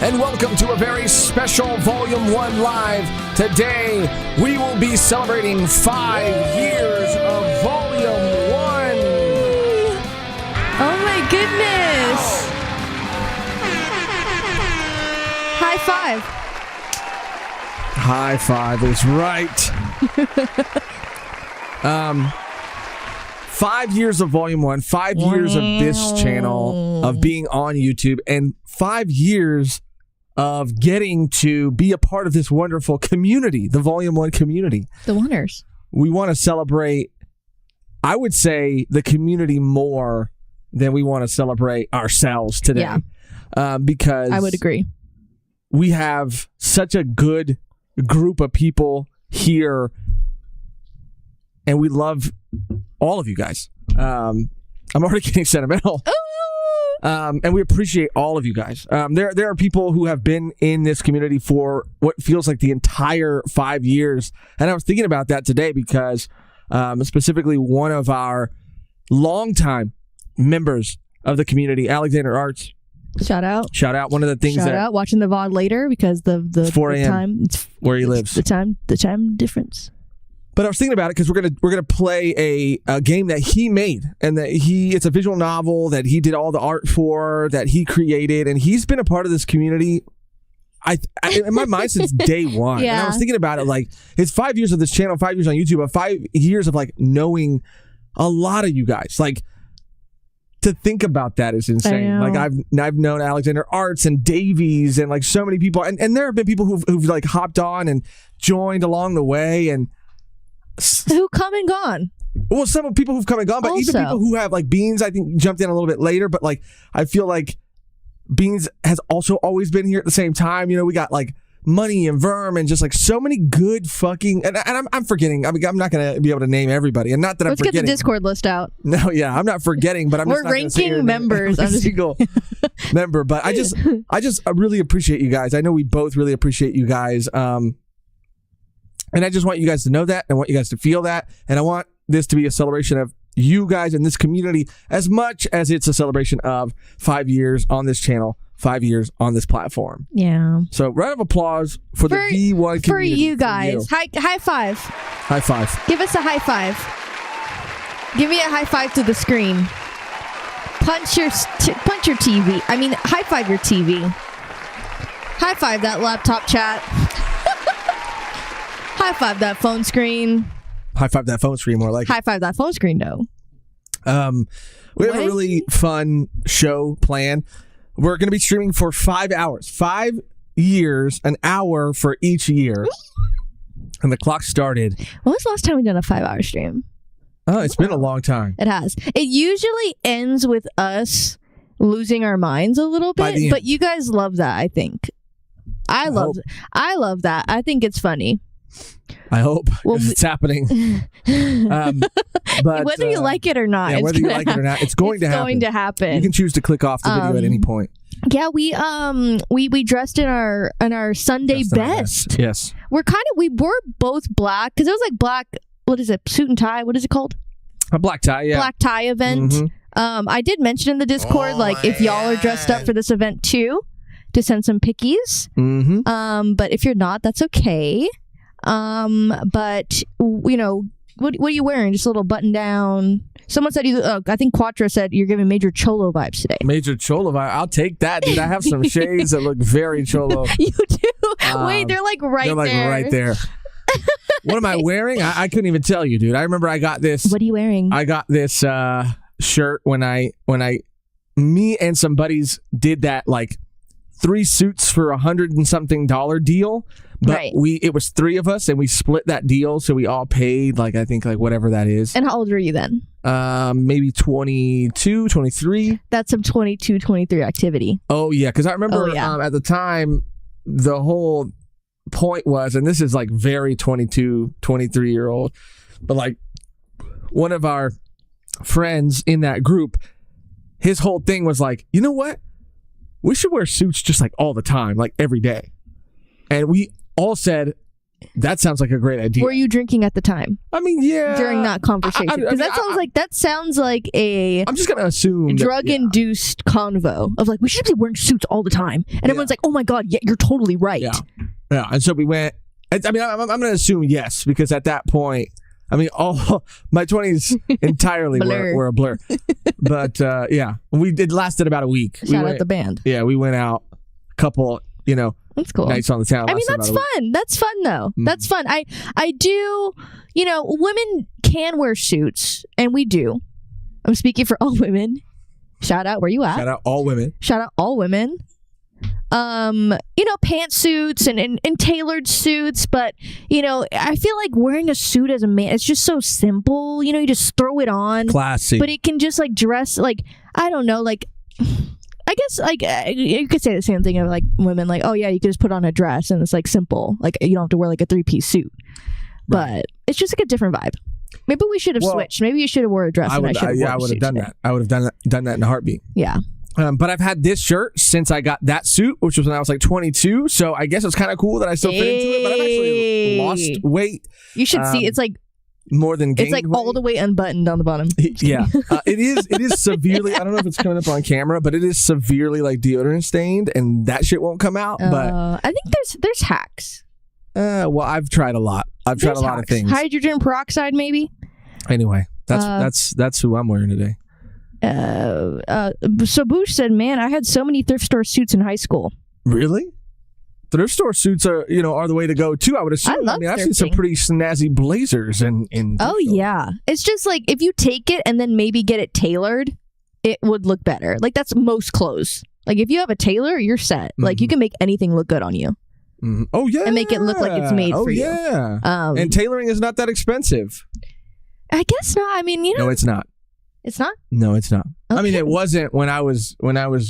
And welcome to a very special Volume 1 Live. Today, we will be celebrating 5 years of Volume 1. Oh my goodness. High five. High five is right. 5 years of Volume 1, 5 years of this channel, of being on YouTube, and 5 years of getting to be a part of this wonderful community, the Volume 1 community. The Wonders. We want to celebrate, I would say, the community more than we want to celebrate ourselves today. Yeah. Because I would agree. We have such a good group of people here, and we love all of you guys. I'm already getting sentimental. And we appreciate all of you guys. There are people who have been in this community for what feels like the entire 5 years. And I was thinking about that today because specifically one of our longtime members of the community, Alexander Arts. Shout out. One of the things Shout out. Watching the VOD later because the 4 a.m. time. It's where he lives. The time difference. But I was thinking about it because we're gonna play a game that he made, and that it's a visual novel that he did all the art for, that he created, and he's been a part of this community. I in my mind since day one. Yeah. And I was thinking about it like it's 5 years of this channel, 5 years on YouTube, but 5 years of like knowing a lot of you guys. Like to think about that is insane. Like I've known Alexander Arts and Davies and like so many people, and there have been people who've like hopped on and joined along the way and. Who come and gone? Well, some people who've come and gone, but even people who have like Beans, I think jumped in a little bit later. But like, I feel like Beans has also always been here at the same time. You know, we got like Money and Verm and just like so many good fucking. And I'm forgetting. I mean, I'm not gonna be able to name everybody, and not that I'm forgetting. Let's get the Discord list out. No, yeah, I'm not forgetting, but we're ranking members. I'm just single member, but I really appreciate you guys. I know we both really appreciate you guys. And I just want you guys to know that. I want you guys to feel that. And I want this to be a celebration of you guys in this community as much as it's a celebration of 5 years on this channel, 5 years on this platform. Yeah. So round of applause for the V1 community. For you guys. High five. High five. Give us a high five. Give me a high five to the screen. Punch your TV. I mean, high five your TV. High five that laptop chat. High five that phone screen. High five that phone screen, more like high five that phone screen, though. We have a really fun show planned. We're going to be streaming for 5 hours. 5 years, an hour for each year. And the clock started. When was the last time we did a 5-hour stream? Oh, it's been a long time. It has. It usually ends with us losing our minds a little bit, but you guys love that, I think. I love that. I think it's funny. I hope it's happening. But whether you like it or not, yeah, whether you like it or not, it's going to happen. Going to happen. You can choose to click off the video at any point. Yeah, we dressed in our Sunday best. Yes, we were both black because it was like black. What is it? Suit and tie. What is it called? A black tie. Yeah, black tie event. Mm-hmm. I did mention in the Discord if y'all are dressed up for this event too, to send some pickies. Mm-hmm. But if you're not, that's okay. But you know, what are you wearing? Just a little button down. Someone said I think Quattro said you're giving Major Cholo vibes today. Major Cholo vibe. I'll take that, dude. I have some shades that look very Cholo. You do? Wait, they're like right there. They're like right there. What am I wearing? I couldn't even tell you, dude. I remember I got this. What are you wearing? I got this shirt when me and some buddies did that like 3 suits for $100 and something deal. But it was 3 of us and we split that deal, so we all paid I think whatever that is. And how old were you then? Maybe 22, 23. That's some 22, 23 activity. Oh yeah, because I remember at the time the whole point was, and this is very 22, 23-year-old, but one of our friends in that group, his whole thing was you know what? We should wear suits just all the time, every day. And we all said, that sounds like a great idea. Were you drinking at the time? I mean, yeah. During that conversation, because that sounds like a. I'm just gonna assume drug-induced convo of like we should be wearing suits all the time, and everyone's like, "Oh my god, yeah, you're totally right." Yeah. And so we went. I mean, I'm gonna assume yes, because at that point, I mean, all my 20s entirely were a blur. But it lasted about a week. Shout out the band. Yeah, we went out a couple, that's cool. nights on the town. I mean, that's fun. That's fun, though. That's fun. I do, women can wear suits, and we do. I'm speaking for all women. Shout out, where you at? Shout out all women. Shout out all women. Pantsuits and tailored suits, but I feel like wearing a suit as a man, it's just so simple. You just throw it on, classy, but it can just like dress like, I don't know, like I guess like you could say the same thing of like women, like, oh yeah, you could just put on a dress and it's like simple, like you don't have to wear like a 3-piece suit, but it's just like a different vibe. Maybe we should have switched. Maybe you should have wore a dress. I would have done that. I would have done that in a heartbeat. Yeah. But I've had this shirt since I got that suit, which was when I was like 22. So I guess it's kind of cool that I still fit into it. But I've actually lost weight. You should see. It's like more than gained it's like weight. all the way unbuttoned on the bottom. Yeah, it is severely. I don't know if it's coming up on camera, but it is severely like deodorant stained, and that shit won't come out. But I think there's hacks. Well, I've tried a lot. I've tried a lot of things. Hydrogen peroxide, maybe. Anyway, that's who I'm wearing today. So Boosh said, "Man, I had so many thrift store suits in high school." Really? Thrift store suits are the way to go too. I would assume. I've seen some pretty snazzy blazers in. Oh yeah, it's just like if you take it and then maybe get it tailored, it would look better. Like that's most clothes. Like if you have a tailor, you're set. Like you can make anything look good on you. Mm-hmm. Oh yeah, and make it look like it's made for you. Yeah. And tailoring is not that expensive. I guess not. I mean, no, it's not. It's not? No, it's not. Okay. I mean, it wasn't when I was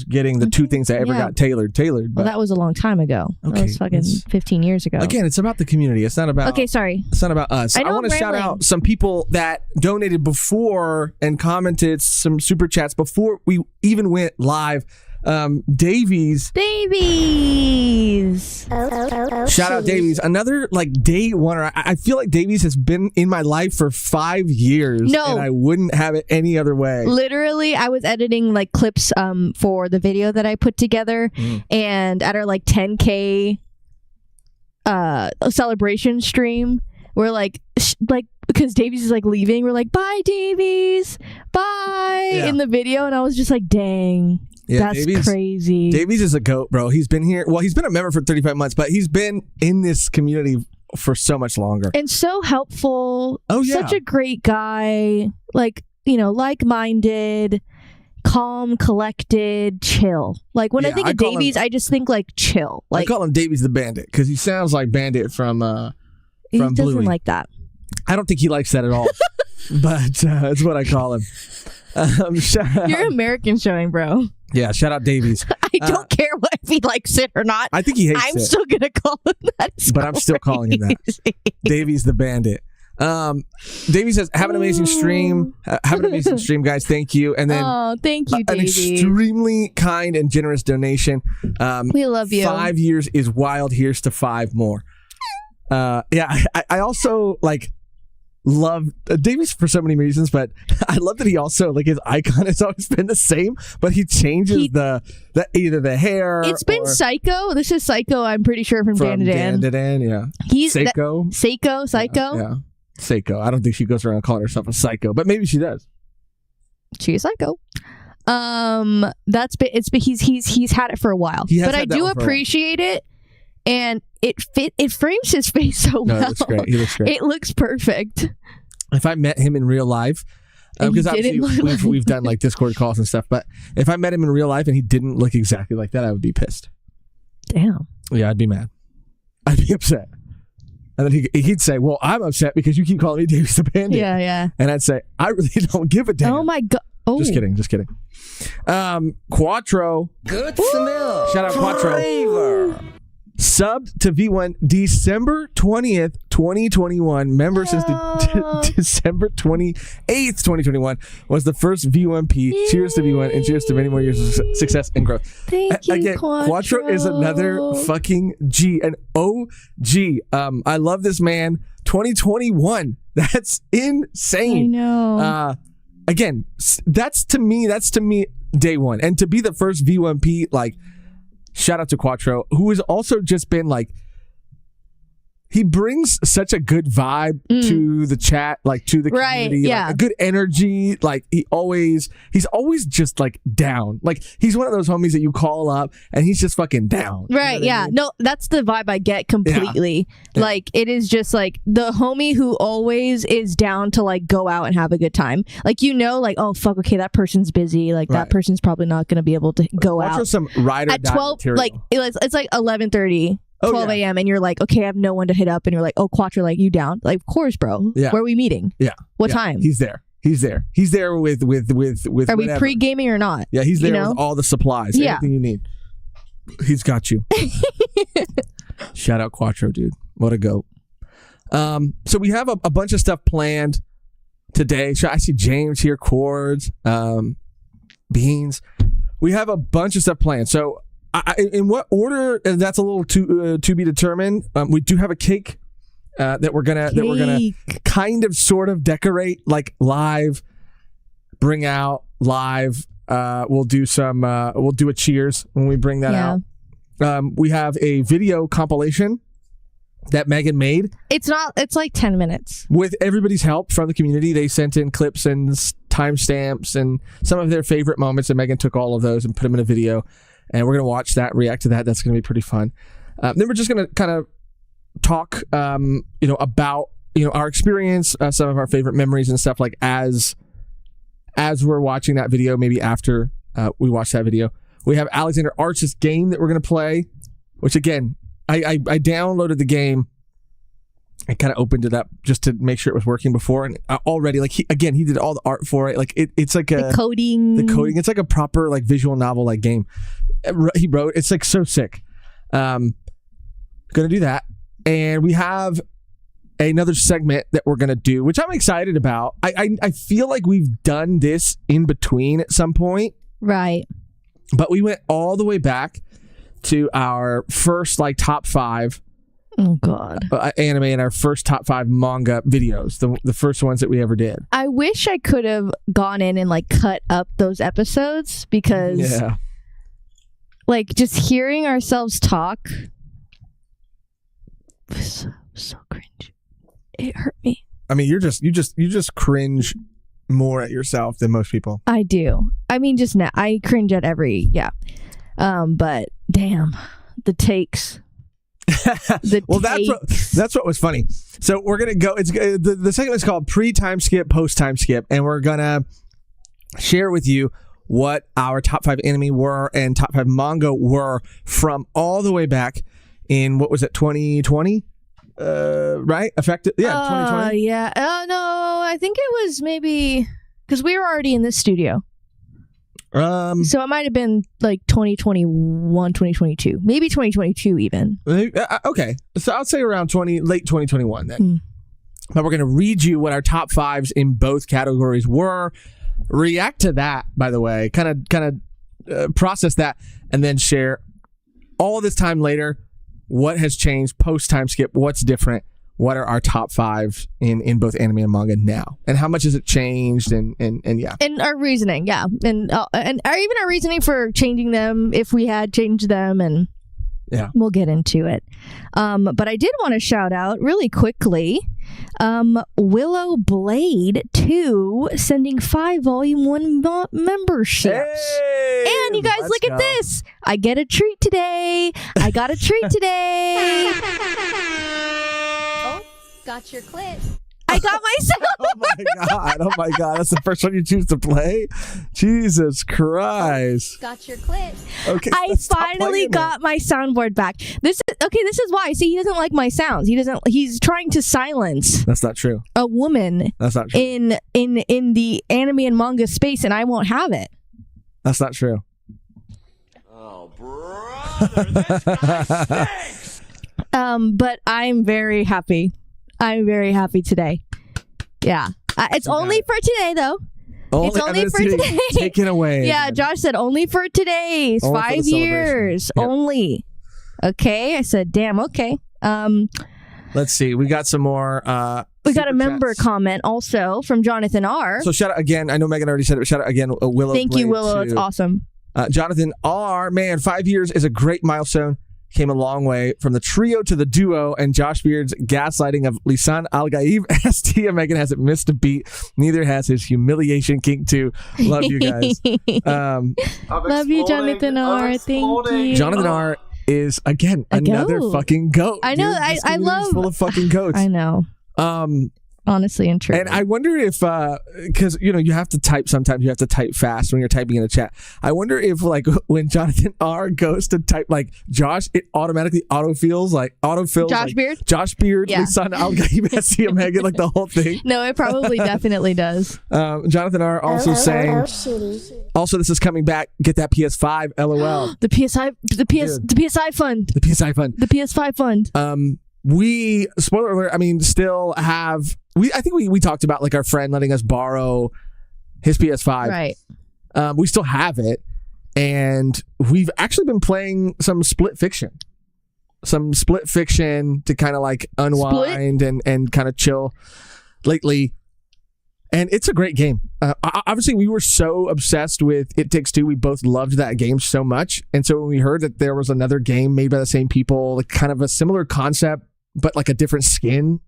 getting the two things I ever got tailored. But well, that was a long time ago. Okay, that was fucking 15 years ago. Again, it's about the community. It's not about. Okay, sorry. It's not about us. I want to shout out some people that donated before and commented some super chats before we even went live. Davies. Shout out Davies. Another like day oneer. I feel like Davies has been in my life for 5 years. No, and I wouldn't have it any other way. Literally, I was editing like clips for the video that I put together, and at our like 10K celebration stream, we're like because Davies is like leaving, we're like, bye Davies, bye in the video, and I was just like, dang. Yeah, that's crazy. Davies is a goat, bro. He's been here. Well, he's been a member for 35 months, but he's been in this community for so much longer. And so helpful. Oh, yeah. Such a great guy. Like, like-minded, calm, collected, chill. Like, when I think of Davies, I just think, like, chill. Like, I call him Davies the Bandit because he sounds like Bandit from he doesn't Bluey. Like that. I don't think he likes that at all, but that's what I call him. You're American showing, bro. Yeah, shout out Davies. I don't care if he likes it or not. I think he hates I'm still going to call him that. But I'm still calling him that. Davies the Bandit. Davies says, have an amazing stream. Have an amazing stream, guys. Thank you. And then thank you, Davies. An extremely kind and generous donation. We love you. 5 years is wild. Here's to 5 more. I also love Davies for so many reasons, but I love that he also his icon has always been the same, but he changes the either the hair. It's been Psycho. This is Psycho. I'm pretty sure from Dan to Dan. Yeah, he's Psycho. Psycho. Yeah, Psycho. I don't think she goes around calling herself a psycho, but maybe she does. She's Psycho. He's had it for a while, but I do appreciate it. And it frames his face so well. No, it looks great. He looks great. It looks perfect. If I met him in real life, because obviously we've done Discord calls and stuff, but if I met him in real life and he didn't look exactly like that, I would be pissed. Damn. Yeah, I'd be mad. I'd be upset. And then he'd say, well, I'm upset because you keep calling me Davies the Bandit. Yeah. And I'd say, I really don't give a damn. Oh my God. Oh. Just kidding. Quattro. Good smell. Shout out Quattro. Flavor. subbed to V1 December 20th, 2021. Member since December 28th, 2021 was the first V1P. Yeah. Cheers to V1 and cheers to many more years of success and growth. Thank you, Again, Quattro is another fucking G, an OG. I love this man. 2021. That's insane. I know. Again, that's to me day one. And to be the first V1P, like, shout out to Quattro, who has also just been like, he brings such a good vibe to the chat, like to the community, yeah. like, a good energy. Like he's always just like down. Like he's one of those homies that you call up and he's just fucking down. Right, You know what I yeah. mean? No, that's the vibe I get completely. Yeah. Like, it is just like the homie who always is down to like go out and have a good time. Like, like, oh, fuck, okay, that person's busy. Like, Right. that person's probably not going to be able to go Quattro's out. some ride or At die 12, material. like, it's like 11:30. Oh, 12 yeah. a.m. and you're like, okay, I have no one to hit up, and you're like, oh, Quattro, like, you down? Like, of course, bro. Yeah. Where are we meeting? Yeah. What Yeah. time? He's there with Are we whatever. pre-gaming or not? Yeah, he's there you know? with all the supplies, Yeah. everything you need. He's got you. Shout out Quattro, dude. What a goat. So we have a bunch of stuff planned today. I see James here, Chords, Beans. We have a bunch of stuff planned. So in what order? That's a little to be determined. We do have a cake that we're gonna kind of sort of decorate like live, bring out live. We'll do a cheers when we bring that out. We have a video compilation that Megan made. It's like 10 minutes. With everybody's help from the community. They sent in clips and timestamps and some of their favorite moments, and Megan took all of those and put them in a video. And we're going to watch that, react to that. That's going to be pretty fun. Then we're just going to kind of talk, about, our experience, some of our favorite memories and stuff, like as we're watching that video, maybe after we watch that video. We have Alexander Arch's game that we're going to play, which again, I downloaded the game. I kind of opened it up just to make sure it was working before, and already, like, he did all the art for it. Like it's like The coding. It's like a proper like visual novel like game. He wrote. It's like so sick. Gonna do that, and we have another segment that we're gonna do, which I'm excited about. I feel like we've done this in between at some point, Right. but we went all the way back to our first like top 5 Oh, God. anime and our first top 5 manga videos, the first ones that we ever did. I wish I could have gone in and like cut up those episodes, because like just hearing ourselves talk was so cringe. It hurt me. I mean, you just cringe more at yourself than most people. I do. I mean, just now I cringe at every but damn, the takes. Well, that's what was funny. So we're gonna go. It's the segment is called pre-time skip, post-time skip, and we're gonna share with you what our top 5 anime were and top 5 manga were from all the way back in, what was it, 2020? Right? Effective? Yeah, 2020. Yeah. Oh no, I think it was maybe because we were already in this studio. So it might have been like 2021, 2022, maybe 2022 even. Okay, so I'll say around late 2021 then. But we're going to read you what our top 5s in both categories were. React to that, by the way, kind of process that, and then share all this time later what has changed post time skip, what's different, what are our top 5s in both anime and manga now, and how much has it changed, and yeah, and our reasoning, and even our reasoning for changing them if we had changed them, and yeah, we'll get into it. But I did want to shout out really quickly, Willow Blade 2 sending 5 volume 1 memberships. Hey, and you guys, look at this. I get a treat today. I got a treat today. Oh, got your clit. I got myself. Oh my god, that's the first one you choose to play? Jesus Christ. Got your clit. Okay, I finally got my soundboard back. This is why. See, he doesn't like my sounds. He's trying to silence That's not true. a woman That's not true. in the anime and manga space, and I won't have it. That's not true. Oh, brother, this guy stinks! But I'm very happy. I'm very happy today. Yeah. It's only for today, though. It's only for today. Taken away. Yeah, Josh said only for today. It's 5 years. Yep. Only. Okay. I said, damn, okay. Let's see. We got some more. We got a member comment also from Jonathan R. So shout out again. I know Megan already said it, but shout out again, Willow. Thank you, Willow. It's awesome. Jonathan R. Man, 5 years is a great milestone. Came a long way from the trio to the duo, and Josh Beard's gaslighting of Lisan Al-Gaib as Tia Megan hasn't missed a beat. Neither has his humiliation king too. Love you guys. Love you, Jonathan R. Thank you. Jonathan R. is again another fucking goat. I know. I love full of fucking goats. I know. Honestly and true. And I wonder if, because you have to type sometimes. You have to type fast when you're typing in a chat. I wonder if like when Jonathan R goes to type like Josh, it automatically autofills Josh Beard. Josh Beard. Yeah. Son, Tia Megan, like the whole thing. No, it probably definitely does. Jonathan R also saying. Also, this is coming back. Get that PS5. LOL. The PSI fund. The PSI fund. The PS5 fund. We, spoiler alert, I mean, still have, I think we talked about like our friend letting us borrow his PS5. Right. We still have it. And we've actually been playing some split fiction to kind of like unwind and kind of chill lately. And it's a great game. Obviously, we were so obsessed with It Takes Two. We both loved that game so much. And so when we heard that there was another game made by the same people, like kind of a similar concept, but like a different skin.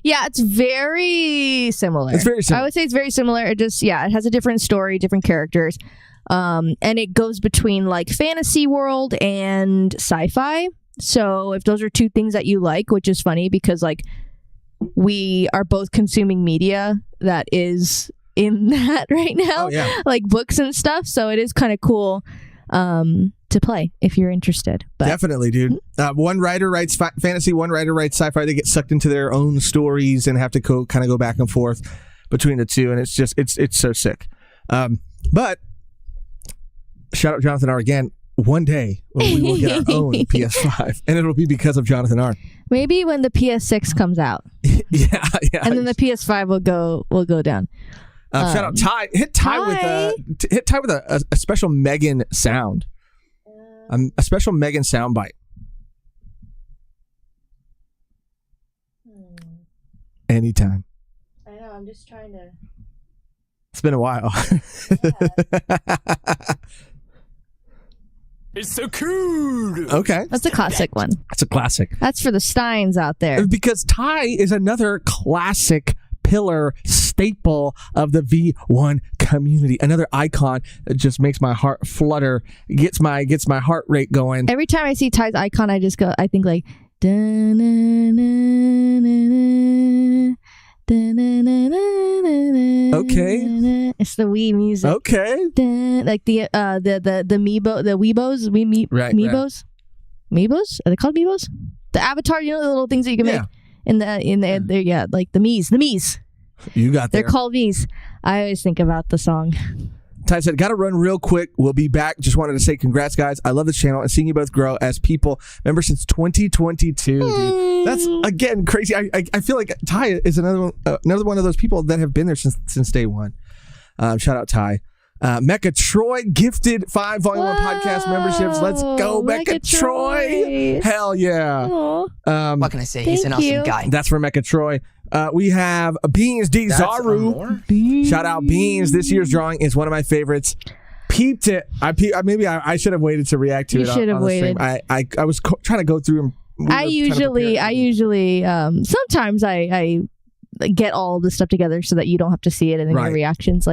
Yeah, it's very similar. It's very similar. I would say it's very similar. It just, it has a different story, different characters. And it goes between like fantasy world and sci-fi. So if those are two things that you like, which is funny because like we are both consuming media that is in that right now, like books and stuff. So it is kind of cool to play if you're interested. But definitely, dude. One writer writes fantasy, one writer writes sci-fi. They get sucked into their own stories and have to kind of go back and forth between the two, and it's just it's so sick. But shout out Jonathan R. again. One day we will get our own PS5, and it'll be because of Jonathan R. Maybe when the PS6 comes out. yeah. And then the PS5 will go down. Shout out Ty. Hit Ty with a special Megan sound. A special Megan soundbite. Anytime. I know. I'm just trying to. It's been a while. It's so cool. Okay. That's a classic one. That's a classic. That's for the Steins out there. Because Ty is another classic pillar staple of the V1 community. Another icon that just makes my heart flutter, gets my heart rate going. Every time I see Ty's icon, I think like okay. It's the Wii music. Okay. Like the Meebo, the Weebos, Meebos. Meebos? Are they called Meebos? The avatar, the little things that you can make in the like the Mies. You got that. They're called Mies. I always think about the song. Ty said, got to run real quick. We'll be back. Just wanted to say congrats, guys. I love this channel and seeing you both grow as people. Member since 2022, dude. That's, again, crazy. I feel like Ty is another one of those people that have been there since day one. Shout out Ty. Mecha Troy gifted 5 Volume 1 podcast memberships. Let's go, Mecha Troy. Hell yeah. What can I say? He's an awesome guy. That's for Mecha Troy. We have Beans D. Zaru. Shout out Beans. This year's drawing is one of my favorites. Peeped it. I should have waited to react to it. You should have waited. I was trying to go through them. I usually sometimes I get all the stuff together so that you don't have to see it and then your reactions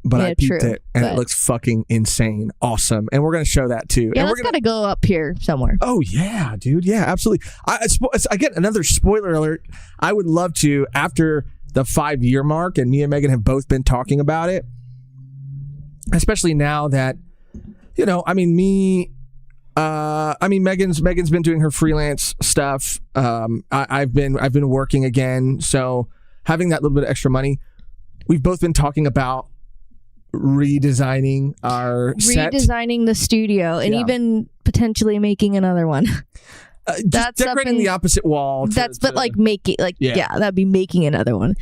But I peeped it, and it looks fucking insane, awesome, and we're gonna show that too. Yeah, and that's gotta go up here somewhere. Oh yeah, dude, yeah, absolutely. Again, another spoiler alert. I would love to, after the 5-year mark, and me and Megan have both been talking about it, especially now that Megan's been doing her freelance stuff. I've been working again, so having that little bit of extra money, we've both been talking about redesigning our set. The studio and even potentially making another one. Just decorating the opposite wall. That'd be making another one.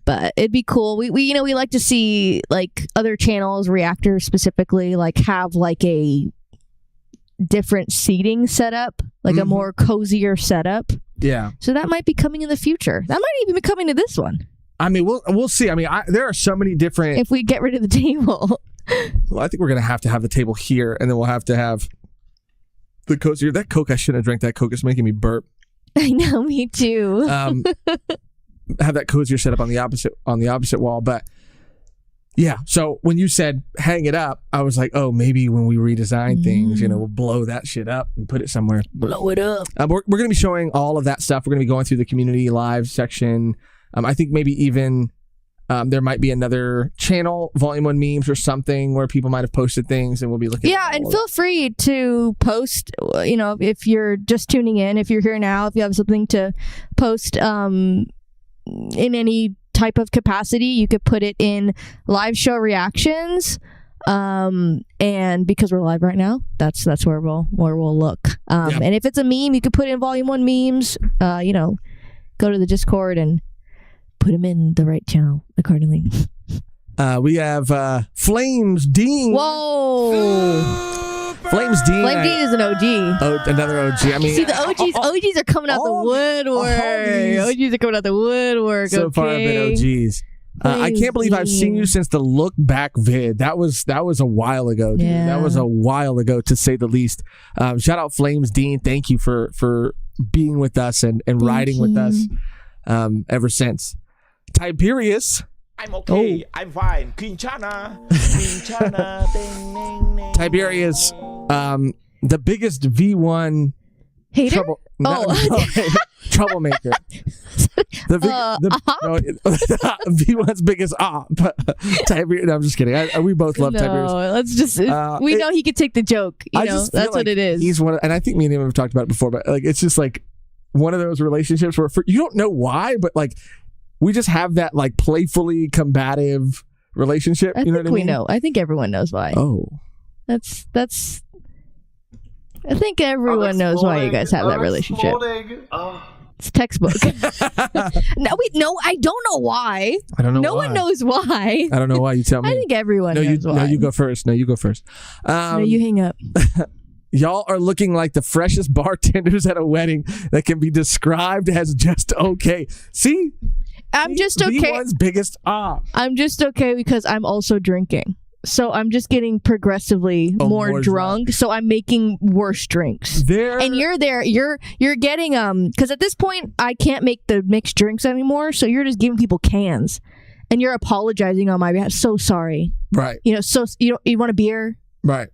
But it'd be cool. We like to see like other channels, reactors specifically, like have like a different seating setup, like a more cozier setup. Yeah. So that might be coming in the future. That might even be coming to this one. I mean, we'll see. I mean, there are so many different. If we get rid of the table. Well, I think we're gonna have to have the table here, and then we'll have to have the cozier. That Coke, I shouldn't have drank that Coke. It's making me burp. I know, me too. Have that cozier set up on the opposite wall, but yeah. So when you said hang it up, I was like, oh, maybe when we redesign things, we'll blow that shit up and put it somewhere. Blow it up. We're going to be showing all of that stuff. We're going to be going through the community live section. I think maybe even there might be another channel, Volume 1 memes or something, where people might have posted things, and we'll be looking. Yeah, and feel free to post. If you're just tuning in, if you're here now, if you have something to post in any type of capacity, you could put it in live show reactions. And because we're live right now, that's where we'll look. And if it's a meme, you could put in Volume 1 memes. Go to the Discord and put them in the right channel accordingly. We have Flames Dean. Whoa! Flames Dean. Flame Dean is an OG. Oh, another OG. I mean, see, the OGs are coming out the woodwork. OGs are coming out the woodwork. So far, have been OGs. I can't believe I've seen you since the look back vid. That was a while ago, dude. Yeah. That was a while ago, to say the least. Shout out Flames Dean. Thank you for being with us and riding with us ever since. Tiberius. I'm okay. I'm fine. Quinchana. Ding, ding, ding. Tiberius, the biggest V1 hater. Troublemaker. V1's biggest op. Tiberius. No, I'm just kidding. We both love Tiberius. Let's just. We know he could take the joke. That's like what it is. He's one, and I think me and him have talked about it before. But like, it's just like one of those relationships where you don't know why, but like we just have that like playfully combative relationship. I think what I mean? We know. I think everyone knows why. Oh, that's. I think everyone knows why you guys have that relationship. It's textbook. No, I don't know why. I don't know. No one knows why. I don't know why. You tell me. I think everyone knows why. No, you go first. No, you hang up. Y'all are looking like the freshest bartenders at a wedding that can be described as just okay. See? I'm just okay. V1's biggest op. I'm just okay because I'm also drinking. So I'm just getting progressively more drunk. So I'm making worse drinks. And you're there. You're getting because at this point I can't make the mixed drinks anymore. So you're just giving people cans, and you're apologizing on my behalf. So sorry. Right. So you want a beer? Right.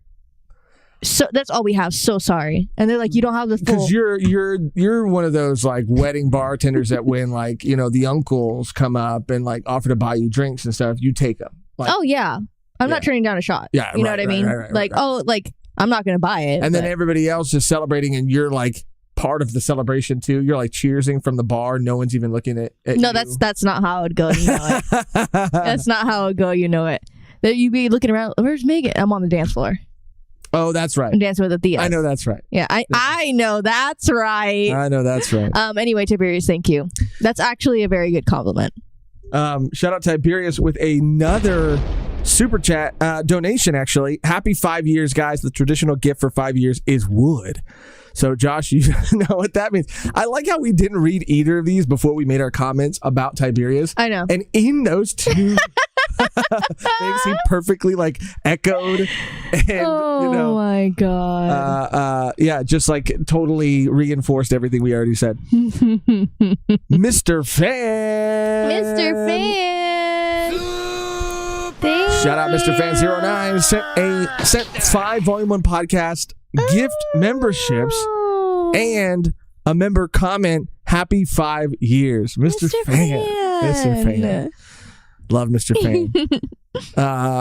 So that's all we have. So sorry. And they're like, you don't have the full. Because you're one of those like wedding bartenders that when like the uncles come up and like offer to buy you drinks and stuff, you take them. Like, oh yeah. I'm not turning down a shot. Yeah, you know what I mean? Right, I'm not going to buy it. And then everybody else is celebrating, and you're like part of the celebration too. You're like cheersing from the bar. No one's even looking at no, you. that's not how it would go. You know it. That's not how it would go. You know it. That you be looking around. Where's Megan? I'm on the dance floor. Oh, that's right. I'm dancing with Athea. I know that's right. Yeah, I know that's right. I know that's right. Anyway, Tiberius, thank you. That's actually a very good compliment. Shout out Tiberius with another super chat donation. Actually, happy 5 years, guys. The traditional gift for 5 years is wood. So, Josh, you know what that means. I like how we didn't read either of these before we made our comments about Tiberius. I know. And in those two things, he perfectly like echoed and my god. Just like totally reinforced everything we already said. Mr. Fan. Shout out Mr. Fan 09 sent 5 Volume 1 podcast gift memberships and a member comment. Happy 5 years, Mr. Fan. Mr. Fan. Love Mr. Fan.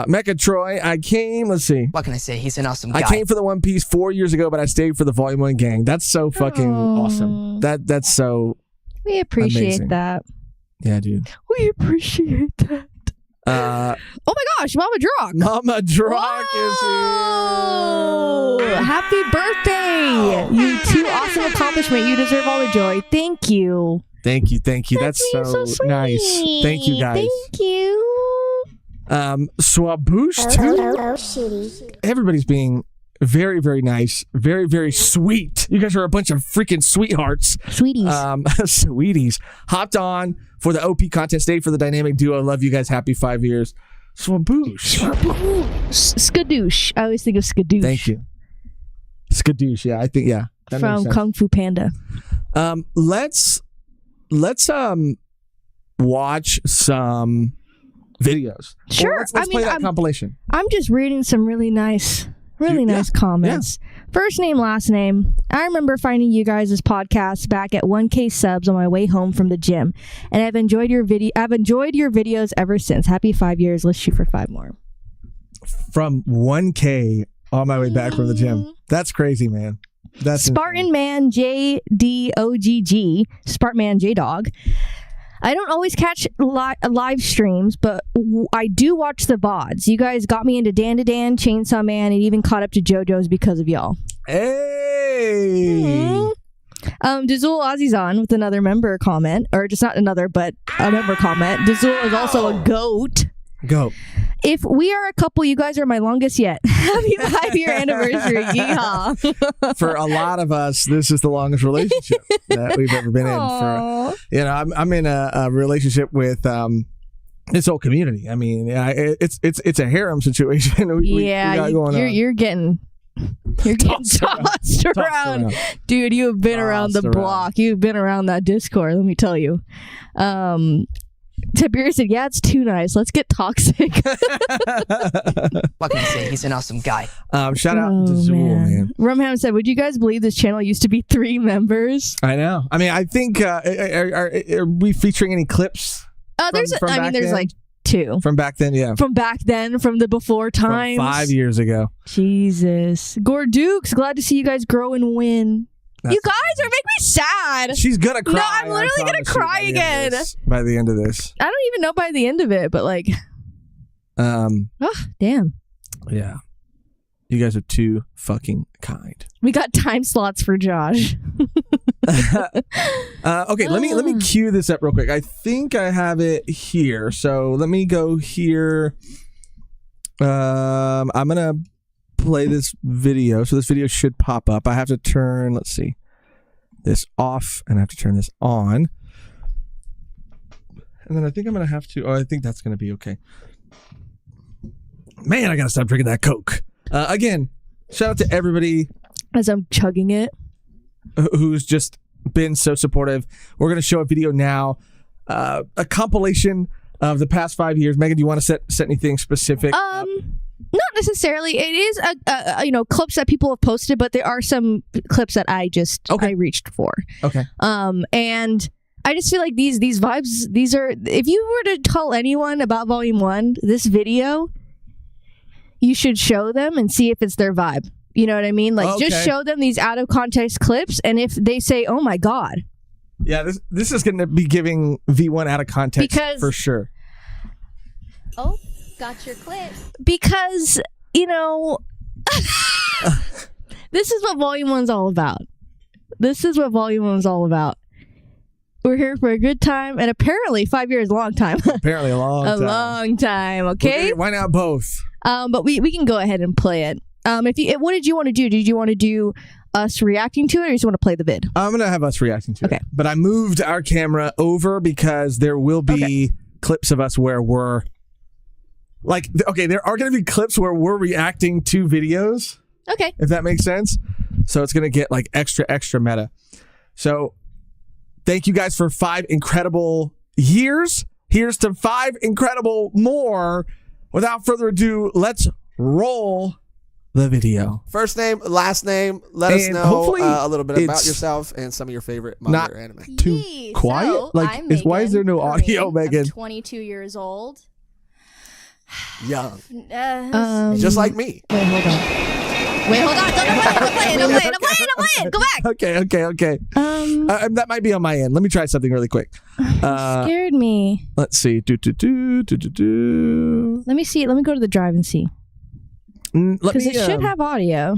Mecha Troy, I came, let's see. What can I say? He's an awesome guy. I came for the One Piece 4 years ago, but I stayed for the Volume 1 gang. That's so fucking awesome. That's so we appreciate amazing. that. Yeah, dude. We appreciate that. Oh my gosh, Mama Drock. Mama Drock is here. Happy birthday. You two awesome accomplishment. You deserve all the joy. Thank you. Thank you. That's so sweet. nice. Thank you, guys. Thank you. Swaboosh too. Everybody's being very, very nice. Very, very sweet. You guys are a bunch of freaking sweethearts. Sweeties. Sweeties. Hopped on for the OP contest day for the dynamic duo. Love you guys. Happy 5 years. Swaboosh. Skadoosh. I always think of Skadoosh. Thank you. Skadoosh. Yeah, I think, yeah. That From Kung Fu Panda. Let's watch some videos. Sure. Or let's play that compilation. I'm just reading some really nice comments. Yeah. First name, last name. I remember finding you guys' podcast back at 1K subs on my way home from the gym, and I've enjoyed your videos ever since. Happy 5 years. Let's shoot for 5 more. From 1K on my way back from the gym. That's crazy, man. That's Spartan Man JDOGG. Spartan Man JDog. I don't always catch live streams, but I do watch the VODs. You guys got me into Dan to Dan, Chainsaw Man, and even caught up to JoJo's because of y'all. Hey! Dazul Azizan with another member comment, or just not another, but a member comment. Dazul is also a goat. Go. If we are a couple, you guys are my longest yet. Happy 5-year anniversary. Yeehaw. For a lot of us, this is the longest relationship that we've ever been in. I'm in a relationship with this whole community. I mean, it's a harem situation. We got going on. You're getting tossed around. Dude, you have been around the block. You've been around that Discord, let me tell you. Tiberius said, yeah, it's too nice. Let's get toxic. What can I say? He's an awesome guy. Shout out to Zool, man. Rumham said, would you guys believe this channel used to be 3 members? I know. I mean, I think, are we featuring any clips? There's like 2. From back then, yeah. From back then, from the before times. From 5 years ago. Jesus. Gordukes, glad to see you guys grow and win. You guys are making me sad. She's gonna cry. No, I'm literally gonna cry again. By the end of this. I don't even know by the end of it, but like... oh, damn. Yeah. You guys are too fucking kind. We got time slots for Josh. Okay, let me cue this up real quick. I think I have it here. So let me go here. I'm gonna play this video, so this video should pop up. I have to turn, let's see, this off, and I have to turn this on, and then I think I'm gonna have to, I think that's gonna be okay. Man, I gotta stop drinking that Coke. Again, shout out to everybody as I'm chugging it who's just been so supportive. We're gonna show a video now, a compilation of the past 5 years. Megan, do you want to set anything specific up? Not necessarily. It is clips that people have posted, but there are some clips that I reached for. Okay. And I just feel like these vibes, these are, if you were to tell anyone about Volume 1, this video, you should show them and see if it's their vibe. You know what I mean? Like, just show them these out of context clips, and if they say, "Oh my god," yeah, this is going to be giving V1 out of context for sure. Oh. Got your clip. Because, this is what Volume 1's all about. We're here for a good time, and apparently 5 years is a long time. Apparently a long time. A long time, okay? Why not both? But we can go ahead and play it. What did you want to do? Did you want to do us reacting to it, or you just want to play the vid? I'm going to have us reacting to it. But I moved our camera over because there will be clips of us where we're there are going to be clips where we're reacting to videos. Okay. If that makes sense. So it's going to get like extra meta. So thank you guys for 5 incredible years. Here's to 5 incredible more. Without further ado, let's roll the video. First name, last name. Let us know a little bit about yourself and some of your favorite manga or anime. Too quiet? So, why is there no audio, Megan? I'm 22 years old. Young. Just like me. Wait, hold on. Wait, hold on. Don't play it. Go back. Okay. That might be on my end. Let me try something really quick. Scared me. Let's see. Let me see. Let me go to the drive and see. Because it should have audio.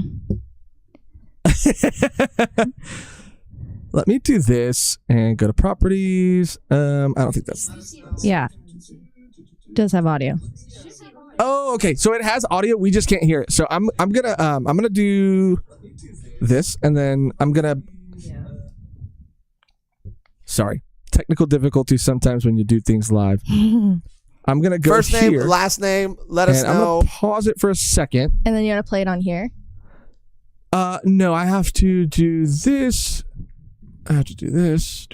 Let me do this and go to properties. I don't think that's. Yeah. It does have audio. Oh, okay. So it has audio. We just can't hear it. So I'm gonna do this, and then I'm gonna. Sorry, technical difficulties sometimes when you do things live. I'm gonna go first here, name, last name. Let us know. I'm gonna pause it for a second. And then you want to play it on here. No, I have to do this. I have to do this.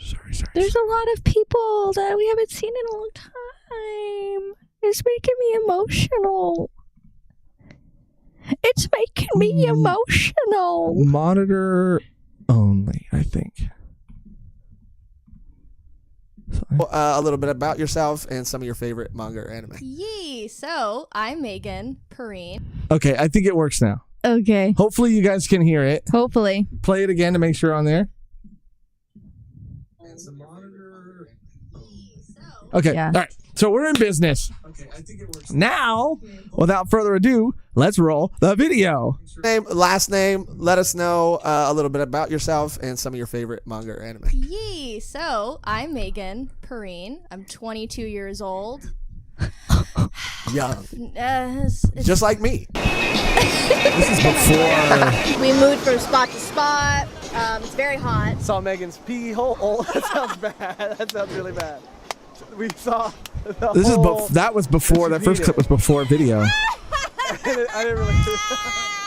Sorry. There's a lot of people that we haven't seen in a long time. It's making me emotional. It's making me emotional. Monitor only, I think. A little bit about yourself and some of your favorite manga or anime. So I'm Megan Perrine. Okay, I think it works now. Okay. Hopefully you guys can hear it. Hopefully. Play it again to make sure on there. Okay. Yeah. All right. So we're in business. Okay, I think it works. Now, without further ado, let's roll the video. Name, last name. Let us know a little bit about yourself and some of your favorite manga or anime. So I'm Megan Perrine. I'm 22 years old. Young. Just like me. This is before. We moved from spot to spot. It's very hot. Saw Megan's pee hole. That sounds bad. That sounds really bad. We saw. That was before. That first clip was before video. I didn't really.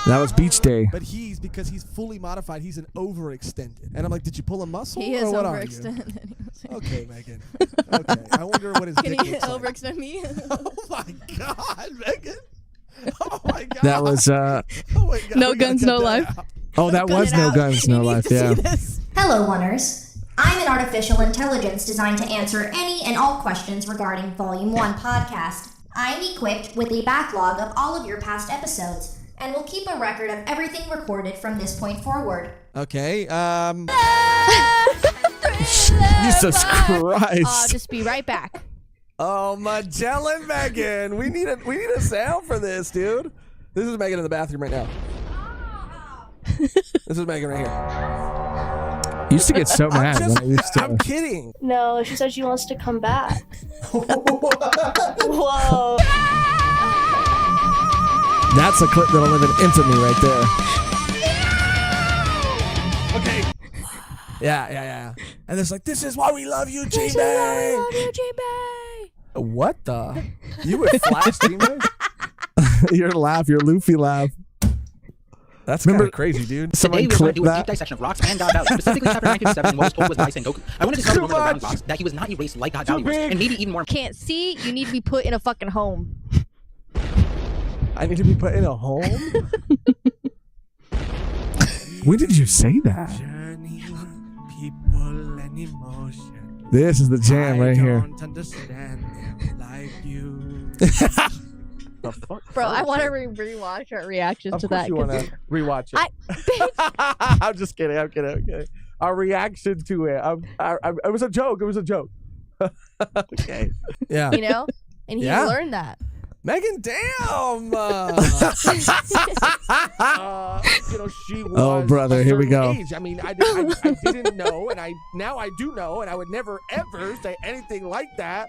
That was beach day. But because he's fully modified, he's an overextended. And I'm like, did you pull a muscle? He is or what overextended. Okay, Megan. Okay. I wonder what his Can dick you looks like. overextend me? Oh my God, Megan. Oh my God. That was Oh my God. No we gotta guns, cut no that life. out. Oh, that was no guns, no life. Yeah. Hello, Oneers. I'm an artificial intelligence designed to answer any and all questions regarding Volume 1 podcast. I'm equipped with a backlog of all of your past episodes, and will keep a record of everything recorded from this point forward. Okay. Jesus Christ. I'll just be right back. Oh, Magellan Megan. We need a sound for this, dude. This is Megan in the bathroom right now. This is Megan right here. I used to get so mad when I used to. I'm kidding. No, she said she wants to come back. Whoa. That's a clip that'll live in infamy right there. Okay. Yeah. And it's like, this is why we love you, G-Bay. What the? You would flash G-Bay? Your laugh, your Luffy laugh. That's kind of crazy, dude. Someone Today we're going clip to do a deep that. dissection of rocks and God values, specifically chapter 957, what was told was by Sengoku. I want to discover over the round box that he was not erased like God values, and maybe even more. Can't see. You need to be put in a fucking home. I need to be put in a home? When did you say that? This is the jam right here. The fuck? Bro, I want to rewatch our reaction Of to course that. you want to rewatch it. I'm just kidding. I'm kidding. Our reaction to it. It was a joke. Okay. Yeah. You know? And he Yeah. learned that. Megan, damn. She was. Oh, brother, a here we certain go. age. I mean, I didn't know, and now I do know, and I would never ever say anything like that.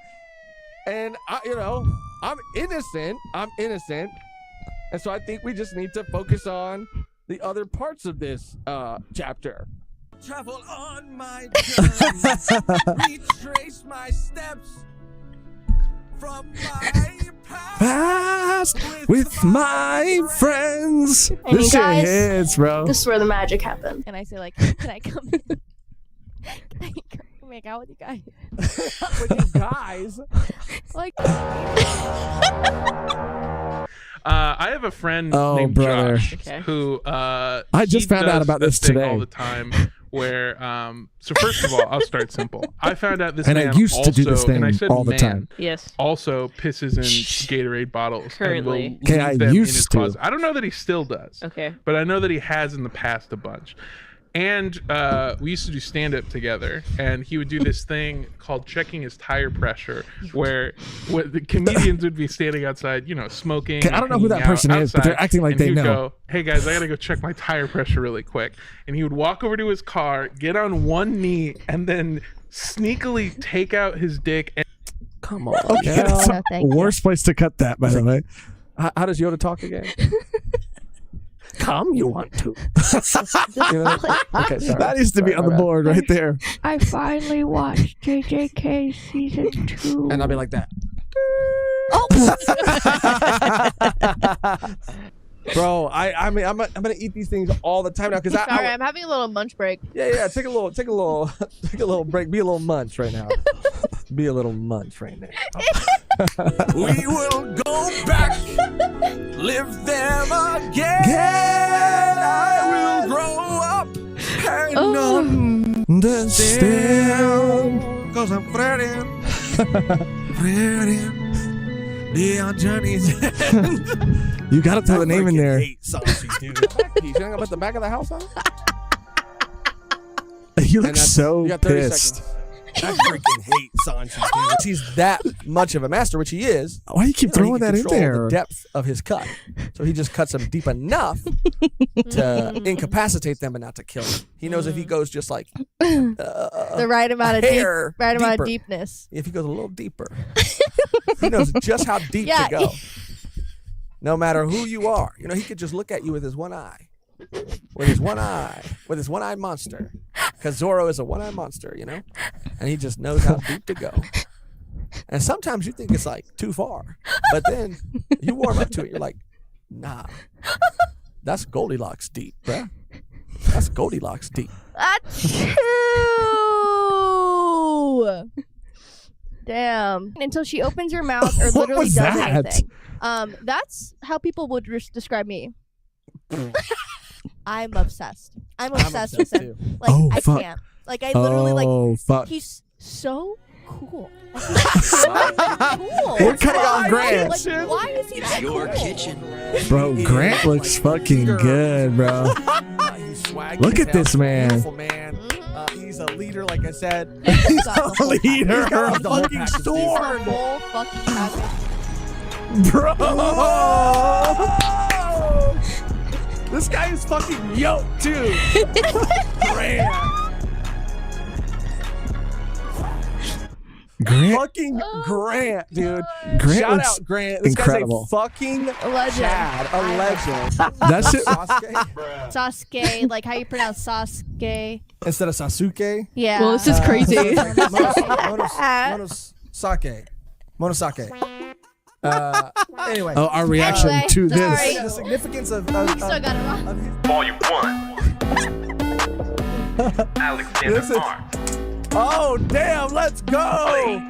And I'm innocent. And so I think we just need to focus on the other parts of this chapter. Travel on my journey, retrace my steps from my Past with my friends. And This you shit guys- hits, bro. This is where the magic happened. And I say, like, can I come in? Can I come make out with you guys? with you guys. Like, I have a friend Oh, named brother. Josh who I just he found out does about this thing today. all the time where so first of all, I'll start simple. I found out this And man I used to do this also- and I thing said all the man, time. Yes. Also pisses in Gatorade bottles. Currently. And will Okay, leave I them in used his to. closet. I don't know that he still does. Okay. But I know that he has in the past a bunch. And we used to do stand-up together, and he would do this thing called checking his tire pressure, where the comedians would be standing outside, you know, smoking. Okay, I don't know who that person is, but they're acting like and they he would know. Go, hey guys, I gotta go check my tire pressure really quick. And he would walk over to his car, get on one knee, and then sneakily take out his dick. And Come on. Okay, Yeah. that's No, thank the you. worst place to cut that, by the way. How does Yoda talk again? Come, you want to. You know? Okay, sorry. That needs to be Sorry, on my the bad. board right there. I finally watched JJK season 2. And I'll be like that. Bro, I mean, I'm gonna eat these things all the time now because Sorry, I'm having a little munch break. yeah, take a little break. Be a little munch right now. Be a little munch right now. We will go back, live them again. I will grow up and understand. Cause I'm ready. Be on journey's end. You got to throw the name in there. Hate saucy, dude. You think I'm at the back of the house, huh? You look And that's- so you got 30 pissed. seconds. I freaking hate Sanchi, dude. He's that much of a master, which he is. Why do you keep So he throwing can that in control there? The depth of his cut, so he just cuts them deep enough to incapacitate them, but not to kill them. He knows if he goes just like The right amount of hair right amount deeper. of deepness. If he goes a little deeper, he knows just how deep Yeah. to go. No matter who you are, you know he could just look at you with his one eye, with his one-eyed monster, because Zoro is a one-eyed monster, you know, and he just knows how deep to go. And sometimes you think it's like too far, but then you warm up to it. You're like, nah, that's Goldilocks deep, bruh. That's Goldilocks deep. Achoo! Damn. Until she opens her mouth or What literally was does that? anything. That's how people would describe me. I'm obsessed. I'm obsessed with him. too. Like Oh, I fuck. can't. Like I literally Oh, fuck. he's so cool. Like, he's so cool. We're cutting off Grant. Like, why is he that cool? Bro, Grant looks fucking good, bro. He's swaggy Look as at this hell. man. Beautiful man. He's a leader, like I said. He's got the a whole leader. got the whole Fucking package, dude. sword. The whole fucking package. Bro. This guy is fucking yoked too. Grant. Grant, Fucking Grant, dude. Grant Shout looks out Grant. This incredible. guy's a fucking Legend. Chad, a legend. That's it. Sasuke Sasuke, like how you pronounce Sasuke. instead of Sasuke. Yeah. Well, this is crazy. Monosake. Anyway. Oh, our reaction Anyway, to sorry. The significance of You still got it wrong. Volume 1. Alexander Listen. Mark. Oh, damn, let's go!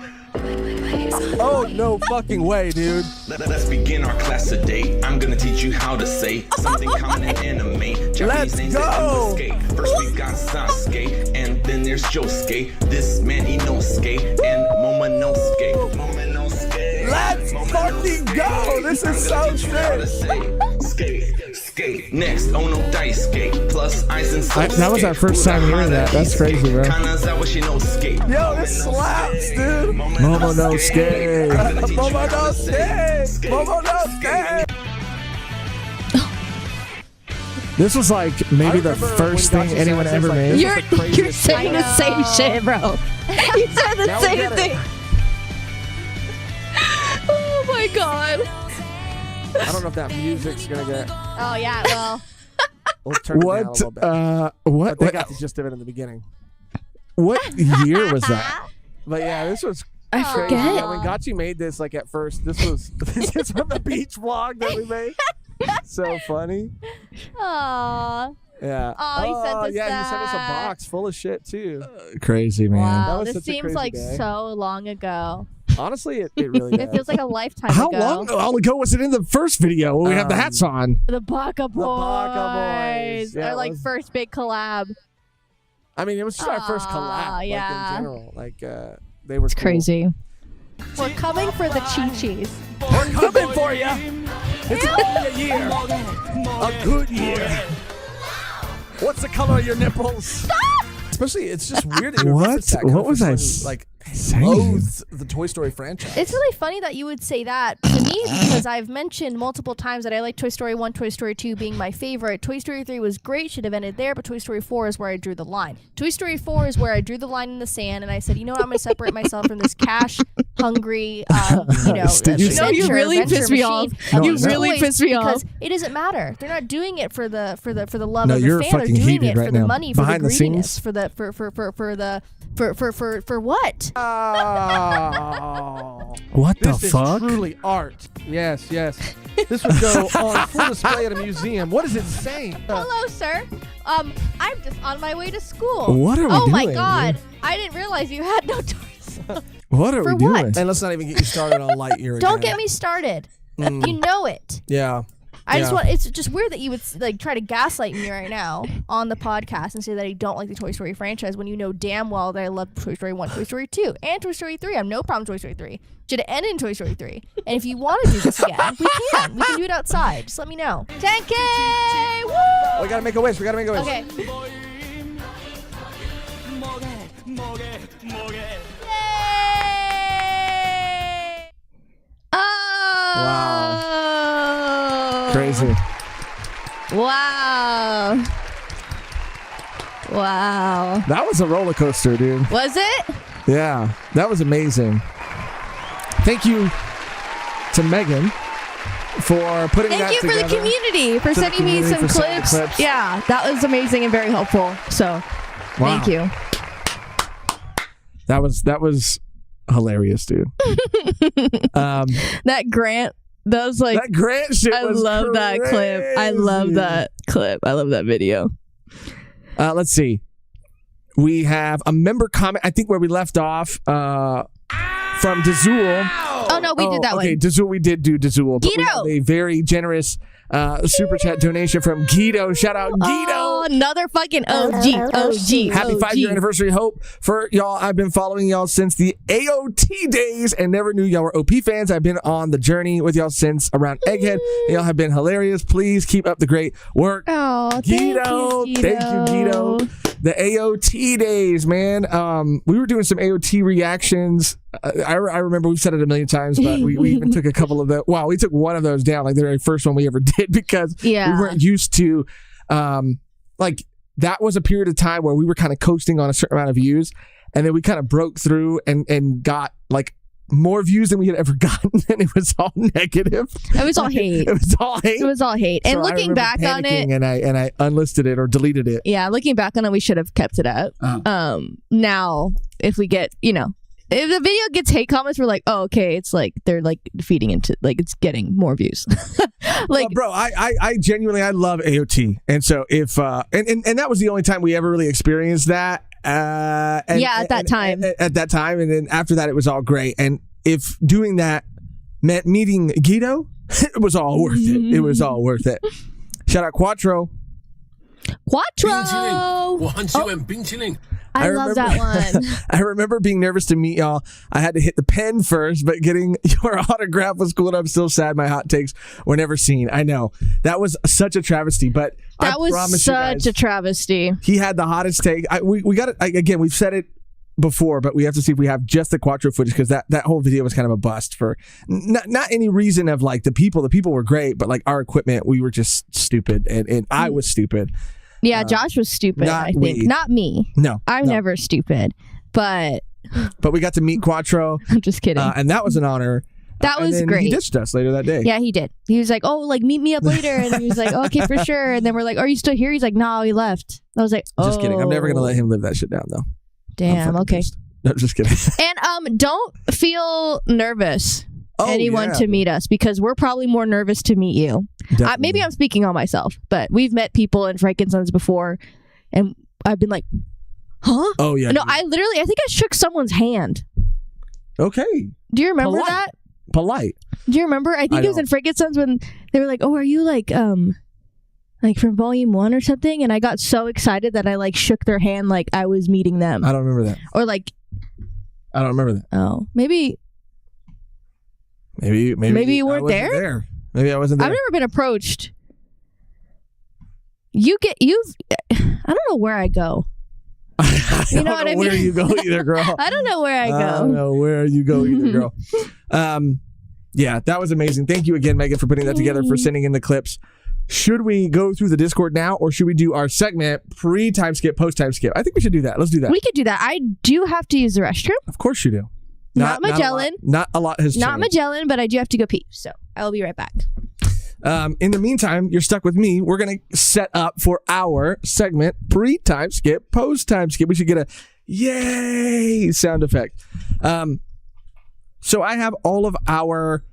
Oh, no fucking way, dude. Let's begin our class today. I'm gonna teach you how to say something common in anime. Japanese Let's names go! that Inosuke. First we got Sasuke, and then there's Josuke. This man Inosuke and Momonosuke. Let's fucking go! This is so sick! Skate. Next, Ono Daisuke. Plus ice and salt. That was our first time hearing that. That's crazy, bro. Kanazawa Shinosuke. Yo, this slaps, dude! Momonosuke. Momonosuke! This was like maybe the remember first when thing Gachi anyone said, ever like, made. this You're is the craziest saying the same shit, bro. You said the Now we same get it. thing. Oh my god. I don't know if that music's gonna get. Oh yeah, well. We'll turn it down a What? little bit. What? But they got the gist of it in the beginning. What year was that? But yeah, this was I crazy. forget. Yeah, when Gachi made this, like at first, this is from the beach vlog that we made. So funny. Aww. Yeah. Oh, he sent us yeah, he sent us a that. box full of shit too. Crazy, man. That Wow, was this such a seems crazy like day. so long ago. Honestly, it really It feels like a lifetime How ago. long ago was it in the first video when we have the hats on? The Baka Boys. Baka Boys. Yeah, Our it like was- first big collab. I mean, it was just our first collab. yeah. Like, in general. Like, they were It's cool. crazy. We're coming for the chi-chis. We're coming for you. It's gonna be a year. A good year. What's the color of your nipples? Stop! Especially, it's just weird that you reference that. What was I saying? Loathes the Toy Story franchise. It's really funny that you would say that to me because I've mentioned multiple times that I like Toy Story 1, Toy Story 2 being my favorite. Toy Story 3 was great, should have ended there, but Toy Story 4 is where I drew the line. Toy Story 4 is where I drew the line in the sand and I said, you know what, I'm going to separate myself from this cash-hungry, No, you really pissed me off. You really pissed me off. Because it doesn't matter. They're not doing it for the love No, of the you're fan. They're fucking doing heated it right for the now. money, for Behind the the greediness, scenes? for what? What the This is fuck? truly art. Yes. This would go on full display at a museum. What is it saying? Hello, sir. I'm just on my way to school. What are we Oh my doing, God! dude? I didn't realize you had no toys. What are For we what? doing? And let's not even get you started on Lightyear. Don't again. get me started. You know it. Yeah. I just want. It's just weird that you would like try to gaslight me right now on the podcast and say that I don't like the Toy Story franchise when you know damn well that I love Toy Story 1, Toy Story 2, and Toy Story 3. I have no problem with Toy Story 3. Should have ended in Toy Story 3. And if you want to do this again, we can. We can do it outside. Just let me know. 10K! Woo! We gotta make a wish. Okay. Yay! Oh. Crazy. Wow. Wow. That was a roller coaster, dude. Was it? Yeah, that was amazing. Thank you to Megan for putting that Thank you for the together. community for sending me some clips. Yeah, that was amazing and very helpful. So, thank you. That was hilarious, dude. That Grant, that was like that Grant shit. I was love that clip. I love that clip. I love that video. Let's see. We have a member comment. I think where we left off from Dazul. Oh no, we did that okay, one. Dazul, we did do Dazul. But we Guido! have a very generous super chat donation from Guido. Shout out Guido. Oh, another fucking OG. Happy 5-year anniversary. Hope for y'all. I've been following y'all since the AOT days and never knew y'all were OP fans. I've been on the journey with y'all since around Egghead. Y'all have been hilarious. Please keep up the great work. Oh, Guido. Thank you, Guido. The AOT days, man. We were doing some AOT reactions. I remember we've said it a million times, but we even took a couple of the. Wow, we took one of those down, like the very first one we ever did, because we weren't used to. Like that was a period of time where we were kind of coasting on a certain amount of views, and then we kind of broke through and got like more views than we had ever gotten, and it was all negative. It was all hate. It was all hate. It was all hate. And So I looking remember back on it, panicking, and I unlisted it or deleted it. yeah, looking back on it, we should have kept it up. Now, if we get, if the video gets hate comments, we're like, oh, okay, it's like they're like feeding into, like it's getting more views. Like, bro, I genuinely I love AOT, and so if and that was the only time we ever really experienced that. At that time, and then after that, it was all great. And if doing that meant meeting Guido, it was all worth it. It was all worth it. Shout out Quattro. I love that one. I remember being nervous to meet y'all. I had to hit the pen first, but getting your autograph was cool, and I'm still sad my hot takes were never seen. I know. That was such a travesty, but That was such a travesty. He had the hottest take. We got it. Again, we've said it before, but we have to see if we have just the Quattro footage, because that whole video was kind of a bust for not any reason of like the people. The people were great, but like our equipment, we were just stupid, and I was stupid. Yeah, Josh was stupid, I think. Not me. No. I'm never stupid. But we got to meet Quattro. I'm just kidding. And that was an honor. That was and then great. He ditched us later that day. Yeah, he did. He was like, oh, like, meet me up later. And he was like, okay, for sure. And then we're like, are you still here? He's like, no, he left. I was like, oh. Just kidding. I'm never going to let him live that shit down, though. Damn, okay. Pissed. No, just kidding. And don't feel nervous. Anyone to meet us, because we're probably more nervous to meet you. Maybe I'm speaking on myself, but we've met people in Frankenstein's before, and I've been like, huh? Oh, yeah. No, I think I shook someone's hand. Okay. Do you remember that? Polite. Do you remember? I think it was in Frankenstein's when they were like, oh, are you like, like from volume 1 or something, and I got so excited that I like shook their hand like I was meeting them. I don't remember that. Or like, I don't remember that. oh, maybe Maybe you I weren't wasn't there? Maybe I wasn't there. I've never been approached. I don't know where I go. I You don't know what I where mean? you go either, girl. I don't know where I go. I don't know where you go either, girl. Yeah, that was amazing. Thank you again, Megan, for putting that together, for sending in the clips. Should we go through the Discord now, or should we do our segment pre-time skip, post-time skip? I think we should do that. Let's do that. We could do that. I do have to use the restroom. Of course you do. Not Magellan. Not a lot has Not changed. Magellan, but I do have to go pee. So I will be right back. In the meantime, you're stuck with me. We're going to set up for our segment pre-time skip, post-time skip. We should get a yay sound effect. So I have all of our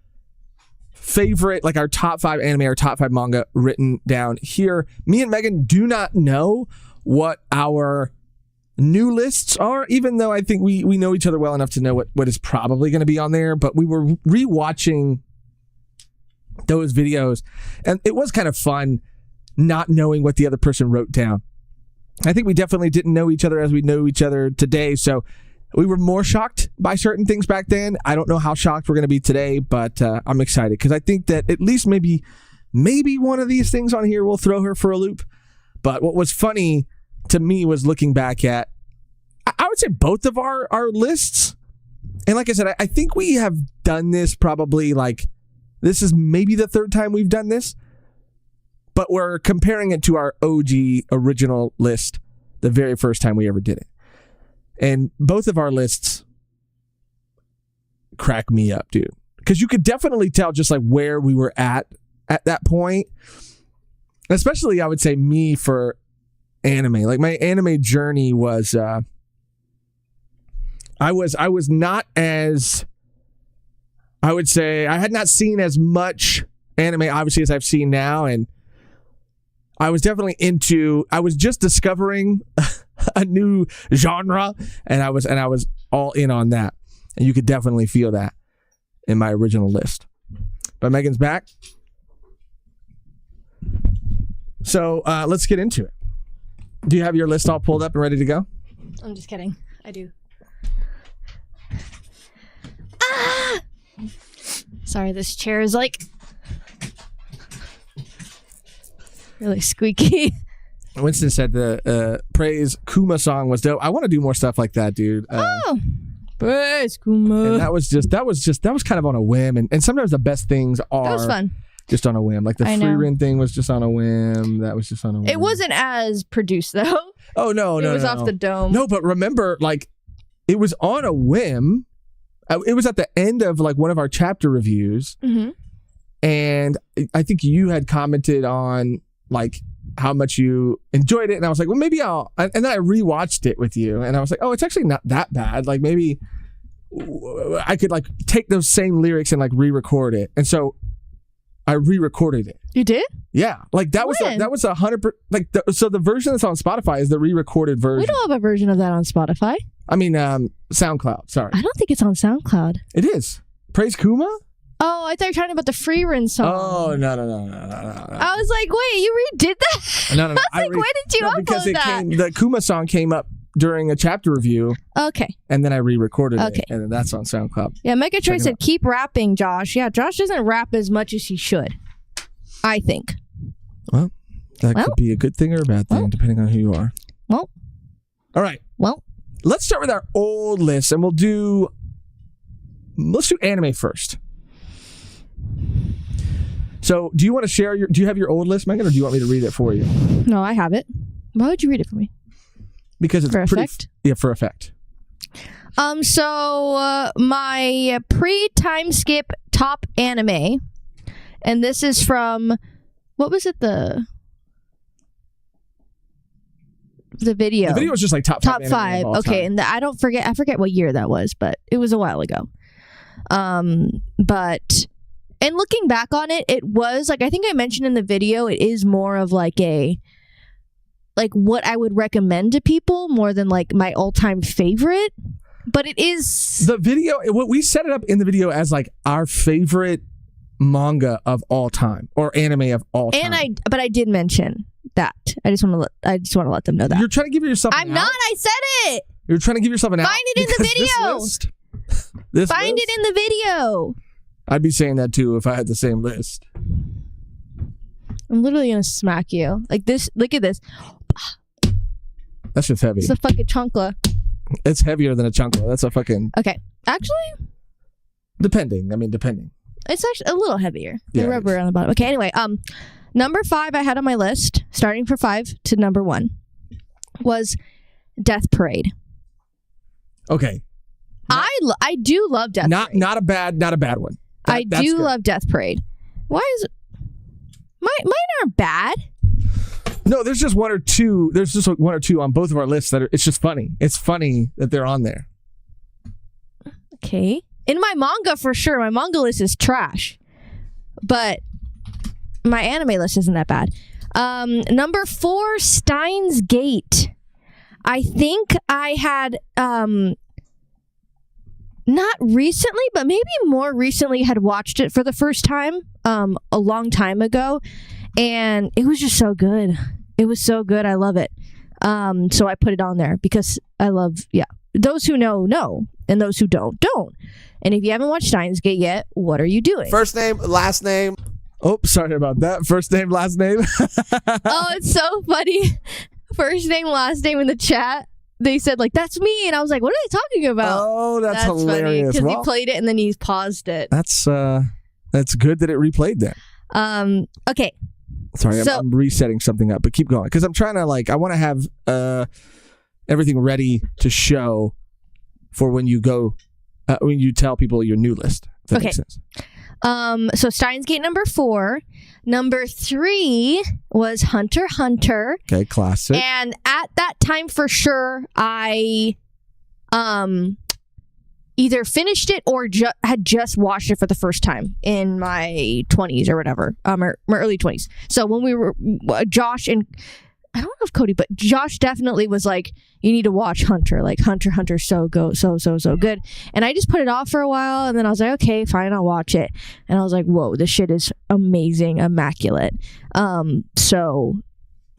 favorite, like our top 5 anime, our top 5 manga written down here. Me and Megan do not know what our new lists are, even though I think we know each other well enough to know what is probably going to be on there. But we were rewatching those videos, and it was kind of fun not knowing what the other person wrote down. I think we definitely didn't know each other as we know each other today, so we were more shocked by certain things back then. I don't know how shocked we're going to be today, but I'm excited because I think that at least maybe one of these things on here will throw her for a loop. But what was funny to me was looking back at, I would say, both of our lists. And like I said, I think we have done this probably like, this is maybe the 3rd time we've done this, but we're comparing it to our OG original list, the very first time we ever did it. And both of our lists crack me up, dude. Because you could definitely tell just like where we were at that point. Especially, I would say, me for anime. Like my anime journey was, I was not as, I would say, I had not seen as much anime, obviously, as I've seen now. And I was definitely I was just discovering a new genre, and I was all in on that. And you could definitely feel that in my original list. But Megan's back. So let's get into it. Do you have your list all pulled up and ready to go? I'm just kidding. I do. Sorry, this chair is like really squeaky. Winston said the Praise Kuma song was dope. I want to do more stuff like that, dude. Praise Kuma. And that was kind of on a whim. And sometimes the best things are That was fun. Just on a whim. Like the free rent thing was just on a whim. That was just on a whim. It wasn't as produced though. Oh no, It was off the dome. No, but remember, like, it was on a whim. It was at the end of like one of our chapter reviews, and I think you had commented on like how much you enjoyed it, and I was like, well, maybe I'll. And then I rewatched it with you, and I was like, oh, it's actually not that bad. Like maybe I could like take those same lyrics and like re-record it, and so I re-recorded it. You did? Yeah, like that was 100%. Like so the version that's on Spotify is the re-recorded version. We don't have a version of that on Spotify. I mean, SoundCloud. Sorry, I don't think it's on SoundCloud. It is. Praise Kuma. Oh, I thought you were talking about the free run song. Oh no. I was like, wait, you redid that? No. I was like, when did you upload that? The Kuma song came up during a chapter review. Okay. And then I re-recorded it, and then that's on SoundCloud. Yeah, Megatroy said, keep rapping, Josh. Yeah, Josh doesn't rap as much as he should, I think. Well, that could be a good thing or a bad thing, depending on who you are. Well. All right. Well. Let's start with our old list, and let's do anime first. So, do you want to share do you have your old list, Megan, or do you want me to read it for you? No, I have it. Why would you read it for me? Because it's for pretty effect? Yeah, for effect. So my pre-time skip top anime, and this is from, what was it, the video? The video was just like top five. Okay, and I forget what year that was, but it was a while ago. But and looking back on it, it was like, I think I mentioned in the video, it is more of like what I would recommend to people more than like my all-time favorite. But it is the video. What we set it up in the video as like our favorite manga of all time or anime of all time. But I did mention that. I just want to let them know that. You're trying to give yourself I'm not. I said it. You're trying to give yourself an out. Find it in the video. Find it in the video. I'd be saying that too if I had the same list. I'm literally gonna smack you like this. Look at this. That's just heavy. It's a fucking chancla. It's heavier than a chancla. That's a fucking. Okay, actually, depending. It's actually a little heavier. Yeah, The rubber on the bottom. Okay, anyway, number 5 I had on my list, starting for 5 to number 1, was Death Parade. Okay. I do love Death Parade. Not a bad one. I do love Death Parade. Why is it? Mine aren't bad. No, there's just one or two. There's just one or two on both of our lists that it's just funny. It's funny that they're on there. Okay. In my manga, for sure. My manga list is trash. But my anime list isn't that bad. Number 4, Steins Gate. I think I had, not recently, but maybe more recently had watched it for the first time a long time ago. And it was just so good. It was so good. I love it. So I put it on there because I love, those who know, and those who don't. And if you haven't watched Steins Gate yet, what are you doing? First name, last name. Oh, sorry about that. First name, last name. Oh, it's so funny. First name, last name in the chat. They said, like, that's me. And I was like, what are they talking about? Oh, that's hilarious. Because he played it and then he paused it. That's good that it replayed that. Okay. Sorry, I'm resetting something up, but keep going. Because I'm trying to, I want to have everything ready to show for when you go, when you tell people your new list. If that makes sense. So Steins Gate number 4. Number 3 was Hunter x Hunter. Okay, classic. And at that time, for sure, I either finished it or had just watched it for the first time in my 20s or whatever, or my early 20s. So when we were Josh and I don't know if Cody, but Josh definitely was like, you need to watch Hunter. Like Hunter's so good. And I just put it off for a while, and then I was like, okay, fine, I'll watch it. And I was like, whoa, this shit is amazing, immaculate. So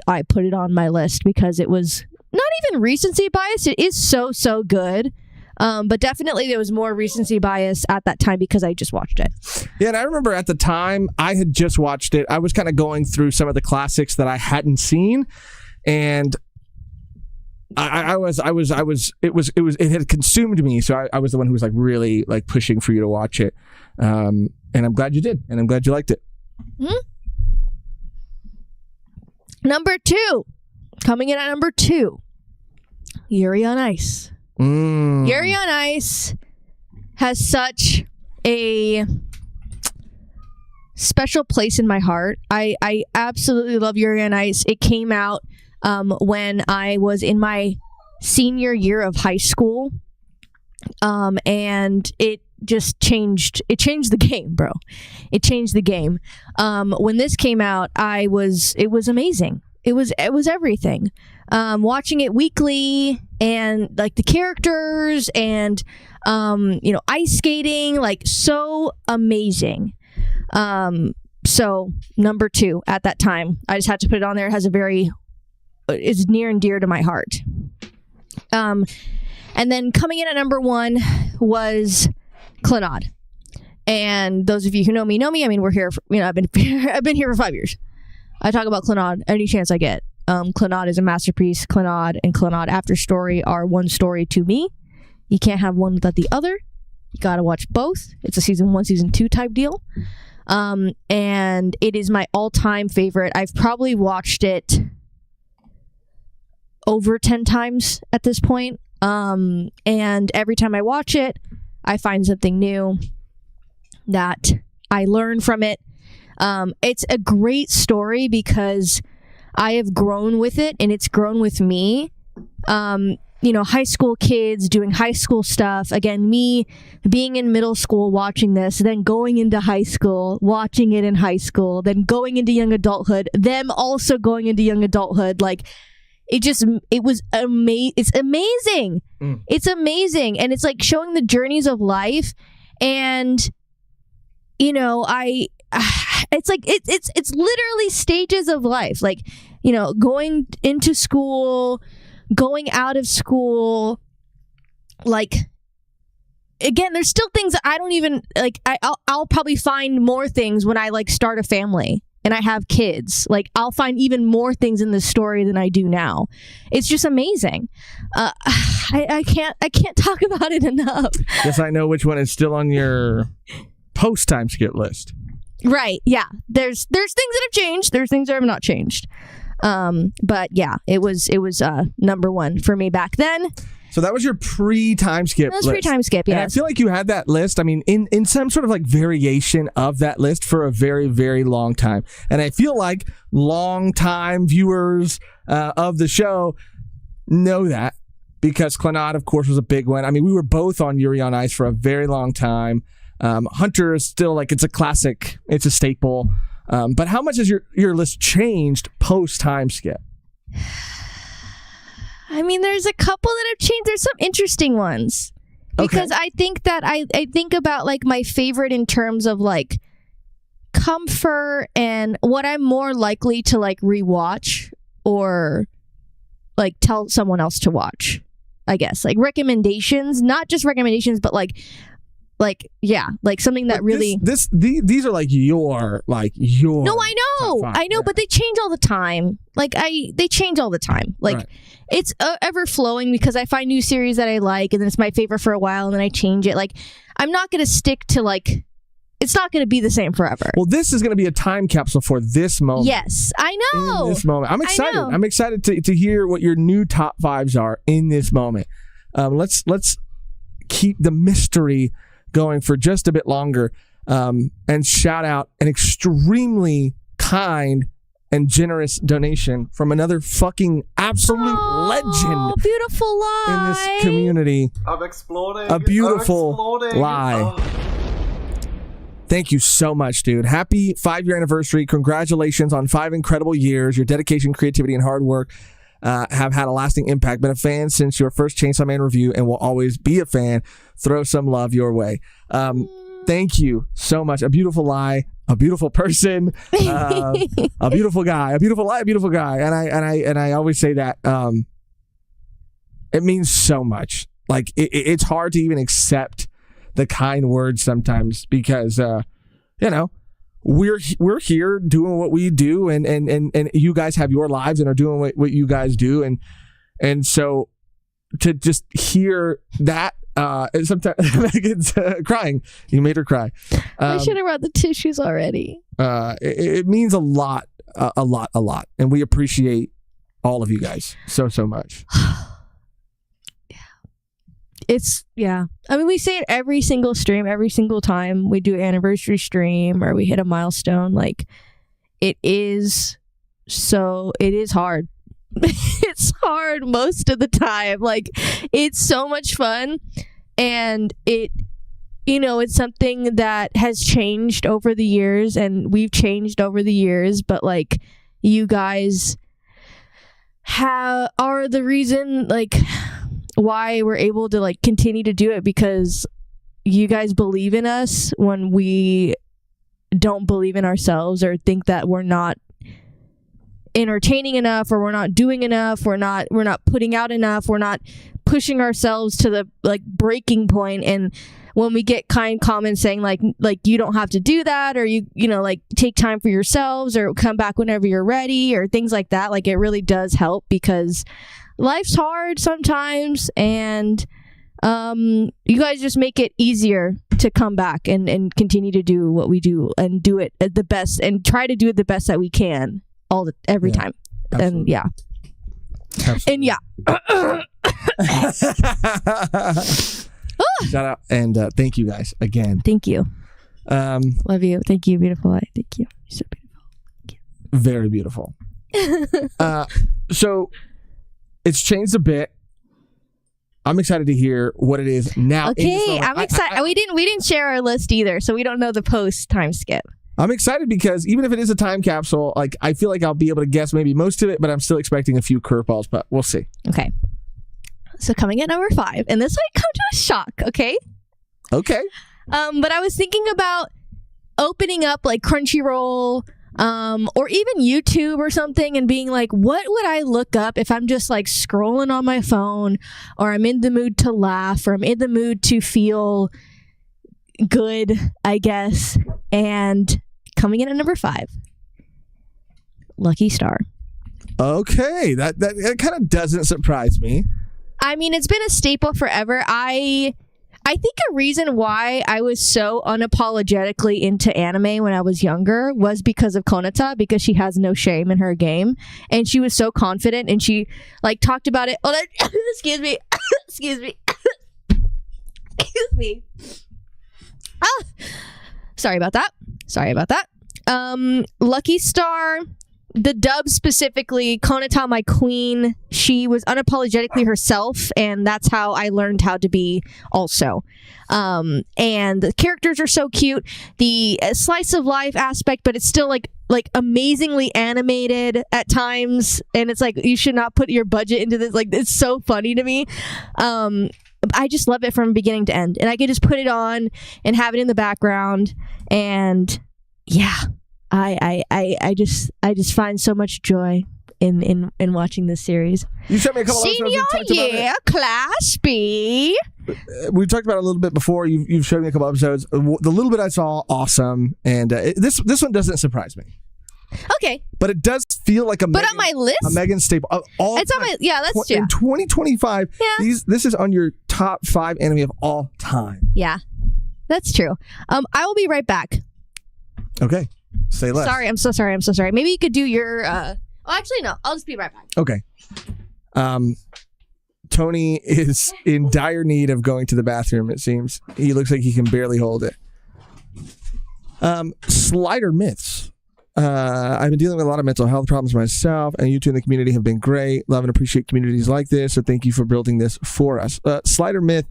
I put it on my list because it was not even recency bias. It is so good. But definitely there was more recency bias at that time because I just watched it. Yeah, and I remember at the time I had just watched it. I was kind of going through some of the classics that I hadn't seen, and it had consumed me. So I was the one who was really pushing for you to watch it, and I'm glad you did, and I'm glad you liked it. Mm-hmm. Number 2, coming in at number 2, Yuri on Ice. Yuri on Ice has such a special place in my heart. I absolutely love Yuri on Ice. It came out when I was in my senior year of high school, and it just changed the game, bro. It changed the game. When this came out, it was amazing. It was everything. Watching it weekly and the characters and ice skating, so amazing. So number 2 at that time, I just had to put it on there. It has is near and dear to my heart. And then coming in at number 1 was Clannad. And those of you who know me. I mean, we're here. I've been here for 5 years. I talk about Clannad any chance I get. Clannad is a masterpiece. Clannad and Clannad After Story are one story to me. You can't have one without the other. You gotta watch both. It's a season 1, season 2 type deal. And it is my all-time favorite. I've probably watched it over 10 times at this point. And every time I watch it, I find something new that I learn from it. It's a great story because I have grown with it and it's grown with me. High school kids doing high school stuff. Again, me being in middle school watching this, then going into high school, watching it in high school, then going into young adulthood, them also going into young adulthood. It's amazing. It's amazing. And it's showing the journeys of life. And you know, it's like it's literally stages of life. Like, you know, going into school, going out of school. Like, again, there's still things that I don't even like. I'll probably find more things when I like start a family and I have kids. Like, I'll find even more things in this story than I do now. It's just amazing. I can't talk about it enough. Guess I know which one is still on your post time skip list. Right. Yeah. There's things that have changed. There's things that have not changed. But yeah, it was number one for me back then. So that was your pre-time skip list. That was pre-time skip, yes. And I feel like you had that list, I mean, in some sort of like variation of that list for a very, very long time. And I feel like long-time viewers of the show know that because Clannad, of course, was a big one. I mean, we were both on Yuri on Ice for a very long time. Hunter is still like, it's a classic. It's a staple. But how much has your list changed post-time skip? I mean, there's a couple that have changed. There's some interesting ones. Because I think that I think about like my favorite in terms of like comfort and what I'm more likely to like rewatch or like tell someone else to watch, I guess. Like recommendations, not just recommendations, but like something that really these are like your No, I know, but they change all the time. Like they change all the time. Like right. It's ever flowing because I find new series that I like and then it's my favorite for a while and then I change it. Like I'm not going to stick to like it's not going to be the same forever. Well, this is going to be a time capsule for this moment. Yes, I know. In this moment. I'm excited. I'm excited to hear what your new top fives are in this moment. Let's keep the mystery going for just a bit longer, and shout out an extremely kind and generous donation from another fucking absolute legend, beautiful lie in this community. I'm exploding. A beautiful lie. Thank you so much, dude. Happy 5-year anniversary. Congratulations on 5 incredible years. Your dedication, creativity, and hard work have had a lasting impact. Been a fan since your first Chainsaw Man review and will always be a fan. Throw some love your way. Thank you so much. A beautiful lie, a beautiful person, a beautiful guy, a beautiful lie, a beautiful guy. And I always say that it means so much. Like it's hard to even accept the kind words sometimes because you know, we're here doing what we do and you guys have your lives and are doing what you guys do and so to just hear that sometimes Megan's crying. You made her cry. I should have brought the tissues already. It means a lot, and we appreciate all of you guys so much. I mean, we say it every single stream, every single time we do an anniversary stream or we hit a milestone. Like, it is hard. It's hard most of the time. Like, it's so much fun. And it's something that has changed over the years and we've changed over the years. But, like, you guys are the reason, like, why we're able to like continue to do it because you guys believe in us when we don't believe in ourselves or think that we're not entertaining enough or we're not doing enough, we're not putting out enough, we're not pushing ourselves to the like breaking point. And when we get kind comments saying like you don't have to do that or you know like take time for yourselves or come back whenever you're ready or things like that, like it really does help because life's hard sometimes and you guys just make it easier to come back and continue to do what we do and do it at the best and try to do it the best that we can every time. Absolutely. And yeah. Absolutely. And yeah. Shout out and thank you guys again. Thank you. Love you. Thank you, beautiful eye. Thank you. You're so beautiful. Thank you. Very beautiful. So it's changed a bit. I'm excited to hear what it is now. Okay, I'm excited. We didn't share our list either, so we don't know the post time skip. I'm excited because even if it is a time capsule, like I feel like I'll be able to guess maybe most of it, but I'm still expecting a few curveballs, but we'll see. Okay. So coming at number 5, and this might come to a shock, okay? Okay. But I was thinking about opening up like Crunchyroll or even YouTube or something and being like, what would I look up if I'm just like scrolling on my phone, or I'm in the mood to laugh, or I'm in the mood to feel good, I guess. And coming in at number 5, Lucky Star. Okay, that kind of doesn't surprise me. I mean, it's been a staple forever. I think a reason why I was so unapologetically into anime when I was younger was because of Konata, because she has no shame in her game, and she was so confident, and she like talked about it. Oh, excuse me, excuse me, excuse me. Ah, sorry about that. Sorry about that. Lucky Star. The dub specifically, Konata, my queen, she was unapologetically herself, and that's how I learned how to be also. And the characters are so cute. The slice of life aspect, but it's still like amazingly animated at times, and it's like you should not put your budget into this. Like, it's so funny to me. I just love it from beginning to end, and I could just put it on and have it in the background, and yeah. I just find so much joy in watching this series. You sent me a couple Senior episodes. year, Class B. We talked about it a little bit before. You've showed me a couple episodes. The little bit I saw, awesome. And this one doesn't surprise me. Okay, but it does feel like on my list, a Megan staple. It's on my that's true. In 2025, this is on your top 5 anime of all time. Yeah, that's true. I will be right back. Okay. Say less. Sorry, I'm so sorry. Maybe you could do your. Actually, no. I'll just be right back. Okay. Tony is in dire need of going to the bathroom. It seems he looks like he can barely hold it. Slider myths. I've been dealing with a lot of mental health problems myself, and you two in the community have been great. Love and appreciate communities like this. So thank you for building this for us. Slider myth.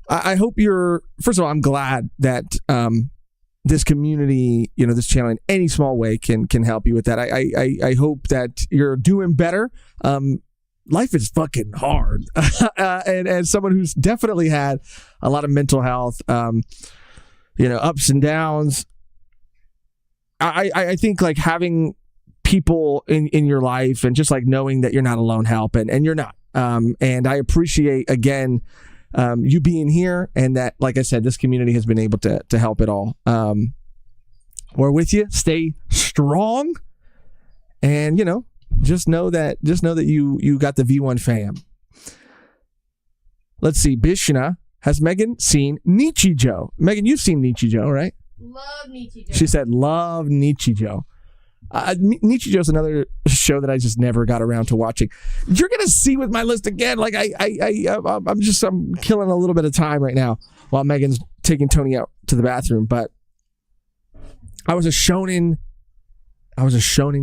I hope you're. First of all, I'm glad that. This community, this channel in any small way can help you with that. I hope that you're doing better. Life is fucking hard. and as someone who's definitely had a lot of mental health, ups and downs, I think like having people in your life and just like knowing that you're not alone help, and you're not. And I appreciate, again, you being here, and that, like I said, this community has been able to help it all. We're with you. Stay strong, and just know that you got the V1 fam. Let's see. Bishna, has Megan seen Nichijou? Megan, you've seen Nichijou, right? Love Nichijou. She said, "Love Nichijou." Nichijou is another show that I just never got around to watching. You're gonna see with my list again. Like I'm killing a little bit of time right now while Megan's taking Tony out to the bathroom. But I was a shonen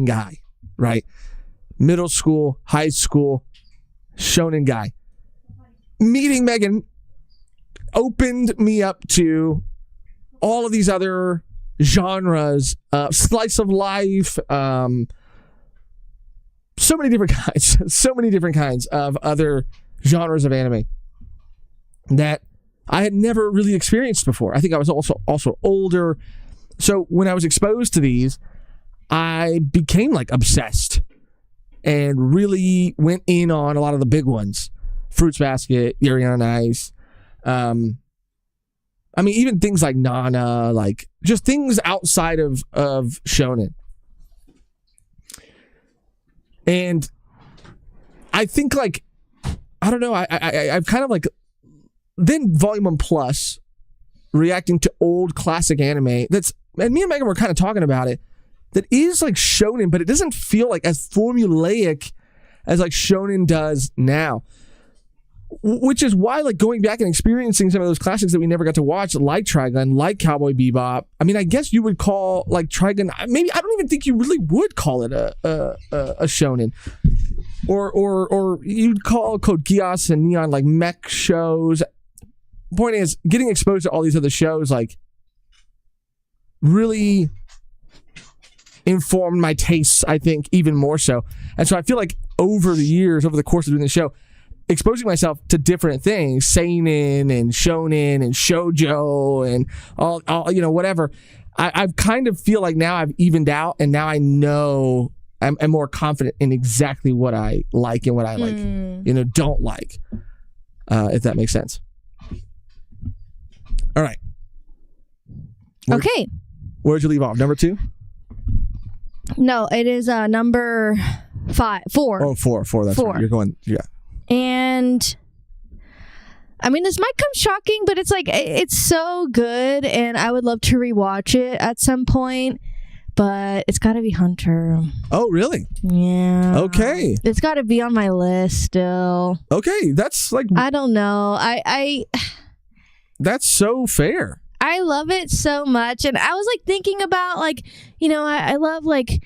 guy, right? Middle school, high school, shonen guy. Meeting Megan opened me up to all of these other genres, slice of life, so many different kinds of other genres of anime that I had never really experienced before. I think I was also older, so when I was exposed to these, I became like obsessed and really went in on a lot of the big ones: Fruits Basket, Yuri on Ice. I mean, even things like Nana, like just things outside of shonen. And I think, like, I don't know, I've kind of like, then Volume 1 Plus, reacting to old classic anime, and me and Megan were kind of talking about it, that is like shonen, but it doesn't feel like as formulaic as like shonen does now. Which is why, like, going back and experiencing some of those classics that we never got to watch, like Trigun, like Cowboy Bebop. I mean, I guess you would call like Trigun. Maybe I don't even think you really would call it a shonen, or you'd call Code Geass and Neon like mech shows. Point is, getting exposed to all these other shows like really informed my tastes, I think, even more so. And so I feel like over the course of doing the show, exposing myself to different things, seinen and shonen and shoujo and all whatever, I've kind of feel like now I've evened out, and now I know I'm more confident in exactly what I like and what I like, don't like. If that makes sense. All right. Okay. Where'd you leave off? Number 2? No, it is number 4. Oh, 4. That's 4. Right. You're going, yeah. And I mean, this might come shocking, but it's like, it's so good, and I would love to rewatch it at some point, but it's got to be Hunter. Oh, really? Yeah. Okay. It's got to be on my list still. Okay, that's like... I don't know. I That's so fair. I love it so much, and I was like thinking about like, I love like,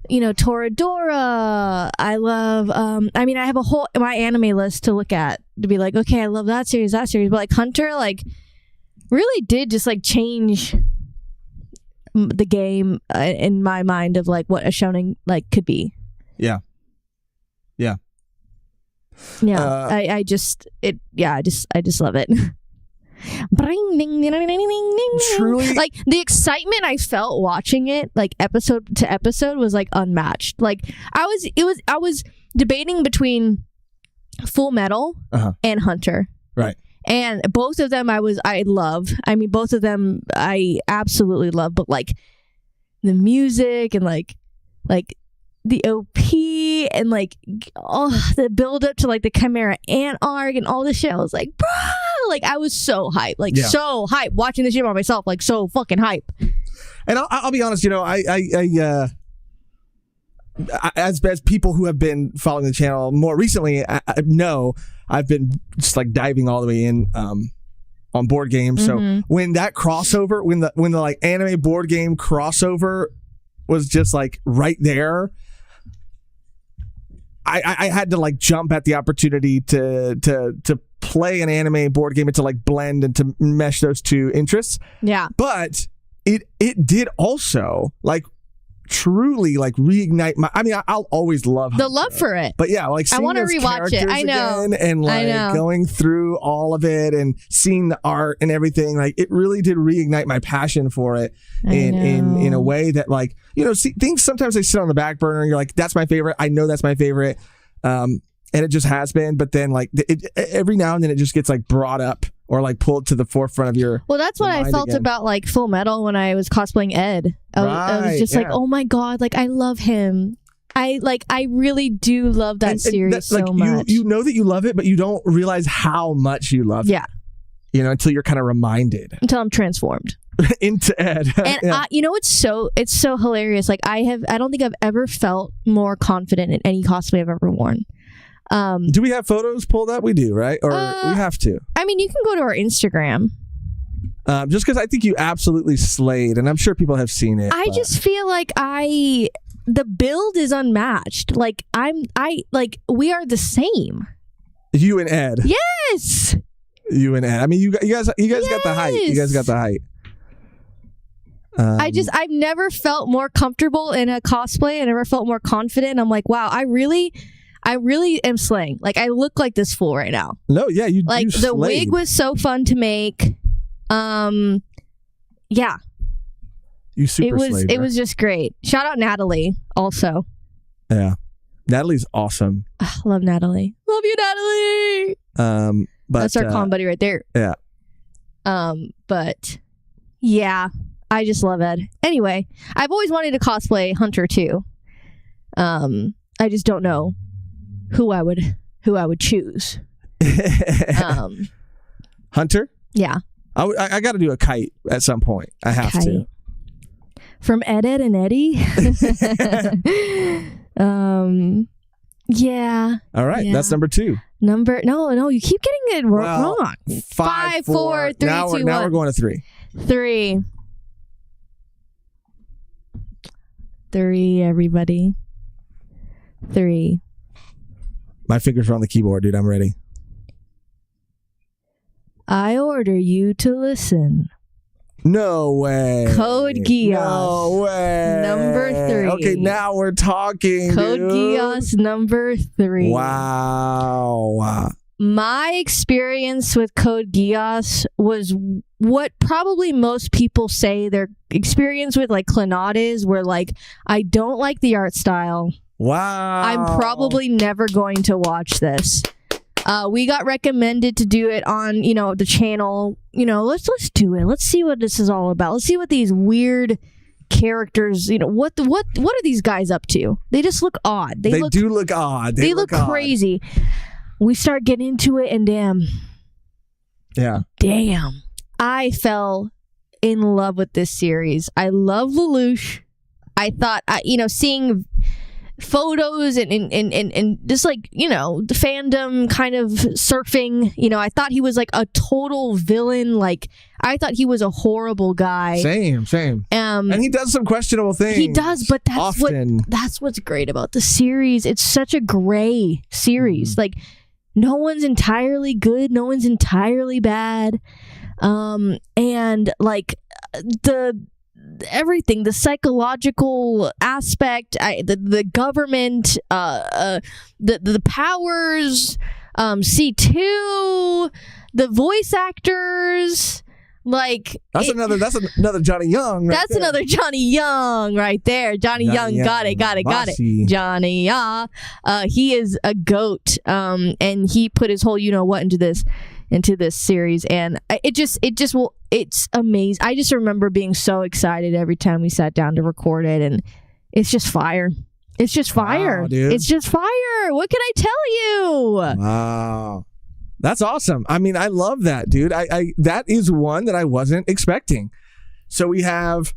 Toradora. I love I mean, I have my anime list to look at to be like, okay, I love that series, but like Hunter like really did just like change the game in my mind of like what a shonen like could be. Yeah. I just love it. Truly, like the excitement I felt watching it like episode to episode was like unmatched. Like I was debating between Full Metal and Hunter, right? And both of them I love. I mean, both of them I absolutely love, but like the music and like the OP and like all the build up to like the Chimera Ant arc and all this shit, I was like, bro, like I was so hyped, like so hyped watching this shit by myself, like so fucking hype. And I'll be honest, as people who have been following the channel more recently, I know I've been just like diving all the way in on board games. So when that crossover, when the like anime board game crossover was just like right there, I had to like jump at the opportunity to play an anime board game and to like blend and to mesh those two interests. Yeah. But it did also like truly like reignite I'll always love the Hunter, love for it. But yeah, like I want to rewatch it. I know. Again and like going through all of it and seeing the art and everything, like it really did reignite my passion for it in a way that like, things sometimes they sit on the back burner and you're like, that's my favorite. I know that's my favorite. And it just has been, but then like every now and then it just gets like brought up or like pulled to the forefront of your. Well, that's what I felt again. About like Full Metal when I was cosplaying Ed. I was just like, oh my god, like I love him. I really do love that series so much. You know that you love it, but you don't realize how much you love it. Yeah. Until you're kind of reminded. Until I'm transformed into Ed. And it's so hilarious. Like I don't think I've ever felt more confident in any cosplay I've ever worn. Do we have photos pulled up? We do, right? Or we have to? I mean, you can go to our Instagram. Just because I think you absolutely slayed, and I'm sure people have seen it. I just feel like the build is unmatched. Like we are the same. You and Ed. Yes. You and Ed. I mean, you guys got the height. You guys got the height. I've never felt more comfortable in a cosplay. I never felt more confident. I'm like, wow, I really am slaying. Like I look like this fool right now. No, yeah, you like you the slayed. wig was so fun to make. Yeah. You super slayed. It was just great. Shout out Natalie also. Yeah. Natalie's awesome. Love Natalie. Love you, Natalie. But that's our con buddy right there. Yeah. But yeah, I just love Ed. Anyway, I've always wanted to cosplay Hunter too. I just don't know who I would choose. Hunter? Yeah. I got to do a kite at some point. I have to. From Ed and Eddie. Yeah. All right, yeah. that's number 2. No, you keep getting it wrong. 5, 4, 3, 2, 1. Now we're going to 3. 3, everybody. 3. My fingers are on the keyboard, dude. I'm ready. I order you to listen. No way. Code Geass. No way. Number 3. Okay, now we're talking. Code dude. Geass number 3. Wow. My experience with Code Geass was what probably most people say their experience with like Clannad is, where like, I don't like the art style. Wow. I'm probably never going to watch this. We got recommended to do it on, the channel. Let's do it. Let's see what this is all about. Let's see what these weird characters, what are these guys up to? They just look odd. They do look odd. They look crazy. We start getting into it, and damn, I fell in love with this series. I love Lelouch. I thought, seeing photos and just like, the fandom kind of surfing, I thought he was like a total villain. Like, I thought he was a horrible guy. Same. And he does some questionable things. He does, but often. That's what's great about the series. It's such a gray series. Like, no one's entirely good, no one's entirely bad. And like everything, the psychological aspect, the government, the powers, C2, the voice actors, like that's another Johnny Young. That's another Johnny Young right there. Johnny Young, got it. Johnny, he is a goat. And he put his whole what into this series, and it's amazing. I just remember being so excited every time we sat down to record it, and it's just fire. It's just fire. Wow, dude. It's just fire. What can I tell you? Wow. That's awesome. I mean, I love that, dude. I that is one that I wasn't expecting. So we have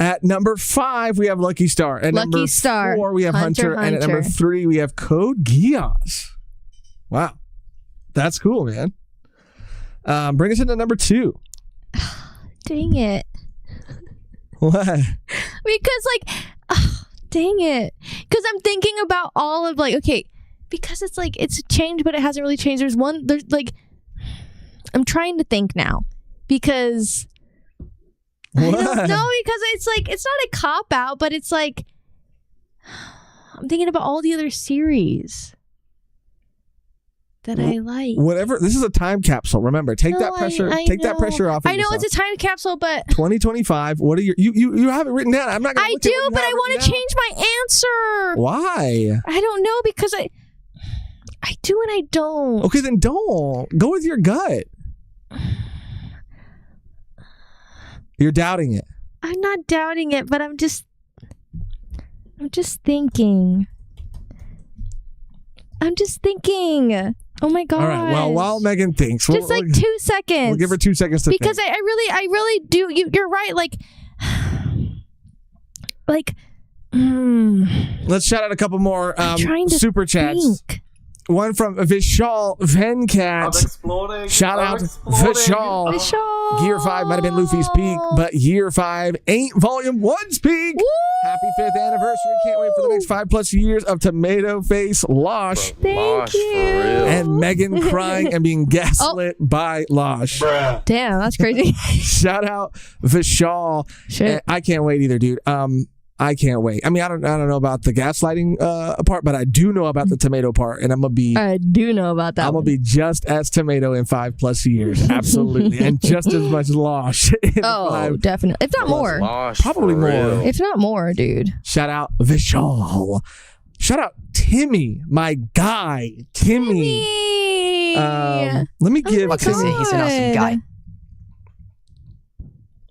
at number 5, we have Lucky Star. At Lucky number Star. 4, we have Hunter. And at number 3, we have Code Geass. Wow. That's cool, man. Bring us into number 2. Dang it. What? Because dang it. Because I'm thinking about all of okay, because it's it's changed, but it hasn't really changed. I'm trying to think now, because I don't know, because it's not a cop out, but it's I'm thinking about all the other series that I like. Whatever. This is a time capsule. Remember, take that pressure. Take that pressure off. I know it's a time capsule, but 2025. What are you have it written down? I'm not. I do, but I want to change my answer. Why? I don't know, because I do and I don't. Okay, then don't go with your gut. You're doubting it. I'm not doubting it, but I'm just thinking. Oh my god! All right. Well, while Megan thinks, just 2 seconds. We'll give her 2 seconds to because think. I really do. You're right. Let's shout out a couple more super chats. Think. One from Vishal Venkat. Shout out Vishal. Year 5 might have been Luffy's peak, but Year 5 ain't Volume 1's peak. Woo! Happy 5th anniversary. Can't wait for the next 5+ years of Tomato Face Losh. Thank you. And Megan crying and being gaslit by Losh. Damn, that's crazy. Shout out Vishal. Shit. I can't wait either, dude. I can't wait. I mean, I don't know about the gaslighting part, but I do know about the tomato part, and I do know about that. I'm gonna be just as tomato in 5+ years, absolutely, and just as much Losh. Definitely, if not more. Probably more. If not more, dude. Shout out Vishal. Shout out Timmy, my guy, Timmy. Let me give. He's an awesome guy.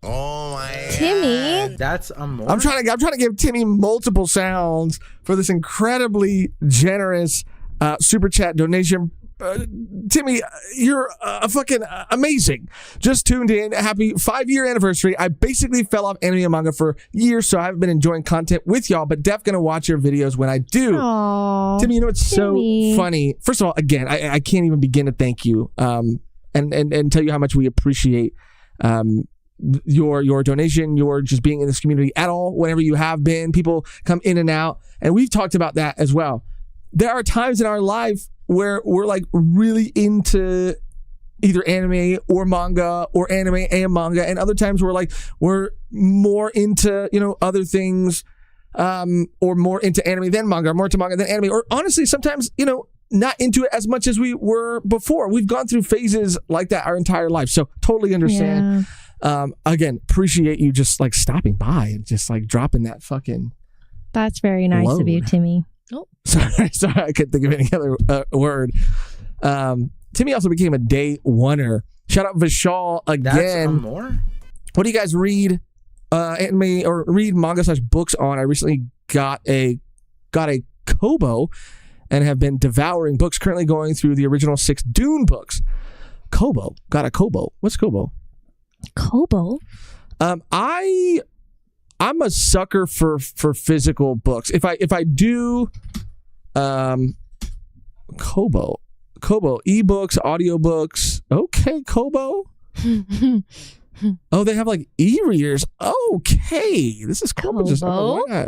Oh my Timmy. That's more. I'm trying to give Timmy multiple sounds for this incredibly generous super chat donation. Timmy, you're fucking amazing. Just tuned in. Happy 5-year anniversary. I basically fell off anime and manga for years, so I haven't been enjoying content with y'all, but gonna watch your videos when I do. Aww, Timmy, it's so funny. First of all, again, I can't even begin to thank you and tell you how much we appreciate your donation, your just being in this community at all, whenever you have been. People come in and out, and we've talked about that as well. There are times in our life where we're really into either anime or manga, or anime and manga, and other times we're more into other things, or more into anime than manga, or more into manga than anime, or honestly sometimes not into it as much as we were before. We've gone through phases like that our entire life. So totally understand. Again, appreciate you just like stopping by and just like dropping that fucking That's very nice of you, load. Timmy. Oh. Sorry, I couldn't think of any other word. Timmy also became a day oneer. Shout out Vishal again. That's more? What do you guys read anime or read manga/books on? I recently got a Kobo and have been devouring books. Currently going through the original 6 Dune books. Kobo. Got a Kobo. What's Kobo? Kobo? I'm a sucker for physical books. If I do Kobo ebooks, audiobooks. Okay, Kobo. Oh, they have like e-readers. Okay, this is cool.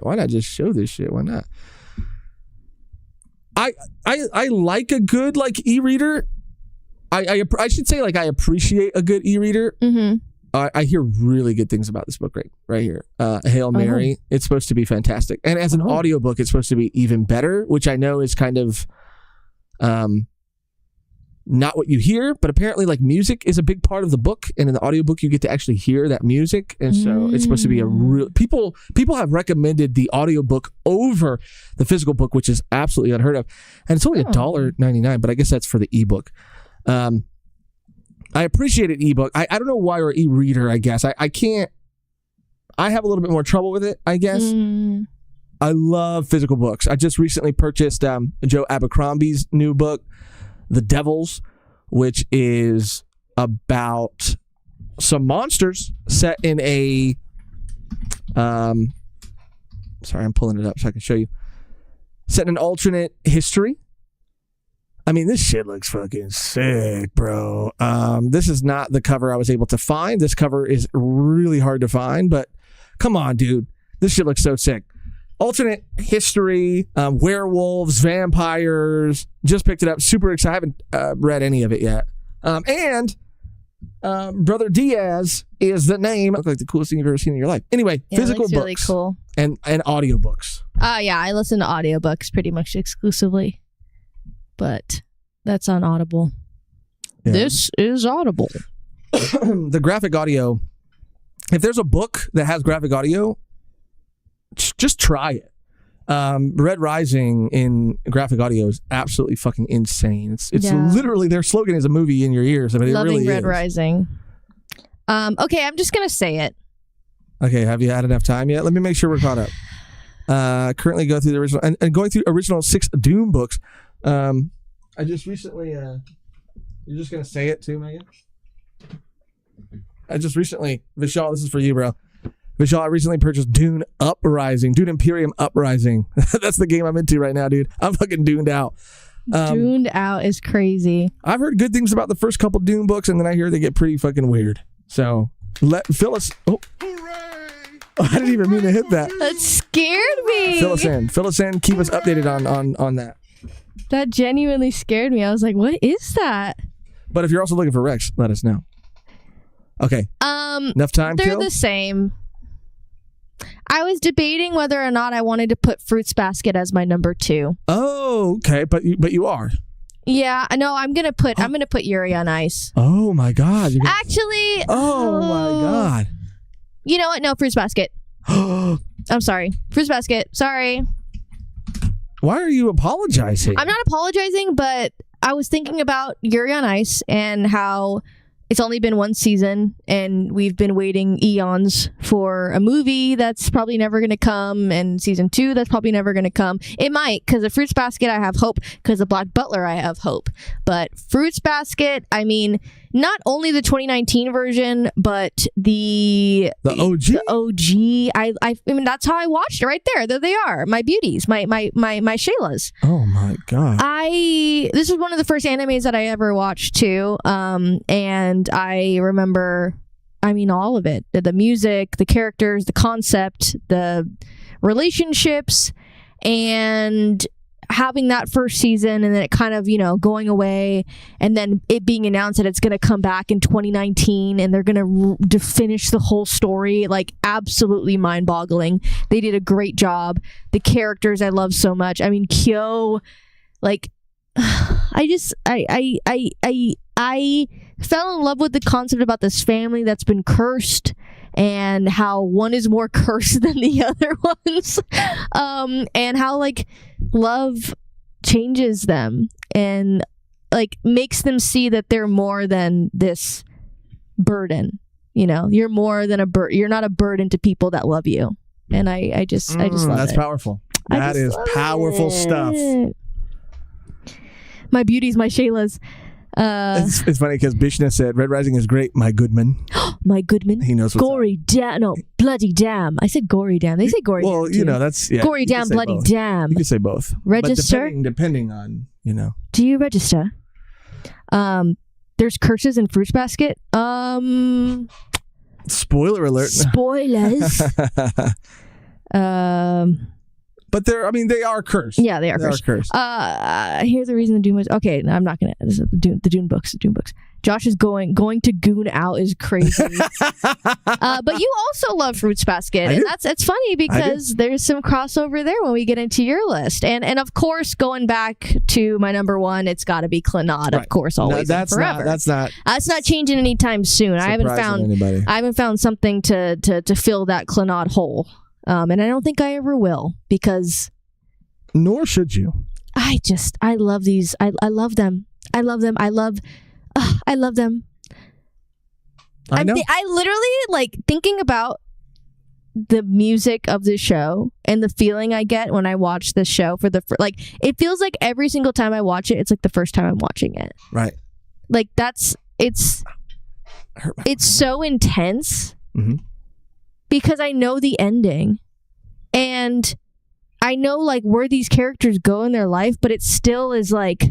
Why not just show this shit? Why not? I like a good like e-reader. I should say like I appreciate a good e-reader. Mm-hmm. I hear really good things about this book right here. Hail Mary. It's supposed to be fantastic. And as an audiobook, it's supposed to be even better, which I know is kind of not what you hear, but apparently like music is a big part of the book, and in the audiobook you get to actually hear that music. And so it's supposed to be a real people have recommended the audiobook over the physical book, which is absolutely unheard of. And it's only $1.99, but I guess that's for the ebook. I appreciate an ebook. I don't know why, or e-reader, I guess. I can't. I have a little bit more trouble with it, I guess. I love physical books. I just recently purchased Joe Abercrombie's new book, The Devils, which is about some monsters set in a... sorry, I'm pulling it up so I can show you. Set in an alternate history. I mean, this shit looks fucking sick, bro. This is not the cover I was able to find. This cover is really hard to find, but come on, dude. This shit looks so sick. Alternate history, werewolves, vampires. Just picked it up. Super excited. I haven't read any of it yet. And Brother Diaz is the name. Look like the coolest thing you've ever seen in your life. Anyway, physical books. Really cool. And audiobooks. Yeah, I listen to audiobooks pretty much exclusively. But that's on Audible. Yeah. This is Audible. The graphic audio. If there's a book that has graphic audio, just try it. Red Rising in graphic audio is absolutely fucking insane. It's literally their slogan is a movie in your ears. I mean, Loving it really Red is. Rising. Okay, I'm just gonna say it. Okay, have you had enough time yet? Let me make sure we're caught up. Currently go through the original and going through original 6 Doom books. I just recently you're just gonna say it too, Megan? I just recently, Vishal, this is for you, bro. Vishal, I recently purchased Dune Uprising. Dune Imperium Uprising. That's the game I'm into right now, dude. I'm fucking duned out. Duned out is crazy. I've heard good things about the first couple Dune books, and then I hear they get pretty fucking weird. So fill us. Oh, I didn't even mean to hit that. That scared me. Fill us in. Keep us updated on that. That genuinely scared me. I was like, what is that? But if you're also looking for Rex, let us know. Okay. Enough time. They're Kill? the same. I was debating whether or not I wanted to put Fruits Basket as my number 2. Oh, okay. But you are. Yeah, no, I'm gonna put Yuri on Ice. Oh my God. Actually. Oh my God. You know what? No, Fruits Basket. I'm sorry. Fruits Basket. Sorry. Why are you apologizing? I'm not apologizing, but I was thinking about Yuri on Ice and how it's only been 1 season and we've been waiting eons for a movie that's probably never going to come, and season 2 that's probably never going to come. It might, because of Fruits Basket I have hope, because of Black Butler I have hope. But Fruits Basket, I mean, not only the 2019 version, but the OG. The OG. I mean, that's how I watched it right there. There they are. My beauties. My Shaylas. Oh my God. This is one of the first animes that I ever watched too. And I remember, I mean, all of it. The music, the characters, the concept, the relationships, and having that first season, and then it kind of, going away, and then it being announced that it's going to come back in 2019 and they're going to finish the whole story. Like, absolutely mind-boggling. They did a great job. The characters I love so much. I mean, Kyo, like, I fell in love with the concept about this family that's been cursed and how one is more cursed than the other ones. And how like love changes them and like makes them see that they're more than this burden. You know, you're more than a burden. You're not a burden to people that love you. And I just love that's it. powerful. That is powerful stuff. My beauties, my Shaylas. It's funny because Bishna said Red Rising is great, my Goodman. My Goodman. He knows what's gory damn. No, bloody damn. I said gory damn. They say gory damn. Well, you know, that's gory damn, bloody both. damn. You can say both. Register? But depending on, you know. Do you register? There's curses in Fruits Basket. Spoiler alert. Spoilers. But they are cursed. Yeah, they are cursed. Here's the reason the Dune was okay. No, I'm not gonna. This is the Dune books. The Dune books. Josh is going to goon out is crazy. But you also love Fruits Basket, and it's funny because there's some crossover there when we get into your list, and of course going back to my number one, it's got to be Clannad, of course, always and forever. That's not changing anytime soon. I haven't found something to fill that Clannad hole. And I don't think I ever will because. Nor should you. I love these. I love them. I love them. I love them. I know. I literally like thinking about the music of the show and the feeling I get when I watch this show like it feels like every single time I watch it, it's like the first time I'm watching it. Right. Like it's so intense. Mm-hmm. Because I know the ending and I know like where these characters go in their life, but it still is like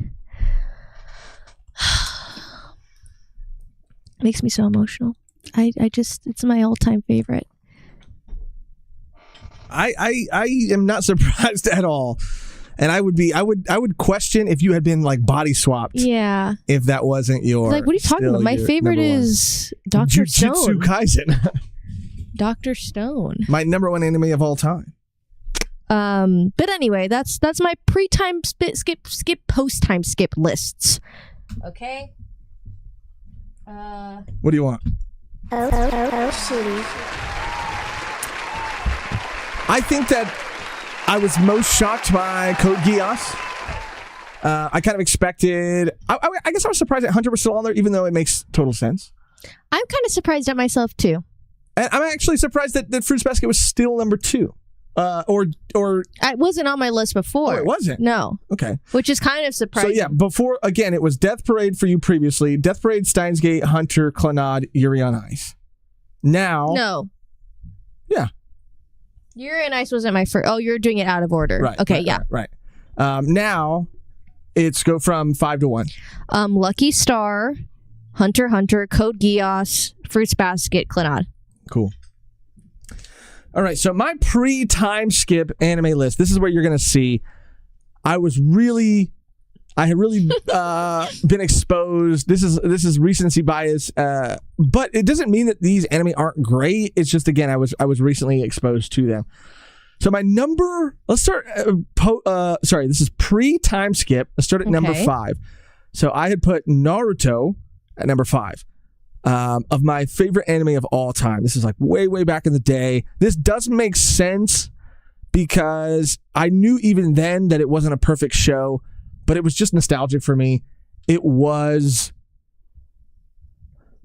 makes me so emotional. It's my all-time favorite. I am not surprised at all. And I would question if you had been like body swapped. Yeah. If that wasn't your like, what are you talking about? My favorite is Dr. Stone. Jujutsu Kaisen. Dr. Stone. My number one anime of all time. But anyway, that's my pre-time skip post-time skip lists. Okay. What do you want? I think that I was most shocked by Code Geass. I kind of expected. I guess I was surprised that Hunter was still on there, even though it makes total sense. I'm kind of surprised at myself too. And I'm actually surprised that Fruits Basket was still number 2. Or it wasn't on my list before. Oh, it wasn't? No. Okay. Which is kind of surprising. So yeah, before, again, it was Death Parade for you previously. Death Parade, Steins Gate, Hunter, Clannad, Yuri on Ice. Now. No. Yeah. Yuri on Ice wasn't my first. Oh, you're doing it out of order. Right. Okay, right, yeah. Right. Now, it's go from 5 to 1. Lucky Star, Hunter, Code Geass, Fruits Basket, Clannad. Cool. All right, so my pre-time skip anime list. This is where you're going to see. I had really been exposed. This is recency bias, but it doesn't mean that these anime aren't great. It's just, again, I was recently exposed to them. So my number. Let's start. This is pre-time skip. Let's start at number 5. So I had put Naruto at number 5. Of my favorite anime of all time. This is like way back in the day. This doesn't make sense because I knew even then that it wasn't a perfect show, but it was just nostalgic for me. It was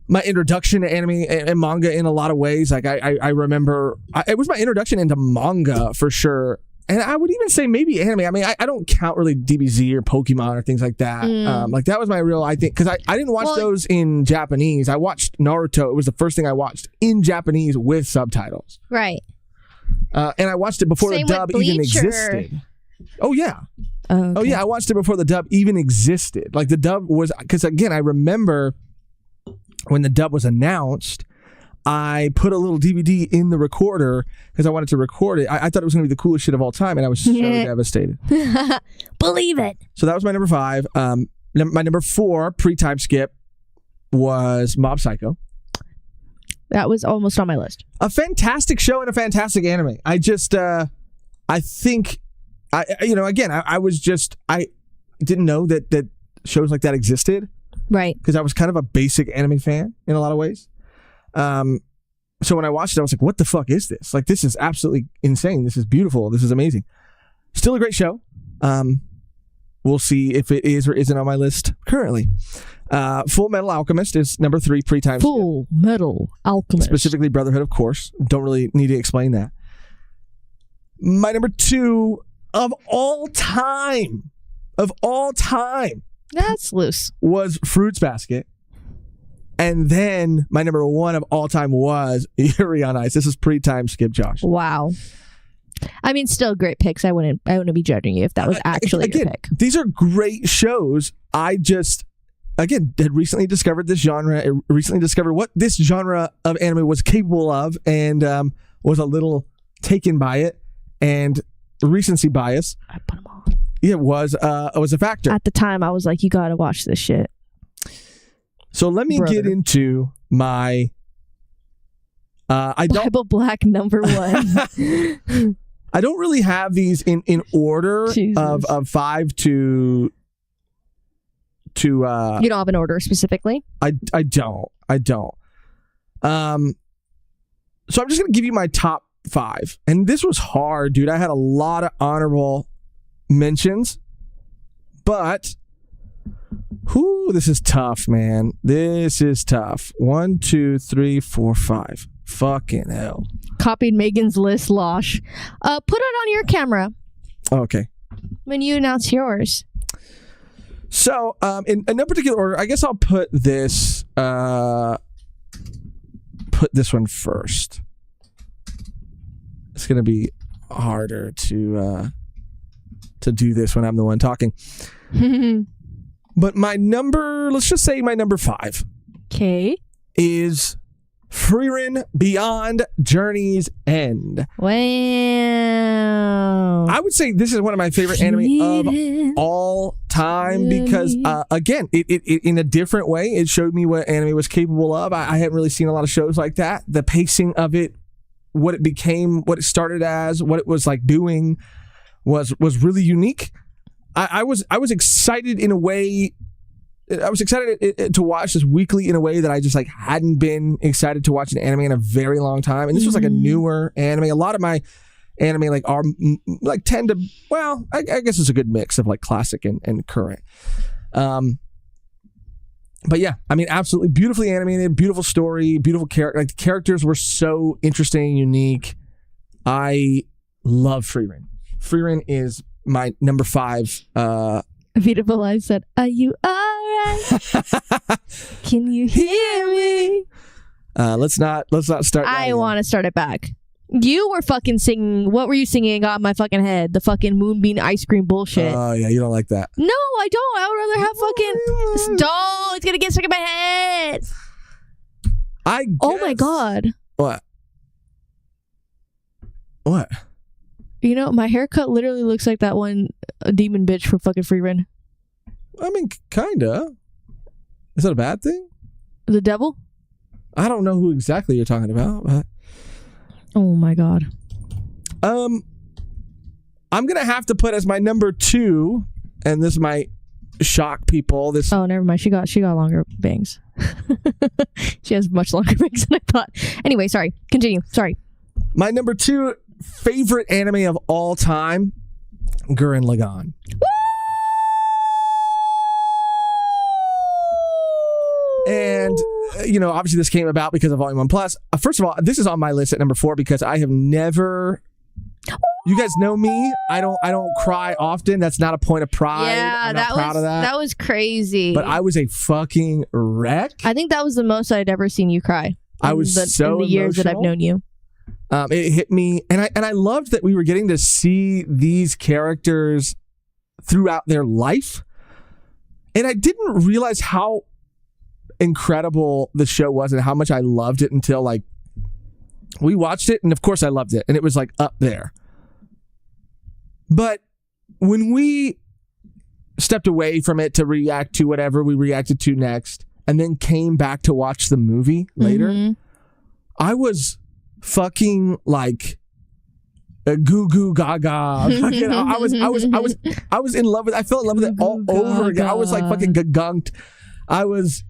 my introduction to anime and manga in a lot of ways. Like I remember it was my introduction into manga for sure. And I would even say maybe anime. I mean, I don't count really DBZ or Pokemon or things like that. Like that was my real, I think, because I didn't watch those in Japanese. I watched Naruto. It was the first thing I watched in Japanese with subtitles. Right. And I watched it before the dub even existed. Oh, yeah. Okay. Oh, yeah. I watched it before the dub even existed. Like the dub was, because again, I remember when the dub was announced, I put a little DVD in the recorder because I wanted to record it. I thought it was going to be the coolest shit of all time, and I was so devastated. Believe it. So that was my number 5. My number 4, pre-time skip, was Mob Psycho. That was almost on my list. A fantastic show and a fantastic anime. I just, I think, I didn't know that shows like that existed. Right. Because I was kind of a basic anime fan in a lot of ways. So when I watched it, I was like, what the fuck is this? Like, this is absolutely insane. This is beautiful. This is amazing. Still a great show. We'll see if it is or isn't on my list currently. Full Metal Alchemist is number 3 pre-time. Full Metal Alchemist. Specifically Brotherhood, of course. Don't really need to explain that. My number 2 of all time, That's loose. was Fruits Basket. And then my number 1 of all time was Yuri on Ice. This is pre-time skip, Josh. Wow. I mean, still great picks. I wouldn't be judging you if that was actually your pick. These are great shows. I just, again, had recently discovered this genre. I recently discovered what this genre of anime was capable of, and was a little taken by it. And recency bias. I put them on. It was a factor. At the time, I was like, you gotta watch this shit. So let me get into my. Bible Black number 1. I don't really have these in order of 5 to. You don't have an order specifically? I don't. So I'm just gonna give you my top 5, and this was hard, dude. I had a lot of honorable mentions, but this is tough, man. This is tough. 1, 2, 3, 4, 5. Fucking hell. Copied Megan's list, Losh. Put it on your camera Okay. when you announce yours. So, in no particular order, I guess I'll put this one first. It's gonna be harder to do this when I'm the one talking. But let's just say my number 5. Okay. Is Frieren Beyond Journey's End. Wow. I would say this is one of my favorite anime of all time because, again, it in a different way, it showed me what anime was capable of. I hadn't really seen a lot of shows like that. The pacing of it, what it became, what it started as, what it was like doing was really unique. I was excited in a way. I was excited to watch this weekly in a way that I just like hadn't been excited to watch an anime in a very long time. And this was like a newer anime. A lot of my anime tend to, well, I guess it's a good mix of like classic and current. But yeah, I mean, absolutely beautifully animated, beautiful story, beautiful character. Like the characters were so interesting, unique. I love Frieren. Frieren is my number 5. Beautiful Life said, "Are you alright? Can you hear me?" Let's not start. I want to start it back. You were fucking singing. What were you singing on my fucking head? The fucking Moonbeam ice cream bullshit. Oh yeah, you don't like that. No, I don't. I would rather have fucking. Stall. It's gonna get stuck in my head. Oh my god. What? You know, my haircut literally looks like that one demon bitch from fucking Frieren. I mean, kinda. Is that a bad thing? The devil? I don't know who exactly you're talking about, but... Oh my god. I'm gonna have to put as my number 2, and this might shock people. Oh, never mind. She got longer bangs. She has much longer bangs than I thought. Anyway, sorry. Continue. Sorry. My number 2 favorite anime of all time, Gurren Lagann. And, obviously this came about because of Volume 1 Plus. First of all, this is on my list at number 4 because I have never... You guys know me. I don't cry often. That's not a point of pride. Yeah, I'm not proud of that. That was crazy. But I was a fucking wreck. I think that was the most I'd ever seen you cry. I was so in the years that I've known you. It hit me, and I loved that we were getting to see these characters throughout their life, and I didn't realize how incredible the show was and how much I loved it until like we watched it, and of course I loved it, and it was like up there. But when we stepped away from it to react to whatever we reacted to next, and then came back to watch the movie later, I was fucking like goo goo gaga. Fucking, I was in love with. I fell in love with it all over again. I was like fucking gagunked. I was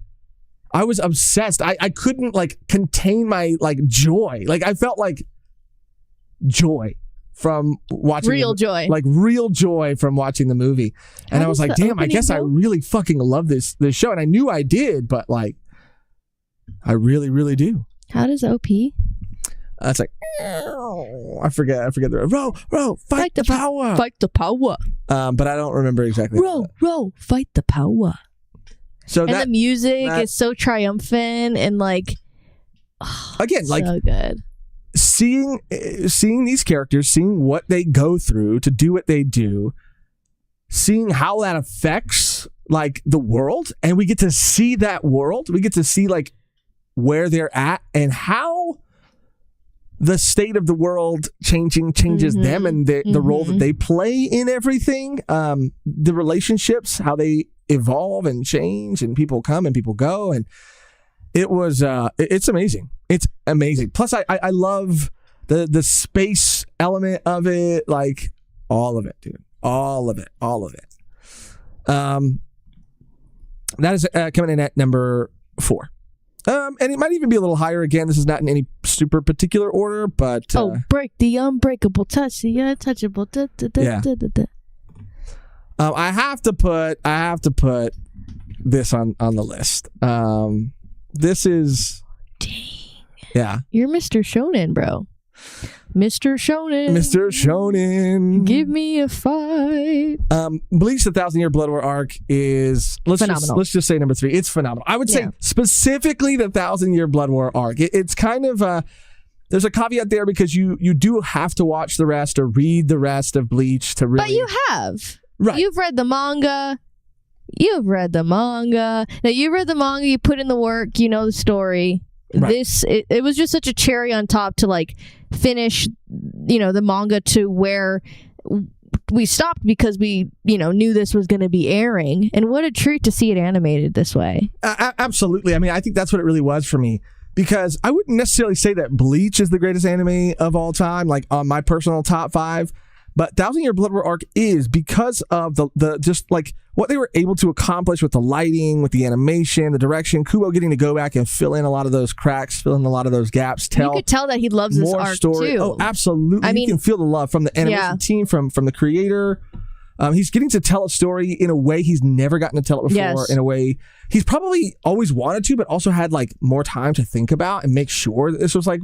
obsessed. I couldn't like contain my like joy. Like I felt like joy from watching Real joy. Like real joy from watching the movie. And I was like, damn, I guess I really fucking love this show. And I knew I did, but like I really, really do. How does OP? It's like I forget the row, fight the power. Fight the power. But I don't remember exactly. Row, fight the power. So and the music is so triumphant and like again, like so good. Seeing these characters, seeing what they go through to do what they do, seeing how that affects like the world, and we get to see that world. We get to see like where they're at and how the state of the world changes them and the role that they play in everything. The relationships, how they evolve and change, and people come and people go, and it's amazing. It's amazing. Plus, I love the space element of it, like all of it, dude. All of it. That is coming in at number 4. And it might even be a little higher. Again, this is not in any super particular order, but break the unbreakable, touch the untouchable. I have to put this on the list. This is yeah. You're Mr. Shonen, bro. Mr. Shonen. Give me a fight. Bleach: The 1,000-Year Blood War arc is phenomenal. Let's just say number 3. It's phenomenal. I would say specifically the 1,000-Year Blood War arc. It's kind of there's a caveat there because you do have to watch the rest or read the rest of Bleach to really. But you have. Right. You've read the manga. Now you read the manga. You put in the work. You know the story. Right. It was just such a cherry on top to like finish, the manga to where we stopped because we, knew this was going to be airing. And what a treat to see it animated this way. Absolutely. I mean, I think that's what it really was for me, because I wouldn't necessarily say that Bleach is the greatest anime of all time, like on my personal top 5. But 1,000-Year Blood War arc is because of the just like what they were able to accomplish with the lighting, with the animation, the direction. Kubo getting to go back and fill in a lot of those cracks, fill in a lot of those gaps. You could tell that he loves this arc story. too. Oh, absolutely. I mean, you can feel the love from the animation team, from the creator. He's getting to tell a story in a way he's never gotten to tell it before. Yes. In a way he's probably always wanted to, but also had like more time to think about and make sure that this was like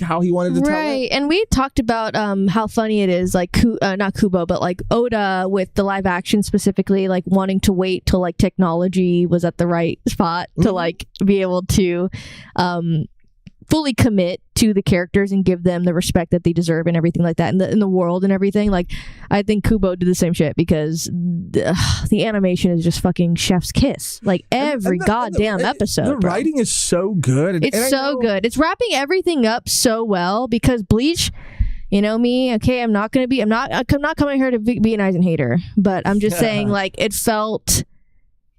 how he wanted to tell it. Right, and we talked about how funny it is, like not Kubo, but like Oda with the live action specifically, like wanting to wait till like technology was at the right spot to like be able to fully commit to the characters and give them the respect that they deserve and everything like that in the world and everything. Like I think Kubo did the same shit because the animation is just fucking chef's kiss. Like every goddamn episode. The writing is so good. It's so good. It's wrapping everything up so well because Bleach, you know me, okay, I'm not coming here to be an Eisen hater, but I'm just saying like it felt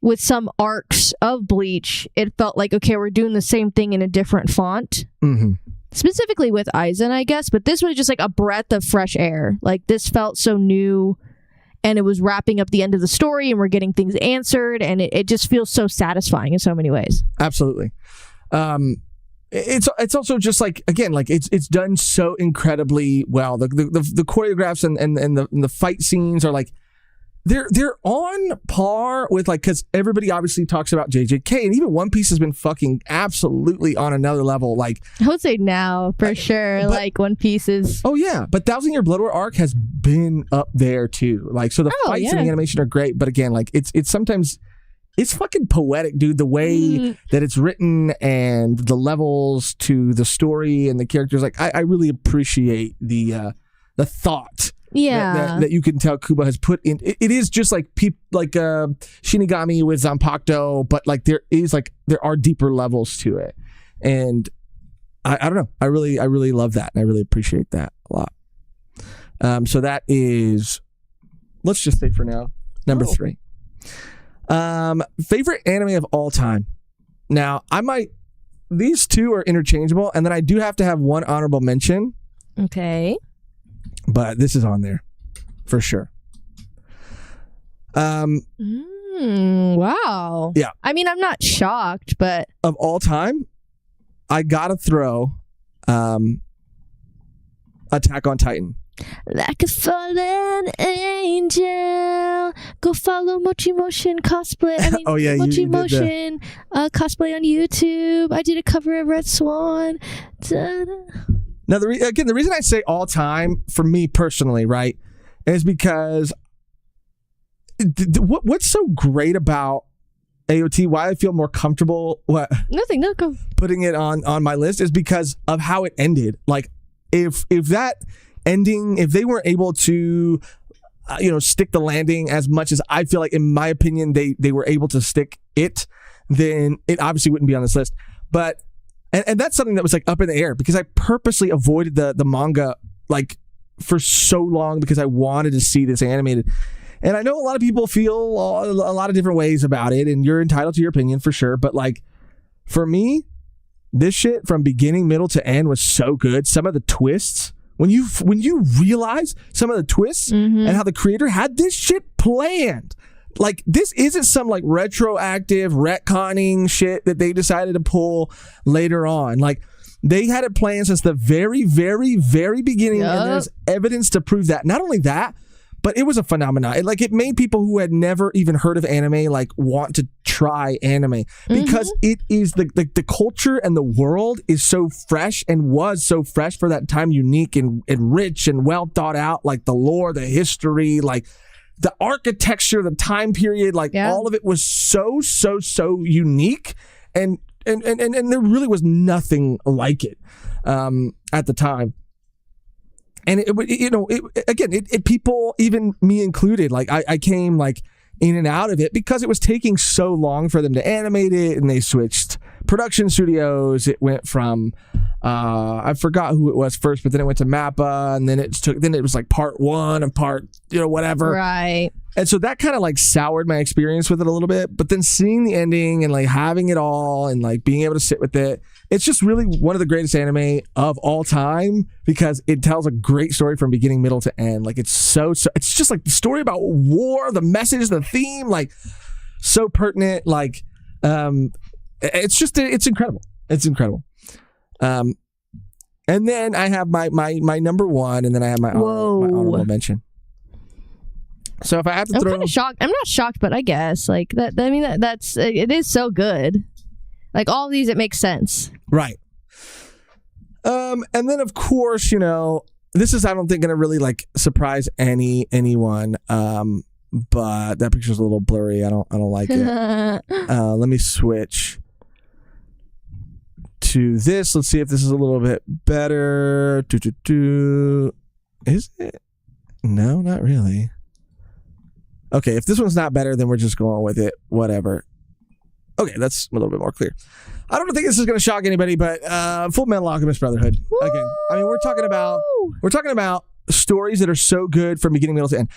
with some arcs of Bleach, it felt like, okay, we're doing the same thing in a different font. Mm-hmm. Specifically with Aizen, I guess, but this was just like a breath of fresh air. Like this felt so new, and it was wrapping up the end of the story, and we're getting things answered, and it just feels so satisfying in so many ways. Absolutely. It's also just like, again, like it's done so incredibly well. The choreographs and the fight scenes are like, They're on par with like, because everybody obviously talks about JJK, and even One Piece has been fucking absolutely on another level. Like I would say now for sure, like One Piece is. Oh yeah, but 1,000-Year Blood War arc has been up there too. Like so, the fights and the animation are great, but again, like it's sometimes it's fucking poetic, dude. The way that it's written and the levels to the story and the characters, like I really appreciate the thought. Yeah, that you can tell Kubo has put in. It is just like Shinigami with Zanpakuto, but like there are deeper levels to it, and I don't know. I really love that, and I really appreciate that a lot. So that is, let's just say for now, number 3. Favorite anime of all time. Now these two are interchangeable, and then I do have to have one honorable mention. Okay. but this is on there for sure. Wow. Yeah. I mean, I'm not shocked, but Of all time, I gotta throw Attack on Titan. like a fallen angel, go follow Mochi Motion cosplay. I mean, Oh, yeah, you Mochi did that. Motion cosplay on YouTube. I did a cover of Red Swan. Da-da. Now, the reason I say all time for me personally, right, is because what's so great about AOT, why I feel more comfortable Nothing. No, go. putting it on my list is because of how it ended. Like, if that ending, if they weren't able to, stick the landing as much as I feel like, in my opinion, they were able to stick it, then it obviously wouldn't be on this list. But and that's something that was like up in the air because I purposely avoided the manga like for so long because I wanted to see this animated. And I know a lot of people feel a lot of different ways about it, and you're entitled to your opinion for sure. But like, for me, this shit from beginning, middle to end was so good. Some of the twists, when you realize some of the twists and how the creator had this shit planned. Like, this isn't some like retroactive retconning shit that they decided to pull later on. Like, they had it planned since the very, very, very beginning, and there's evidence to prove that. Not only that, but it was a phenomenon. It made people who had never even heard of anime like want to try anime because it is the culture and the world is so fresh and was so fresh for that time, unique and rich and well thought out. Like the lore, the history, like the architecture, the time period, like all of it was so unique, and there really was nothing like it at the time. And it people, even me included, like I came like in and out of it because it was taking so long for them to animate it, and they switched production studios. It went from I forgot who it was first, but then it went to Mappa, and then it was like part one of part whatever. Right. And so that kind of like soured my experience with it a little bit. But then seeing the ending and like having it all and like being able to sit with it, it's just really one of the greatest anime of all time because it tells a great story from beginning, middle to end. Like it's it's just like the story about war, the message, the theme, like so pertinent. Like it's incredible. It's incredible. And then I have my number one, and then I have my honorable mention. So if I have to throw, I'm kind of shocked. I'm not shocked, but I guess like that. I mean, that's it is so good. Like all of these, it makes sense. Right. And then of course, this is I don't think going to really like surprise anyone. But that picture's a little blurry. I don't like it. Let me switch to this. Let's see if this is a little bit better. Is it? No, not really. Okay, if this one's not better, then we're just going with it. Whatever. Okay, that's a little bit more clear. I don't think this is going to shock anybody, but Full Metal Alchemist Brotherhood. Woo! Again, I mean, we're talking about stories that are so good from beginning, middle to end.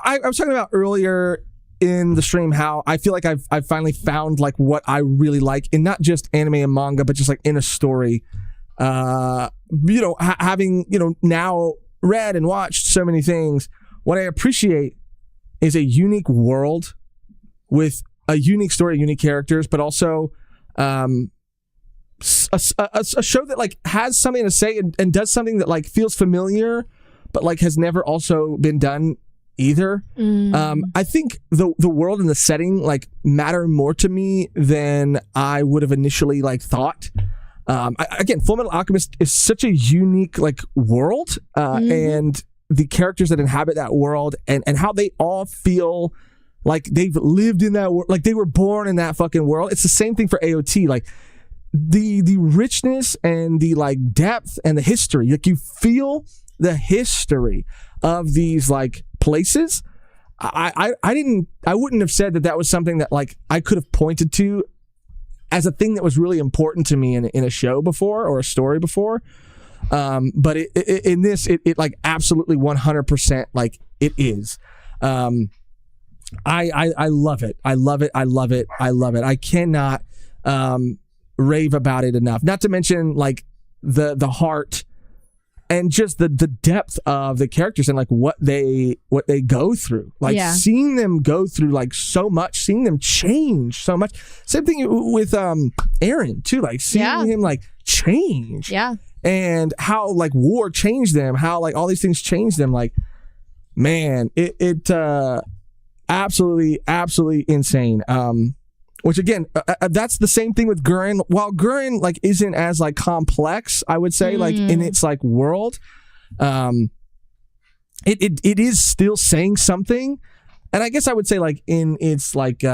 I was talking about earlier in the stream how I feel like I've finally found like what I really like in not just anime and manga, but just like in a story. Having now read and watched so many things, what I appreciate is a unique world with a unique story, unique characters, but also a show that like has something to say and does something that like feels familiar, but like has never also been done either. I think the world and the setting like matter more to me than I would have initially like thought. Again, Full Metal Alchemist is such a unique like world, and the characters that inhabit that world and how they all feel like they've lived in that world, like they were born in that fucking world. It's the same thing for AOT. Like the richness and the like depth and the history, like you feel the history of these like places. I wouldn't have said that was something that like I could have pointed to as a thing that was really important to me in a show before or a story before. But in this, it like absolutely 100% like it is. I love it. I love it. I love it. I love it. I cannot rave about it enough. Not to mention like the heart and just the depth of the characters and like what they go through, like seeing them go through like so much, seeing them change so much. Same thing with Aaron too, like seeing him like change, and how like war changed them, how like all these things changed them. Like, man, it absolutely insane. Which again, that's the same thing with Gurren. While Gurren like isn't as like complex, I would say, like in its like world, it is still saying something. And I guess I would say like in its like it's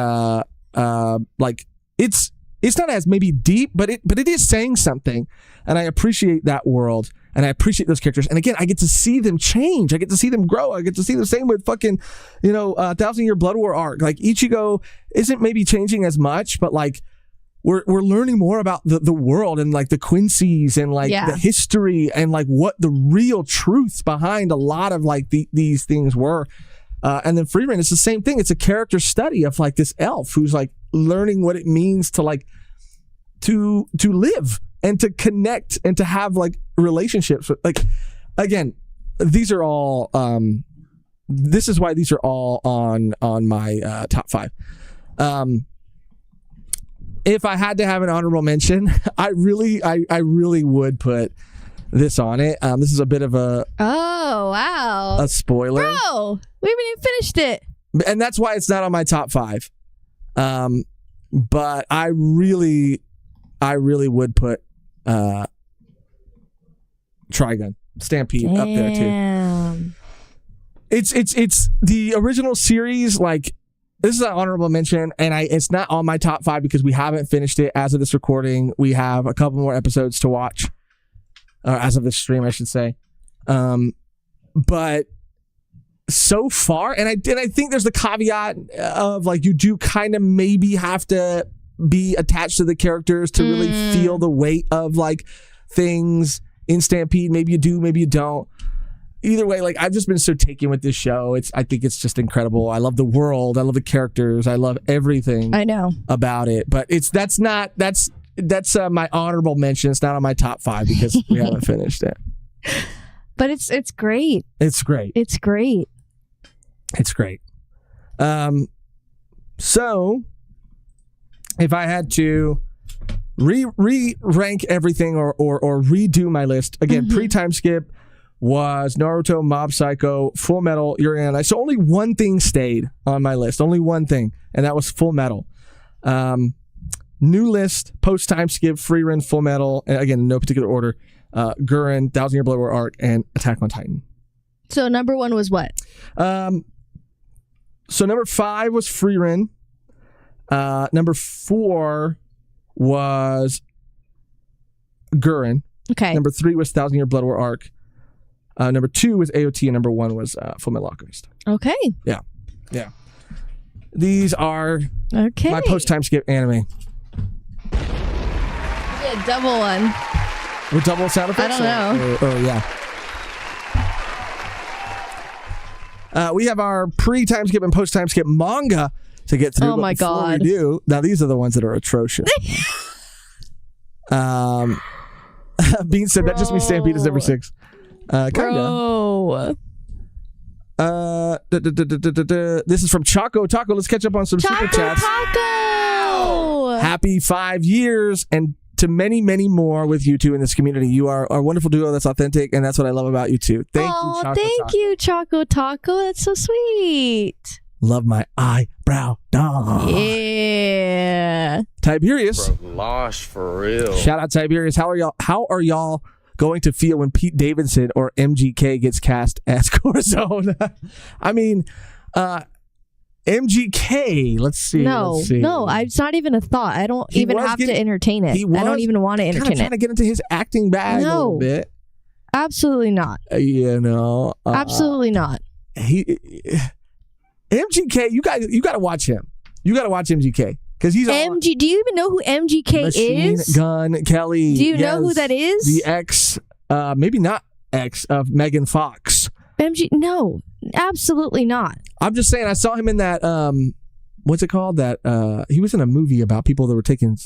not as maybe deep, but it is saying something. And I appreciate that world. And I appreciate those characters. And again, I get to see them change. I get to see them grow. I get to see the same with fucking, 1,000-Year Blood War arc. Like Ichigo isn't maybe changing as much, but like we're learning more about the world and like the Quincy's and like the history and like what the real truths behind a lot of like these things were. And then Frieren, it's the same thing. It's a character study of like this elf who's like learning what it means to like to live and to connect and to have like relationships. Like, again, these are all this is why these are all on my top 5. If I had to have an honorable mention, I really would put this on it. This is a bit of a spoiler. Bro, we haven't even finished it. And that's why it's not on my top 5. But I really would put Trigun Stampede up there too. It's the original series. Like, this is an honorable mention, and it's not on my top 5 because we haven't finished it as of this recording. We have a couple more episodes to watch, as of this stream, I should say. But so far, and I think there's the caveat of like you do kind of maybe have to be attached to the characters to really feel the weight of like things in Stampede. Maybe you do, maybe you don't. Either way, like I've just been so taken with this show. I think it's just incredible. I love the world. I love the characters. I love everything. I know about it. But that's my honorable mention. It's not on my top 5 because we haven't finished it. But it's great. It's great. It's great. It's great. So if I had to rank everything or redo my list again, pre-time skip was Naruto, Mob Psycho, Full Metal, Yuri on Ice. So only one thing stayed on my list, only one thing, and that was Full Metal. New list, post-time skip, Frieren, Full Metal, and again, in no particular order, Gurren, 1,000-Year Blood War arc, and Attack on Titan. So number 1 was what? So number 5 was Frieren. Number 4 was Gurren. Okay. Number 3 was 1,000-Year Blood War arc. Number 2 was AOT, and number 1 was Full Metal Alchemist. Okay. Yeah. These are my post-time skip anime. Yeah, double one. With double sound effects? I don't know. Yeah. We have our pre-time skip and post-time skip manga to get through. Oh my God. We do. Now, these are the ones that are atrocious. Bean said that just means Stampede is number 6. Kinda. This is from Choco Taco. Let's catch up on some super chats. Taco! Happy 5 years and to many, many more with you two in this community. You are a wonderful duo that's authentic, and that's what I love about you two. Thank you, Choco you, Choco Taco. That's so sweet. Love my eyebrow dog. Yeah. Tiberius. Bro, lost for real. Shout out Tiberius. How are y'all going to feel when Pete Davidson or MGK gets cast as Corazon? I mean, MGK. Let's see. No, it's not even a thought. I don't even have to entertain it. I don't even want to entertain it. Trying to get into his acting bag a little bit. Absolutely not. Absolutely not. MGK, you got to watch him. You got to watch MGK because he's do you even know who MGK Machine is? Gun Kelly. Do you know who that is? The ex, maybe not ex of Megan Fox. No, absolutely not. I'm just saying, I saw him in that what's it called? That he was in a movie about people that were taking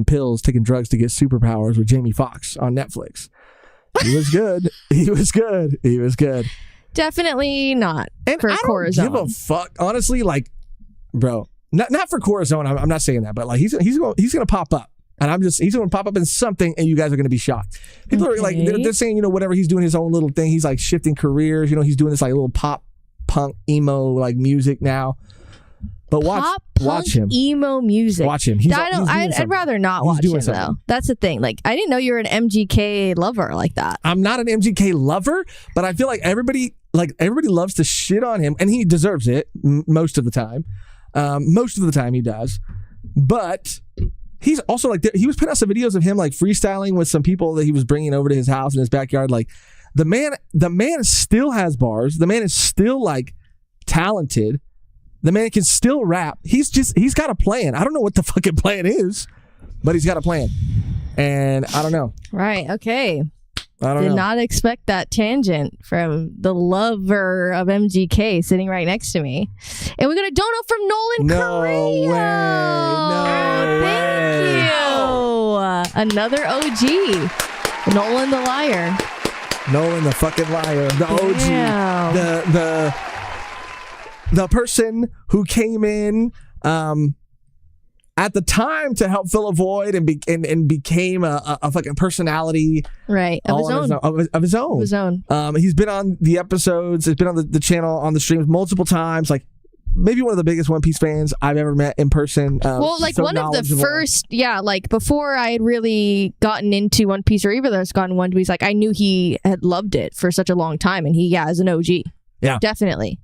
pills, taking drugs to get superpowers with Jamie Foxx on Netflix. He was good. He was good. He was good. Definitely not And for I don't Corazon. give a fuck. Honestly, like, bro, not for Corazon. I'm not saying that, but like he's gonna pop up. And he's going to pop up in something and you guys are going to be shocked. People are like, they're saying, whatever, he's doing his own little thing. He's like shifting careers. He's doing this like little pop, punk, emo like music now. But watch him. Emo music. Watch him. I'd rather not watch him though. That's the thing. Like, I didn't know you were an MGK lover like that. I'm not an MGK lover, but I feel like everybody loves to shit on him, and he deserves it most of the time. Most of the time he does. But he's also like, he was putting out some videos of him like freestyling with some people that he was bringing over to his house in his backyard. Like, the man still has bars. The man is still like talented. The man can still rap. He's got a plan. I don't know what the fucking plan is, but he's got a plan. And I don't know. Right. Okay. I don't know. Did not expect that tangent from the lover of MGK sitting right next to me. And we got a dono from Nolan Carrillo. No way. Thank you. Another OG. Nolan the liar. Nolan the fucking liar. The OG. Damn. The person who came in at the time to help fill a void and became a fucking personality, right, of his own. He's been on the episodes. He's been on the channel, on the streams multiple times. Like, maybe one of the biggest One Piece fans I've ever met in person. Well, like one of the first, like before I had really gotten into One Piece, or even though I was gotten One Piece, like I knew he had loved it for such a long time, and he is an OG. Yeah, definitely.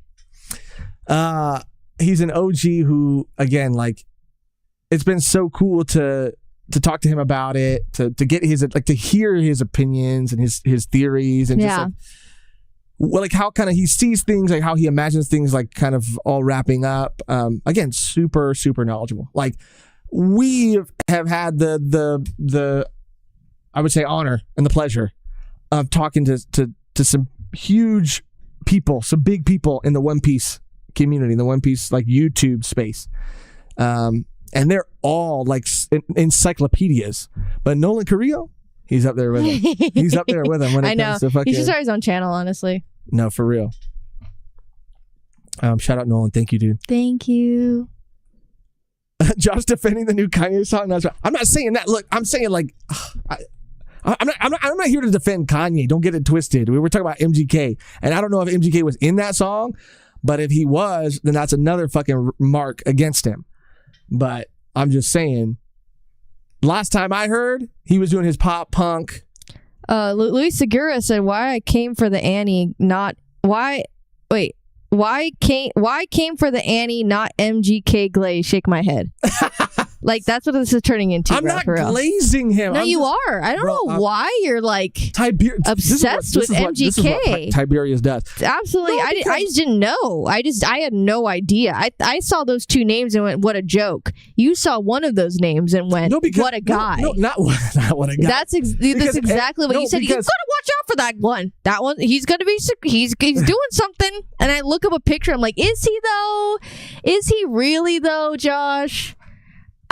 He's an OG who, again, like, it's been so cool to talk to him about it, to get his, like, to hear his opinions and his theories, and just like how kind of he sees things, like how he imagines things, like kind of all wrapping up. Again, super, super knowledgeable. Like, we have had the I would say honor and the pleasure of talking to some huge people, some big people in the One Piece community, the One Piece like YouTube space, and they're all like encyclopedias. But Nolan Carrillo, he's up there with him. He's up there with him when it comes to fucking. He should start his own channel, honestly. No, for real. Shout out Nolan. Thank you, dude. Thank you. Josh defending the new Kanye song. I'm not saying that. Look, I'm saying like, I'm not here to defend Kanye. Don't get it twisted. We were talking about MGK, and I don't know if MGK was in that song, but if he was, then that's another fucking mark against him. But I'm just saying, last time I heard, he was doing his pop punk. Luis Segura said, "Why I came for the Annie, not why? Wait, why came for the Annie, not MGK glaze? Shake my head." Like, that's what this is turning into. I'm not glazing him. No, you are. I don't know why you're like obsessed with MGK. This is what Tiberius does. Absolutely. No, I just didn't know. I had no idea. I saw those two names and went, what a joke. You saw one of those names and went, what a guy. No, not what a guy. That's exactly what you said. You gotta watch out for that one. That one, he's doing something. And I look up a picture. I'm like, is he though? Is he really though, Josh?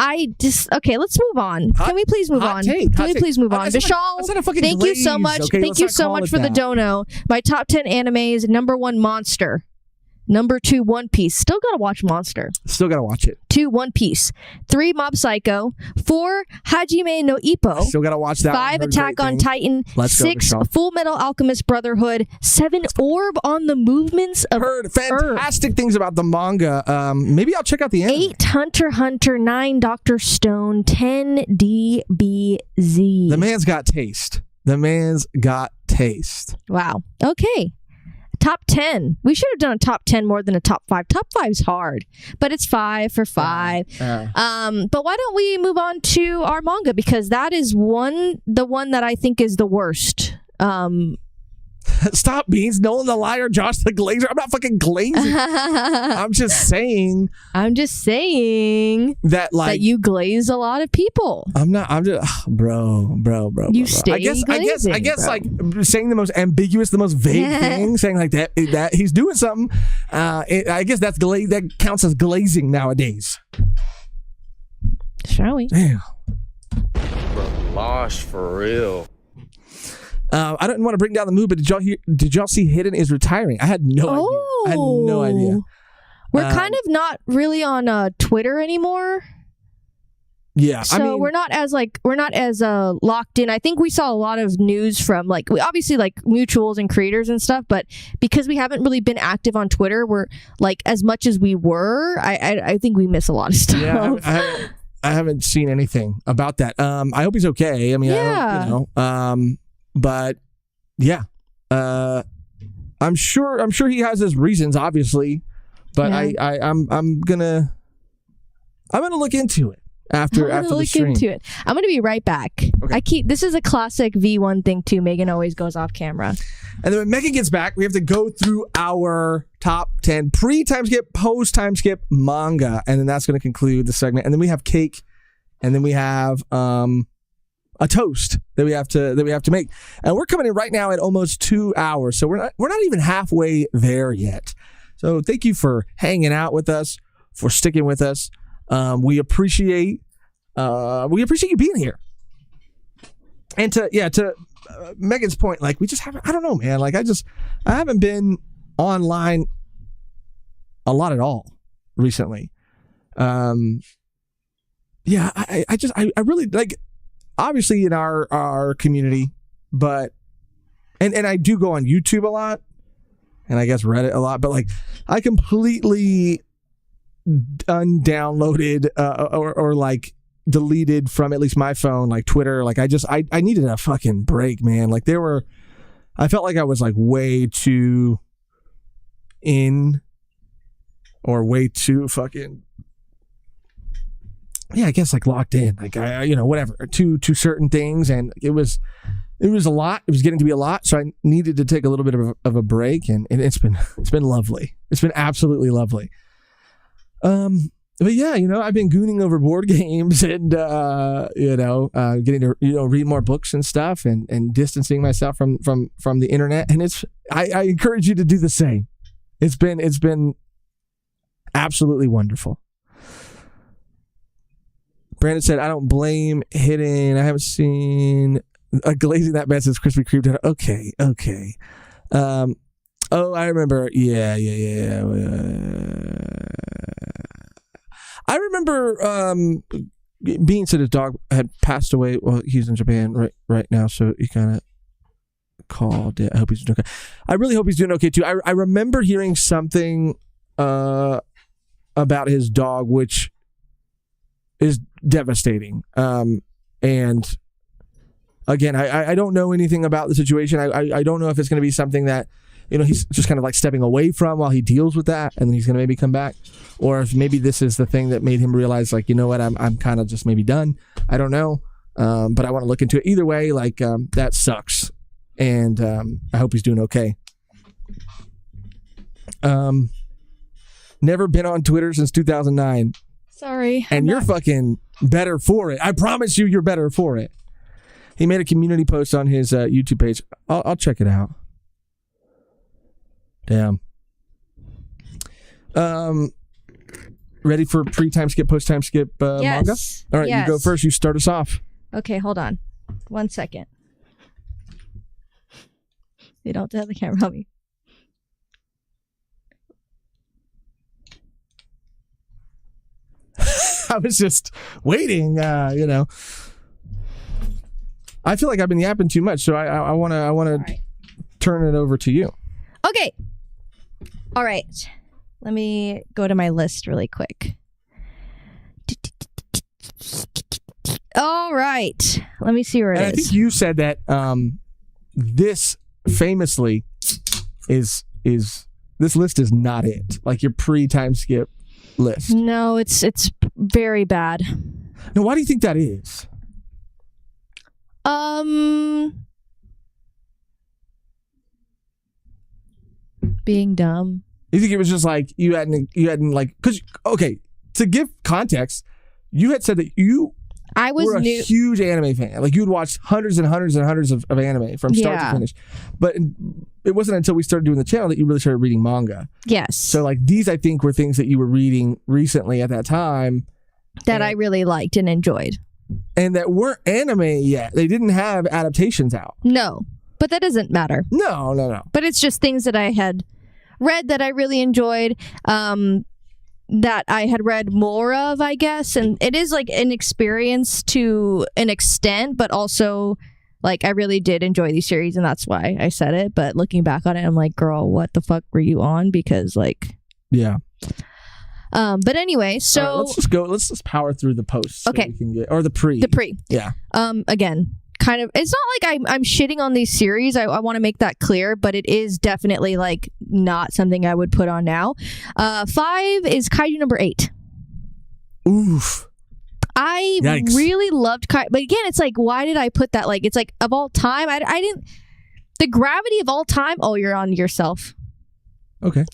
Okay, let's move on. Can we please move on? Can we please move on? Vishal, thank you so much. Okay, thank you so much for the dono. My top 10 animes: number 1, Monster. Number 2, One Piece. Still gotta watch Monster. Still gotta watch it. 2, One Piece. 3, Mob Psycho. 4, Hajime no Ippo. Still gotta watch that. 5, Attack on Titan. 6, Full Metal Alchemist Brotherhood. 7, Orb on the Movements of Heard fantastic things about the manga. Maybe I'll check out the anime. 8, Hunter x Hunter. 9, Dr. Stone. 10, DBZ. The man's got taste. Wow. Okay. Top 10. We should have done a top 10 more than a top 5. Top 5's hard, but it's 5 for 5. But why don't we move on to our manga, because that is the one that I think is the worst. Stop, Beans. Nolan the liar, Josh the glazer. I'm not fucking glazing. I'm just saying that, like, that you glaze a lot of people. I'm just bro. You stay I guess bro. Like saying the most ambiguous, the most vague thing, saying like that he's doing something. I guess that counts as glazing nowadays. Shall we? Damn. Bro, Mosh for real. I don't want to bring down the mood, but did y'all see Hidden is retiring? I had no idea. I had no idea. We're kind of not really on Twitter anymore. Yeah, so we're not as locked in. I think we saw a lot of news from we obviously mutuals and creators and stuff, but because we haven't really been active on Twitter, we're as much as we were. I think we miss a lot of stuff. Yeah, I haven't seen anything about that. I hope he's okay. I mean, I don't, but yeah, I'm sure he has his reasons, obviously, but I'm gonna look into it. After the stream. Into it. I'm gonna be right back. Okay. This is a classic V1 thing too. Megan always goes off camera. And then when Megan gets back, we have to go through our top 10 pre-time skip, post-time skip manga, and then that's going to conclude the segment. And then we have cake, and then we have a toast that we have to make. And we're coming in right now at almost 2 hours, so we're not even halfway there yet. So thank you for hanging out with us, for sticking with us. We appreciate you being here. And to Megan's point, we just haven't, I don't know, man. I haven't been online a lot at all recently. I really obviously in our community, but and I do go on YouTube a lot, and I guess Reddit a lot, but I completely undownloaded or deleted from at least my phone Twitter. I needed a fucking break, man. I felt like I was way too in or way too fucking I guess locked in whatever to certain things, and it was a lot. It was getting to be a lot, so I needed to take a little bit of a break, and it's been lovely. It's been absolutely lovely. But yeah, I've been gooning over board games and, getting to, read more books and stuff and distancing myself from the internet. And I encourage you to do the same. It's been absolutely wonderful. Brandon said, I don't blame Hidden. I haven't seen glazing that bad since Krispy Kreme. Okay. Oh, I remember. Yeah. I remember Bean said his dog had passed away. Well, he's in Japan right now, so he kind of called it. I hope he's doing okay. I really hope he's doing okay too. I remember hearing something about his dog, which is devastating. And again, I don't know anything about the situation. I don't know if it's going to be something that he's just kind of stepping away from while he deals with that, and then he's going to maybe come back, or if maybe this is the thing that made him realize what, I'm kind of just maybe done. I don't know, but I want to look into it. Either way, that sucks, and I hope he's doing okay. Never been on Twitter since 2009. Sorry, and you're fucking better for it. I promise you're better for it. He made a community post on his YouTube page. I'll check it out. Damn. Ready for pre-time skip, post-time skip manga? All right, yes. You go first. You start us off. Okay, hold on. 1 second. You don't have the camera on me. I was just waiting, I feel like I've been yapping too much, so I want to turn it over to you. Okay. All right. Let me go to my list really quick. All right. Let me see where it is. I think you said that this famously is this list is not it. Your pre-time skip list. No, it's very bad. Now, why do you think that is? Being dumb. You think it was just you hadn't because to give context, you had said that you were a huge anime fan. You would watch hundreds and hundreds and hundreds of anime from start to finish. But it wasn't until we started doing the channel that you really started reading manga. Yes. So these I think were things that you were reading recently at that time that I really liked and enjoyed. And that weren't anime yet. They didn't have adaptations out. No. But that doesn't matter. No. But it's just things that I had read that I really enjoyed, that I had read more of, I guess. And it is like an experience to an extent, but also like I really did enjoy these series, and that's why I said it. But looking back on it, I'm like, girl, what the fuck were you on? Because like, yeah. But anyway, so All right, let's just power through the posts. So Okay. we can get, or the pre. Yeah. Again, kind of, it's not like I'm shitting on these series. I want to make that clear, but it is definitely like not something I would put on now. 5 is Kaiju number 8. Oof. I Yikes. really loved Kaiju, but again, it's like, why did I put that? Like, it's like of all time, I didn't. The gravity of all time. Oh, you're on yourself. Okay.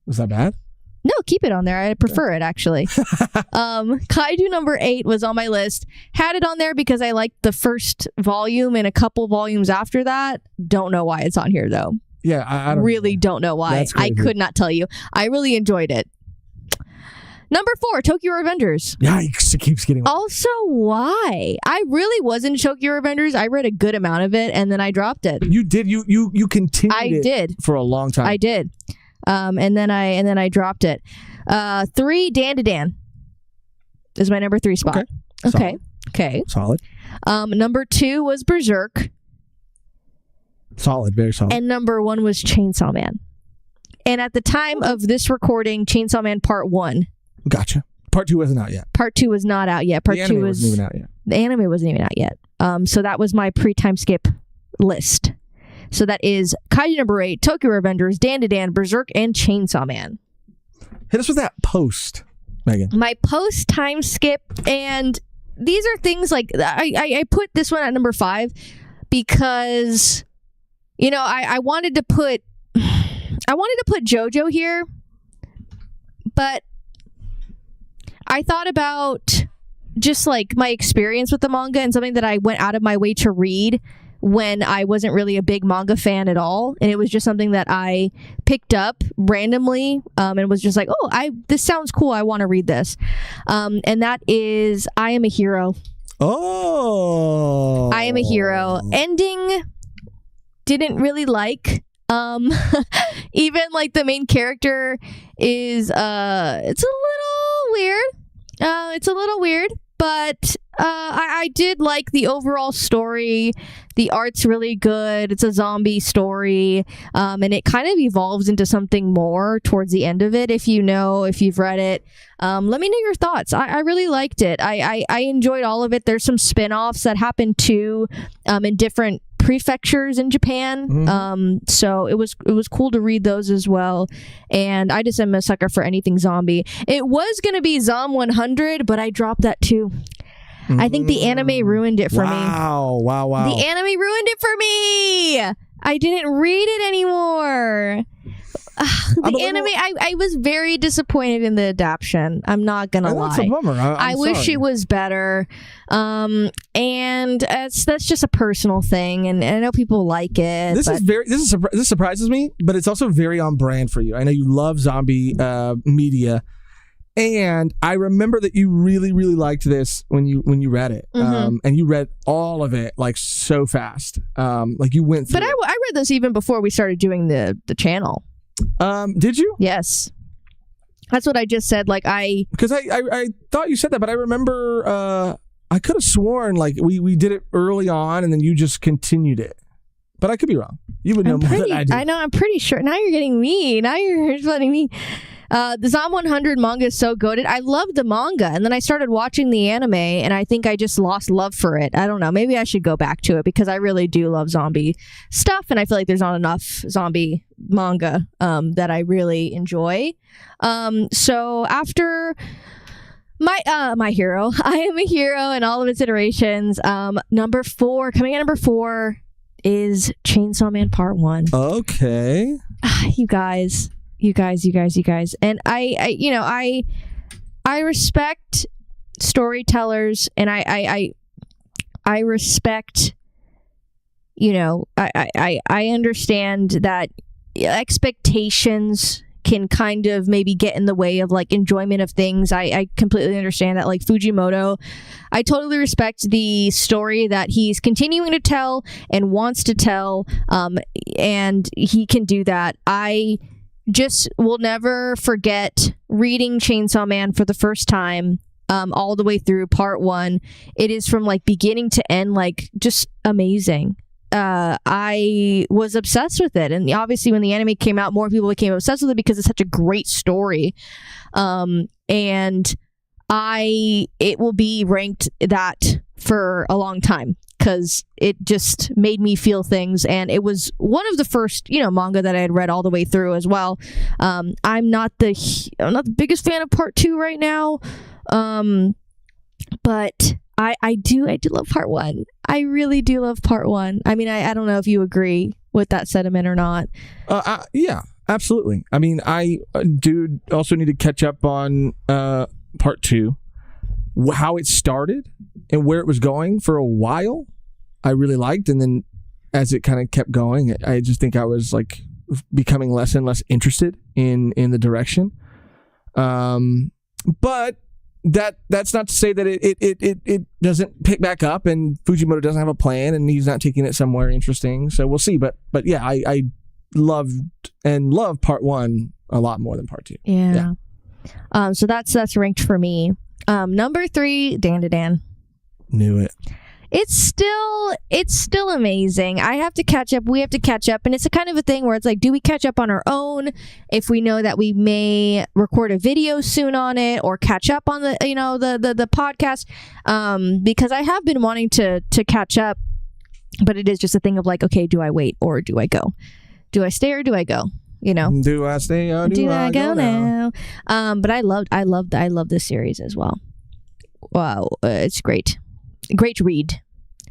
Is that bad? No, keep it on there. I prefer it, actually. Kaiju number 8 was on my list. Had it on there because I liked the first volume and a couple volumes after that. Don't know why it's on here, though. Yeah, I don't really don't know why. That's I crazy. could not tell you. I really enjoyed it. Number 4, Tokyo Revengers. Yikes, it keeps getting... Also, why? I really was into Tokyo Revengers. I read a good amount of it, and then I dropped it. You did. You continued I it did. for a long time. I did. And then I dropped it. 3, Dan to Dan is my number 3 spot. Okay. Solid. Number 2 was Berserk. Solid. Very solid. And number 1 was Chainsaw Man. And at the time of this recording, Chainsaw Man Part 1. Gotcha. Part 2 wasn't out yet. Part 2 was not out yet. Part The 2 anime was wasn't even out yet. The anime wasn't even out yet. So that was my pre-time skip list. So that is Kaiju number 8, Tokyo Revengers, Dan to Dan, Berserk, and Chainsaw Man. Hit us with that post, Megan. My post time skip, and these are things like I put this one at number 5 because I wanted to put JoJo here, but I thought about just like my experience with the manga and something that I went out of my way to read when I wasn't really a big manga fan at all, and it was just something that I picked up randomly, and was just like, oh, this sounds cool, I want to read this, and that is I Am a Hero. Oh, I Am a Hero. Ending didn't really like. Even like the main character is it's a little weird, but I did like the overall story. The art's really good. It's a zombie story, and it kind of evolves into something more towards the end of it. If you've read it, let me know your thoughts. I really liked it. I enjoyed all of it. There's some spin-offs that happen too, in different prefectures in Japan. So it was cool to read those as well. And I just am a sucker for anything zombie. It was going to be Zom 100, but I dropped that too. I think the anime ruined it for me. Wow. The anime ruined it for me. I didn't read it anymore. I was very disappointed in the adaptation. I'm not gonna lie. That's a bummer. I wish it was better. And that's just a personal thing, and I know people like it. This surprises me, but it's also very on brand for you. I know you love zombie media, and I remember that you really, really liked this when you read it, and you read all of it like so fast, like you went through. But I read this even before we started doing the channel. Did you? Yes. That's what I just said. Like because I thought you said that, but I remember I could have sworn like we did it early on and then you just continued it. But I could be wrong. You would know more than I do. I know. I'm pretty sure. Now you're getting me. Now you're letting me. The Zom 100 manga is so goated. I loved the manga, and then I started watching the anime, and I think I just lost love for it. I don't know. Maybe I should go back to it because I really do love zombie stuff, and I feel like there's not enough zombie manga that I really enjoy. So after my hero, I Am a Hero, and all of its iterations, coming at number 4 is Chainsaw Man Part 1. Okay. You guys. And I respect storytellers, and I respect, I understand that expectations can kind of maybe get in the way of like enjoyment of things. I completely understand that. Like Fujimoto, I totally respect the story that he's continuing to tell and wants to tell, and he can do that. I just will never forget reading Chainsaw Man for the first time, all the way through part 1. It is from like beginning to end, like just amazing. I was obsessed with it, and obviously when the anime came out, more people became obsessed with it because it's such a great story. And it will be ranked that for a long time because it just made me feel things, and it was one of the first manga that I had read all the way through as well. I'm not the biggest fan of part 2 right now, but I do love part 1. I really do love part 1. I mean, I don't know if you agree with that sentiment or not. Yeah, absolutely. I mean, I do also need to catch up on part 2, how it started and where it was going for a while. I really liked, and then as it kind of kept going, I just think I was like becoming less and less interested in the direction. But that's not to say that it doesn't pick back up, and Fujimoto doesn't have a plan, and he's not taking it somewhere interesting. So we'll see. But yeah, I loved and love part 1 a lot more than part 2. Yeah. So that's ranked for me. Number 3, Dan to Dan. Knew it. It's still amazing. I have to catch up. We have to catch up, and it's a kind of a thing where it's like, do we catch up on our own if we know that we may record a video soon on it, or catch up on the the podcast? Because I have been wanting to catch up, but it is just a thing of like, okay, do I wait or do I go? Do I stay or do I go? Do I stay or do I go now? But I love this series as well. Wow, it's great. Great read.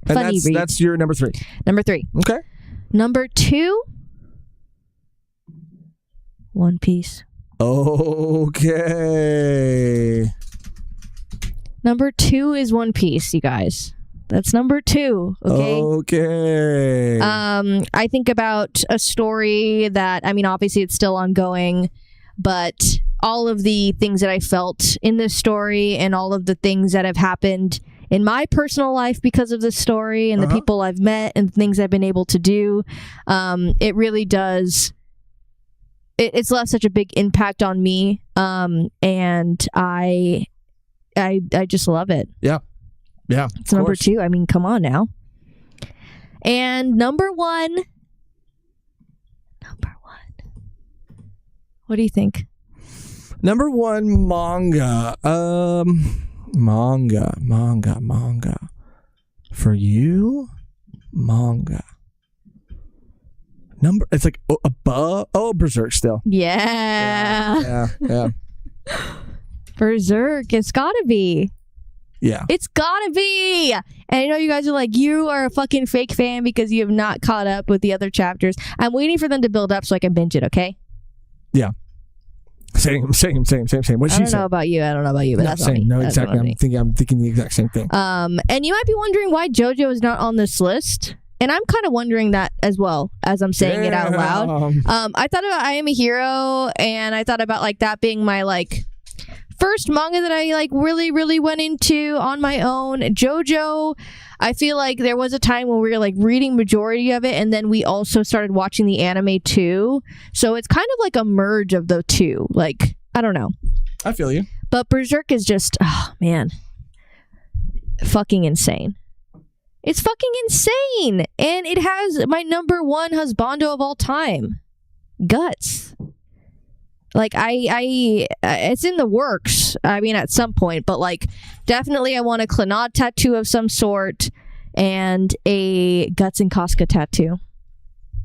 And Funny read. That's your number 3. Number 3. Okay. Number 2, One Piece. Okay. Number 2 is One Piece, you guys. That's number 2. Okay. Okay. I think about a story that, I mean, obviously it's still ongoing, but all of the things that I felt in this story and all of the things that have happened in my personal life because of this story and the people I've met and things I've been able to do, it really does. It's left such a big impact on me, and I just love it. Yeah. It's number 2. I mean, come on now. And number 1. What do you think? Number 1, manga. Manga. For you, manga. It's like above. Oh, Berserk still. Yeah. Yeah. Berserk. It's gotta be. Yeah. It's gotta be. And I know you guys are like, you are a fucking fake fan because you have not caught up with the other chapters. I'm waiting for them to build up so I can binge it, okay? Yeah. Same. What she said. I don't know about you, but that's same. not me. No, That's exactly. not me. I'm thinking the exact same thing. And you might be wondering why JoJo is not on this list. And I'm kind of wondering that as well as I'm saying it out loud. I thought about I Am a Hero, and I thought about like that being my like first manga that I like really, really went into on my own. JoJo, I feel like there was a time when we were like reading majority of it, and then we also started watching the anime too. So it's kind of like a merge of the two. Like, I don't know. I feel you. But Berserk is just, oh man, fucking insane. It's fucking insane. And it has my number 1 husbando of all time, Guts. Like, I it's in the works. I mean, at some point, but like, definitely I want a Clannad tattoo of some sort and a Guts and Casca tattoo.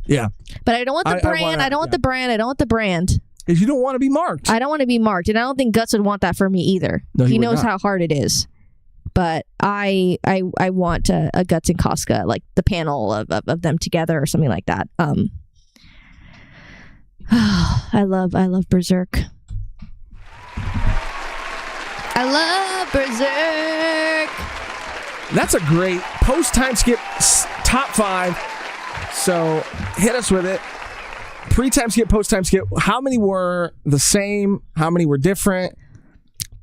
Yeah. But I don't want the brand. I don't want the brand. I don't want the brand. Because you don't want to be marked. I don't want to be marked. And I don't think Guts would want that for me either. No, he knows how hard it is. But I want a Guts and Casca, like the panel of them together or something like that. I love Berserk. I love Berserk. That's a great post time skip top 5. So hit us with it. Pre-time skip, post-time skip. How many were the same? How many were different?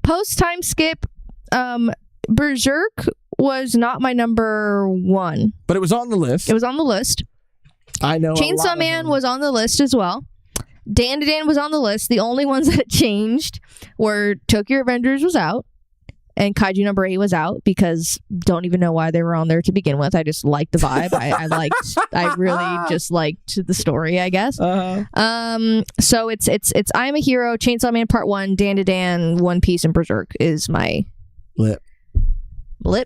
Post-time skip, Berserk was not my number 1. But it was on the list. It was on the list. I know. Chainsaw Man was on the list as well. Dan to Dan was on the list. The only ones that changed were Tokyo Revengers was out and Kaiju number 8 was out because don't even know why they were on there to begin with. I just liked the vibe. I really just liked the story, I guess. So it's I Am a Hero, Chainsaw Man Part 1, Dan to Dan, One Piece, and Berserk is my lip. Gallagher.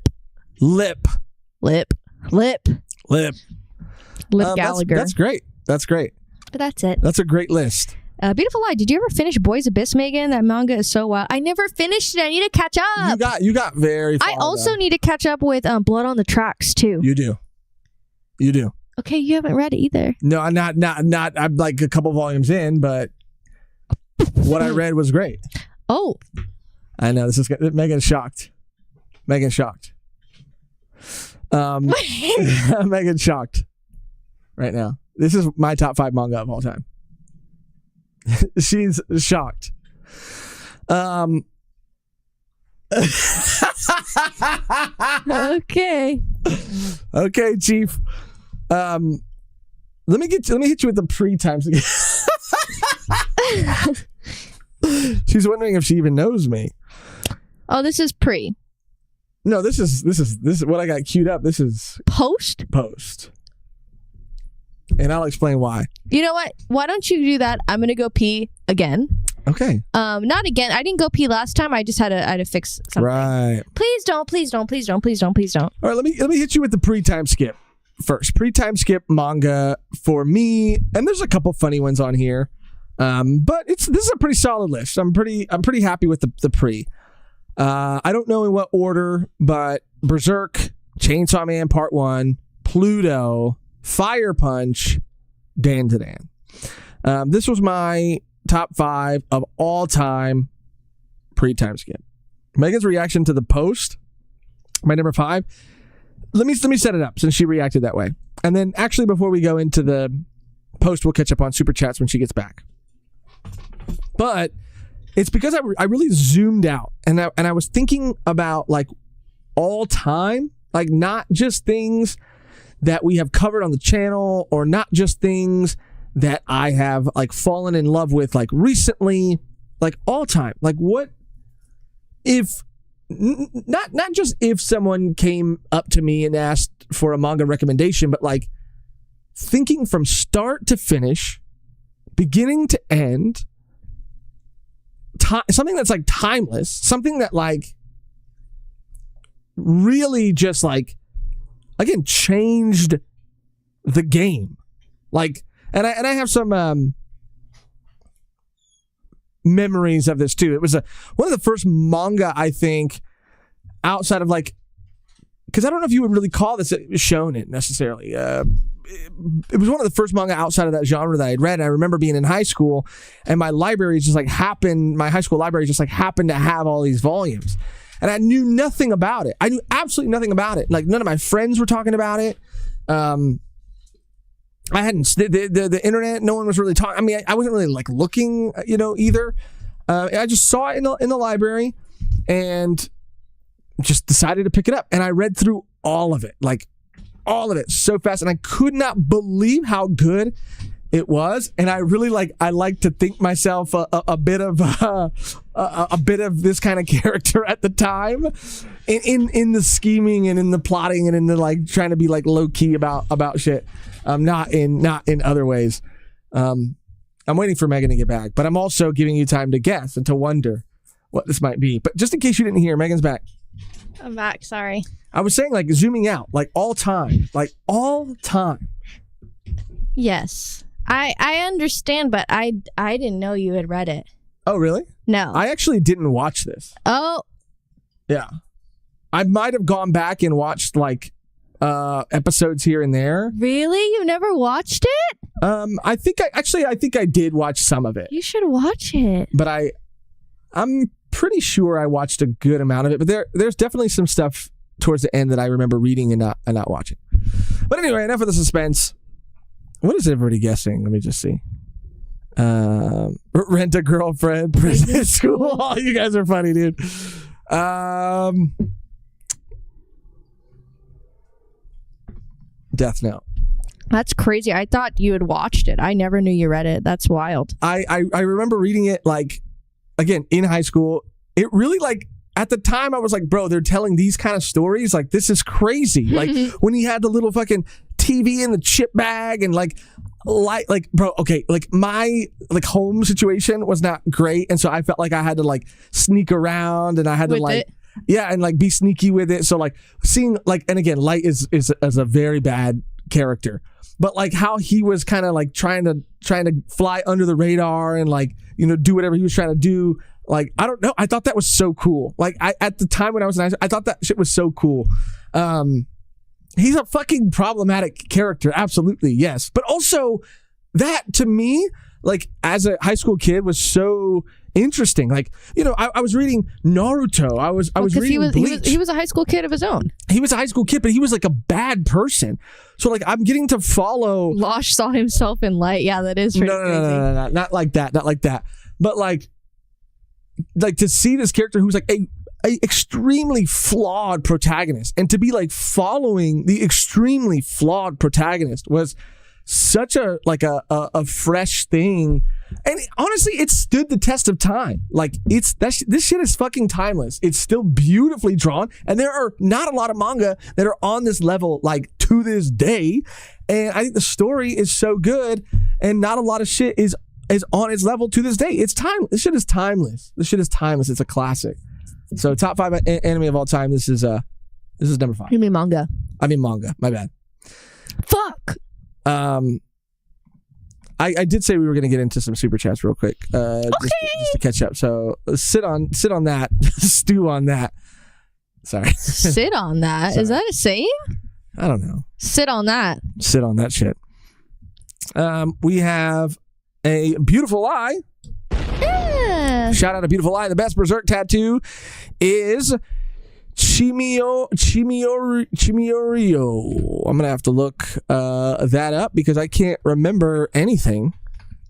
That's great. But that's it. That's a great list. Beautiful Lie. Did you ever finish Boys Abyss, Megan? That manga is so wild. I never finished it. I need to catch up. You got very far. I also need to catch up with Blood on the Tracks too. You do. Okay, you haven't read it either. No, I'm not. I'm like a couple volumes in, but what I read was great. Oh. I know. This is Megan's shocked. Megan's shocked right now. This is my top 5 manga of all time. She's shocked. Okay, Chief. Let me hit you with the pre-times again. She's wondering if she even knows me. Oh, this is pre. No, this is what I got queued up. This is post. And I'll explain why. You know what? Why don't you do that? I'm gonna go pee again. Okay. Not again. I didn't go pee last time. I just had to fix something. Right. Please don't. All right. Let me hit you with the pre-time skip first. Pre-time skip manga for me, and there's a couple funny ones on here, but this is a pretty solid list. I'm pretty happy with the pre. I don't know in what order, but Berserk, Chainsaw Man Part 1, Pluto, Fire Punch, Dan to Dan. This was my top 5 of all time pre-time skip. Megan's reaction to the post, my number 5. Let me set it up since she reacted that way. And then actually before we go into the post, we'll catch up on super chats when she gets back. But it's because I really zoomed out and I was thinking about like all time, like not just things that we have covered on the channel or not just things that I have like fallen in love with like recently, like all time. Like what if not just if someone came up to me and asked for a manga recommendation, but like thinking from start to finish, beginning to end, something that's like timeless, something that like really just like again changed the game. Like and I have some memories of this too. It was one of the first manga I think outside of like, because I don't know if you would really call this shonen necessarily. It was one of the first manga outside of that genre that I'd read. And I remember being in high school and my library just like happened, my high school library just like happened to have all these volumes. And I knew nothing about it. I knew absolutely nothing about it. Like none of my friends were talking about it. I hadn't, the internet, no one was really talking. I mean, I wasn't really like looking, either. I just saw it in the library and just decided to pick it up. And I read through all of it so fast. And I could not believe how good it was. And I really I like to think myself a bit of this kind of character at the time in the scheming and in the plotting and in the like trying to be like low key about shit. Not in other ways. I'm waiting for Megan to get back, but I'm also giving you time to guess and to wonder what this might be. But just in case you didn't hear, Megan's back. I'm back. Sorry. I was saying like zooming out, like all time. Yes. I understand, but I didn't know you had read it. Oh, really? No. I actually didn't watch this. Oh. Yeah. I might have gone back and watched like episodes here and there. Really? You never watched it? I think I did watch some of it. You should watch it. But I'm pretty sure I watched a good amount of it, but there's definitely some stuff towards the end that I remember reading and not watching. But anyway, enough of the suspense. What is everybody guessing? Let me just see. Rent a girlfriend, prison school. Oh, you guys are funny, dude. Death Note. That's crazy. I thought you had watched it. I never knew you read it. That's wild. I remember reading it, like, again, in high school. It really, like, at the time I was like, bro, they're telling these kind of stories. Like, this is crazy. Like, when he had the little fucking TV in the chip bag and like bro, okay, like my like home situation was not great, and so I felt like I had to like sneak around and I had to With like it? yeah, and like be sneaky with it. So like seeing like, and again, Light is a very bad character, but like how he was kind of like trying to fly under the radar and like, you know, do whatever he was trying to do. Like, I don't know. I thought that was so cool. Like, at the time when I was in high school, I thought that shit was so cool. He's a fucking problematic character. Absolutely. Yes. But also that to me, like as a high school kid was so interesting. Like, you know, I was reading Naruto. I was reading Bleach. He was a high school kid of his own. He was a high school kid, but he was like a bad person. So like I'm getting to follow. Losh saw himself in Light. Yeah, that is pretty crazy. No, not like that. Not like that. But like to see this character who's like a extremely flawed protagonist, and to be like following the extremely flawed protagonist was such a fresh thing. And honestly, it stood the test of time. Like this shit is fucking timeless. It's still beautifully drawn, and there are not a lot of manga that are on this level like to this day. And I think the story is so good, and not a lot of shit is on its level to this day. It's time. This shit is timeless. It's a classic. So top 5 anime of all time. This is number 5. You mean manga? I mean manga. My bad. Fuck. I did say we were going to get into some super chats real quick, just to catch up. So sit on that, stew on that. Sorry. Sit on that. Sorry. Is that a saying? I don't know. Sit on that. Sit on that shit. We have a beautiful lie. Yeah. Shout out to Beautiful Lie. The best Berserk tattoo is Chimiorio. I'm gonna have to look that up because I can't remember anything,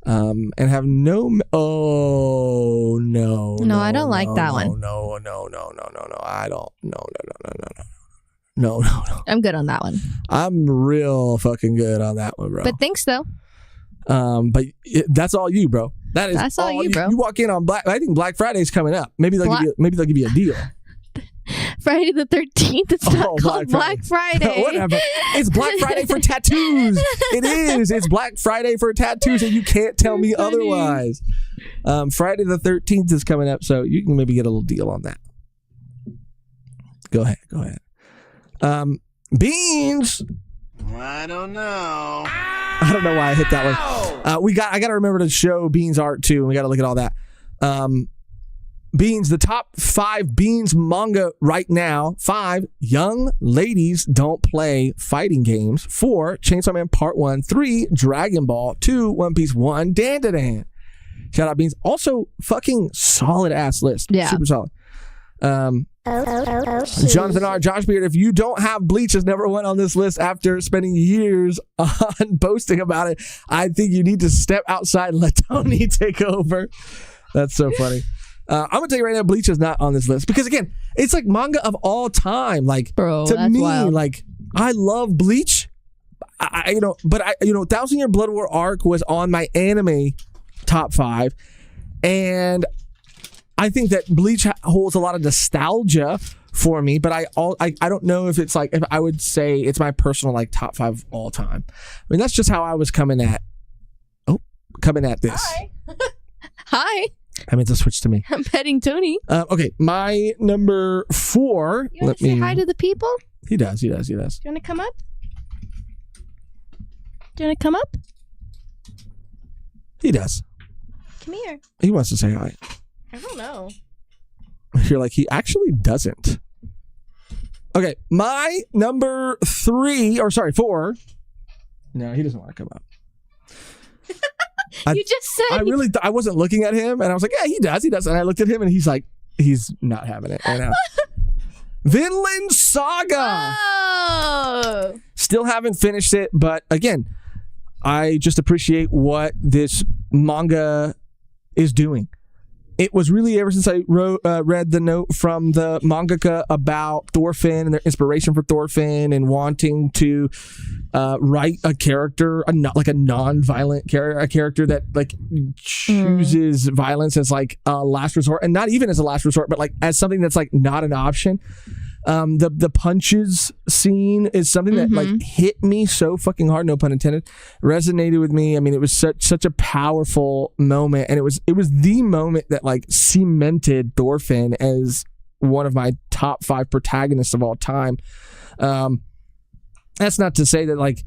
and have no. Oh no! No, I don't like that one. No! I don't. No. I'm good on that one. I'm real fucking good on that one, bro. But thanks though. But that's all you, bro. That's all you, bro. You walk in on I think Black Friday's coming up. Maybe they'll give you a deal. Friday the 13th. It's not called Black Friday. Whatever. It's Black Friday for tattoos. It is. It's Black Friday for tattoos, and you can't tell me otherwise. Friday the 13th is coming up, so you can maybe get a little deal on that. Go ahead. Beans. I don't know. I don't know why I hit that one. I got to remember to show Beans art too, and we got to look at all that. Beans, the top 5 Beans manga right now. 5, Young Ladies Don't Play Fighting Games. 4, Chainsaw Man Part 1. 3, Dragon Ball. 2, One Piece. 1, Dan Da Dan. Shout out Beans. Also, fucking solid ass list. Yeah. Super solid. Jonathan R. Josh Beard, if you don't have Bleach as number 1 on this list after spending years on boasting about it, I think you need to step outside and let Tony take over. That's so funny. I'm gonna tell you right now, Bleach is not on this list because again, it's like manga of all time. Like, bro, to me, wild. like I love Bleach. But 1,000 Year Blood War arc was on my anime top 5, and I think that Bleach holds a lot of nostalgia for me. But I don't know if it's like, if I would say it's my personal like top 5 of all time. I mean, that's just how I was coming at this. Hi. I meant to switch to me. I'm petting Tony. Okay, my number 4. You want to say hi to the people? He does. Do you want to come up? He does. Come here. He wants to say hi. I don't know. You're like, he actually doesn't. Okay, my number 4. No, he doesn't want to come up. You just said. I wasn't looking at him, and I was like, yeah, he does. And I looked at him, and he's like, he's not having it right now. Vinland Saga. Oh. Still haven't finished it, but again, I just appreciate what this manga is doing. It was really ever since I read the note from the mangaka about Thorfinn and their inspiration for Thorfinn and wanting to write a character, like a non-violent character, a character that like chooses violence as like a last resort, and not even as a last resort, but like as something that's like not an option. The punches scene is something that like hit me so fucking hard, no pun intended, resonated with me. I mean, it was such a powerful moment, and it was the moment that like cemented Thorfinn as one of my top 5 protagonists of all time. That's not to say that like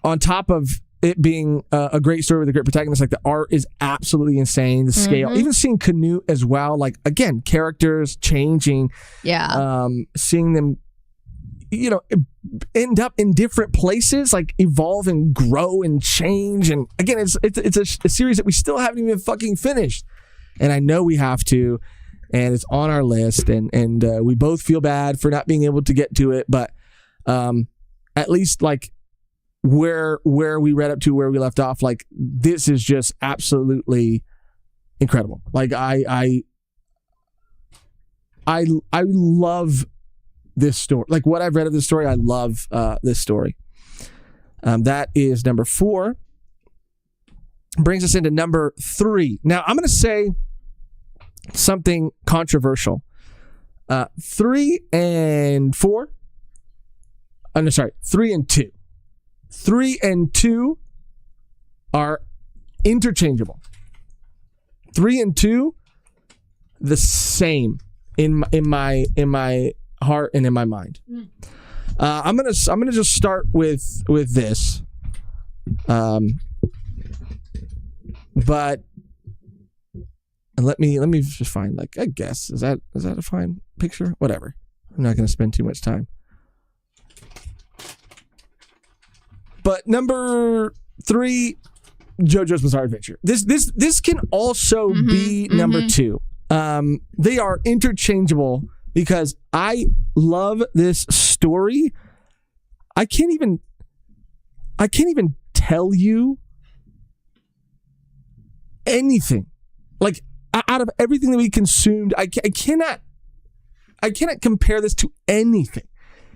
on top of it being a great story with a great protagonist, like the art is absolutely insane. The scale, even seeing Canute as well, like again, characters changing, seeing them, end up in different places, like evolve and grow and change. And again, it's a series that we still haven't even fucking finished, and I know we have to, and it's on our list, and we both feel bad for not being able to get to it, but at least like where we read up to where we left off, like this is just absolutely incredible. Like I love this story. Like what I've read of this story, I love this story. That is number 4. Brings us into number 3. Now I'm going to say something controversial. 3 and 4. I'm sorry, 3 and 2. 3 and 2 are interchangeable. 3 and 2, the same in my heart and in my mind. I'm gonna just start with this, but let me just find, like, I guess is that a fine picture? Whatever. I'm not gonna spend too much time. But number 3, JoJo's Bizarre Adventure. This can also be number 2. They are interchangeable because I love this story. I can't even tell you anything. Like out of everything that we consumed, I cannot compare this to anything.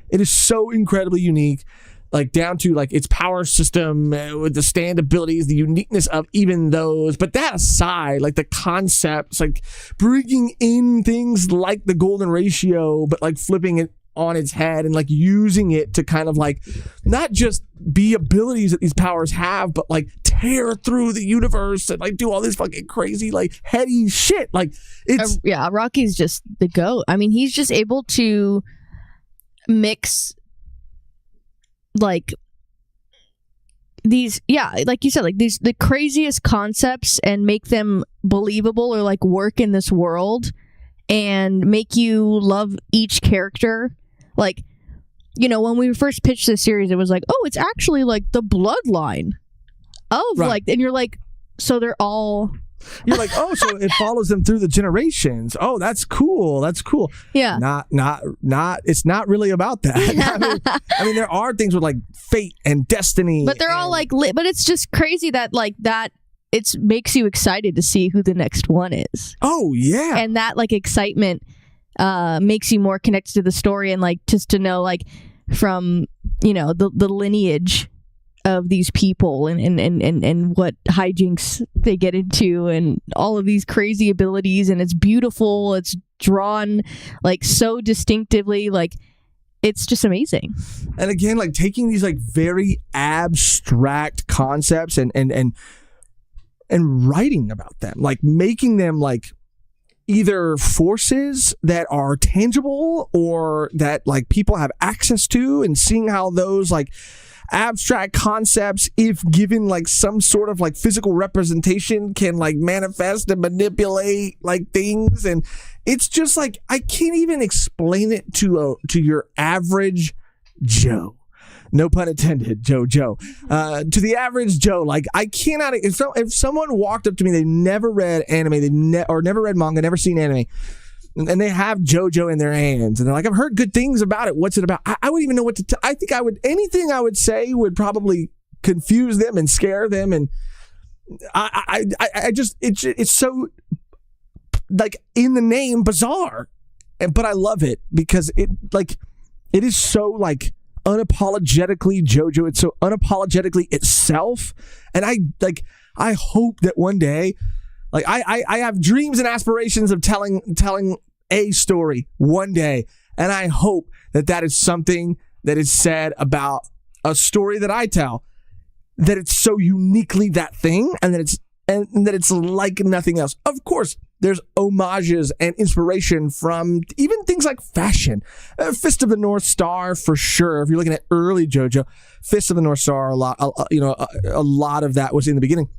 It is so incredibly unique. Like down to like its power system with the stand abilities, the uniqueness of even those. But that aside, like the concepts, like bringing in things like the golden ratio, but like flipping it on its head and like using it to kind of like not just be abilities that these powers have, but like tear through the universe and like do all this fucking crazy like heady shit. Like it's Rocky's just the GOAT. I mean, he's just able to mix like these, like you said, like these the craziest concepts and make them believable or like work in this world and make you love each character. Like, when we first pitched this series, it was like, oh, it's actually like the bloodline of like, and you're like, so they're all. You're like, oh, so it follows them through the generations. Oh, that's cool. That's cool. Yeah. Not. It's not really about that. I mean, there are things with like fate and destiny, but they're all like lit. But it's just crazy that like that. It makes you excited to see who the next one is. Oh yeah. And that like excitement makes you more connected to the story and like just to know like from the lineage of these people and what hijinks they get into and all of these crazy abilities, and it's beautiful, it's drawn like so distinctively, like it's just amazing. And again, like taking these like very abstract concepts and writing about them, like making them like either forces that are tangible or that like people have access to, and seeing how those like abstract concepts, if given like some sort of like physical representation, can like manifest and manipulate like things. And it's just like I can't even explain it to your average Joe. No pun intended, Joe. To the average Joe, like I cannot. If someone walked up to me, they never read anime, or never read manga, never seen anime, and they have JoJo in their hands, and they're like, I've heard good things about it. What's it about? I wouldn't even know what to. I think anything I would say would probably confuse them and scare them, and I just it's so like in the name bizarre, but I love it because it is so like unapologetically JoJo. It's so unapologetically itself, and I hope that one day, like I have dreams and aspirations of telling a story one day, and I hope that is something that is said about a story that I tell, that it's so uniquely that thing, and that it's like nothing else. Of course, there's homages and inspiration from even things like fashion. Fist of the North Star, for sure. If you're looking at early JoJo, Fist of the North Star, a lot of that was in the beginning.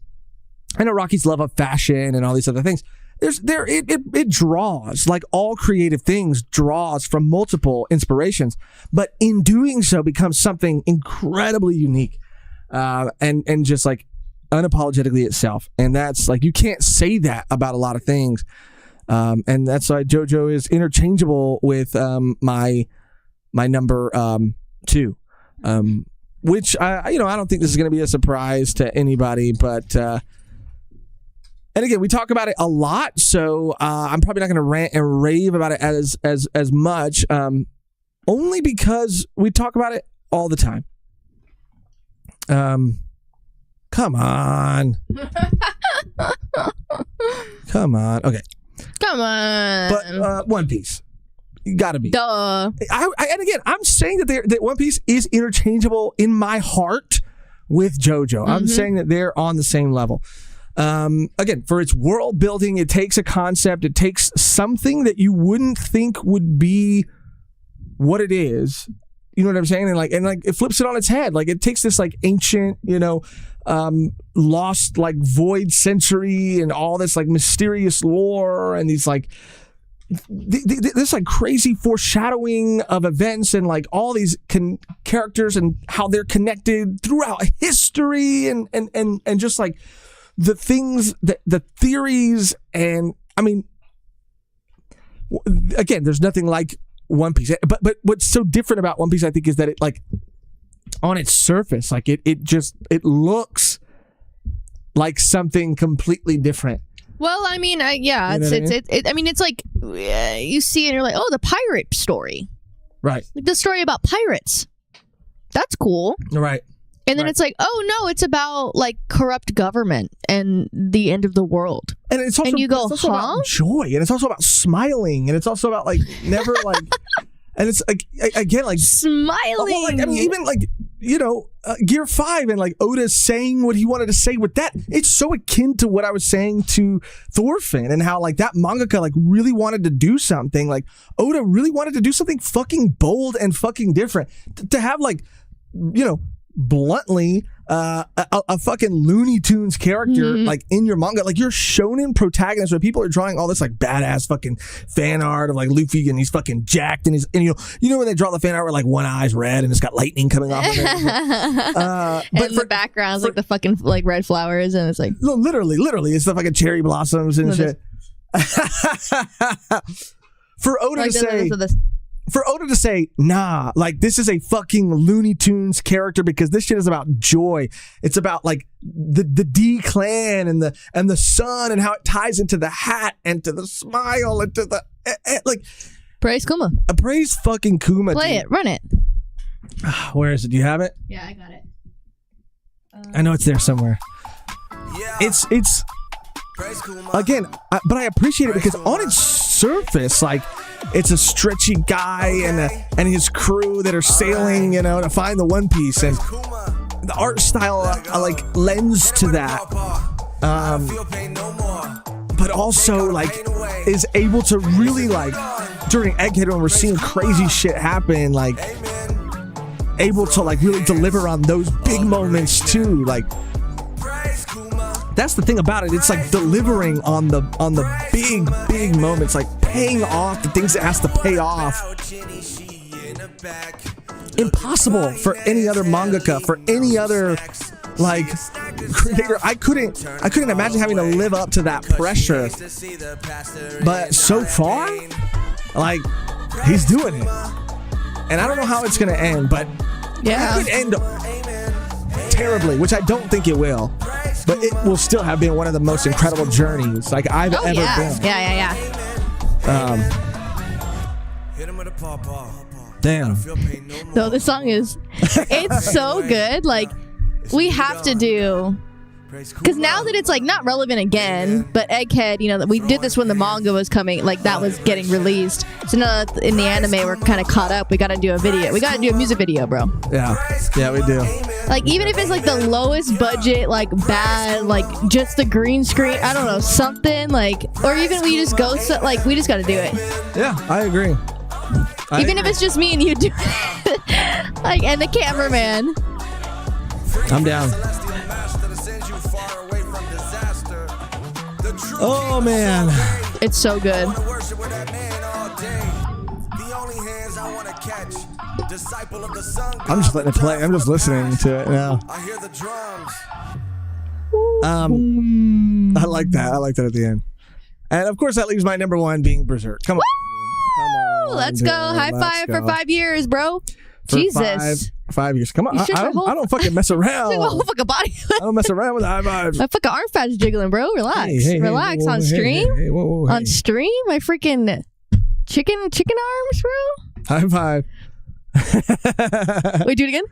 I know Rocky's love of fashion and all these other things. It draws, like all creative things, draws from multiple inspirations, but in doing so becomes something incredibly unique, and just like unapologetically itself. And that's like, you can't say that about a lot of things, and that's why JoJo is interchangeable with my number 2, which I don't think this is going to be a surprise to anybody, but. And again, we talk about it a lot, so I'm probably not going to rant and rave about it as much, only because we talk about it all the time. Come on. Come on. Okay. Come on. But One Piece. You gotta be. Duh. And again, I'm saying that One Piece is interchangeable in my heart with JoJo. I'm saying that they're on the same level. Again, for its world building, it takes a concept, it takes something that you wouldn't think would be what it is. You know what I'm saying? And it flips it on its head. Like, it takes this like ancient, lost like void century and all this like mysterious lore and these like this like crazy foreshadowing of events and like all these characters and how they're connected throughout history and just like the things that the theories. And I mean, again, there's nothing like One Piece, but what's so different about One Piece, I think, is that it like on its surface, like it looks like something completely different. Well, I mean, it's like you see it and you're like, oh, the pirate story, right? Like the story about pirates. That's cool, right? And then it's like, oh no, it's about like corrupt government and the end of the world. And it's also, and you go, it's also about joy, and it's also about smiling, and it's also about like never like, and it's like again like smiling. Well, like, I mean, even like Gear 5 and like Oda saying what he wanted to say with that. It's so akin to what I was saying to Thorfinn and how like that mangaka like really wanted to do something. Like Oda really wanted to do something fucking bold and fucking different. To have like bluntly a fucking Looney Tunes character like in your manga, like your shonen protagonist where people are drawing all this like badass fucking fan art of like Luffy and he's fucking jacked and when they draw the fan art where like one eye's red and it's got lightning coming off of it. But the background's like the fucking like red flowers and it's like literally it's the fucking cherry blossoms and shit. For Oda to say for Oda to say, nah, like this is a fucking Looney Tunes character because this shit is about joy. It's about like the D clan and the sun and how it ties into the hat and to the smile and to the like. Praise Kuma. Praise fucking Kuma. Play it. Run it. Where is it? Do you have it? Yeah, I got it. I know it's there somewhere. It's again, but I appreciate it because on its surface, like. It's a stretchy guy and his crew that are sailing, to find the One Piece, and the art style like lends to that, but also like is able to really like during Egghead when we're seeing crazy shit happen, like able to like really deliver on those big moments too, like. That's the thing about it. It's like delivering on the big moments, like paying off the things it has to pay off. Impossible for any other mangaka, for any other like creator. I couldn't imagine having to live up to that pressure. But so far, like he's doing it, and I don't know how it's gonna end, but it could end terribly, which I don't think it will. but it will still have been one of the most incredible journeys like I've ever been. Yeah. Damn. No, this song is, it's so good. Like, we have to do, because now that it's like not relevant again, but Egghead, you know, that we did this when the manga was coming, like that was getting released. So now that in the anime we're kind of caught up, we got to do a video. We got to do a music video, bro. Yeah, we do. Like, even if it's like the lowest budget, like bad, like just the green screen, I don't know, something like, or even we just go, like, we just got to do it. Yeah, I agree. Even if it's just me and you do it. Like, and the cameraman. I'm down. Oh, man. It's so good. I'm just letting it play. I'm just listening to it now. I like that. I like that at the end. And of course, that leaves my number one being Berserk. Come on. Come on. Let's go. High five for 5 years, bro. Jesus. 5 years. Come on. I don't fucking mess around. My whole fucking body. I don't mess around with high fives. My fucking arm fat's jiggling, bro. Relax. Relax on stream. On stream? My freaking chicken arms, bro. High five. Wait, do it again.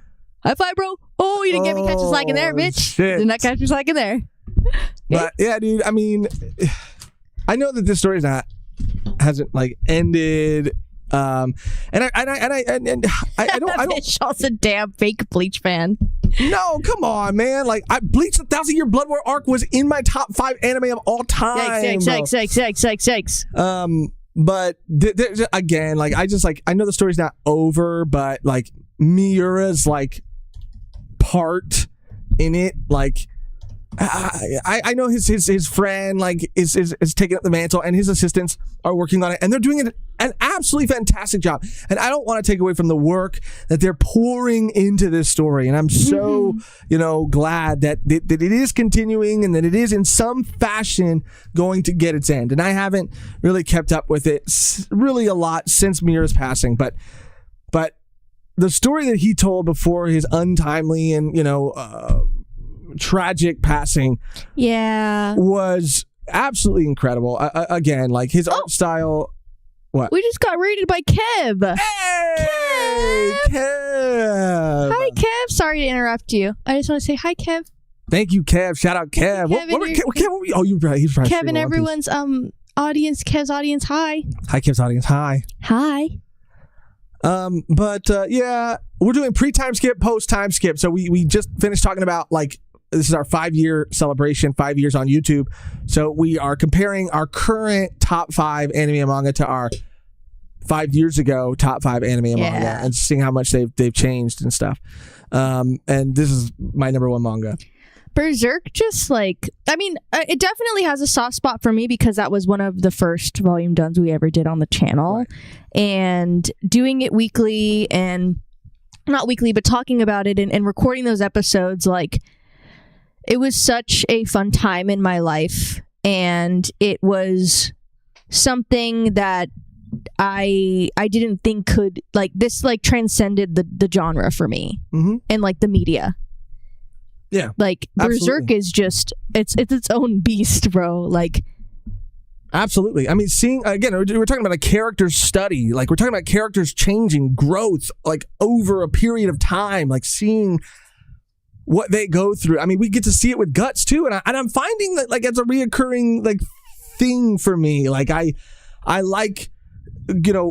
High five, bro. Oh, you didn't get me catch a slack in there, bitch. Shit. Did not catch me slack in there. But yeah, dude, I mean, I know that this story hasn't like ended. And I don't. Shaw's a damn fake Bleach fan. No, come on, man. Like, Bleach: The 1,000-Year Blood War arc was in my top 5 anime of all time. Yikes. But again, like, I know the story's not over, but like Miura's like part in it, like. I know his friend like is taking up the mantle, and his assistants are working on it, and they're doing an absolutely fantastic job. And I don't want to take away from the work that they're pouring into this story. And I'm so glad that it is continuing, and that it is in some fashion going to get its end. And I haven't really kept up with it really a lot since Miura's passing, but the story that he told before his untimely and tragic passing was absolutely incredible. Again, like his art style. What? We just got rated by Kev. Hey, Kev. Hi, Kev. Sorry to interrupt you. I just want to say hi, Kev. Thank you, Kev. Shout out, Kev. Oh, you're right. He's right. Kevin, everyone's audience. Kev's audience. Hi. Hi, Kev's audience. Hi. Hi. But we're doing pre-time skip, post-time skip. So we just finished talking about like. This is our 5-year celebration, 5 years on YouTube. So we are comparing our current top 5 anime and manga to our 5 years ago top 5 anime and manga, and seeing how much they've changed and stuff. And this is my number 1 manga. Berserk, just like, I mean, it definitely has a soft spot for me because that was one of the first volume duns we ever did on the channel. Right. And doing it weekly, and not weekly, but talking about it and recording those episodes, like, it was such a fun time in my life, and it was something that I didn't think could, like, this like transcended the genre for me, and like the media. Yeah, like Berserk is just it's its own beast, bro. Like, absolutely. I mean, seeing again, we're talking about a character's study. Like, we're talking about characters changing, growth, like over a period of time. Like, seeing what they go through. I mean, we get to see it with Guts too, and I'm finding that like it's a reoccurring like thing for me. Like I like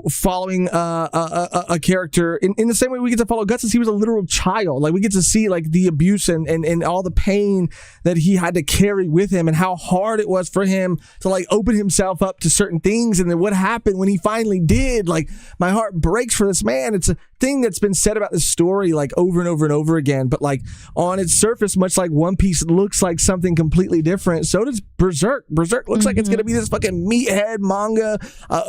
following a character in the same way we get to follow Guts as he was a literal child. Like, we get to see like the abuse and all the pain that he had to carry with him, and how hard it was for him to like open himself up to certain things. And then what happened when he finally did, like, my heart breaks for this man. It's a thing that's been said about this story like over and over and over again, but like on its surface, much like One Piece looks like something completely different, so does Berserk. Berserk looks like it's gonna be this fucking meathead manga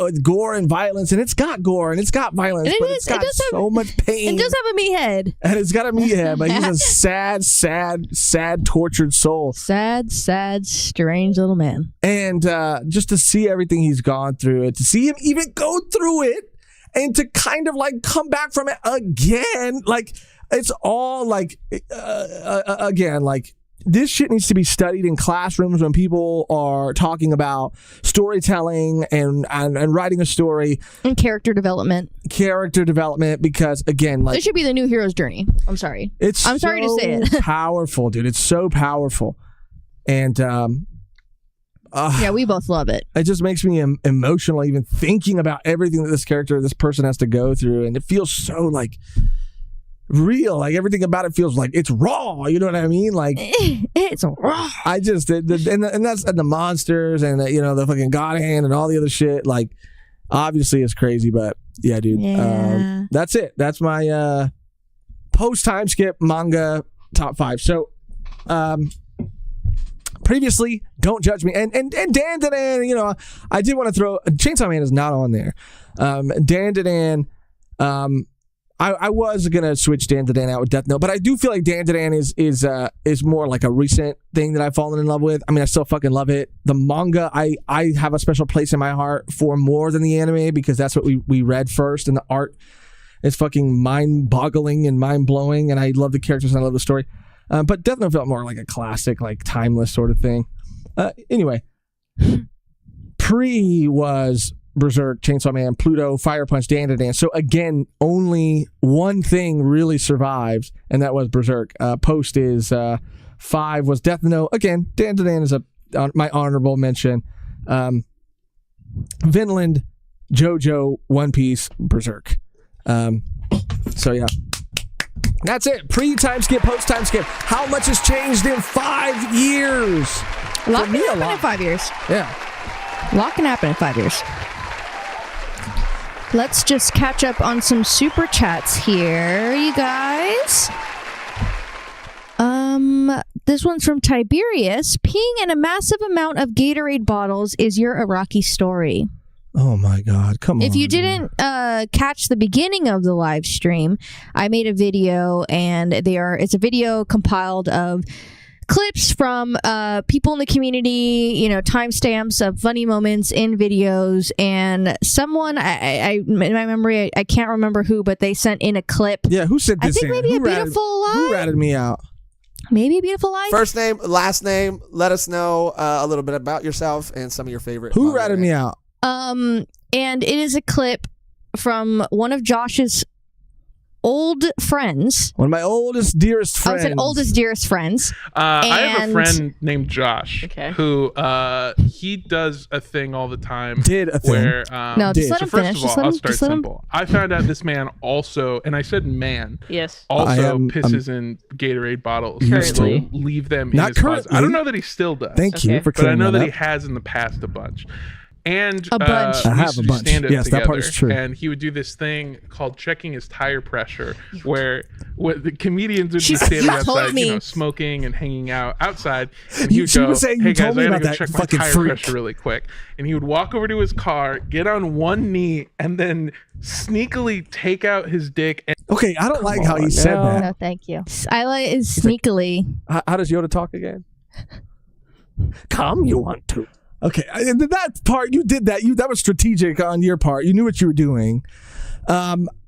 with gore and violence, and it's got gore and it's got violence, but it's got so much pain. It does have a meathead, and it's got a meathead, but he's a sad, tortured soul. Sad, strange little man. And just to see everything he's gone through, it, to see him even go through it, and to kind of like come back from it again, like, it's all like again, like, this shit needs to be studied in classrooms when people are talking about storytelling and writing a story and character development. Because again, like, this should be the new hero's journey. I'm sorry. I'm sorry to say it. Powerful, dude. It's so powerful, and yeah, we both love it. It just makes me emotional even thinking about everything that this person has to go through, and it feels so like real. Like everything about it feels like it's raw. You know what I mean? Like it's raw. I just and that's the monsters and the fucking God hand and all the other shit. Like obviously it's crazy, but yeah, dude. Yeah. That's it. That's my post time skip manga top 5. So previously, don't judge me, and Dan, I did want to throw Chainsaw Man is not on there. Dan, I was gonna switch Dan out with Death Note, but I do feel like Dan is more like a recent thing that I've fallen in love with. I mean, I still fucking love it. The manga, I have a special place in my heart for more than the anime because that's what we read first, and the art is fucking mind-boggling and mind-blowing, and I love the characters and I love the story. But Death Note felt more like a classic, like timeless sort of thing. Anyway, pre was Berserk, Chainsaw Man, Pluto, Fire Punch, Dan. So again, only one thing really survives, and that was Berserk. Post is 5 was Death Note. Again, Dan is my honorable mention. Vinland, JoJo, One Piece, Berserk. So yeah. That's it. Pre-time skip, post-time skip. How much has changed in 5 years? A lot can happen in 5 years. Yeah. A lot can happen in 5 years. Let's just catch up on some super chats here, you guys. This one's from Tiberius. Peeing in a massive amount of Gatorade bottles is your Iraqi story. Oh my God, come on. If you didn't catch the beginning of the live stream, I made a video, and it's a video compiled of clips from people in the community, timestamps of funny moments in videos, and someone, I in my memory, I can't remember who, but they sent in a clip. Yeah, who sent this I think in? maybe A Beautiful Life. Who ratted me out? Maybe A Beautiful Life. First name, last name. Let us know a little bit about yourself and some of your favorite. Who ratted me out? And it is a clip from one of Josh's old friends. One of my oldest, dearest friends. I said oldest, dearest friends. I have a friend named Josh who he does a thing all the time. Did a thing. Where, no, just let him first finish. of all, I'll start simple. I found out this man also, and I said man, also pisses in Gatorade bottles. Currently. Leave them Not in his closet. currently. I don't know that he still does. Thank you for But I clearing know that up. he has in the past a bunch. And a bunch. We I have used to a do bunch. stand-up Yes, together, that part is true. And he would do this thing called checking his tire pressure, where the comedians would be standing outside, smoking and hanging out outside. And he would go, "Hey guys, I gotta go check my tire pressure really quick." And he would walk over to his car, get on one knee, and then sneakily take out his dick. And Okay, I don't like how he said that. No, thank you. I like is sneakily. How does Yoda talk again? Come, you want to. Okay, and that part, you did that. That was strategic on your part. You knew what you were doing.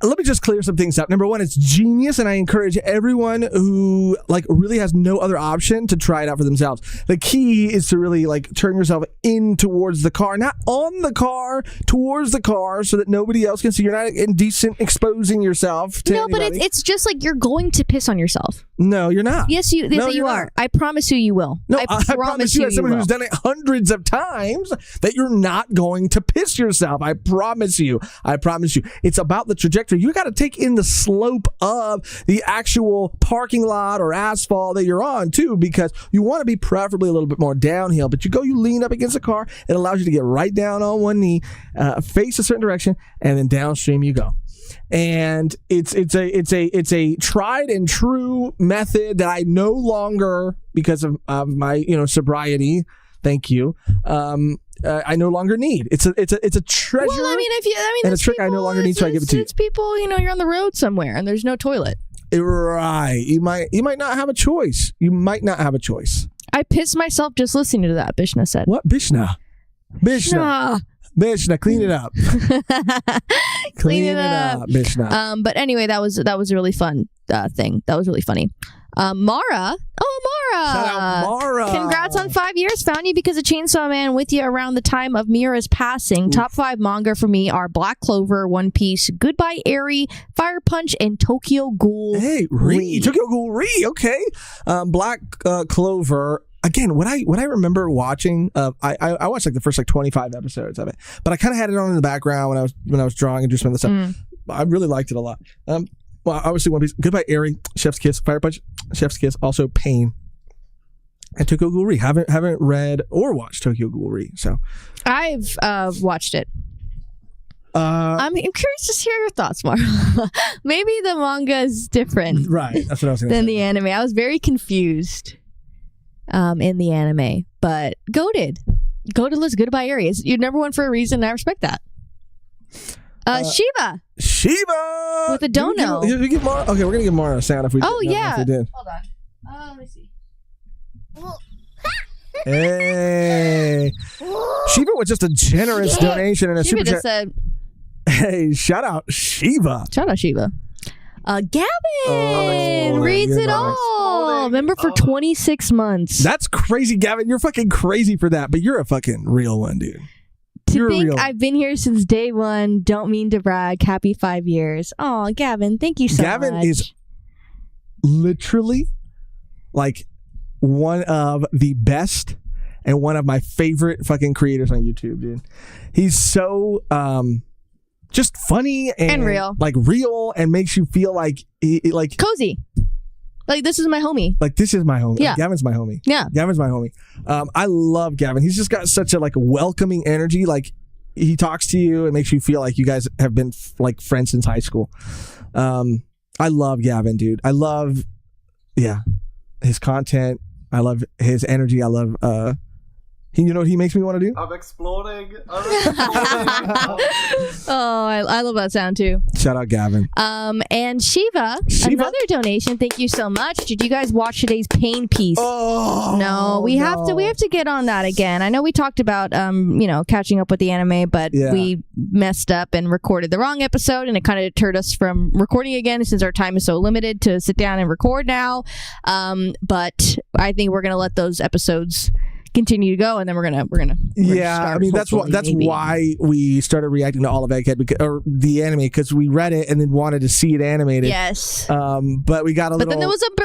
Let me just clear some things up. Number one, it's genius, and I encourage everyone who really has no other option to try it out for themselves. The key is to really turn yourself in towards the car, not on the car, towards the car, so that nobody else can see. You're not indecent exposing yourself to No, but anybody. it's just like you're going to piss on yourself. No, you're not. Yes, you are. I promise you will. No, I promise you, as someone who's done it hundreds of times, that you're not going to piss yourself. I promise you. It's about the trajectory. You got to take in the slope of the actual parking lot or asphalt that you're on too, because you want to be preferably a little bit more downhill. But you lean up against the car. It allows you to get right down on one knee, face a certain direction, and then downstream you go. And it's a tried and true method that I no longer, because of my sobriety, thank you, I no longer need. It's a treasure. Well, and a trick I no longer need, so I give it to you. It's people, you're on the road somewhere and there's no toilet. Right. You might not have a choice. I pissed myself just listening to that, Bishna said. What? Bishna, clean it up. Clean it up, Bishna. But anyway, that was a really fun thing. That was really funny. Mara. Oh, Mara. Shout out Mara. Congrats on 5 years. Found you because of Chainsaw Man with you around the time of Mira's passing. Top 5 manga for me are Black Clover, One Piece, Goodbye Eri, Fire Punch, and Tokyo Ghoul. Hey, Tokyo Ghoul Re. Okay. Black Clover. Again, what I remember watching, I watched like the first 25 episodes of it, but I kind of had it on in the background when I was drawing and doing some of the stuff. I really liked it a lot. Well, obviously One Piece, Goodbye Eri, Chef's Kiss, Fire Punch, Chef's Kiss, also Pain, and Tokyo Ghoul Re. Haven't read or watched Tokyo Ghoul Re, so I've watched it. I'm curious to hear your thoughts, Mara. Maybe the manga is different, right? That's what I was going to say. Than the anime. I was very confused in the anime, but goated list Goodbye Eri. You're number one for a reason. And I respect that. Shiva with a dono. Okay, we're gonna give Mara a sound if we. Oh did. yeah. If we did. Hold on. Let me see. Hey, Shiva was just a generous donation and a Shiva super just chat. said, Hey, shout out Shiva. Shout out Shiva. Gavin reads it all. Member for 26 months. That's crazy, Gavin. You're fucking crazy for that, but you're a fucking real one, dude. To think I've been here since day one. Don't mean to brag. Happy 5 years. Oh, Gavin, thank you so much. Gavin is literally like one of the best and one of my favorite fucking creators on YouTube, dude. He's so just funny and real, like real, and makes you feel like cozy. Like, this is my homie. Like, this is my homie. Yeah. Gavin's my homie. Yeah. Gavin's my homie. I love Gavin. He's just got such a welcoming energy. Like, he talks to you and makes you feel like you guys have been like friends since high school. I love Gavin, dude. I love, his content. I love his energy. I love, you know what he makes me want to do? I'm exploding. Oh, I love that sound too. Shout out Gavin. And Shiva, another donation. Thank you so much. Did you guys watch today's Pain piece? Oh, no, we have to get on that again. I know we talked about catching up with the anime, but we messed up and recorded the wrong episode, and it kind of deterred us from recording again since our time is so limited to sit down and record now. But I think we're gonna let those episodes continue to go, and then we're gonna I mean, that's why we started reacting to all of Egghead or the anime, because we read it and then wanted to see it animated. Yes. But we got a little. But then there was a 6-month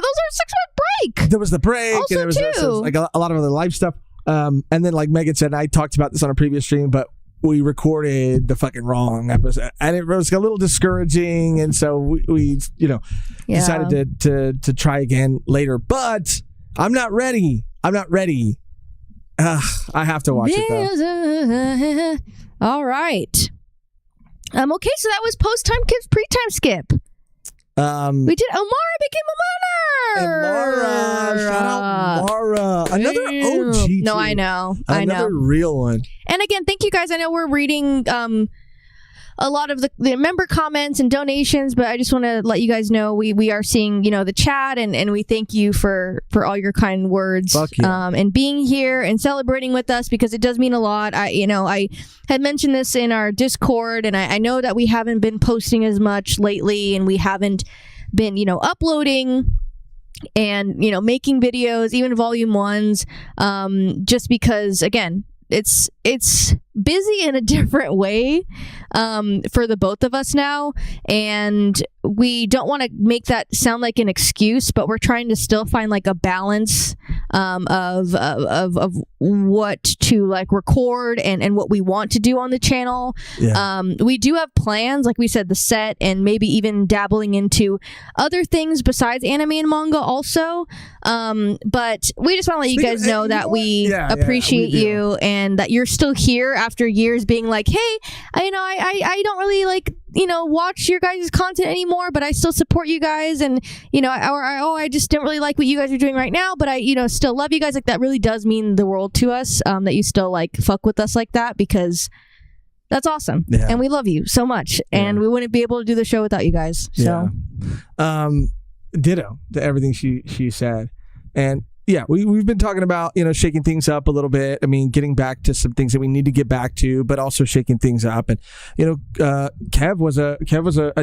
break. There was the break, also, and there was like a lot of other life stuff. And then, like Megan said, and I talked about this on a previous stream, but we recorded the fucking wrong episode, and it was a little discouraging, and so we decided to try again later. But I'm not ready. I have to watch it though. All right. Okay, so that was post-time kids pre-time skip. We did Mara became a mother. Mara, shout out Mara. Another OG. No, I know. Another real one. And again, thank you guys. I know we're reading a lot of the member comments and donations, but I just want to let you guys know we are seeing the chat, and we thank you for all your kind words. Fuck yeah. And being here and celebrating with us, because it does mean a lot. I had mentioned this in our Discord, and I know that we haven't been posting as much lately, and we haven't been uploading and making videos, even volume 1s, just because again it's busy in a different way for the both of us now, and we don't want to make that sound like an excuse, but we're trying to still find like a balance of what to like record and what we want to do on the channel. We do have plans, like we said, the set, and maybe even dabbling into other things besides anime and manga also, but we just want to let you guys know that we appreciate you, and that you're still here after years being like, hey, I don't really like watch your guys' content anymore, but I still support you guys, and I just don't really like what you guys are doing right now, but I still love you guys. Like, that really does mean the world to us, that you still like fuck with us like that, because that's awesome. And we love you so much, and we wouldn't be able to do the show without you guys. So ditto to everything she said. And yeah, we've been talking about, shaking things up a little bit. I mean, getting back to some things that we need to get back to, but also shaking things up. And, Kev was a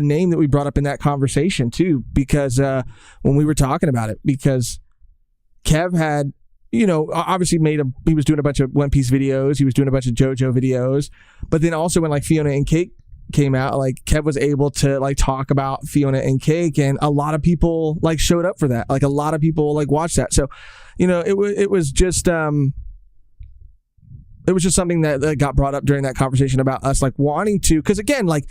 name that we brought up in that conversation too, because when we were talking about it, because Kev had, obviously he was doing a bunch of One Piece videos. He was doing a bunch of JoJo videos. But then also when like Fiona and Cake came out, like Kev was able to like talk about Fiona and Cake, and a lot of people like showed up for that. Like a lot of people like watched that. So, it was just something that got brought up during that conversation about us like wanting to, because again, like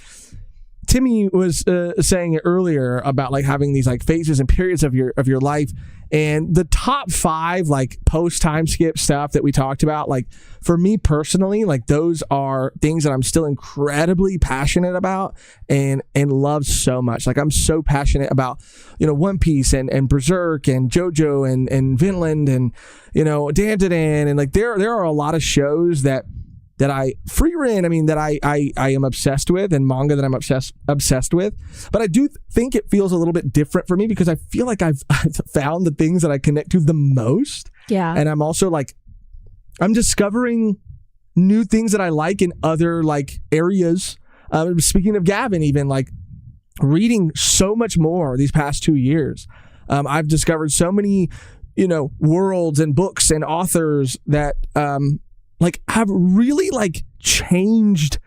Timmy was saying it earlier about like having these like phases and periods of your life, and the top 5 like post time skip stuff that we talked about, like for me personally, like those are things that I'm still incredibly passionate about and love so much. Like I'm so passionate about One Piece and Berserk and JoJo and Vinland and Dan, and like there are a lot of shows that I that I am obsessed with, and manga that I'm obsessed with. But I do think it feels a little bit different for me because I feel like I've found the things that I connect to the most. Yeah. And I'm also like, I'm discovering new things that I like in other like areas. Speaking of Gavin, even like reading so much more these past 2 years. I've discovered so many, worlds and books and authors that, like have really like changed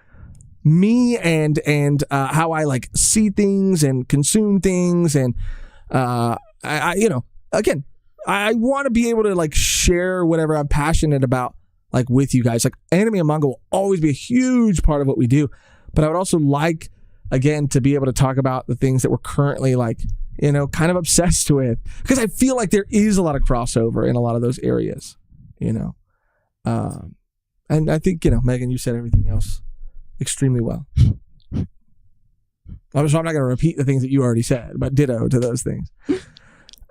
me and how I like see things and consume things, and I again, I want to be able to like share whatever I'm passionate about like with you guys. Like anime and manga will always be a huge part of what we do, but I would also like again to be able to talk about the things that we're currently like kind of obsessed with, because I feel like there is a lot of crossover in a lot of those areas. And I think, Megan, you said everything else extremely well. So I'm not going to repeat the things that you already said, but ditto to those things.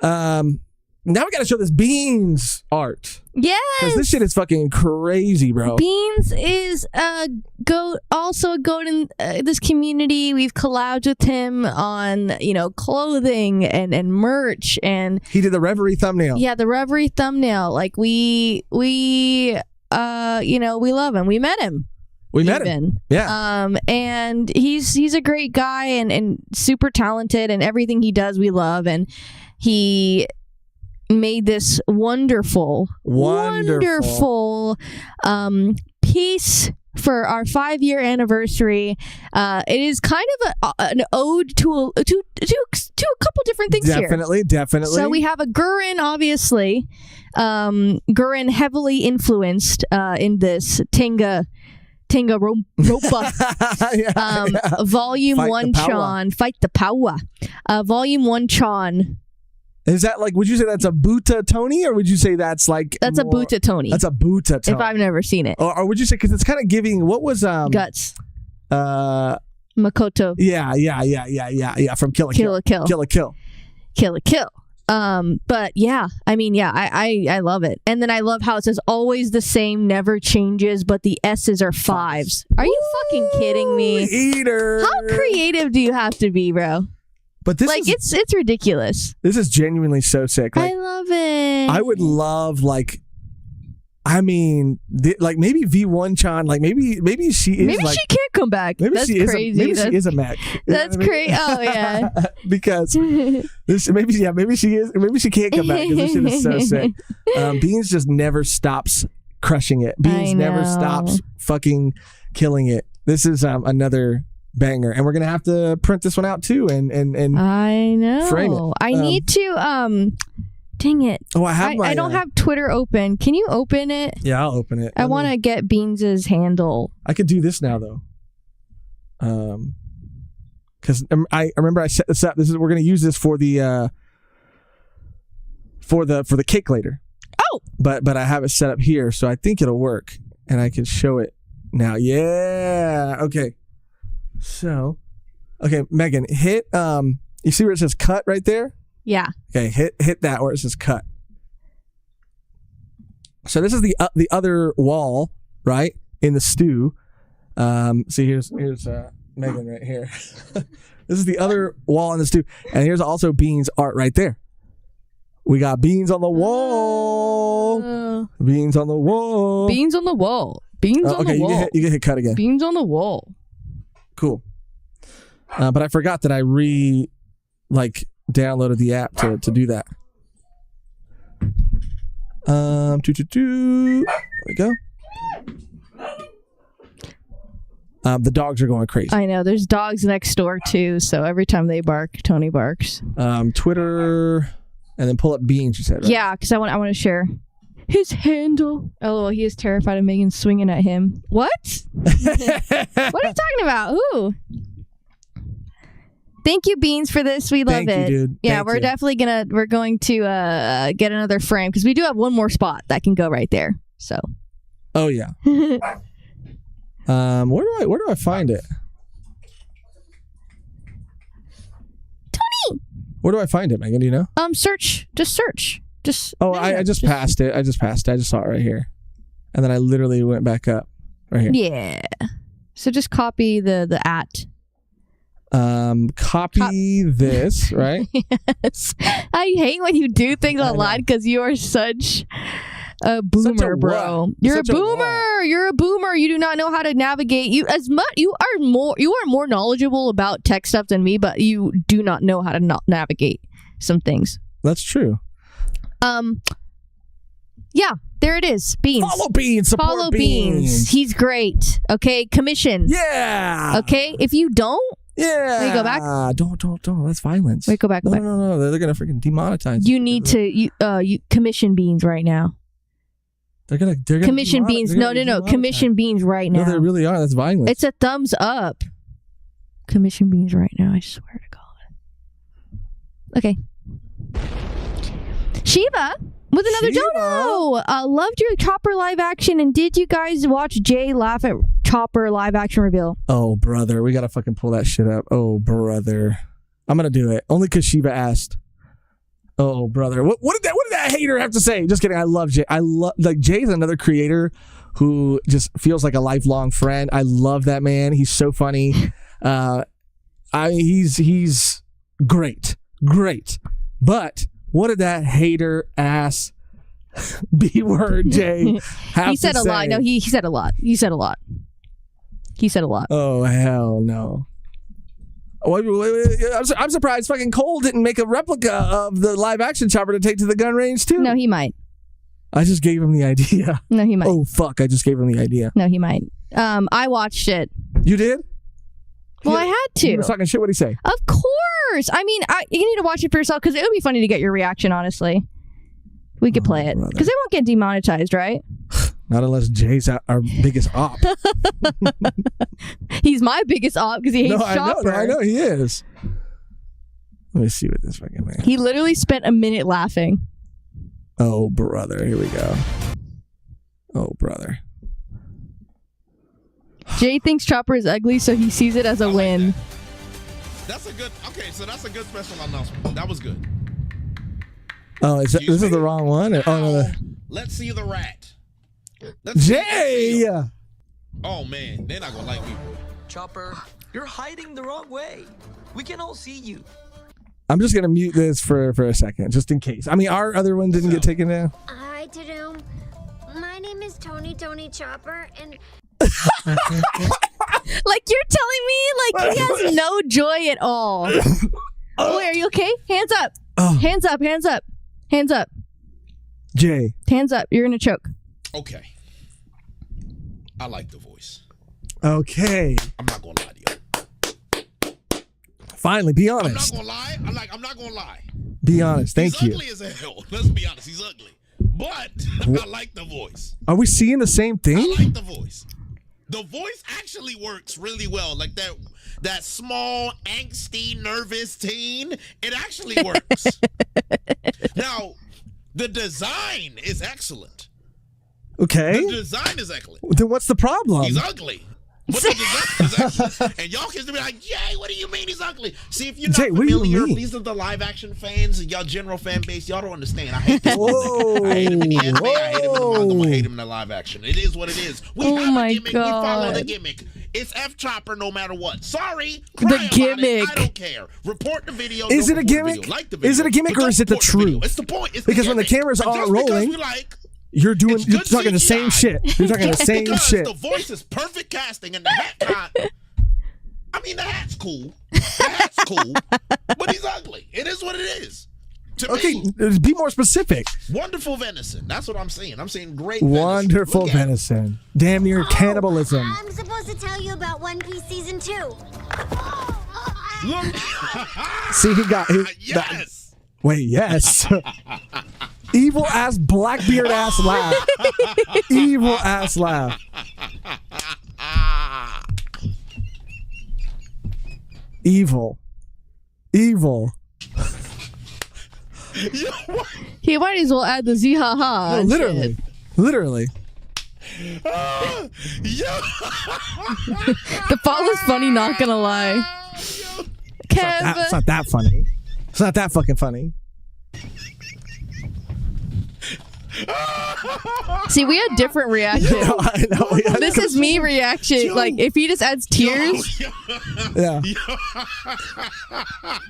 Now we got to show this Beans art. Yes. Because this shit is fucking crazy, bro. Beans is also a goat in this community. We've collabed with him on, clothing and merch, and he did the Reverie thumbnail. Yeah, the Reverie thumbnail. Like we love him. We met him. Yeah. And he's a great guy and super talented, and everything he does we love, and he made this wonderful piece for our 5-year anniversary. It is kind of an ode to a couple different things here. Definitely. So we have a Gurren, obviously. Gurren heavily influenced in this Tenga Ropa. Volume 1 Chan. Fight the Power. Volume 1 Chan. Is that like, would you say that's a Buta Tony, or would you say that's like That's a Buta Tony. That's a Buta Tony. If I've never seen it. Or would you say, because it's kind of giving, what was Guts. Makoto. Yeah. From Kill la Kill. But yeah, I mean, yeah, I love it. And then I love how it says always the same, never changes, but the S's are 5s. Are you fucking kidding me? Eater. How creative do you have to be, bro? But this like it's ridiculous. This is genuinely so sick. Like, I love it. I would love like maybe V1 Chan, like maybe she is, maybe like, she can't come back. Maybe that's she crazy. Maybe she is a mech. That's crazy. Oh yeah. Because maybe she is. Maybe she can't come back because this shit is so sick. Beans just never stops crushing it. Beans never stops fucking killing it. This is another banger, and we're gonna have to print this one out too, and I know frame it. I need to dang it. Oh, I don't have Twitter open. Can you open it? Yeah, I'll open it. I want to get Beans's handle. I could do this now though. Because I remember I set this up. We're gonna use this for the cake later. Oh, but I have it set up here, so I think it'll work, and I can show it now. Yeah. Okay. So, okay, Megan, hit. You see where it says cut right there? Yeah. Okay, hit that where it says cut. So this is the other wall, right, in the stew. See, here's Megan right here. This is the other wall in the stew, and here's also Beans art right there. We got Beans on the wall. Beans on the wall. Beans on the wall. Beans on the wall. You can hit cut again. Beans on the wall. Cool. But I forgot that I downloaded the app to do that. There we go. The dogs are going crazy. I know. There's dogs next door too, so every time they bark, Tony barks. Twitter, and then pull up Beans. You said, right? Yeah, because I want to share his handle. Oh, he is terrified of Megan swinging at him. What? What are you talking about? Who? Thank you, Beans, for this. We love Thank it. you, dude. Yeah, Thank we're you. definitely we're going to get another frame because we do have one more spot that can go right there. So. Oh yeah. Where do I find it? Tony. Where do I find it, Megan? Do you know? Search. Just search. Just. Oh, I just passed it. I just saw it right here, and then I literally went back up right here. Yeah. So just copy the at. Copy this, right? Yes. I hate when you do things online because you are such a boomer, bro. You're a boomer. You're a boomer. You do not know how to navigate. You are more knowledgeable about tech stuff than me, but you do not know how to navigate some things. That's true. Yeah, there it is. Beans. Follow Beans. Support Follow Beans. He's great. Okay, commission. Yeah. Okay, if you don't. Yeah. Will you go back? Don't. That's violence. Wait, go back. No. They're gonna freaking demonetize. You need to you commission Beans right now. They're gonna commission Beans. No. Commission Beans right now. No, they really are. That's violence. It's a thumbs up. Commission Beans right now. I swear to God. Okay. Shiva with another dono. Loved your Chopper live action, and did you guys watch Jay laugh at Chopper live action reveal? Oh, brother, we gotta fucking pull that shit up. Oh, brother, I'm gonna do it only because Shiva asked. Oh, brother, what did that hater have to say? Just kidding. I love Jay. Jay's another creator who just feels like a lifelong friend. I love that man. He's so funny. He's great. But what did that hater ass B word Jay have He said to a say? lot. No, he said a lot. He said a lot. Oh, hell no. Wait, I'm surprised fucking Cole didn't make a replica of the live action Chopper to take to the gun range too. No, he might. I just gave him the idea. No, he might. Oh, fuck. I just gave him the idea. No, he might. I watched it. You did? Well, I had to. You were talking shit. What'd he say? Of course. I mean, you need to watch it for yourself because it would be funny to get your reaction, honestly. We could play it. Because it won't get demonetized, right? Not unless Jay's our biggest op. He's my biggest op because he hates Chopper. I know he is. Let me see what this fucking man. He literally spent a minute laughing. Oh, brother. Here we go. Oh, brother. Jay thinks Chopper is ugly, so he sees it as a win. That's a good. Okay, so that's a good special announcement. That was good. Oh, this is the wrong one? Oh, no. Let's see the rat. Jay! Oh, man. They're not going to like me. Chopper, you're hiding the wrong way. We can all see you. I'm just going to mute this for a second, just in case. I mean, our other one didn't get taken down. Hi, Tadum. My name is Tony Chopper, and... Like, you're telling me, like, he has no joy at all. Oh, wait, are you okay? Hands up. Hands up, hands up. Hands up. Jay. Hands up. You're going to choke. Okay. I like the voice. Okay. I'm not going to lie to you. Finally, be honest. I'm not going to lie. Be honest. Thank He's you. ugly as hell. Let's be honest. He's ugly. But I like the voice. Are we seeing the same thing? I like the voice. The voice actually works really well. Like that small, angsty, nervous teen. It actually works. Now, the design is excellent. Okay. The design is excellent. Then what's the problem? He's ugly. But the design is excellent. And y'all kids be like, Jay, what do you mean he's ugly? See, if you're not Jay, what do you familiar, mean? these are the live action fans and y'all general fan base. Y'all don't understand. I hate this. Whoa. I hate him in the anime. I hate him in the manga. I'm going to hate him in the live action. It is what it is. We have a gimmick. God. We follow the gimmick. It's F Chopper no matter what. Sorry. The gimmick. I don't care. Report the video. Is it a report the gimmick? video. Like the video. Is it a gimmick But or is it the don't support truth? It's the point. It's Because the when the gimmick. cameras But aren't just because rolling, we like You're doing. It's You're good talking the same CGI. shit. You're talking the same Because shit. the voice is perfect casting and the hat. I mean, the hat's cool. The hat's cool, but he's ugly. It is what it is. To Okay, me, be more specific. wonderful venison. That's what I'm saying. I'm saying great. Venison. Wonderful Look at it. venison. Damn near cannibalism. I'm supposed to tell you about One Piece season 2. Look. See, he got. Yes. Wait, yes. Evil ass Blackbeard ass laugh. Evil ass laugh. Evil. He might as well add the Z-ha-ha. No, literally. Literally. The fall is funny, not gonna lie. Kev. It's not that funny. It's not that fucking funny. See, we had different reactions. I know. Yeah. This is me reaction. Like, if he just adds tears. Yeah.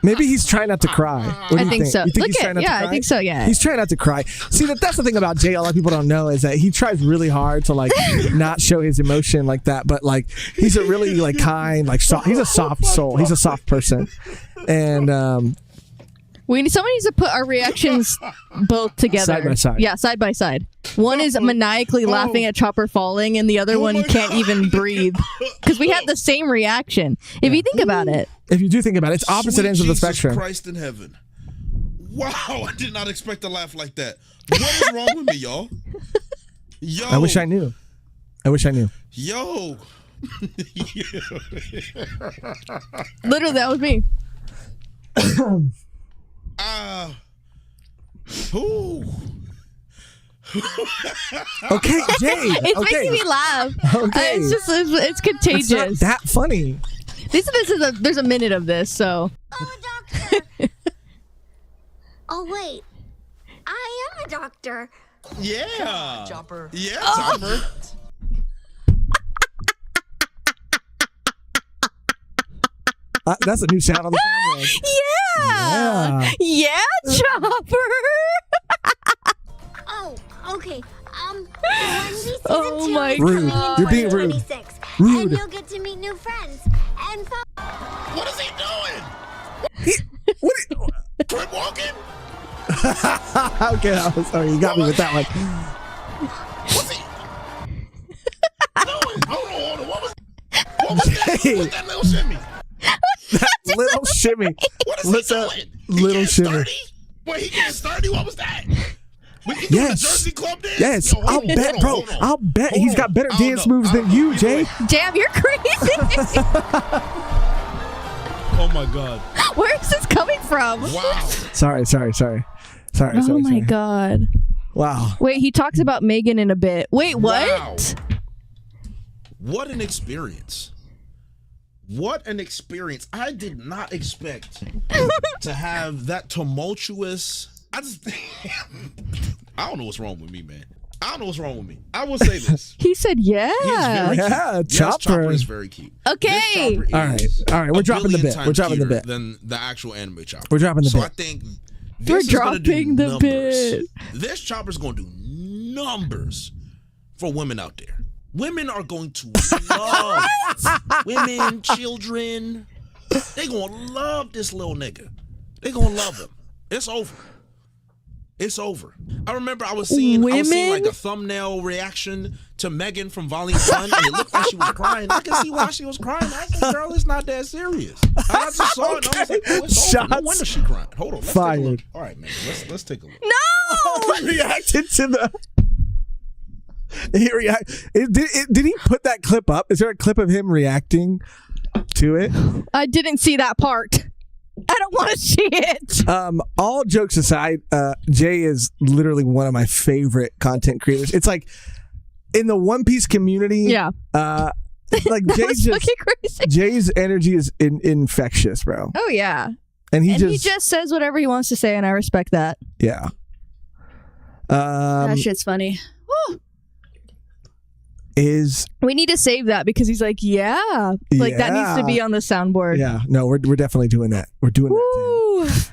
Maybe he's trying not to cry. What do I you think so. You think Look he's at- trying not yeah, to I cry? think so, yeah. He's trying not to cry. See, that's the thing about Jay. A lot of people don't know is that he tries really hard to like not show his emotion like that. But like, he's a really like kind, like soft. He's a soft soul. He's a soft person, and Somebody needs to put our reactions both together. Side by side. Yeah, side by side. One is maniacally laughing at Chopper falling, and the other one can't even breathe. Because we had the same reaction. If you think about it. if you do think about it, it's opposite Sweet ends of the Jesus spectrum. Christ in heaven. Wow, I did not expect a laugh like that. What is wrong with me, y'all? Yo. I wish I knew. Yo. Literally, that was me. Ooh. Okay, Jay. It's okay. making me laugh. Okay. It's contagious. It's not that funny. There's a minute of this, so. Oh, wait. I am a doctor. Yeah. Chopper. Yeah, Chopper. That's a new sound on the soundboard. Yeah, Chopper. Oh, okay. One Piece season Oh 2 my is coming God. in You're being rude. 2026, Rude. and you'll get to meet new friends. And What is he doing? What? Quit walking? Okay, I'm sorry. You got me with that one. What's he doing? Hold on. What was that? Hey. What's that little shimmy? That little shimmy. What is What's he that doing? little He shimmy? sturdy? Wait, he getting sturdy? What was that? We can do Yes. the Jersey Club dance? Yes, Yo, hold I'll on, bet, hold bro. on, hold on. I'll bet Hold he's on. got better I don't dance know. moves I than don't know. you, Either Jay. way. Damn, you're crazy. Oh my God. Where is this coming from? Wow. Sorry. Oh my God. Wow. Wait, he talks about Megan in a bit. Wait, what? Wow. What an experience. What an experience. I did not expect to have that tumultuous. I don't know what's wrong with me, man. I don't know what's wrong with me. I will say this. He said, yeah. He is very cute. Yeah, Yes, Chopper. Chopper is very cute. Okay. This Chopper is All right. We're a dropping the billion bit. times We're dropping the cuter bit. Than the actual anime Chopper. We're dropping the so bit. I think We're this is gonna do dropping the numbers. bit. This Chopper's going to do numbers for women out there. Women are going to love women, children. They gonna love this little nigga. They gonna love him. It's over. It's over. I remember I was seeing like a thumbnail reaction to Megan from Volume 1, and it looked like she was crying. I can see why she was crying. I said, girl, it's not that serious. And I just saw it, and I was like, oh, it's over. No Shots wonder she crying. Hold on, let's take a look. fired. All right, man, let's take a look. No! Reacted to the. Did he put that clip up? Is there a clip of him reacting to it? I didn't see that part. I don't want to see it. All jokes aside, Jay is literally one of my favorite content creators. It's like in the One Piece community. Yeah. Like Jay's energy is infectious, bro. Oh, yeah. And he he just says whatever he wants to say, and I respect that. Yeah. That shit's funny. Woo. We need to save that because he's like, yeah. Like, that needs to be on the soundboard. Yeah. No, we're definitely doing that. We're doing that.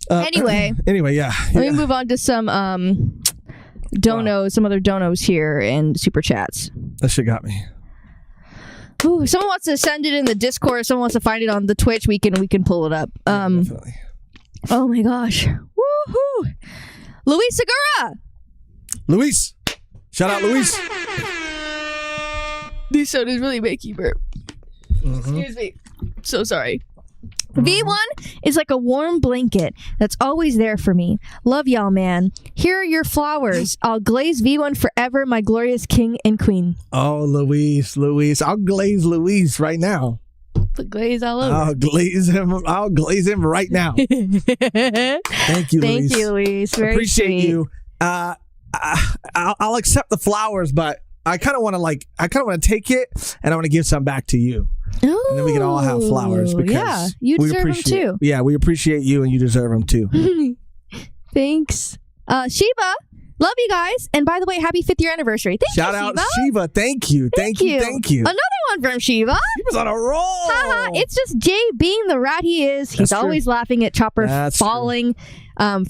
Anyway. Anyway, yeah. Let me move on to some some other donos here and super chats. That shit got me. Ooh, someone wants to send it in the Discord. Someone wants to find it on the Twitch. We can pull it up. Definitely. Oh my gosh. Woohoo! Luis Segura. Luis. Shout out, Luis. These sodas really make you burp. Excuse me. So sorry. V1 is like a warm blanket that's always there for me. Love y'all, man. Here are your flowers. I'll glaze V1 forever, my glorious king and queen. Oh, Luis. I'll glaze Luis right now. Put glaze all over. I'll glaze him right now. Thank you, Luis. Thank you, Luis. Very Appreciate sweet. you. I'll accept the flowers, but I kind of want to take it and I want to give some back to you. Ooh, and then we can all have flowers because yeah, you deserve them too. Yeah, we appreciate you and you deserve them too. Thanks. Shiva, love you guys. And by the way, happy 5th year anniversary. Thank Shout you, out Shiva. Shiva. Thank you. Another one from Shiva. Shiva's on a roll. It's just Jay being the rat he is. He's That's always true. laughing at Chopper That's falling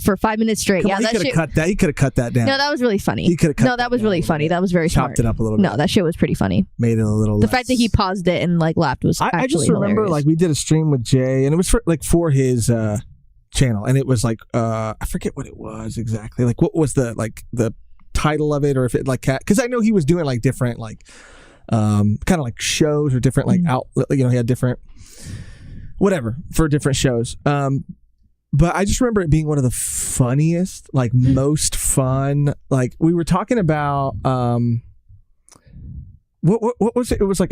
for 5 minutes straight. Come Yeah, on, he could have cut that. He could have cut that down. No, that was really funny. He could have cut No, that was really funny. That was very Chopped smart. it up a little bit. No, that shit was pretty funny. Made it a little. The fact that he paused it and like laughed was I just actually remember hilarious. like we did a stream with Jay and it was for his channel and it was like I forget what it was exactly. Like what was the title of it or if it like because I know he was doing like different like kind of like shows or different like out he had different whatever for different shows. But I just remember it being one of the funniest, like most fun. Like we were talking about what was it? It was like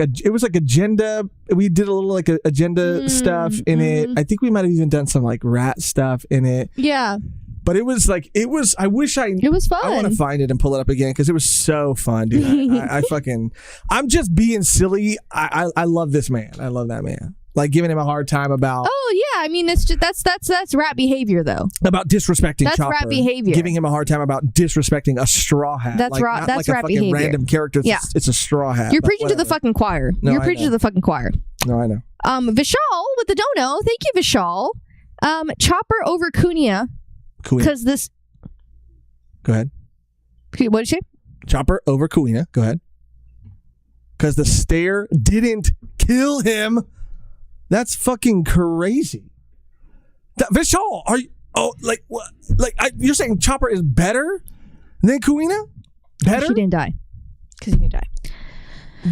agenda. We did a little like agenda stuff in it. I think we might have even done some like rat stuff in it. Yeah. But it was I wish it was fun. I want to find it and pull it up again because it was so fun, dude. I'm just being silly. I love this man. I love that man. Like giving him a hard time about. Oh yeah, I mean it's just that's rat behavior though. About disrespecting That's Chopper. rat behavior. Giving him a hard time about disrespecting a straw hat. That's like, rat. not That's like rat a fucking behavior. random character. Yeah. It's a straw hat. You're but preaching to the whatever. fucking choir. No, You're I preaching know. to the fucking choir. No, I know. Vishal with the dono. Thank you, Vishal. Chopper over Cunha. Because this. Go ahead. What did you say? Chopper over Kuina. Go ahead. Because the stare didn't kill him. That's fucking crazy. Vishal, are you? Oh, like what? Like you're saying Chopper is better than Kuina? Better? She didn't die. Because he didn't die.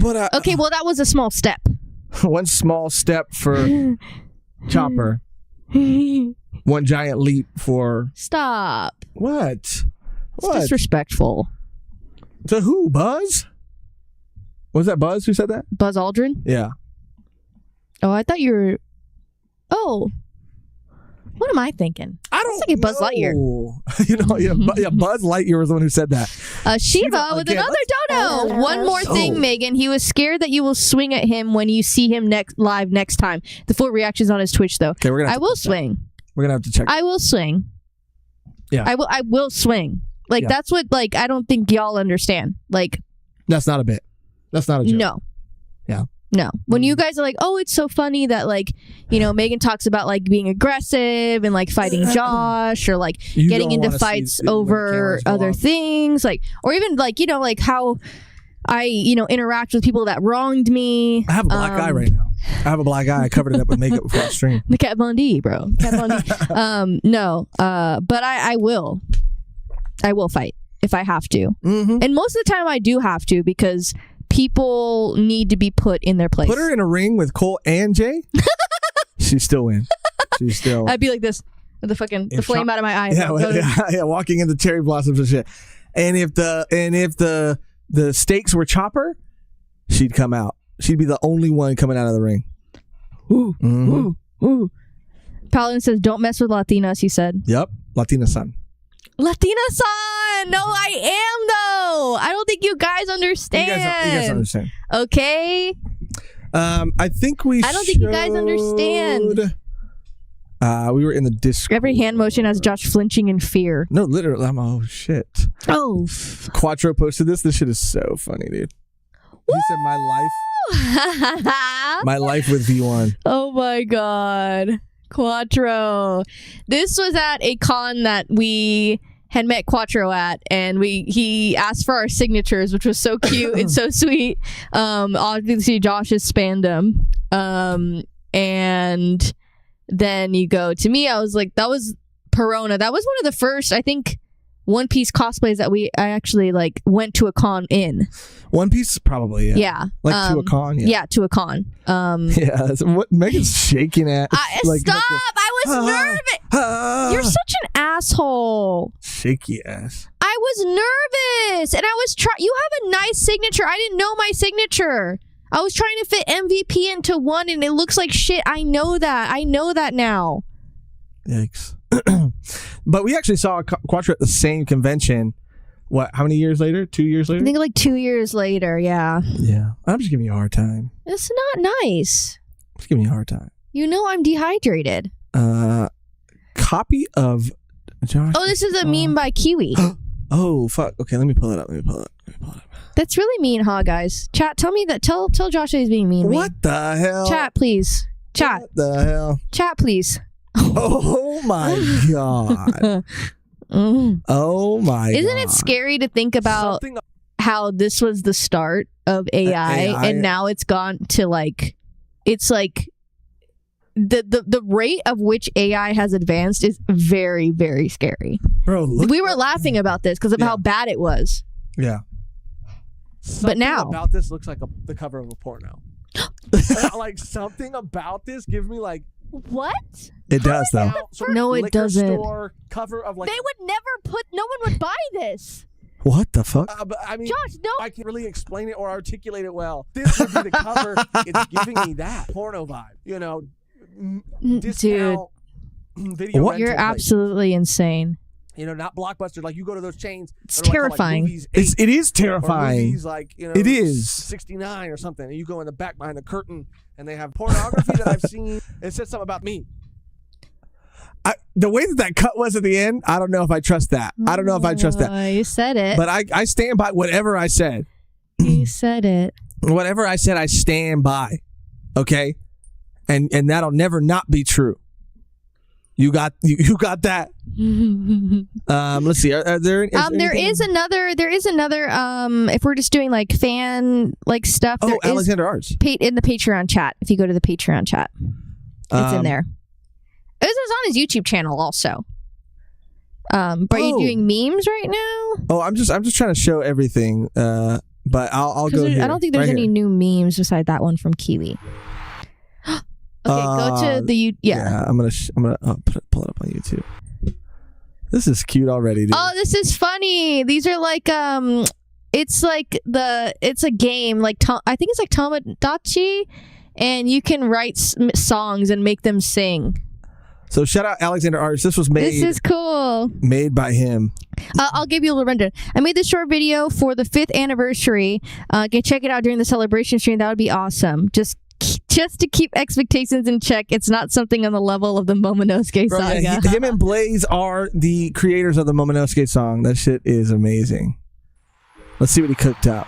But okay, well that was a small step. One small step for Chopper. One giant leap for. Stop. What? It's disrespectful. To who? Buzz? Was that Buzz who said that? Buzz Aldrin? Yeah. Oh, I thought you were. Oh. What am I thinking? I don't thinking Buzz Lightyear. Buzz Lightyear was the one who said that. Shiva with another dono. One more thing, Megan. He was scared that you will swing at him when you see him live next time. The full reaction's on his Twitch, though. Okay, we're gonna. I will swing. We're gonna have to check. I will swing. Yeah. I will swing. Like that's what I don't think y'all understand. Like that's not a bit. That's not a joke. No. Yeah. No. When you guys are like, oh, it's so funny that Megan talks about like being aggressive and like fighting Josh or like You getting don't into wanna fights see the over cameras go other off. things, like or even like how I interact with people that wronged me. I have a black eye right now. I have a black eye. I covered it up with makeup before the stream. The Kat Von D, bro. Kat Von D. No. But I will. I will fight if I have to. Mm-hmm. And most of the time I do have to because people need to be put in their place. Put her in a ring with Cole and Jay. She still win. She's still. I'd be like this with the flame out of my eye. Yeah, walking into cherry blossoms and shit. And if the stakes were Chopper, she'd come out. She'd be the only one coming out of the ring. Ooh, Mhm. ooh. Paladin says, "Don't mess with Latinas." He said, Yep, Latina son. "Latina son." No, I am though. I don't think you guys understand. You guys understand. Okay. I think I don't think you guys understand. We were in the Discord. Every hand motion has Josh flinching in fear. No, literally. Oh shit. Oh. Quattro posted this. This shit is so funny, dude. He said, "My life with V1." Oh my god. Quattro. This was at a con that we had met Quattro at, and he asked for our signatures, which was so cute and so sweet. Obviously Josh has spammed him. And then you go to me. I was like, that was Perona. That was one of the first, I think, One Piece cosplays that I actually like went to a con in. One Piece, probably. Yeah. Like to a con. Yeah, to a con. Yeah. That's what Megan's shaking at. Like, stop! I was nervous. You're such an asshole. Shaky ass. I was nervous, and I was you have a nice signature. I didn't know my signature. I was trying to fit MVP into one, and it looks like shit. I know that. I know that now. Yikes. But we actually saw Quattro at the same convention. What? How many years later? 2 years later? I think like 2 years later. Yeah. Yeah. I'm just giving you a hard time. It's not nice. Just giving you a hard time. You know I'm dehydrated. Copy of Josh. Oh, this is a meme by Kiwi. Oh fuck. Okay, let me pull it up. That's really mean, huh, guys? Chat, tell me that. Tell Josh that he's being mean. What the hell? Chat, please. Chat. What the hell? Chat, please. Oh my god. Oh my god. Isn't it scary to think about how this was the start of AI and now it's gone to like, it's like the rate of which AI has advanced is very, very scary. Bro, we were laughing about this because of how bad it was. Yeah. But now about this looks like the cover of a porno. Like something about this gives me like, what? It does though. No, it doesn't. Store cover of like they would never put. No one would buy this. What the fuck? But I mean, Josh, no. I can't really explain it or articulate it well. This would be the cover. It's giving me that porno vibe. You know, discount video. What? You're absolutely insane. You know, not Blockbuster. Like you go to those chains. It's terrifying. Like it is terrifying. Movies like, you know, it is 69 or something. And you go in the back behind the curtain, and they have pornography that I've seen. It says something about me. The way that cut was at the end, I don't know if I trust that. I don't know if I trust that. You said it. But I stand by whatever I said. You said it. Whatever I said, I stand by. Okay? And that'll never not be true. You got that. Let's see. Are there? There is another. If we're just doing like fan like stuff. Oh, Alexander Arts. In the Patreon chat. If you go to the Patreon chat, it's in there. It was on his YouTube channel also. But are you doing memes right now? Oh, I'm just trying to show everything. But I'll go here. I don't think there's any new memes beside that one from Kiwi. Okay, go to the yeah. I'm gonna pull it up on YouTube. This is cute already, dude. Oh, this is funny. These are like it's a game like I think it's like Tamagotchi, and you can write songs and make them sing. So shout out Alexander Arts. This was made. This is cool. Made by him. I'll give you a little rundown. I made this short video for the 5th anniversary. Check it out during the celebration stream. That would be awesome. Just to keep expectations in check. It's not something on the level of the Momonosuke saga. Yeah, him and Blaze are the creators of the Momonosuke song. That shit is amazing. Let's see what he cooked up.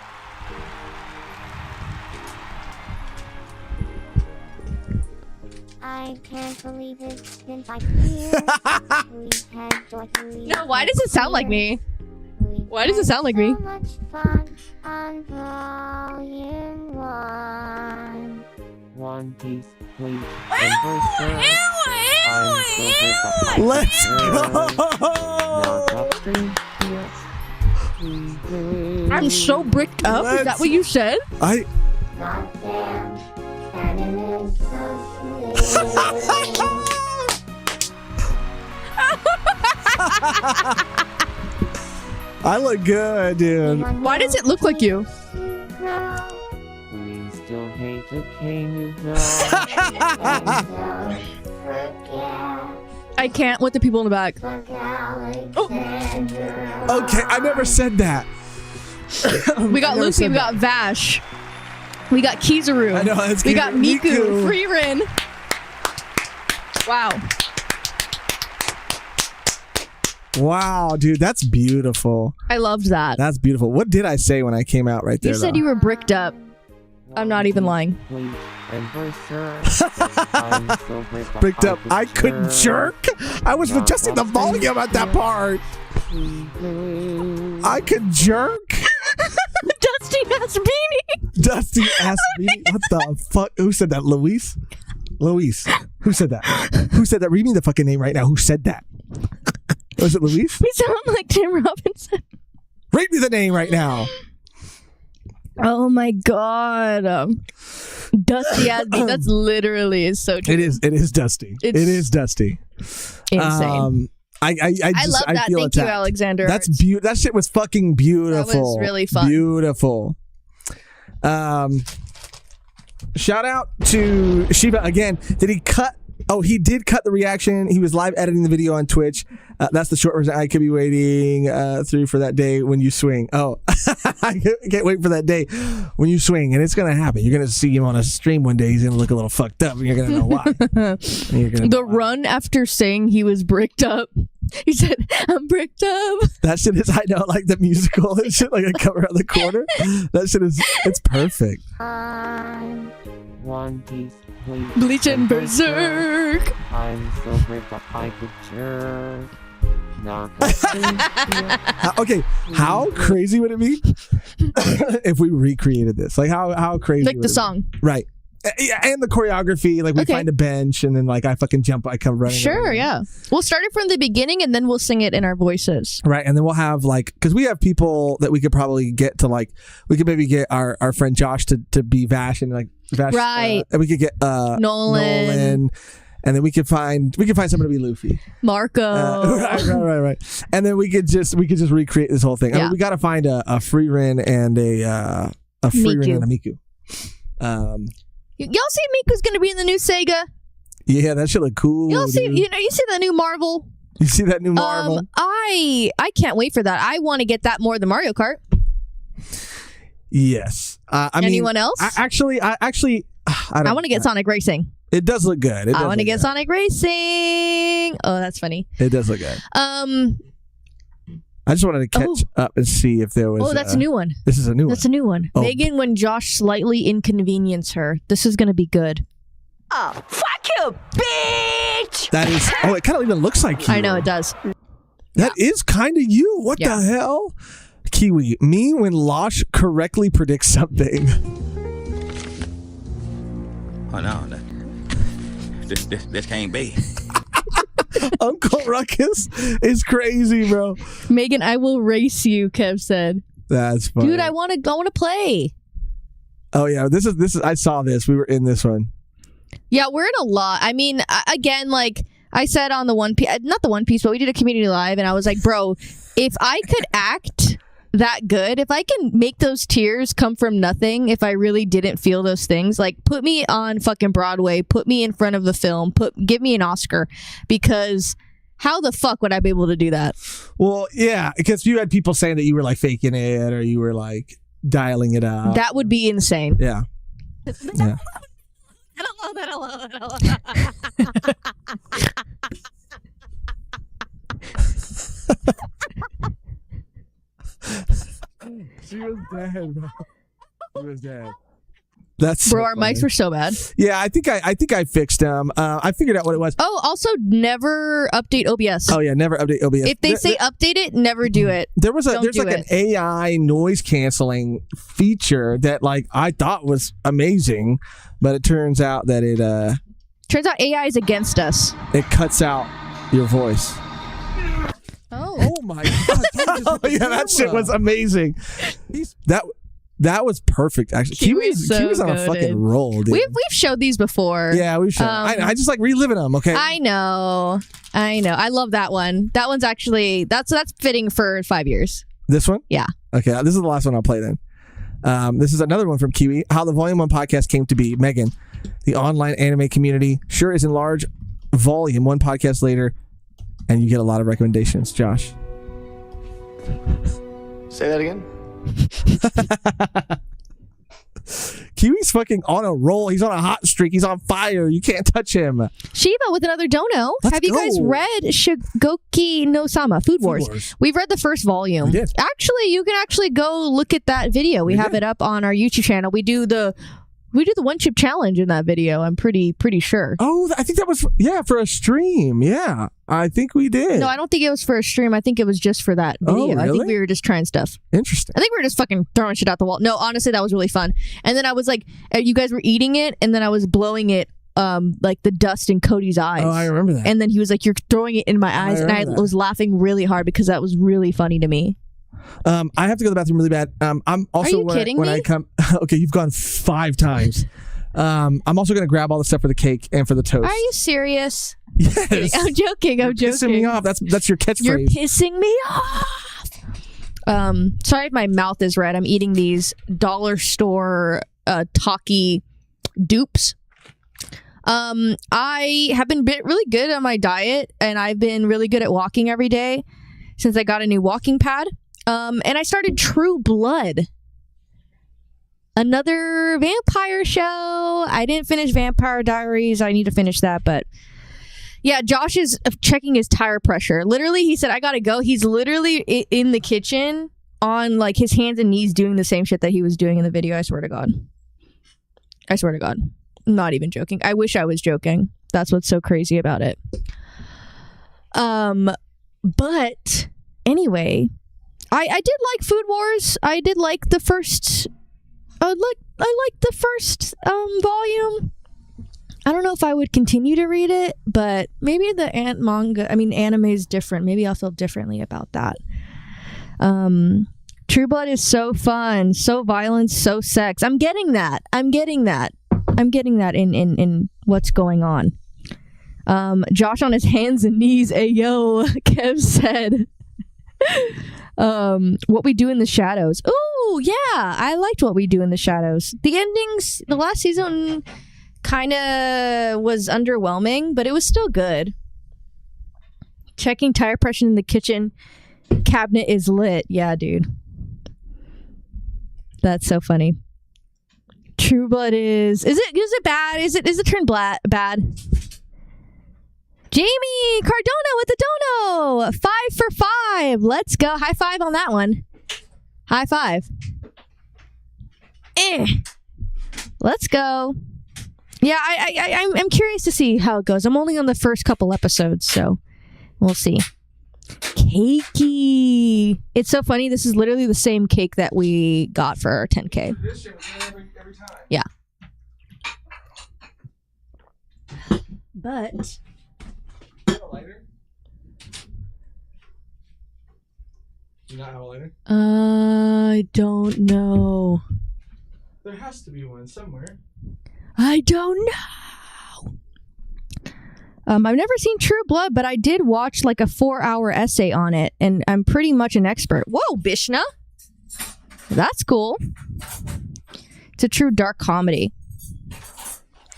I can't believe it's been 5 years. We've had joyfully. No, why does it sound like me? Why does it sound like me? So much fun on Volume 1. One Piece, please. Let's go! I'm so bricked up. Is that what you said? Goddamn, canon is so I look good, dude. Why does it look like you? We still hate the king, I can't with the people in the back. Oh. Okay, I never said that. We got Lucy, we got Vash, we got Kizaru, I know, that's we got Miku, Miku. Freerin. Wow. Wow, dude, that's beautiful. I loved that. That's beautiful. What did I say when I came out right there? You said you were bricked up. I'm not even lying. Bricked up. I couldn't jerk. I was adjusting the volume at that part. I could jerk. Dusty ass beanie. Dusty ass beanie. What the fuck? Who said that? Luis? Luis. Who said that? Who said that? Read me the fucking name right now. Who said that? Was it Luis? We sound like Tim Robinson. Read me the name right now. Oh my god. Dusty ass beanie. That's literally so true. It is Dusty. It is Dusty. Insane. I love that. feel Thank you, attacked. Alexander. That's beautiful. That shit was fucking beautiful. That was really fun. Beautiful. Shout out to Shiva again. Did he cut? Oh, he did cut the reaction. He was live editing the video on Twitch. That's the short version. I could be waiting through for that day when you swing. Oh, I can't wait for that day when you swing, and it's gonna happen. You're gonna see him on a stream one day. He's gonna look a little fucked up, and you're gonna know why. The run after saying he was bricked up. He said, "I'm bricked up." That shit is. I know, like the musical and shit, like a cover on the corner. That shit is. It's perfect. One Piece, please. Bleach and Berserk. I'm so grateful I could jerk. Now, Okay, how crazy would it be if we recreated this? Like how crazy? Like would the it be? song. Right? Yeah, and the choreography. Like we Okay. find a bench, and then like I fucking jump. I come running. Sure, over. yeah. We'll start it from the beginning and then we'll sing it in our voices. Right, and then we'll have like because we have people that we could probably get to like we could maybe get our friend Josh to be Vash and like Vash. Right. And we could get Nolan. And then we could find someone to be Luffy. Marco. Right. And then we could just recreate this whole thing. I Yeah. mean, we got to find a free Rin and a free Rin and a Miku. Y'all see Miku's gonna be in the new Sega? Yeah, that should look cool. Y'all see, dude. you see the new Marvel? You see that new Marvel? I can't wait for that. I want to get that more than Mario Kart. Yes. Anyone else? I want to get Sonic Racing. It does look good. I want to get Sonic Racing. Oh, that's funny. It does look good. I just wanted to catch up and see if there was. Oh, that's a new one. This is a new one. That's a new one. Oh. Megan, when Josh slightly inconvenienced her. This is going to be good. Oh, fuck you, bitch! That is. Oh, it kind of even looks like you. I know, it does. That is kind of you. What the hell? Kiwi, me when Losh correctly predicts something. Oh no, this can't be. Uncle Ruckus is crazy, bro. Megan, I will race you, Kev said. That's funny. Dude, I want to play. Oh yeah, this is. I saw this. We were in this one. Yeah, we're in a lot. I mean, again, like I said on the One Piece, not the One Piece, but we did a community live, and I was like, bro, if I could act that good, if I can make those tears come from nothing, if I really didn't feel those things, like put me on fucking Broadway, put me in front of the film, give me an Oscar, because how the fuck would I be able to do that? Well, yeah, because you had people saying that you were like faking it or you were like dialing it up. That would be insane. Yeah. Yeah. She was dead, bro. She was dead. That's Bro, so our funny. mics were so bad. Yeah, I think I fixed them. I figured out what it was. Oh, also never update OBS. Oh yeah, never update OBS. If they say update it, never do it. There's Don't like do an it. AI noise canceling feature that like I thought was amazing, but it turns out that it Turns out AI is against us. it cuts out your voice. Oh my god! Oh yeah, that shit was amazing. That was perfect. Actually, Kiwi's so Kiwi's on a goated. fucking roll, dude. We've showed these before. Yeah, we've shown. I just like reliving them. Okay. I know. I love that one. That one's actually that's fitting for 5 years. This one? Yeah. Okay, this is the last one I'll play then. This is another one from Kiwi. How the Volume 1 podcast came to be. Megan, the online anime community sure is in large volume. One podcast later, and you get a lot of recommendations. Josh. Say that again. Kiwi's fucking on a roll. He's on a hot streak. He's on fire. You can't touch him. Shiva with another dono. Let's Have you guys go. read Shigoki no Sama, Food Wars? We've read the first volume. We did. Actually, you can actually go look at that video. We have it up on our YouTube channel. We do the We do the one chip challenge in that video. I'm pretty sure. Oh, I think that was for a stream. Yeah, I think we did. No, I don't think it was for a stream. I think it was just for that video. Really? I think we were just trying stuff. Interesting. I think we were just fucking throwing shit out the wall. No, honestly, that was really fun. And then I was like, you guys were eating it, and then I was blowing it, like the dust in Cody's eyes. Oh, I remember that. And then he was like, "You're throwing it in my eyes," and I was laughing really hard because that was really funny to me. I have to go to the bathroom really bad. I'm also Are you kidding when me? I come. Okay, you've gone 5 times. I'm also going to grab all the stuff for the cake and for the toast. Are you serious? Yes. I'm joking. I'm joking. Pissing me off. That's your catchphrase. You're pissing me off. Sorry if my mouth is red. I'm eating these dollar store Taki dupes. I have been really good on my diet, and I've been really good at walking every day since I got a new walking pad. And I started True Blood, another vampire show. I didn't finish Vampire Diaries. I need to finish that, but yeah, Josh is checking his tire pressure. Literally, he said, "I gotta go." He's literally in the kitchen on like his hands and knees doing the same shit that he was doing in the video. I swear to God. I swear to God. I'm not even joking. I wish I was joking. That's what's so crazy about it. But anyway, I did like Food Wars. I did like the first. I liked the first volume. I don't know if I would continue to read it, but maybe the anime is different. Maybe I'll feel differently about that. True Blood is so fun, so violent, so sex. I'm getting that in what's going on. Josh on his hands and knees. Ayo, Kev said. What We Do in the Shadows. Oh yeah, I liked What We Do in the Shadows. The endings, the last season kind of was underwhelming, but it was still good. Checking tire pressure in the kitchen cabinet is lit. Yeah, dude. That's so funny. True Blood is it bad? Is it turned bad? Jamie Cardona with the dono. 5 for 5. Let's go. High five on that one. High five. Let's go. Yeah, I'm curious to see how it goes. I'm only on the first couple episodes, so we'll see. Cakey. It's so funny. This is literally the same cake that we got for our 10K. Yeah. But Do you have a lighter? Do you not have a lighter? I don't know. There has to be one somewhere. I don't know. I've never seen True Blood, but I did watch like a 4-hour essay on it, and I'm pretty much an expert. Whoa, Bishna. That's cool. It's a true dark comedy.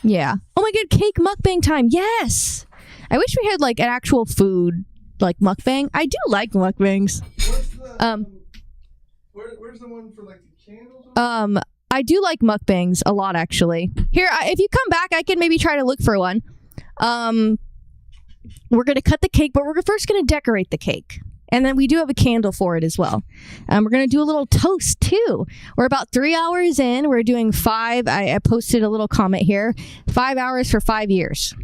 Yeah. Oh my god, cake mukbang time. Yes. I wish we had like an actual food like mukbang. I do like mukbangs. Where's the one for like the candles? I do like mukbangs a lot, actually. Here, if you come back, I can maybe try to look for one. We're going to cut the cake, but we're first going to decorate the cake. And then we do have a candle for it as well. We're going to do a little toast, too. We're about 3 hours in. We're doing 5. I posted a little comment here. 5 hours for 5 years.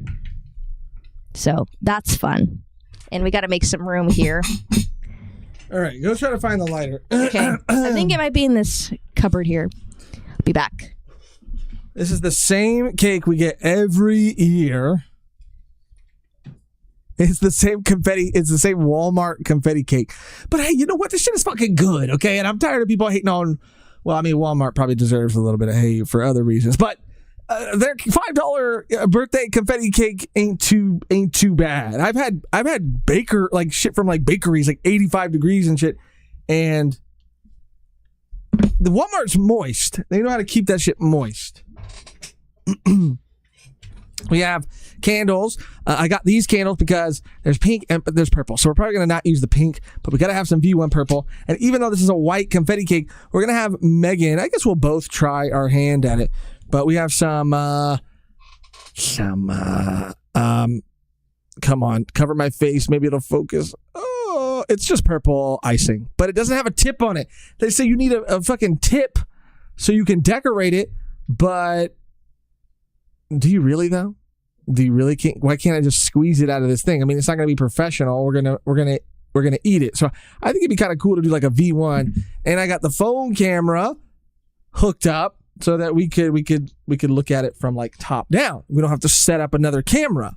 So that's fun. And we got to make some room here. All right, go try to find the lighter. Okay. I think it might be in this cupboard here. Be back. This is the same cake we get every year. It's the same confetti. It's the same Walmart confetti cake. But hey, you know what? This shit is fucking good, okay? And I'm tired of people hating on... Well, I mean, Walmart probably deserves a little bit of hate for other reasons. But their $5 birthday confetti cake ain't too bad. I've had like shit from like bakeries, like 85 degrees and shit. And the Walmart's moist. They know how to keep that shit moist. We have candles. I got these candles because there's pink and there's purple. So we're probably going to not use the pink, but we got to have some V1 purple. And even though this is a white confetti cake, we're going to have Megan. I guess we'll both try our hand at it. But we have come on, cover my face. Maybe it'll focus. Oh, it's just purple icing, but it doesn't have a tip on it. They say you need a fucking tip so you can decorate it, but Do you really though? Do you really can't? Why can't I just squeeze it out of this thing? I mean, it's not going to be professional. We're gonna eat it. So I think it'd be kind of cool to do like a V1. And I got the phone camera hooked up so that we could look at it from like top down. We don't have to set up another camera.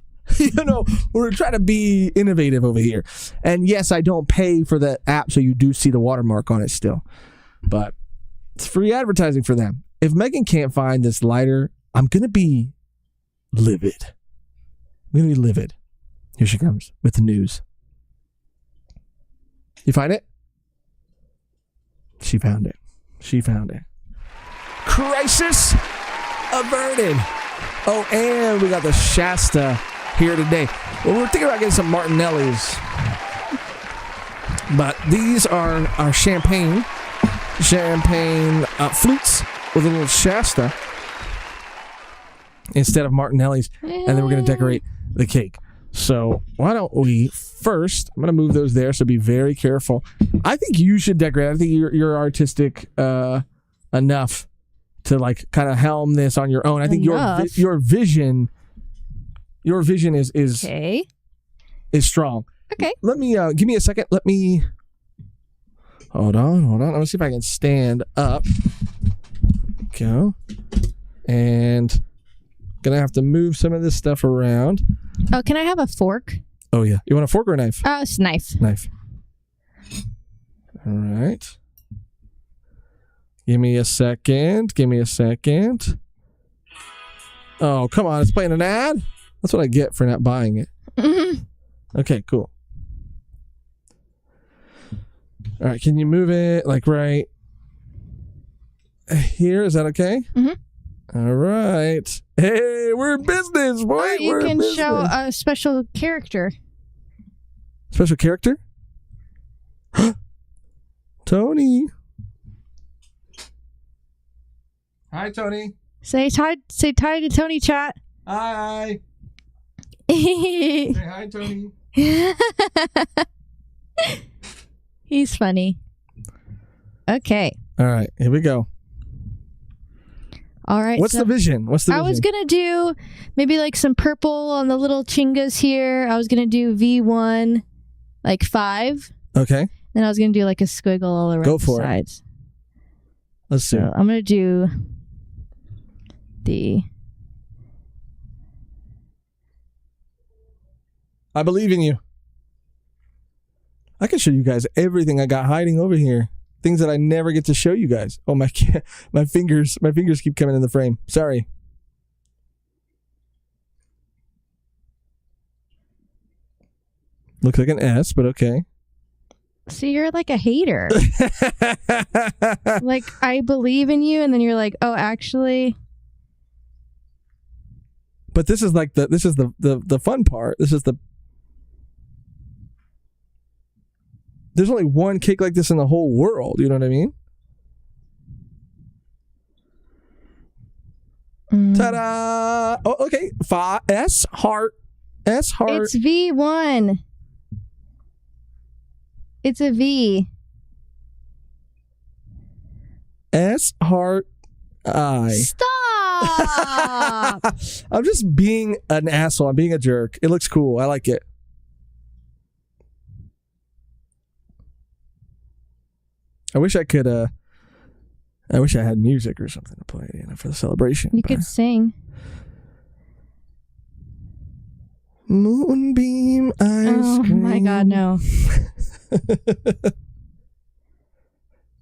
We're trying to be innovative over here. And yes, I don't pay for the app, so you do see the watermark on it still. But it's free advertising for them. If Megan can't find this lighter, I'm going to be livid. Here she comes with the news. You find it? She found it. Crisis averted. Oh, and we got the Shasta here today. Well, we're thinking about getting some Martinellis. But these are our champagne flutes with a little Shasta instead of Martinellis. And then we're going to decorate the cake. So why don't we first, I'm going to move those there, so be very careful. I think you should decorate. I think you're artistic enough to like kind of helm this on your own. I think your vision is okay. Is strong. Okay. Let me give me a second. Let me hold on. Let me see if I can stand up. Go. And gonna have to move some of this stuff around. Oh, can I have a fork? Oh yeah. You want a fork or a knife? It's knife. Knife. All right. Give me a second. Oh, come on. It's playing an ad? That's what I get for not buying it. Mm-hmm. Okay, cool. All right. Can you move it like right here? Is that okay? Mm-hmm. All right. Hey, we're in business, boy. You can show a special character. Special character? Tony. Hi, Tony. Say hi to Tony, chat. Hi. Say hi, Tony. He's funny. Okay. All right, here we go. All right. What's the vision? I was going to do maybe like some purple on the little chingas here. I was going to do V1, like 5. Okay. Then I was going to do like a squiggle all around the sides. Let's see. So I'm going to do the... I believe in you. I can show you guys everything I got hiding over here. Things that I never get to show you guys. Oh, my fingers keep coming in the frame. Sorry. Looks like an S, but okay. See, you're like a hater. Like, I believe in you, and then you're like, oh, actually. But this is like the fun part. There's only one cake like this in the whole world. You know what I mean? Ta-da! Oh, okay. S heart. It's V1. It's a V. S heart I. Stop! I'm just being an asshole. I'm being a jerk. It looks cool. I like it. I wish I could. I wish I had music or something to play, for the celebration. You could sing. Moonbeam ice cream. Oh my God, no.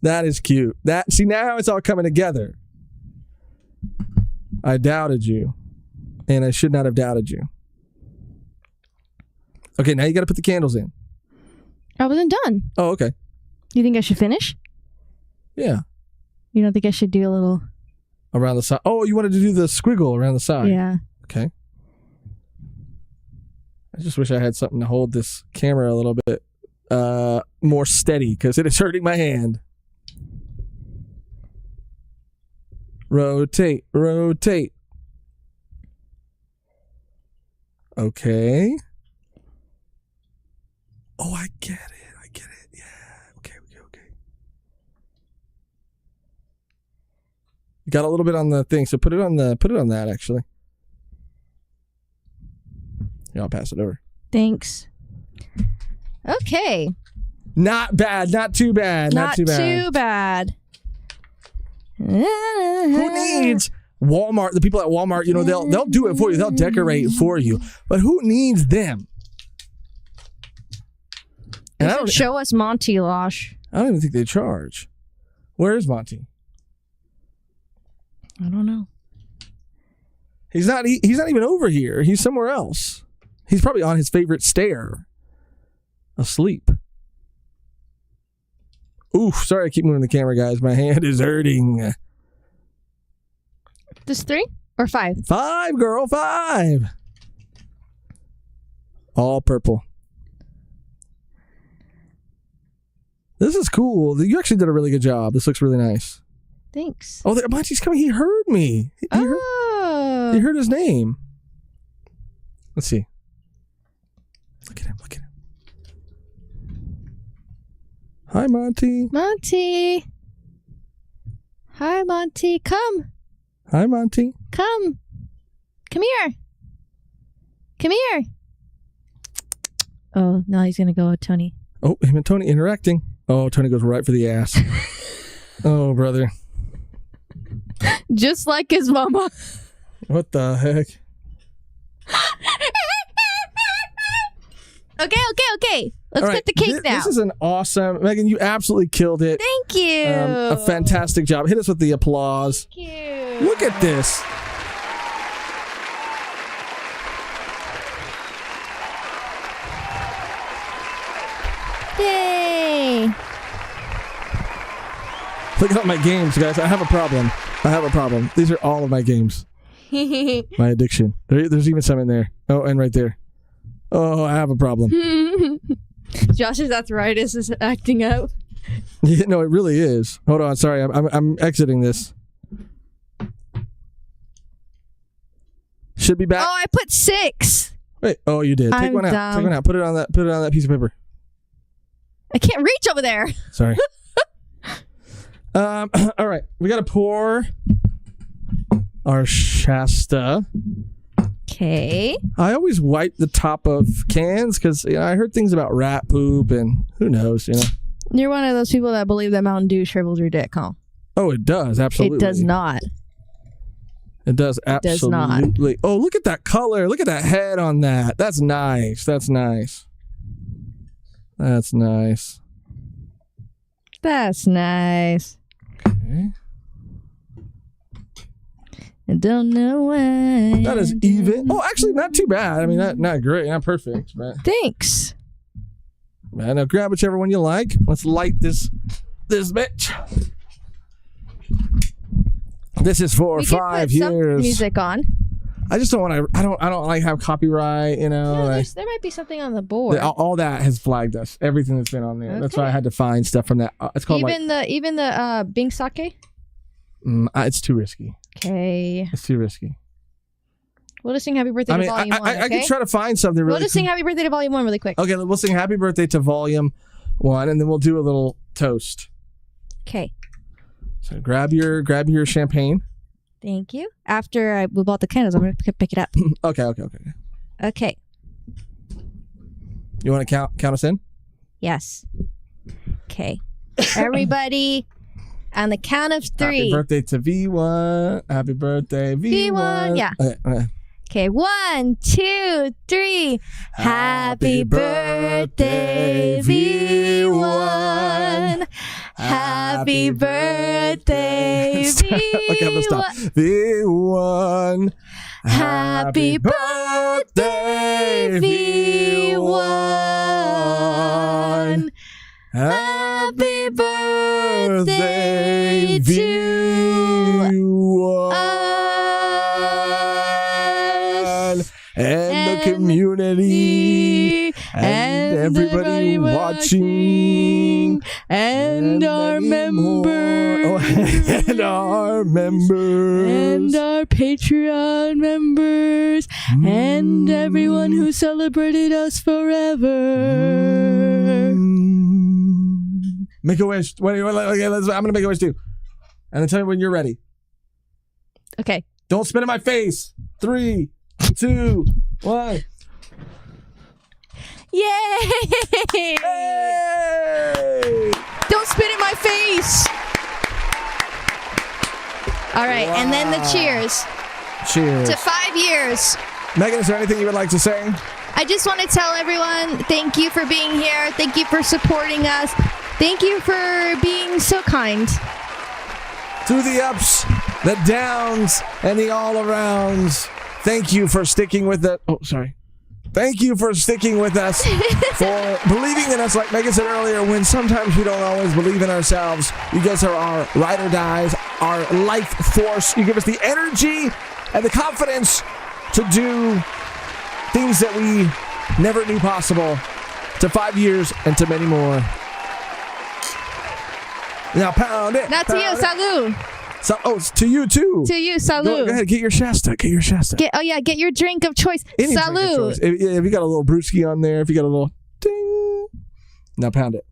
That is cute. See, now it's all coming together. I doubted you, and I should not have doubted you. Okay, now you got to put the candles in. I wasn't done. Oh, okay. You think I should finish? Yeah. You don't think I should do a little... Around the side? Oh, you wanted to do the squiggle around the side? Yeah. Okay. I just wish I had something to hold this camera a little bit more steady, because it is hurting my hand. Rotate. Okay. Oh, I get it. Yeah. Okay. You got a little bit on the thing, so put it on that actually. Yeah, I'll pass it over. Thanks. Okay. Not bad. Not too bad. Not too bad. Too bad. Who needs Walmart? The people at Walmart, you know, they'll do it for you. They'll decorate for you. But who needs them? And Show us Monty, Losh. I don't even think they charge. Where is Monty? I don't know. He's not even over here. He's somewhere else. He's probably on his favorite stair. Asleep. Oof, sorry I keep moving the camera, guys. My hand is hurting. This 3 or 5? 5, girl, 5. All purple. This is cool. You actually did a really good job. This looks really nice. Thanks. Oh, Monty's coming. He heard me. He heard his name. Let's see. Look at him. Hi, Monty. Monty. Hi, Monty. Come. Hi, Monty. Come. Come here. Come here. Oh, now he's going to go with Tony. Oh, him and Tony interacting. Oh, Tony goes right for the ass. Oh, brother. Just like his mama. What the heck? Okay. Let's get the cake now. This is an awesome... Megan, you absolutely killed it. Thank you. A fantastic job. Hit us with the applause. Thank you. Look at this. Yay. Look at all my games, guys. I have a problem. These are all of my games. My addiction. There's even some in there. Oh, and right there. Oh, I have a problem. Josh's arthritis is acting out. Yeah, no, it really is. Hold on. Sorry. I'm exiting this. Should be back. Oh, I put 6. Wait. Oh, you did. Take I'm one out. dumb. Take one out. Put it on that piece of paper. I can't reach over there. Sorry. All right. We got to pour our Shasta. Okay. I always wipe the top of cans because I heard things about rat poop and who knows, You're one of those people that believe that Mountain Dew shrivels your dick, huh? Oh, it does. Absolutely. It does not. It does absolutely. Oh, look at that color. Look at that head on that. That's nice. That's nice. Okay. I don't know why. That is even. Oh, actually, not too bad. I mean, not great, not perfect, but thanks. Man, now grab whichever one you like. Let's light this bitch. This is for 5 years. Some music on. I just don't want to. I don't like have copyright. No, there might be something on the board. All that has flagged us. Everything that's been on there. Okay. That's why I had to find stuff from that. It's called even the Bing sake. It's too risky. Okay. It's too risky. We'll just sing Happy Birthday to Volume 1, I could try to find something really We'll just sing Happy Birthday to Volume 1 really quick. Okay, we'll sing Happy Birthday to Volume 1, and then we'll do a little toast. Okay. So grab your champagne. Thank you. After we bought the candles, I'm going to pick it up. Okay. Okay. You want to count us in? Yes. Okay. Everybody, on the count of 3. Happy birthday to V1. Happy birthday, V1. Yeah. Okay. 1, 2, 3. Happy birthday, V1. Happy birthday, V1. Okay, I'm gonna stop. V1. Happy birthday, V1. Happy birthday to us and the community and everybody watching and our members and our members and our Patreon members and everyone who celebrated us forever. Make a wish. Wait, okay, I'm gonna make a wish too, and then tell me when you're ready. Okay. Don't spit in my face. 3, 2, 1. Yay! Don't spit in my face. All right, and then the cheers. Cheers. To 5 years. Megan, is there anything you would like to say? I just want to tell everyone thank you for being here. Thank you for supporting us. Thank you for being so kind. Through the ups, the downs, and the all-arounds. Thank you for sticking with it. Oh, sorry. Thank you for sticking with us, for believing in us, like Megan said earlier, when sometimes we don't always believe in ourselves. You guys are our ride or dies, our life force. You give us the energy and the confidence to do things that we never knew possible. To 5 years and to many more. Now pound it. Not to you, salut. So, it's to you too. To you, salut. Go ahead, get your Shasta. Get your Shasta. Get your drink of choice. Any drink of Salut. choice. If you got a little brewski on there, if you got a little ding, now pound it.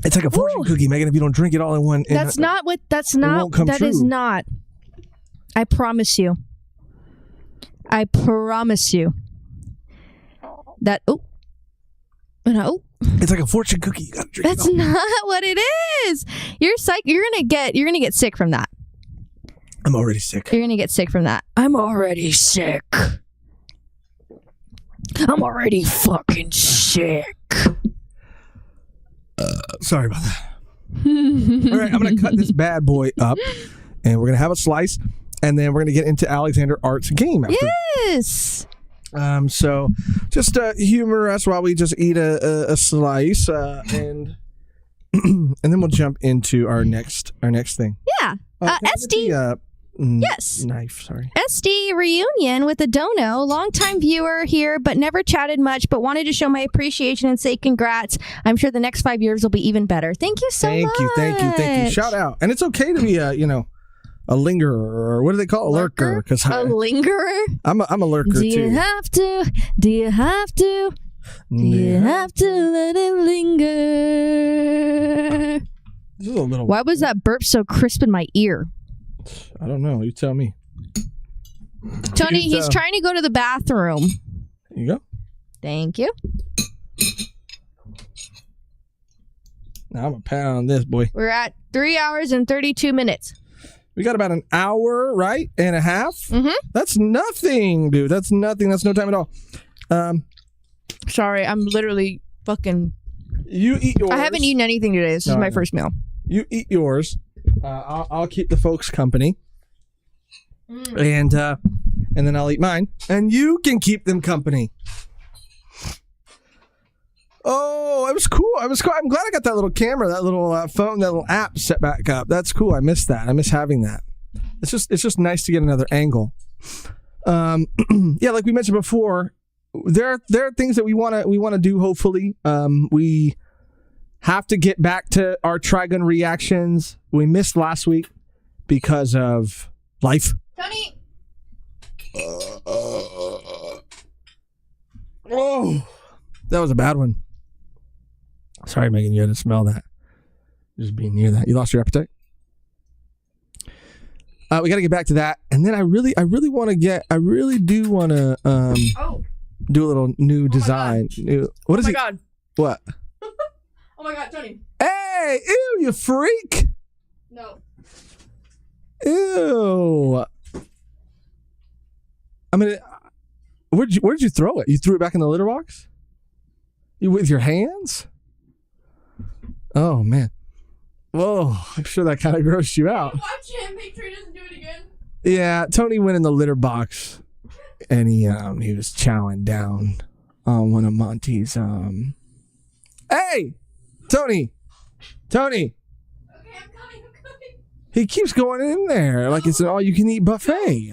It's like a fortune cookie, Megan. If you don't drink it all in one, That's not what. That's not. won't come That is true. not. I promise you. I promise you. That. Oh. No. It's like a fortune cookie. You gotta drink That's it all. not what it is. You're psych. You're gonna get sick from that. I'm already sick. You're gonna get sick from that. I'm already sick. I'm already fucking sick. Sorry about that. All right, I'm going to cut this bad boy up, and we're going to have a slice, and then we're going to get into Alexander Art's game after. Yes. So just humor us while we just eat a slice, and and then we'll jump into our next thing. Yeah. Can I get SD. the, Yes. Knife. Sorry. SD reunion with a dono, longtime viewer here, but never chatted much, but wanted to show my appreciation and say congrats. I'm sure the next 5 years will be even better. Thank you so much. Thank you. Shout out, and it's okay to be a lingerer, or what do they call it? A lurker? Because A lingerer. I'm a lurker Do too. you have to? Do you have to? Do you have to let it linger? This is a little. Why was that burp so crisp in my ear? I don't know. You tell me. Tony, he's trying to go to the bathroom. There you go. Thank you. Now I'm going to pound this, boy. We're at 3 hours and 32 minutes. We got about an hour, right? And a half? Mm-hmm. That's nothing, dude. That's nothing. That's no time at all. Sorry, I'm literally fucking... You eat yours. I haven't eaten anything today. This is my first meal. You eat yours. I'll keep the folks company. And then I'll eat mine. And you can keep them company. Oh, it was cool. I'm glad I got that little camera, that little phone, that little app set back up. That's cool. I miss that. I miss having that. It's just nice to get another angle. Yeah, like we mentioned before, there are things that we want to do. Hopefully, we have to get back to our Trigun reactions. We missed last week because of life. Tony. Oh, that was a bad one. Sorry, Megan, you had to smell that. Just being near that. You lost your appetite? We got to get back to that. And then I really do want to do a little new design. What is it? God. What? Oh my God, Tony. Hey, ew, you freak. No. Ew. I mean, where'd you throw it? You threw it back in the litter box? With your hands? Oh, man. Whoa, I'm sure that kind of grossed you out. Watch him. Make sure he doesn't do it again. Yeah, Tony went in the litter box, and he was chowing down on one of Monty's. Hey, Tony. Okay, I'm coming. He keeps going in there like it's an all-you-can-eat buffet.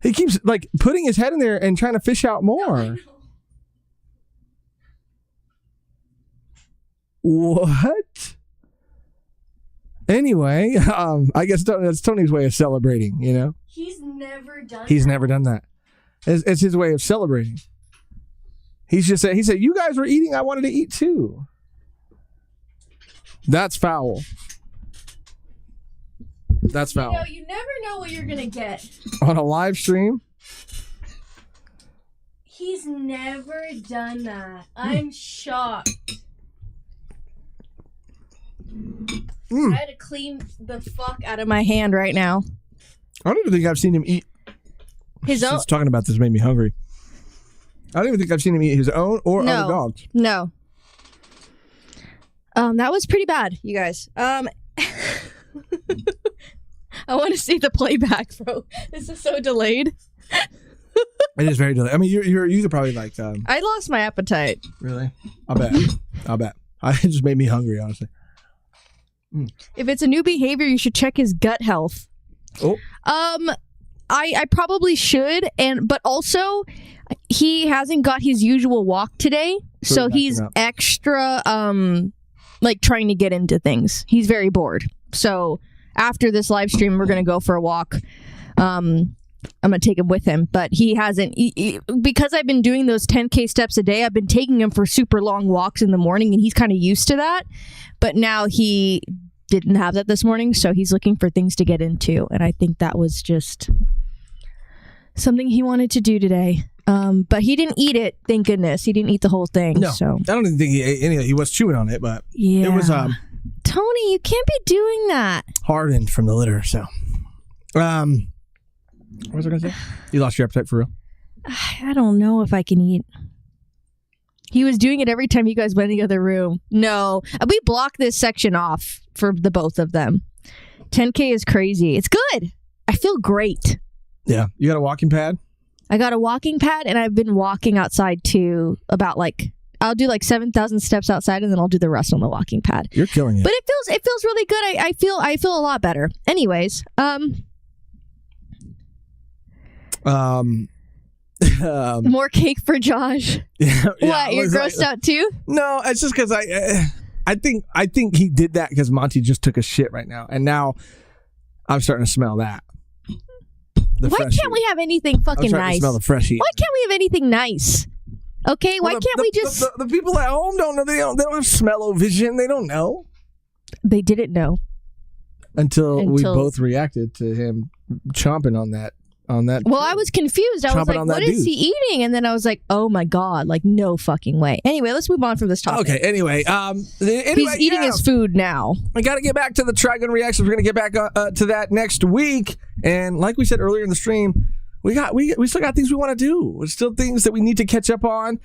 He keeps like putting his head in there and trying to fish out more. What? Anyway, I guess that's Tony's way of celebrating, you know? He's never done He's never done that. It's his way of celebrating. He said, you guys were eating, I wanted to eat too. That's foul. That's foul. You never know what you're going to get. On a live stream? He's never done that. I'm shocked. I had to clean the fuck out of my hand right now. I don't even think I've seen him eat. His own. Since talking about this made me hungry. I don't even think I've seen him eat his own or other dogs. No. That was pretty bad, you guys. I want to see the playback, bro. This is so delayed. It is very delayed. I mean, you're probably like. I lost my appetite. Really? I'll bet. It just made me hungry, honestly. If it's a new behavior, you should check his gut health. Oh. I probably should, but also he hasn't got his usual walk today, so he's extra like trying to get into things. He's very bored. So after this live stream, we're gonna go for a walk. I'm gonna take him with him, but he hasn't because I've been doing those 10K steps a day. I've been taking him for super long walks in the morning, and he's kind of used to that. But now he didn't have that this morning, so he's looking for things to get into, and I think that was just something he wanted to do today. But he didn't eat it, thank goodness. He didn't eat the whole thing. No, so. I don't even think he ate any. He was chewing on it, but Yeah. it was Tony, you can't be doing that. hardened from the litter. So, what was I going to say? You lost your appetite for real? I don't know if I can eat. He was doing it every time you guys went in the other room. No, we blocked this section off for the both of them. 10K is crazy. It's good. I feel great. Yeah. You got a walking pad? I got a walking pad, and I've been walking outside too. About I'll do 7,000 steps outside, and then I'll do the rest on the walking pad. You're killing it. But it feels really good. I feel a lot better. Anyways, more cake for Josh. Yeah, what? You're grossed out too? No, it's just because I think he did that because Monty just took a shit right now, and now I'm starting to smell that. Why can't we have anything fucking nice? To smell the fresh heat. Why can't we have anything nice? Okay, why can't we just? The people at home don't know. They don't have smell-o-vision. They don't know. They didn't know until we both reacted to him chomping on that. Well, I was confused. I was like, what is he eating? And then I was like, oh my God, no fucking way. Anyway, let's move on from this topic. Okay, anyway, he's eating his food now. I got to get back to the Trigun reactions. We're going to get back to that next week. And like we said earlier in the stream, we still got things we want to do. There's still things that we need to catch up on.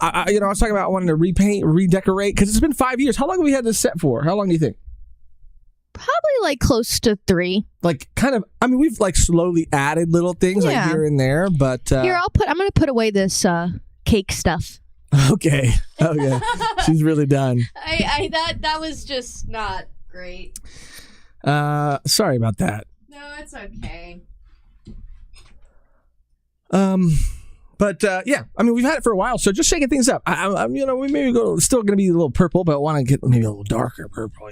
I was talking about wanting to repaint, redecorate, because it's been 5 years. How long have we had this set for? How long do you think? Probably close to 3. We've slowly added little things here and there, but here I'm gonna put away this cake stuff. Okay. She's really done. That was just not great. Sorry about that. No, it's okay. But we've had it for a while, so just shaking things up. We maybe still gonna be a little purple, but want to get maybe a little darker purple.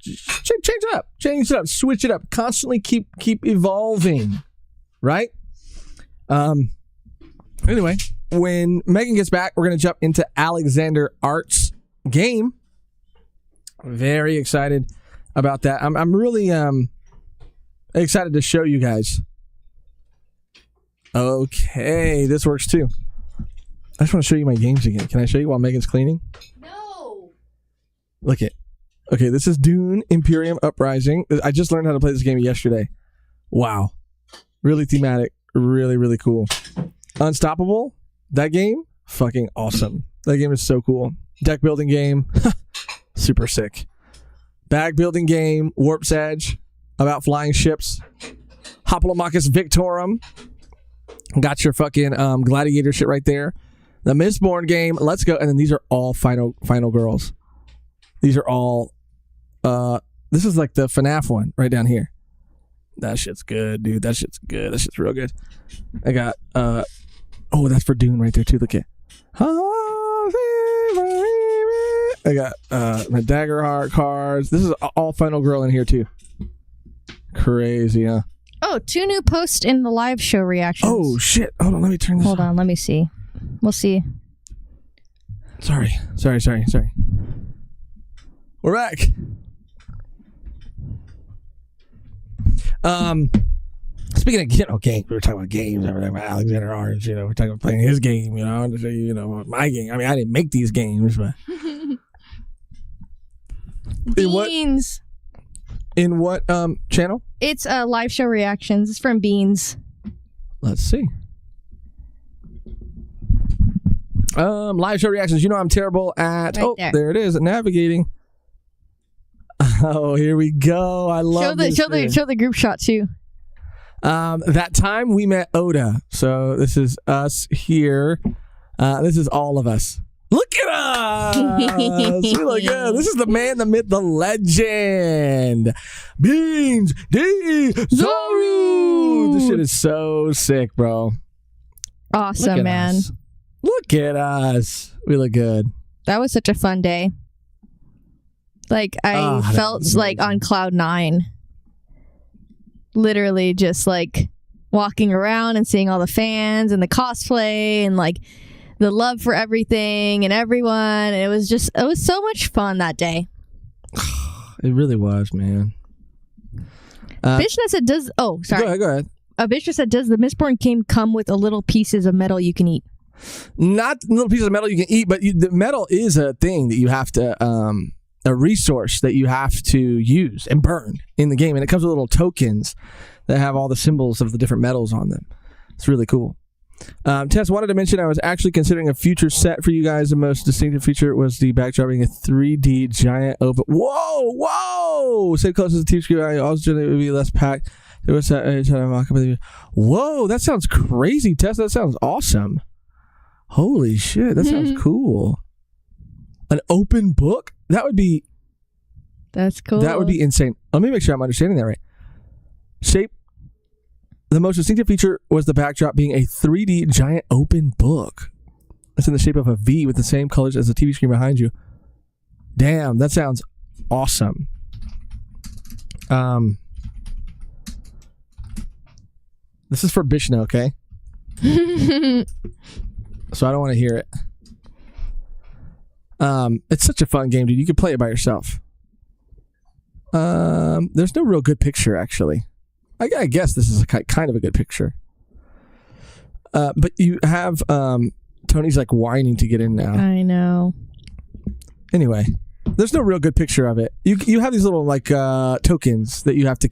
Change it up, switch it up, constantly keep evolving, right? Anyway, when Megan gets back, we're gonna jump into Alexander Art's game. Very excited about that. I'm really excited to show you guys. Okay, this works too. I just want to show you my games again. Can I show you while Megan's cleaning? No. Look it. Okay, this is Dune Imperium Uprising. I just learned how to play this game yesterday. Wow. Really thematic. Really, really cool. Unstoppable. That game, fucking awesome. That game is so cool. Deck building game. Super sick. Bag building game. Warp's Edge. About flying ships. Hoplomachus Victorum. Got your fucking gladiator shit right there. The Mistborn game. Let's go. And then these are all final girls. These are all this is like the FNAF one right down here. That shit's good, dude. That shit's good. That shit's real good. I got that's for Dune right there too. Look at I got my Daggerheart cards. This is all final girl in here too. Crazy, huh? Oh, 2 new posts in the live show reactions. Oh shit. Hold on, let me turn this on. Let me see. We'll see. Sorry. We're back. Speaking of games, we were talking about games. We were talking about Alexander Arch. We're talking about playing his game. I want to show you, my game. I mean, I didn't make these games, but Beans. In what channel? It's live show reactions. It's from Beans. Let's see. Live show reactions. I'm terrible at. Right there it is. Navigating. Oh, here we go. I love this. Show the group shot too. That time we met Oda. So this is us here. This is all of us. Look at us. We look good. This is the man, the myth, the legend. Beans D Zaru. This shit is so sick, bro. Awesome, man. Us. Look at us. We look good. That was such a fun day. Like, I felt like on cloud 9. Literally just like walking around and seeing all the fans and the cosplay and like the love for everything and everyone. And it was so much fun that day. It really was, man. Bishna said, sorry. Go ahead. Bishna said, does the Mistborn game come with little pieces of metal you can eat? Not little pieces of metal you can eat, but the metal is a thing that you have to, a resource that you have to use and burn in the game. And it comes with little tokens that have all the symbols of the different metals on them. It's really cool. Tess wanted to mention I was actually considering a future set for you guys. The most distinctive feature was the backdrop being a 3D giant open. Whoa! Same close as the TV screen. I also it would be less packed. It was whoa! That sounds crazy, Tess. That sounds awesome. Holy shit! That sounds cool. An open book? That's cool. That would be insane. Let me make sure I'm understanding that right. Shape. The most distinctive feature was the backdrop being a 3D giant open book. It's in the shape of a V with the same colors as the TV screen behind you. Damn, that sounds awesome. This is for Bishna, okay? So I don't want to hear it. It's such a fun game, dude. You can play it by yourself. There's no real good picture, actually. I guess this is kind of a good picture. But you have Tony's like whining to get in now. I know. Anyway, there's no real good picture of it. You have these little like tokens that you have to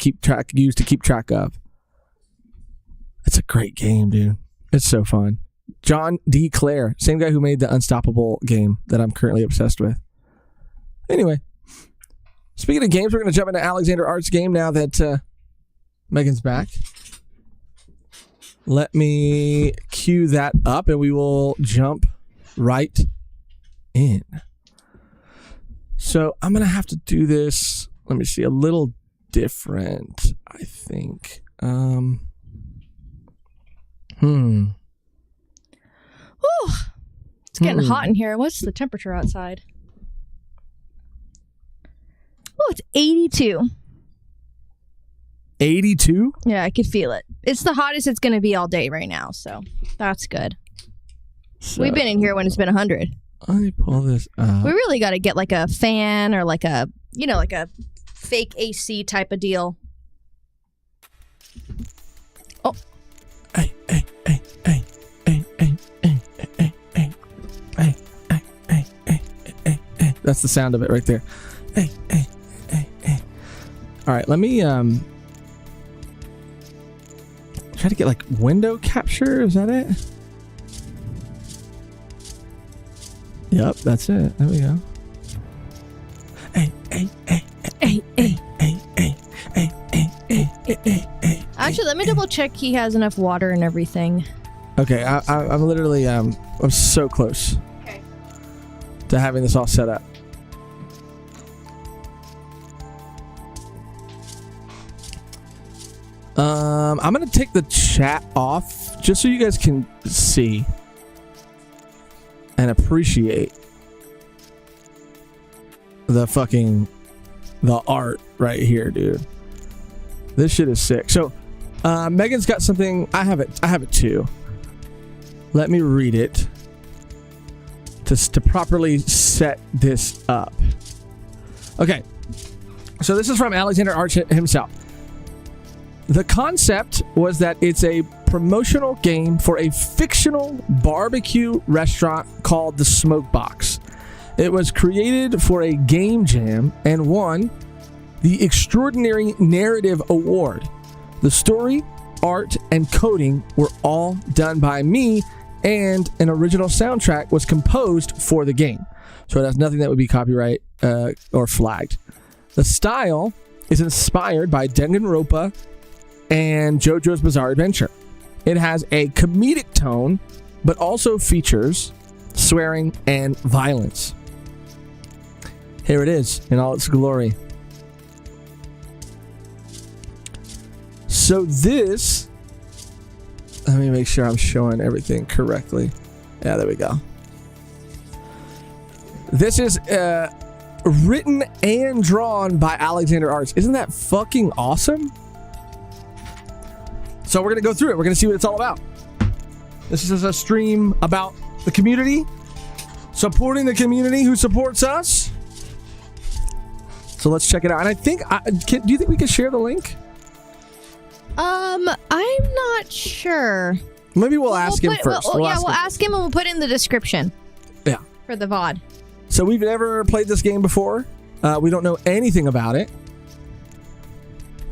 use to keep track of. It's a great game, dude. It's so fun. John D. Clare, same guy who made the Unstoppable game that I'm currently obsessed with. Anyway, speaking of games, we're going to jump into Alexander Art's game now that Megan's back. Let me cue that up and we will jump right in. So I'm going to have to do this, let me see, a little different, I think. Whew. It's getting hot in here. What's the temperature outside? Oh, it's 82. 82? Yeah, I could feel it. It's the hottest it's going to be all day right now, so that's good. So, we've been in here when it's been 100. Let me pull this up. We really got to get like a fan or like a, like a fake AC type of deal. Oh. Hey. That's the sound of it right there. Hey. All right, let me try to get like window capture. Is that it? Yep, that's it. There we go. Hey. Actually, let me double check he has enough water and everything. Okay, I'm literally I'm so close. Okay. To having this all set up. I'm gonna take the chat off just so you guys can see and appreciate the art right here, dude. This shit is sick. So Megan's got something. I have it too. Let me read it to properly set this up. Okay, so this is from Alexander Arch himself. The concept was that it's a promotional game for a fictional barbecue restaurant called the Smoke Box. It was created for a game jam and won the Extraordinary Narrative Award. The story, art, and coding were all done by me, and an original soundtrack was composed for the game. So it has nothing that would be copyright or flagged. The style is inspired by Danganronpa and JoJo's Bizarre Adventure. It has a comedic tone, but also features swearing and violence. Here it is in all its glory. So this, let me make sure I'm showing everything correctly. Yeah, there we go. This is written and drawn by Alexander Arts. Isn't that fucking awesome? So we're going to go through it. We're going to see what it's all about. This is a stream about the community, supporting the community who supports us. So let's check it out. And I think, do you think we can share the link? I'm not sure. Maybe we'll ask him first. We'll ask him and we'll put it in the description. Yeah. For the VOD. So we've never played this game before. We don't know anything about it.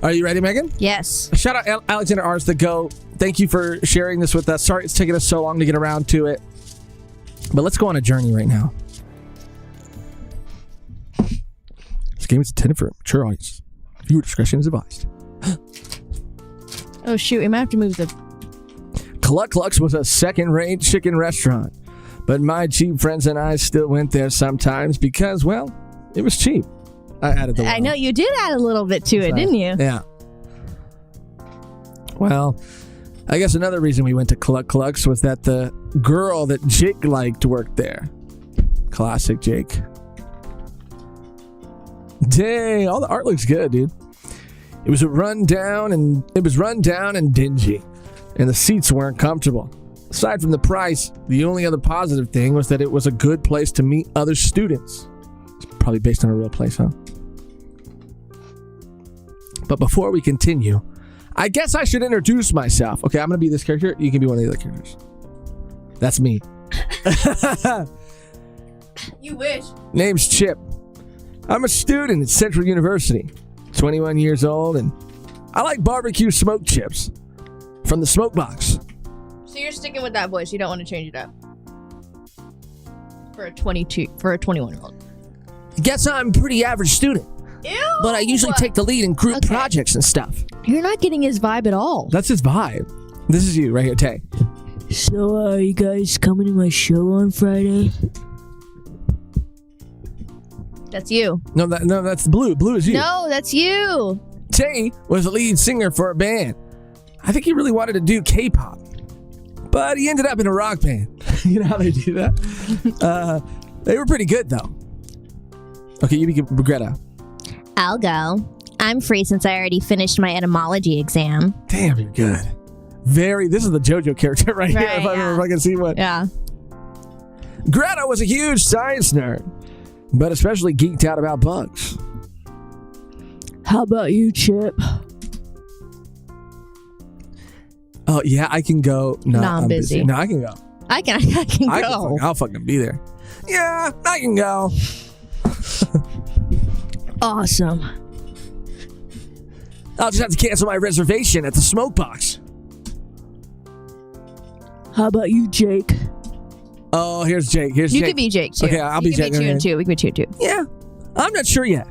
Are you ready, Megan? Yes. Shout out Alexander Arts, the GOAT. Thank you for sharing this with us. Sorry it's taken us so long to get around to it. But let's go on a journey right now. This game is intended for a mature audience. Viewer discretion is advised. Oh, shoot. We might have to move the... Cluck Clucks was a second-rate chicken restaurant. But my cheap friends and I still went there sometimes because, well, it was cheap. I added the I know you did add a little bit to it, didn't you? Yeah. Well, I guess another reason we went to Cluck Clucks was that the girl that Jake liked worked there. Classic Jake. Dang, all the art looks good, dude. It was run down and dingy, and the seats weren't comfortable. Aside from the price, the only other positive thing was that it was a good place to meet other students. It's probably based on a real place, huh? But before we continue, I guess I should introduce myself. Okay, I'm going to be this character. You can be one of the other characters. That's me. You wish. Name's Chip. I'm a student at Central University, 21 years old, and I like barbecue smoked chips from the Smoke Box. So you're sticking with that voice. You don't want to change it up. For a 21-year-old. Guess I'm a pretty average student. Ew. But I usually take the lead in group projects and stuff. You're not getting his vibe at all. That's his vibe. This is you right here, Tay. So, are you guys coming to my show on Friday? That's you. No, that's Blue. Blue is you. No, that's you. Tay was the lead singer for a band. I think he really wanted to do K-pop, but he ended up in a rock band. You know how they do that? They were pretty good, though. Okay, you begin, Greta. I'll go. I'm free since I already finished my etymology exam. Damn, you're good. This is the JoJo character right here. If I can see one. Yeah. Greta was a huge science nerd, but especially geeked out about bugs. How about you, Chip? Oh, yeah, I can go. No, I'm busy. No, I can go. I can go. I'll fucking be there. Yeah, I can go. Awesome. I'll just have to cancel my reservation at the Smoke Box. How about you, Jake? Oh, here's Jake. You could be Jake, too. Okay, I'll be Jake. We can be you, too. Yeah, I'm not sure yet.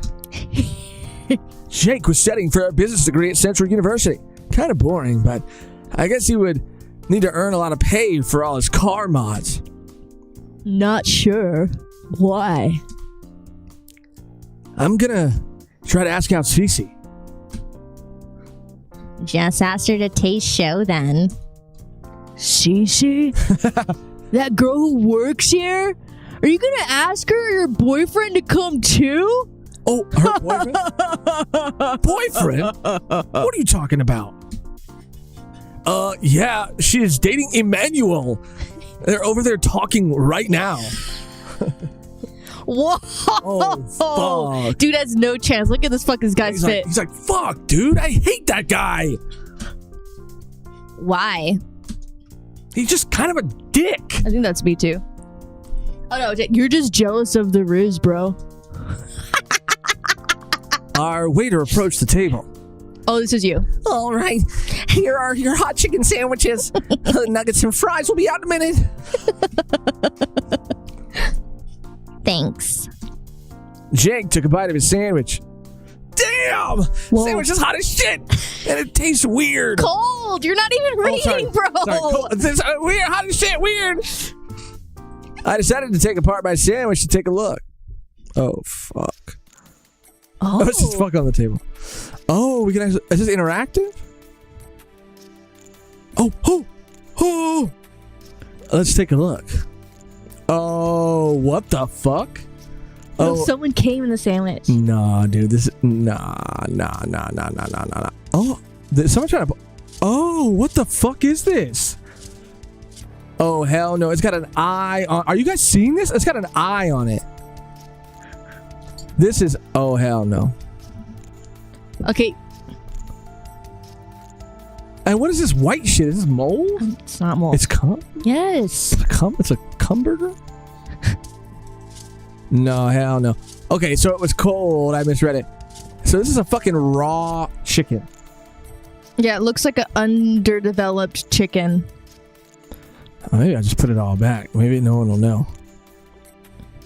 Jake was studying for a business degree at Central University. Kind of boring, but I guess he would need to earn a lot of pay for all his car mods. Not sure. Why? I'm gonna try to ask out Cece. Just asked her to taste show then. Cece? That girl who works here? Are you gonna ask her or your boyfriend to come too? Oh, her boyfriend? Boyfriend? What are you talking about? Yeah, she is dating Emmanuel. They're over there talking right now. Whoa. Oh, fuck. Dude has no chance. Look at this fucking guy's He's fit. like, fuck, dude. I hate that guy. Why? He's just kind of a dick. I think that's me too. Oh no, you're just jealous of the Riz, bro. Our waiter approached the table. Oh, this is you. All right. Here are your hot chicken sandwiches. Nuggets and fries will be out in a minute. Thanks. Jake took a bite of his sandwich. Damn! Whoa. Sandwich is hot as shit, and it tastes weird. Cold. You're not even reading, bro. Sorry, cold. It's weird, hot as shit, weird. I decided to take apart my sandwich to take a look. Oh, fuck. Oh. Let's just fuck on the table. Oh, we can actually... Is this interactive? Oh. Let's take a look. Oh, what the fuck? Oh, someone came in the sandwich. Nah, dude. This is... Nah. Oh, someone trying to... Oh, what the fuck is this? Oh, hell no. It's got an eye on... Are you guys seeing this? It's got an eye on it. This is... Oh, hell no. Okay. And what is this white shit? Is this mold? It's not mold. It's cum? Yes. It's a cum burger? No, hell no. Okay, so it was cold. I misread it. So this is a fucking raw chicken. Yeah, it looks like an underdeveloped chicken. Oh, maybe I'll just put it all back. Maybe no one will know.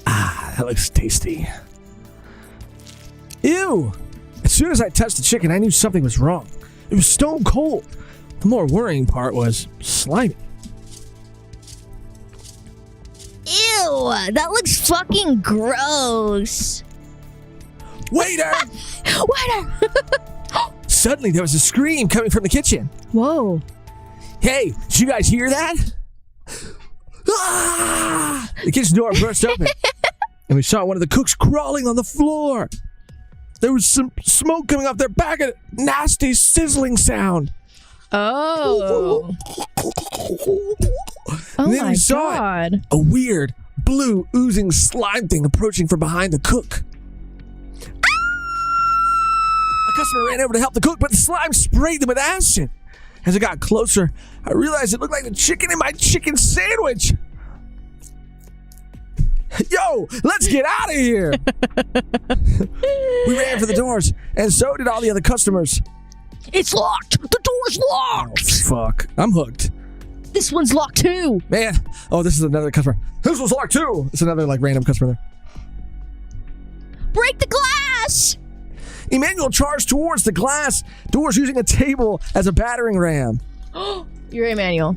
Ah, that looks tasty. Ew! As soon as I touched the chicken, I knew something was wrong. It was stone cold. The more worrying part was slimy. Ew, that looks fucking gross. Waiter! Waiter! Suddenly, there was a scream coming from the kitchen. Whoa. Hey, did you guys hear that? Ah! The kitchen door burst open, and we saw one of the cooks crawling on the floor. There was some smoke coming off their back and a nasty sizzling sound. Oh. And then we saw God. a weird, blue, oozing slime thing approaching from behind the cook. A customer ran over to help the cook, but the slime sprayed them with acid. As it got closer, I realized it looked like the chicken in my chicken sandwich. Yo, let's get out of here. We ran for the doors, and so did all the other customers. It's locked. The door's locked. Oh, fuck. I'm hooked. This one's locked too. Man. Oh, this is another customer. This was locked too. It's another random customer there. Break the glass. Emmanuel charged towards the glass doors using a table as a battering ram. You're Emmanuel.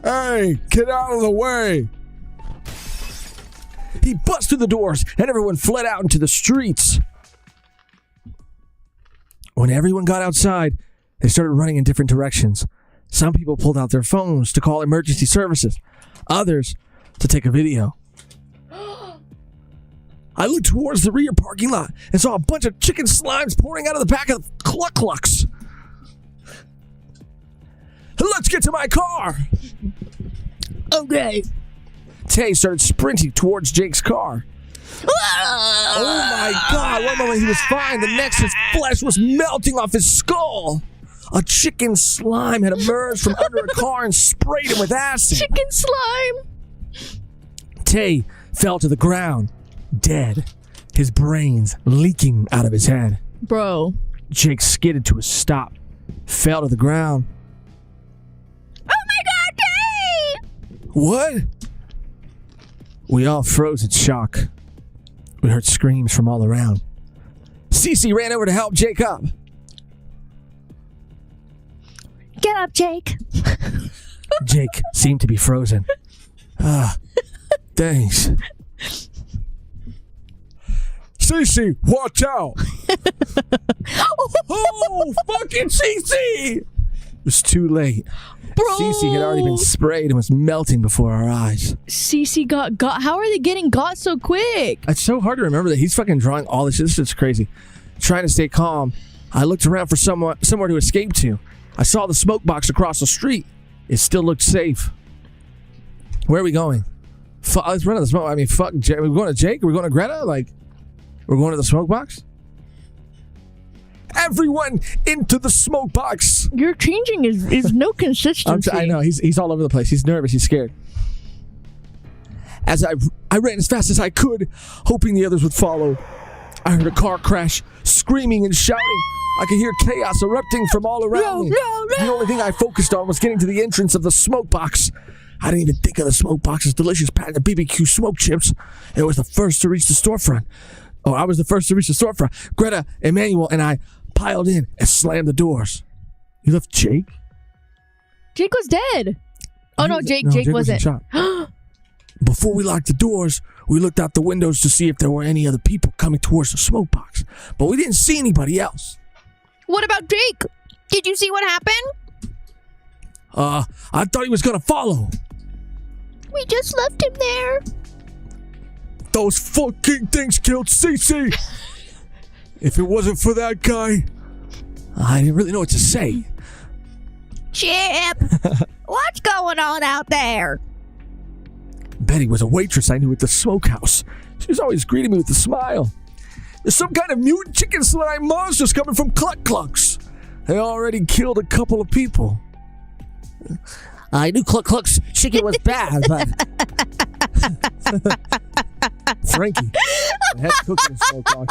Hey, get out of the way. He bust through the doors, and everyone fled out into the streets. When everyone got outside, they started running in different directions. Some people pulled out their phones to call emergency services, others to take a video. I looked towards the rear parking lot and saw a bunch of chicken slimes pouring out of the back of the Cluck-Clucks. Let's get to my car. Okay. Tay started sprinting towards Jake's car. Oh my God, one moment he was fine, the next his flesh was melting off his skull. A chicken slime had emerged from under a car and sprayed him with acid. Chicken slime. Tay fell to the ground, dead, his brains leaking out of his head. Bro. Jake skidded to a stop, fell to the ground. Oh my God, Tay! What? We all froze in shock. We heard screams from all around. Cece ran over to help Jake up. Get up, Jake. Jake seemed to be frozen. Thanks. Cece, watch out! Oh, fucking Cece! It was too late. Bro. Cece had already been sprayed and was melting before our eyes. Cece got. How are they getting got so quick? It's so hard to remember that he's fucking drawing all this shit. This shit's crazy. Trying to stay calm, I looked around for somewhere to escape to. I saw the smoke box across the street. It still looked safe. Where are we going? Let's run to the smoke. I mean, fuck. We're going to Jake? Are we going to Greta? Like, we're going to the smoke box? Everyone into the smoke box. Your changing is no consistency. I know. He's all over the place. He's nervous. He's scared. As I ran as fast as I could, hoping the others would follow. I heard a car crash, screaming and shouting. I could hear chaos erupting from all around me. The only thing I focused on was getting to the entrance of the smoke box. I didn't even think of the smoke box's delicious patent of BBQ smoke chips. It was the first to reach the storefront. Oh, I was the first to reach the storefront. Greta, Emmanuel, and I piled in and slammed the doors. You left Jake? Jake was dead. Oh no, Jake wasn't. Before we locked the doors, we looked out the windows to see if there were any other people coming towards the smoke box, but we didn't see anybody else. What about Jake? Did you see what happened? I thought he was gonna follow. We just left him there. Those fucking things killed Cece. If it wasn't for that guy, I didn't really know what to say. Chip, what's going on out there? Betty was a waitress I knew at the smokehouse. She was always greeting me with a smile. There's some kind of mutant chicken slime monsters coming from Cluck Clucks. They already killed a couple of people. I knew Cluck Cluck's chicken was bad, but... Frankie, the head cook in the smokehouse.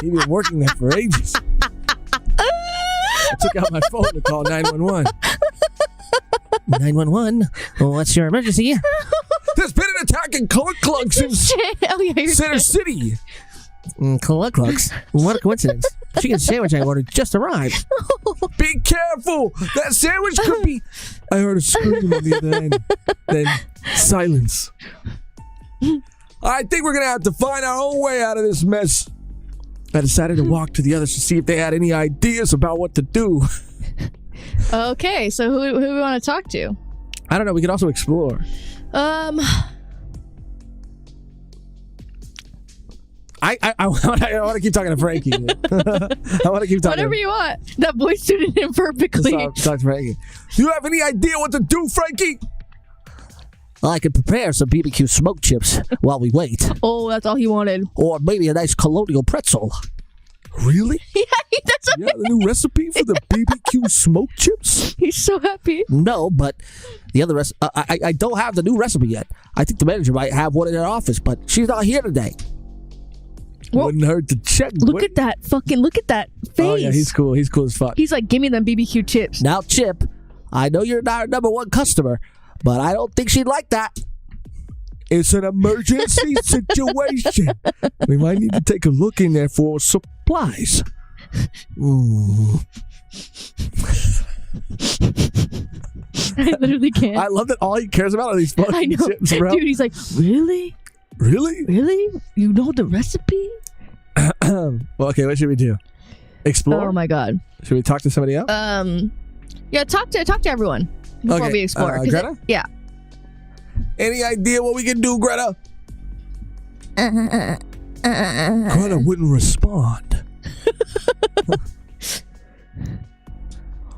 He'd been working there for ages. I took out my phone to call 911. 911? What's your emergency? There's been an attack in Cluck Clucks in Center City. Cluck Clucks? What a coincidence. Chicken sandwich I ordered just arrived. Be careful! That sandwich could be... I heard a scream on the other end. Then silence. I think we're going to have to find our own way out of this mess. I decided to walk to the others to see if they had any ideas about what to do. Okay, so who do we want to talk to? I don't know. We could also explore. I want to keep talking to Frankie. I want to keep talking. Whatever you want. That voice suited him perfectly. Talk to Frankie. Do you have any idea what to do, Frankie? I could prepare some BBQ smoke chips while we wait. Oh, that's all he wanted. Or maybe a nice colonial pretzel. Really? Yeah, that's the new recipe for the BBQ smoke chips? He's so happy. No, but the other I don't have the new recipe yet. I think the manager might have one in her office, but she's not here today. Well, wouldn't hurt to check. Look at that face. Oh yeah, he's cool. He's cool as fuck. He's like, give me them BBQ chips. Now, Chip, I know you're not our number one customer, but I don't think she'd like that. It's an emergency situation. We might need to take a look in there for supplies. I literally can't. I love that all he cares about are these fucking chips, bro. Dude, he's like, really? Really? Really? You know the recipe? Well, okay, what should we do? Explore? Oh my god. Should we talk to somebody else? Yeah, talk to everyone before we explore. Greta? Yeah. Any idea what we can do, Greta? Greta wouldn't respond.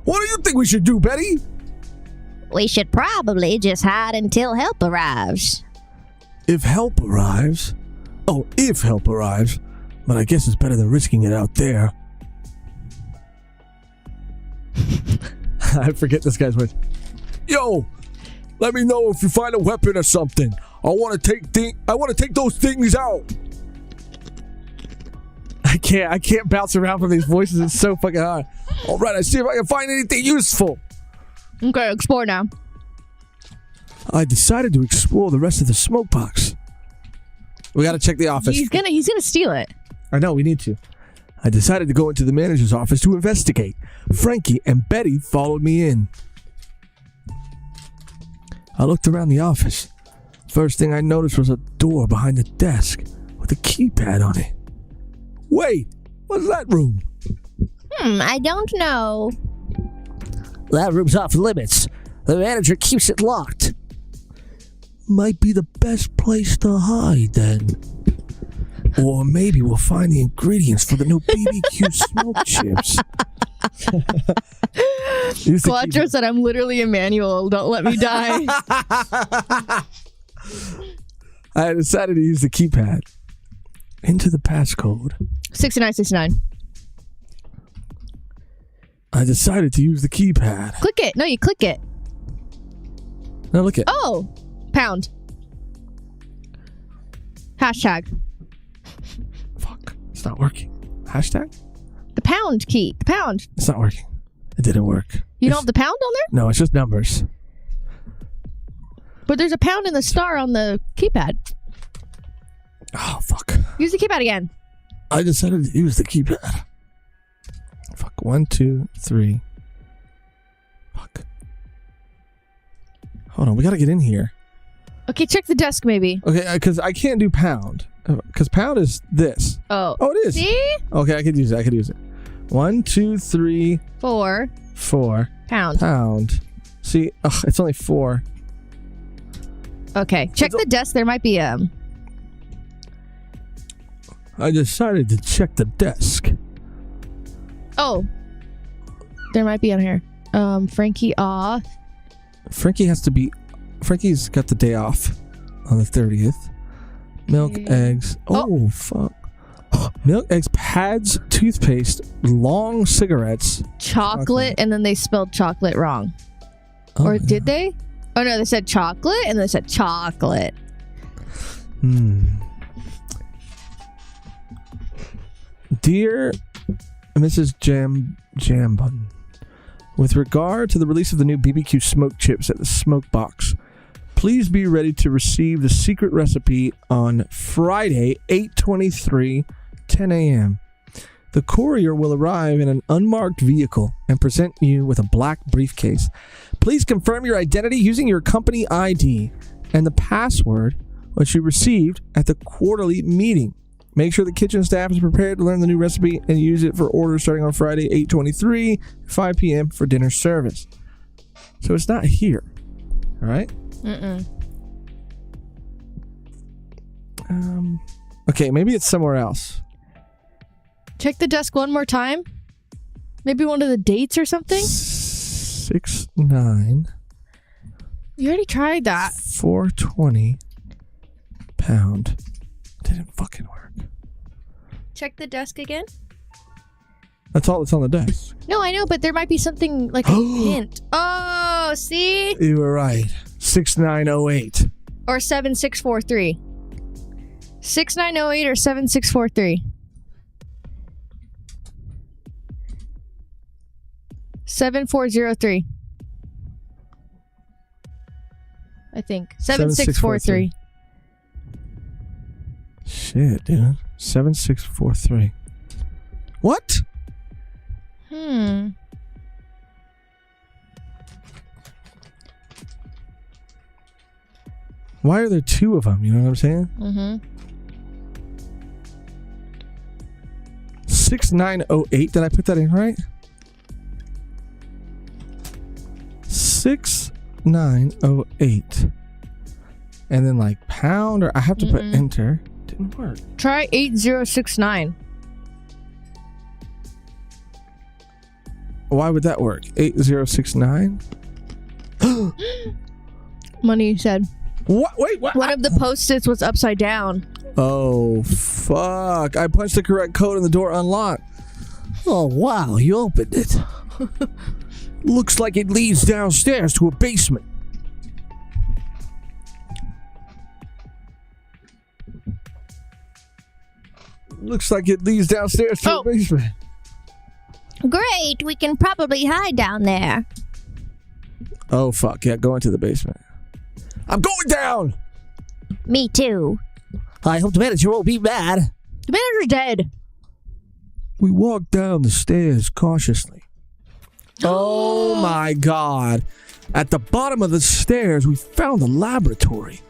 What do you think we should do, Betty? We should probably just hide until help arrives. If help arrives? Oh, if help arrives. But I guess it's better than risking it out there. I forget this guy's voice. Yo, let me know if you find a weapon or something. I want to take those things out. I can't bounce around from these voices. It's so fucking hard. All right, I see if I can find anything useful. Okay, explore now. I decided to explore the rest of the smoke box. We got to check the office. He's gonna steal it. I know, we need to. I decided to go into the manager's office to investigate. Frankie and Betty followed me in. I looked around the office. First thing I noticed was a door behind the desk with a keypad on it. Wait, what's that room? I don't know. That room's off limits. The manager keeps it locked. Might be the best place to hide, then. Or maybe we'll find the ingredients for the new BBQ smoke chips. Quattro said, I'm literally Emmanuel. Don't let me die. I decided to use the keypad. Enter the passcode. 6969. I decided to use the keypad. Click it. No, you click it. Now look at. Oh, pound. Hashtag. Fuck. It's not working. Hashtag? The pound key. The pound. It's not working. It didn't work. You don't have the pound on there? No, it's just numbers. But there's a pound and the star on the keypad. Oh, fuck. Use the keypad again. I decided to use the keypad. Fuck. 1, 2, 3. Fuck. Hold on. We gotta get in here. Okay, check the desk maybe. Okay, because I can't do pound. Because pound is this. Oh. Oh, it is. See? Okay, I could use it. 1, 2, 3, 4. 4. Pound. Pound. See, it's only 4. Okay, check the desk. There might be I decided to check the desk. Oh, there might be on here. Frankie off. Frankie's got the day off on the 30th. Milk, eggs. Oh, fuck. Milk, eggs, pads, toothpaste, long cigarettes. Chocolate, and then they spelled chocolate wrong. Or did they? Oh, no, they said chocolate, and they said chocolate. Dear Mrs. Jambun, with regard to the release of the new BBQ smoke chips at the Smoke Box, please be ready to receive the secret recipe on Friday, 8/23, 10 a.m. The courier will arrive in an unmarked vehicle and present you with a black briefcase. Please confirm your identity using your company ID and the password which you received at the quarterly meeting. Make sure the kitchen staff is prepared to learn the new recipe and use it for orders starting on Friday, 8/23, 5 p.m. for dinner service. So it's not here. All right? Okay, maybe it's somewhere else. Check the desk one more time. Maybe one of the dates or something. 6/9. You already tried that. 420 pound. Didn't fucking work. Check the desk again. That's all that's on the desk. No, I know, but there might be something like a hint. Oh, see? You were right. 6908. Or 7643. 6908 or 7643. 7403. I think. 7643. Shit, dude. 7643. What? Why are there two of them? You know what I'm saying? 6908. Did I put that in right? 6908. And then like pound, or I have to put enter. Didn't work. Try 8069. Why would that work? 8069? Money said. What? Wait, what? One of the post-its was upside down. Oh, fuck. I punched the correct code and the door unlocked. Oh, wow. You opened it. Looks like it leads downstairs to a basement. Looks like it leads downstairs to a basement. Great, we can probably hide down there. Oh, fuck. Yeah, go into the basement. I'm going down! Me too. I hope the manager won't be mad. The manager's dead. We walked down the stairs cautiously. Oh my God. At the bottom of the stairs, we found the laboratory.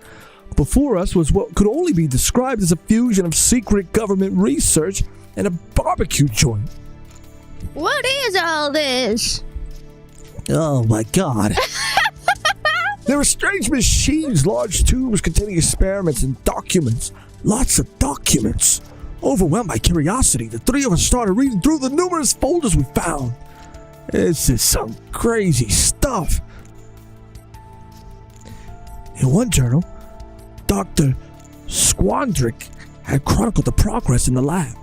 Before us was what could only be described as a fusion of secret government research and a barbecue joint. What is all this? Oh my God. There were strange machines, large tubes containing experiments and documents. Lots of documents. Overwhelmed by curiosity, the three of us started reading through the numerous folders we found. This is some crazy stuff. In one journal, Dr. Squandrick had chronicled the progress in the lab.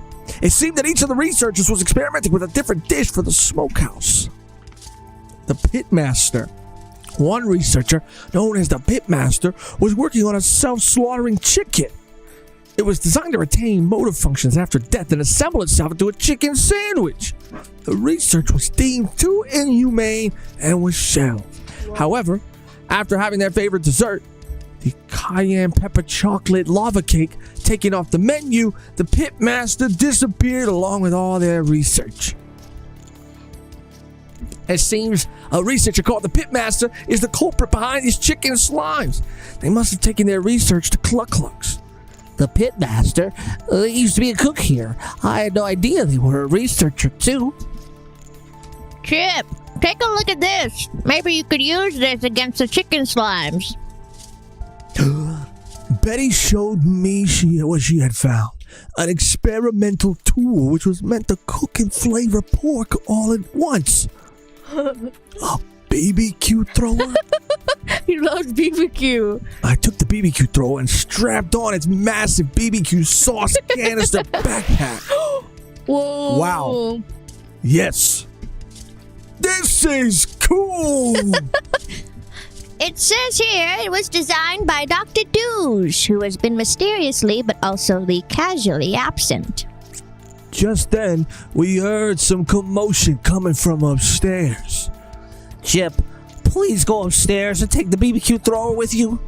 It seemed that each of the researchers was experimenting with a different dish for the smokehouse. The pitmaster. One researcher, known as the pitmaster, was working on a self-slaughtering chicken. It was designed to retain motor functions after death and assemble itself into a chicken sandwich. The research was deemed too inhumane and was shelved. However, after having their favorite dessert, the cayenne pepper chocolate lava cake, taken off the menu, the pitmaster disappeared along with all their research. It seems a researcher called the pitmaster is the culprit behind these chicken slimes. They must have taken their research to Cluck Clucks. The pitmaster used to be a cook here. I had no idea they were a researcher too. Chip, take a look at this. Maybe you could use this against the chicken slimes. Betty showed me what she had found. An experimental tool which was meant to cook and flavor pork all at once. A BBQ thrower? He loves BBQ. I took the BBQ thrower and strapped on its massive BBQ sauce canister backpack. Whoa. Wow. Yes. This is cool. It says here it was designed by Dr. Douche, who has been mysteriously but also casually absent. Just then, we heard some commotion coming from upstairs. Chip, please go upstairs and take the BBQ thrower with you.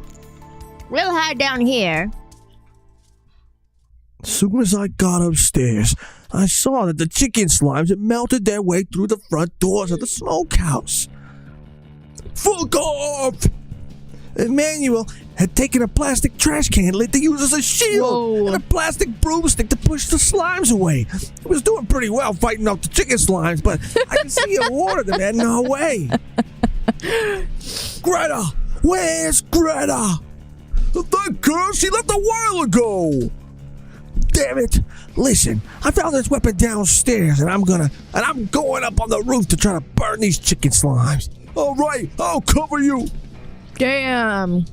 We'll hide down here. As soon as I got upstairs, I saw that the chicken slimes had melted their way through the front doors of the smokehouse. Fuck off! Emmanuel had taken a plastic trash can lid to use as a shield and a plastic broomstick to push the slimes away. He was doing pretty well fighting off the chicken slimes, but I could see a lot of them heading our way. Greta! Where's Greta? That girl, she left a while ago! Damn it! Listen, I found this weapon downstairs, and I'm going up on the roof to try to burn these chicken slimes. All right, I'll cover you. Damn.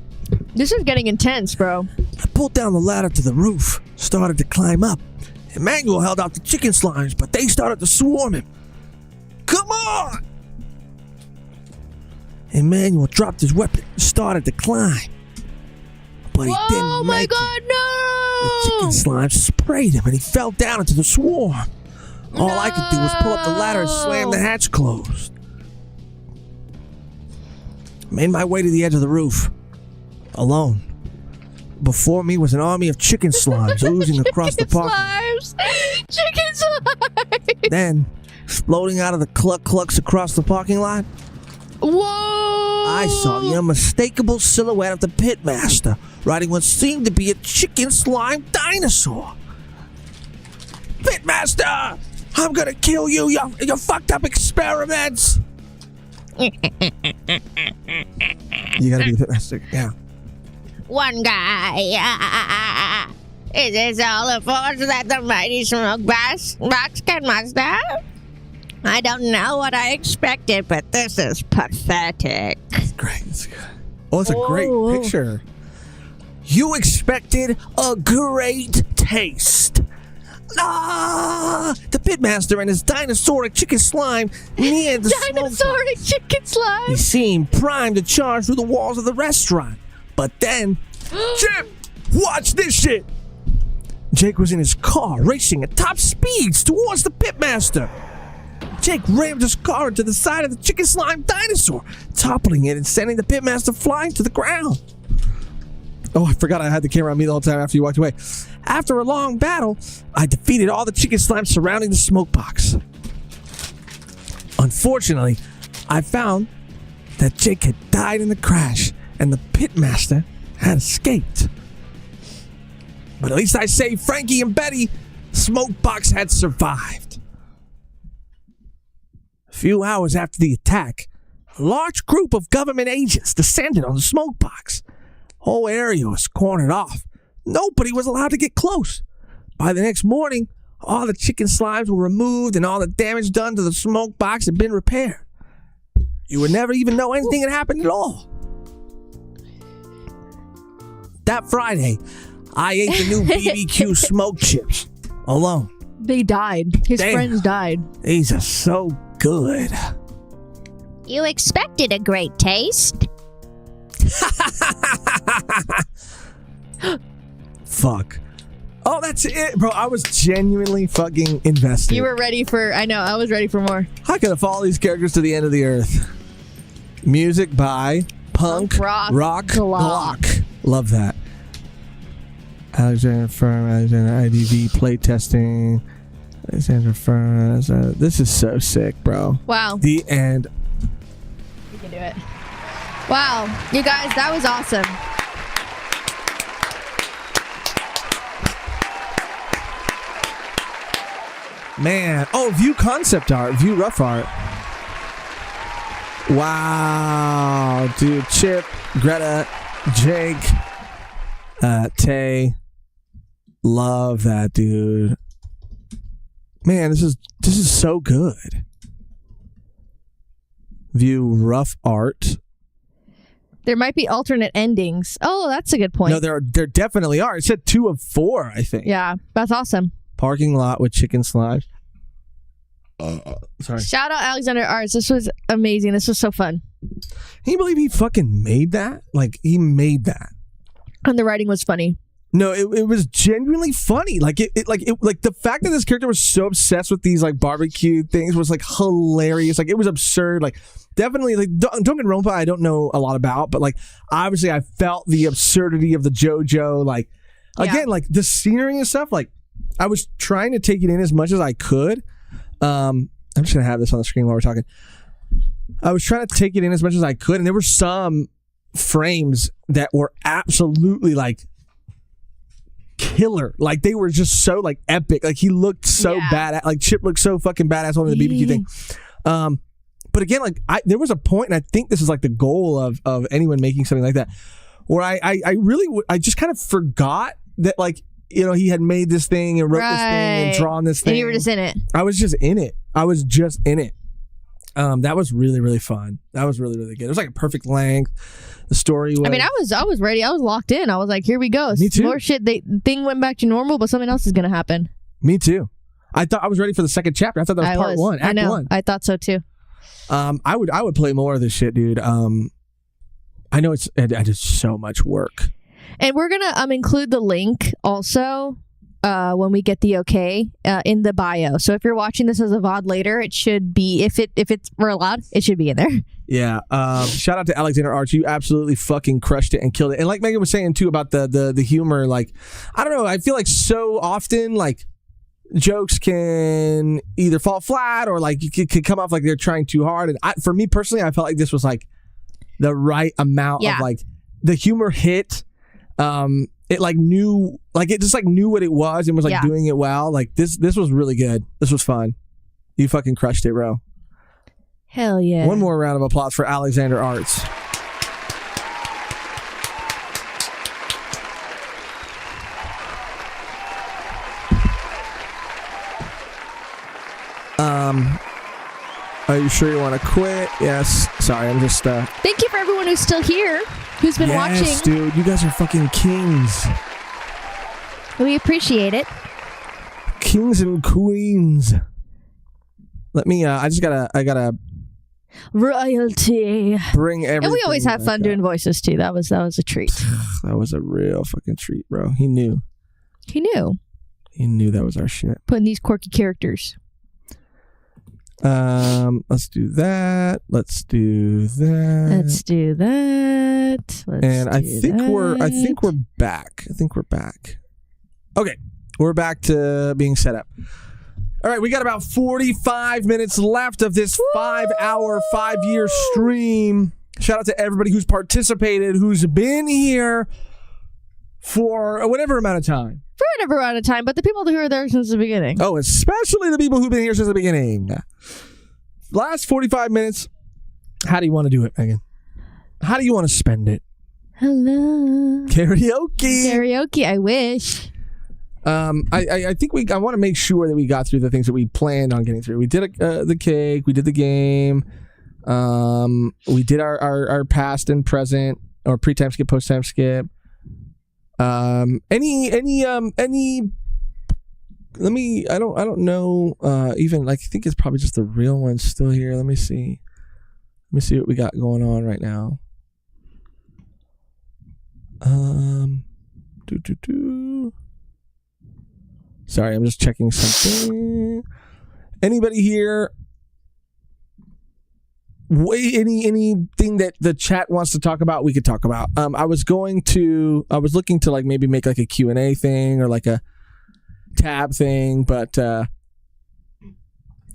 This is getting intense, bro. I pulled down the ladder to the roof, started to climb up. Emmanuel held out the chicken slimes, but they started to swarm him. Come on! Emmanuel dropped his weapon and started to climb. But he didn't make it. Oh my god, no! The chicken slimes sprayed him and he fell down into the swarm. All I could do was pull up the ladder and slam the hatch closed. Made my way to the edge of the roof. Alone. Before me was an army of chicken slimes oozing across the park. Chicken slimes! Then, exploding out of the Cluck Clucks across the parking lot, whoa! I saw the unmistakable silhouette of the pitmaster riding what seemed to be a chicken slime dinosaur. Pitmaster! I'm gonna kill you, your fucked up experiments! You gotta be the pitmaster, yeah. One guy. Is this all the force that the mighty smoke box can muster? I don't know what I expected, but this is pathetic. It's great. It's good. Oh, it's a great picture. You expected a great taste. The pitmaster and his dinosauric chicken slime near the Dinosauric chicken slime? He seemed primed to charge through the walls of the restaurant. But then, Chip, watch this shit! Jake was in his car, racing at top speeds towards the pitmaster. Jake rammed his car into the side of the chicken slime dinosaur, toppling it and sending the pitmaster flying to the ground. Oh, I forgot I had the camera on me the whole time after you walked away. After a long battle, I defeated all the chicken slimes surrounding the smoke box. Unfortunately, I found that Jake had died in the crash and the pitmaster had escaped. But at least I saved Frankie and Betty. Smokebox had survived. A few hours after the attack, a large group of government agents descended on the smokebox. The whole area was cornered off. Nobody was allowed to get close. By the next morning, all the chicken slimes were removed and all the damage done to the smokebox had been repaired. You would never even know anything had happened at all. that Friday, I ate the new BBQ smoked chips alone. They died. His Damn. friends died. These are so good. You expected a great taste. Fuck. Oh, that's it, bro. I was genuinely fucking invested. You were ready for, I know, I was ready for more. I could have followed these characters to the end of the earth. Music by Punk Rock Glock. Love that. Alexander Firm, Alexander IDV playtesting. Alexander Firm. This is so sick, bro. Wow. The end. We can do it. Wow. You guys, that was awesome. Man. Oh, view concept art. View rough art. Wow. Dude, Chip, Greta, Jake, Tay. Love that, dude. Man, this is so good. View rough art. There might be alternate endings. Oh, that's a good point. No, there definitely are. It said 2 of 4, I think. Yeah, that's awesome. Parking lot with chicken slides. Sorry. Shout out Alexander Arts. This was amazing. This was so fun. Can you believe he fucking made that? Like, he made that. And the writing was funny. No, it was genuinely funny. Like the fact that this character was so obsessed with these like barbecue things was like hilarious. Like it was absurd. Like definitely like Danganronpa I don't know a lot about, but like obviously I felt the absurdity of the JoJo. Like again, like the scenery and stuff. Like I was trying to take it in as much as I could. I'm just gonna have this on the screen while we're talking. I was trying to take it in as much as I could, and there were some frames that were absolutely like killer. Like they were just so like epic. Like he looked so bad. Like Chip looked so fucking badass on the BBQ thing. But again, like there was a point, and I think this is like the goal of anyone making something like that, where I really I just kind of forgot that like you know he had made this thing and wrote this thing and drawn this thing. And you were just in it. I was just in it. That was really, really fun. That was really, really good. It was like a perfect length. The story was... I mean, I was ready. I was locked in. I was like, here we go. Me too. More shit. Thing went back to normal, but something else is going to happen. Me too. I thought I was ready for the second chapter. I thought that was part 1. Act I know. 1. I thought so too. I would play more of this shit, dude. I know I did so much work. And we're going to include the link also when we get the okay in the bio. So if you're watching this as a VOD later, it should be, if we're allowed, it should be in there. Yeah. Shout out to Alexander Arch. You absolutely fucking crushed it and killed it. And like Megan was saying too about the humor, like, I don't know, I feel like so often like jokes can either fall flat or like it could come off like they're trying too hard. And for me personally, I felt like this was like the right amount of like the humor hit. It like knew, like it just like knew what it was and was like doing it well. Like this was really good. This was fun. You fucking crushed it, bro. Hell yeah. One more round of applause for Alexander Arts. Are you sure you want to quit? Yes. Sorry, I'm just Thank you for everyone who's still here, who's been watching. Yes, dude. You guys are fucking kings. We appreciate it. Kings and queens. Let me I gotta royalty. Bring everything. And we always have fun doing voices too. That was a treat. That was a real fucking treat, bro. He knew. He knew that was our shit. Putting these quirky characters. Let's do that. Let's do that. I think we're back. Okay, we're back to being set up. All right, we got about 45 minutes left of this 5-hour, 5-year stream. Shout out to everybody who's participated, who's been here for whatever amount of time. For whatever amount of time, but the people who are there since the beginning. Oh, especially the people who've been here since the beginning. Last 45 minutes, how do you want to do it, Megan? How do you want to spend it? Hello. Karaoke, I wish. I think I want to make sure that we got through the things that we planned on getting through. We did the cake, we did the game, we did our past and present, or pre-time skip, post-time skip. Any let me I don't know even like I think it's probably just the real one still here. Let me see what we got going on right now. Sorry, I'm just checking something. Anybody here anything that the chat wants to talk about, we could talk about. I was looking to like maybe make like a Q&A thing or like a tab thing, but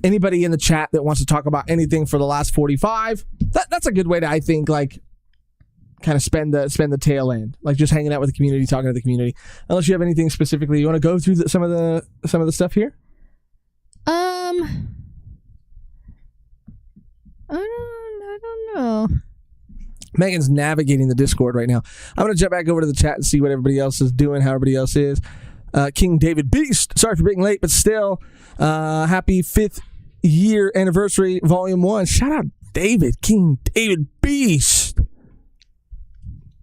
anybody in the chat that wants to talk about anything for the last 45, that's a good way to, I think, like kind of spend the tail end, like just hanging out with the community, talking to the community. Unless you have anything specifically you want to go through some of the stuff here. I don't know. Megan's navigating the Discord right now. I'm going to jump back over to the chat and see what everybody else is doing, how everybody else is. King David Beast, sorry for being late, but still, happy 5th year anniversary, Volume 1. Shout out David, King David Beast.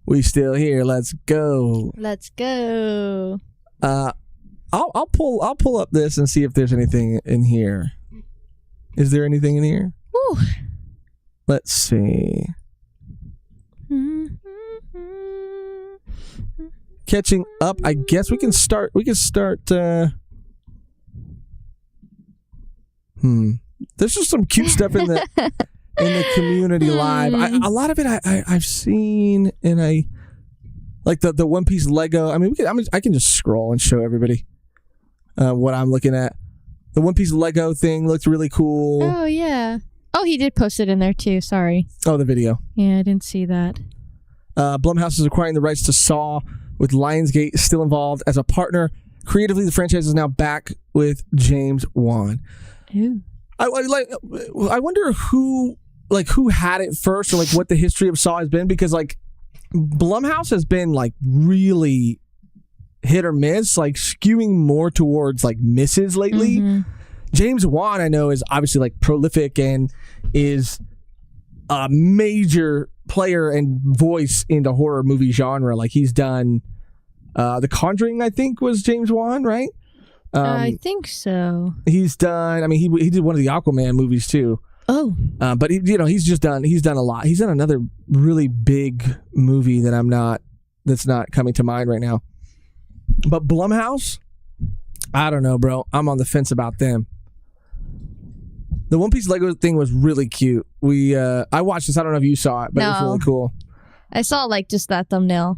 We still here. Let's go. Let's go. I'll pull up this and see if there's anything in here. Is there anything in here? Whew. Let's see. Catching up. I guess we can start. There's just some cute stuff in the community live. A lot of it I've seen, and I like the One Piece Lego. I mean, I can just scroll and show everybody what I'm looking at. The One Piece Lego thing looks really cool. Oh yeah. Oh, he did post it in there too. Sorry. Oh, the video. Yeah, I didn't see that. Blumhouse is acquiring the rights to Saw, with Lionsgate still involved as a partner. Creatively, the franchise is now back with James Wan. Ooh. I wonder who had it first, or like what the history of Saw has been, because like Blumhouse has been like really hit or miss, like skewing more towards like misses lately. Mm-hmm. James Wan, I know, is obviously like prolific and is a major player and voice in the horror movie genre. Like he's done The Conjuring, I think, was James Wan, right? I think so. He's done. I mean, he did one of the Aquaman movies too. Oh, but he's done a lot. He's done another really big movie that's not coming to mind right now. But Blumhouse, I don't know, bro. I'm on the fence about them. The One Piece Lego thing was really cute. I watched this. I don't know if you saw it, but it was really cool. I saw like just that thumbnail.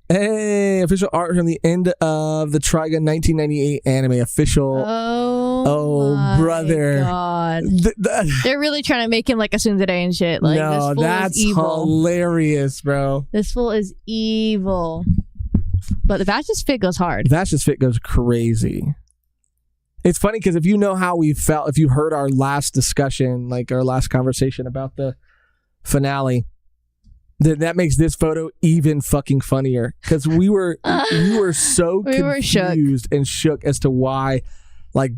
Hey, official art from the end of the Trigun 1998 anime. Official. Oh, brother. God. They're really trying to make him like a tsundere and shit. Like, no, this fool that's is evil. Hilarious, bro. This fool is evil. But the Vash's fit goes hard. Vash's fit goes crazy. It's funny because if you know how we felt, if you heard our last discussion, like our last conversation about the finale, then that makes this photo even fucking funnier, because we were so confused and shook as to why, like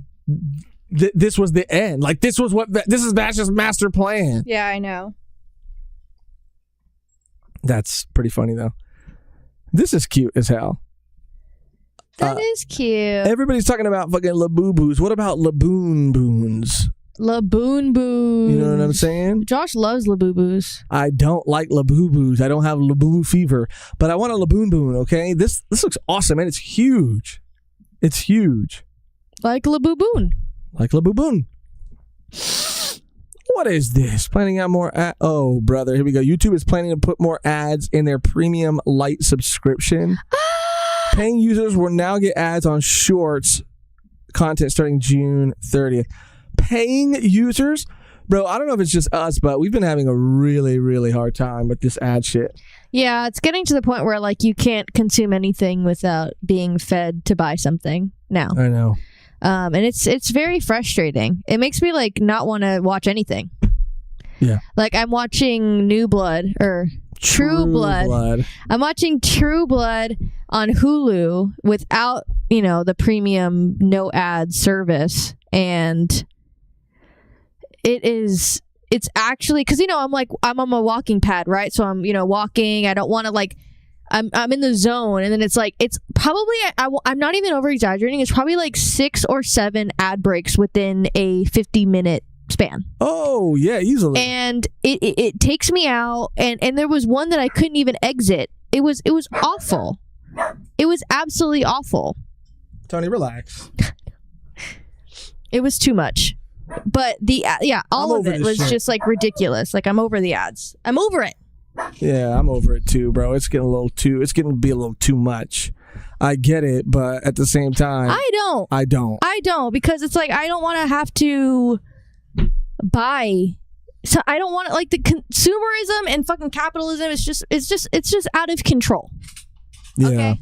this was the end. Like this is Vash's master plan. Yeah, I know. That's pretty funny though. This is cute as hell. That is cute. Everybody's talking about fucking Labubu's. What about Laboon Boons? Laboon Boos. You know what I'm saying? Josh loves Labubu's. I don't like Labubu's. I don't have Labubu fever, but I want a Laboon Boon, okay? This looks awesome, and it's huge. It's huge. Like Labuboon. Like Labuboon. What is this? Planning out more oh, brother. Here we go. YouTube is planning to put more ads in their premium light subscription. Paying users will now get ads on shorts content starting June 30th. Paying users? Bro, I don't know if it's just us, but we've been having a really, really hard time with this ad shit. Yeah, it's getting to the point where like you can't consume anything without being fed to buy something now. I know. And it's very frustrating. It makes me like not want to watch anything. Yeah. Like I'm watching New Blood or True Blood. I'm watching True Blood on Hulu without, the premium no ad service, and it's actually because I'm on my walking pad, right? So I'm walking. I don't want to I'm in the zone, and then it's probably I'm not even over exaggerating. It's probably like 6 or 7 ad breaks within a 50-minute span. Oh yeah, easily. And it takes me out, and there was one that I couldn't even exit. It was awful. It was absolutely awful. Tony, relax. It was too much. But all of it was just like ridiculous. Like, I'm over the ads. I'm over it. Yeah, I'm over it too, bro. It's getting to be a little too much. I get it, but at the same time, I don't because it's like I don't want to have to buy. So I don't want to, like, the consumerism and fucking capitalism is just out of control. Yeah. Okay.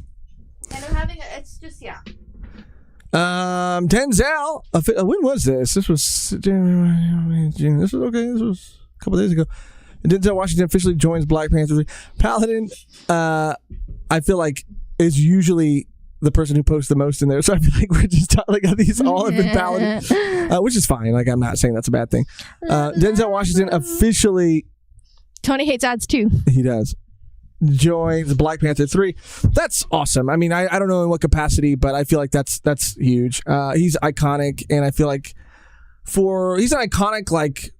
And I'm having it's just Denzel. When was this? This was June. This was okay. This was a couple days ago. Denzel Washington officially joins Black Panther 3. Paladin, I feel like, is usually the person who posts the most in there. So I feel like we're just like these all have been Paladin, which is fine. Like, I'm not saying that's a bad thing. Denzel Washington officially. Tony hates ads too. He does. Joins Black Panther 3. That's awesome. I mean, I don't know in what capacity, but I feel like that's huge. He's iconic, and I feel like he's an iconic, like,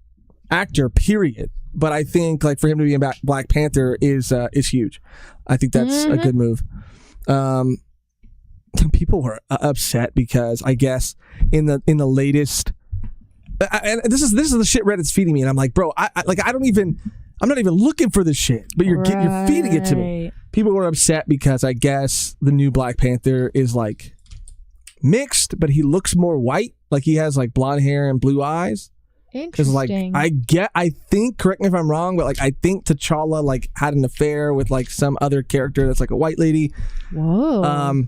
actor, period. But I think, like, for him to be in Black Panther is huge. I think that's a good move. People were upset because I guess in the latest, and this is the shit Reddit's feeding me, and I'm like, bro, I'm not even looking for this shit, but you're feeding it to me. People were upset because I guess the new Black Panther is, like, mixed, but he looks more white. Like, he has, like, blonde hair and blue eyes. Interesting. Like, I think, correct me if I'm wrong, but, like, I think T'Challa, like, had an affair with, like, some other character that's, like, a white lady. Whoa.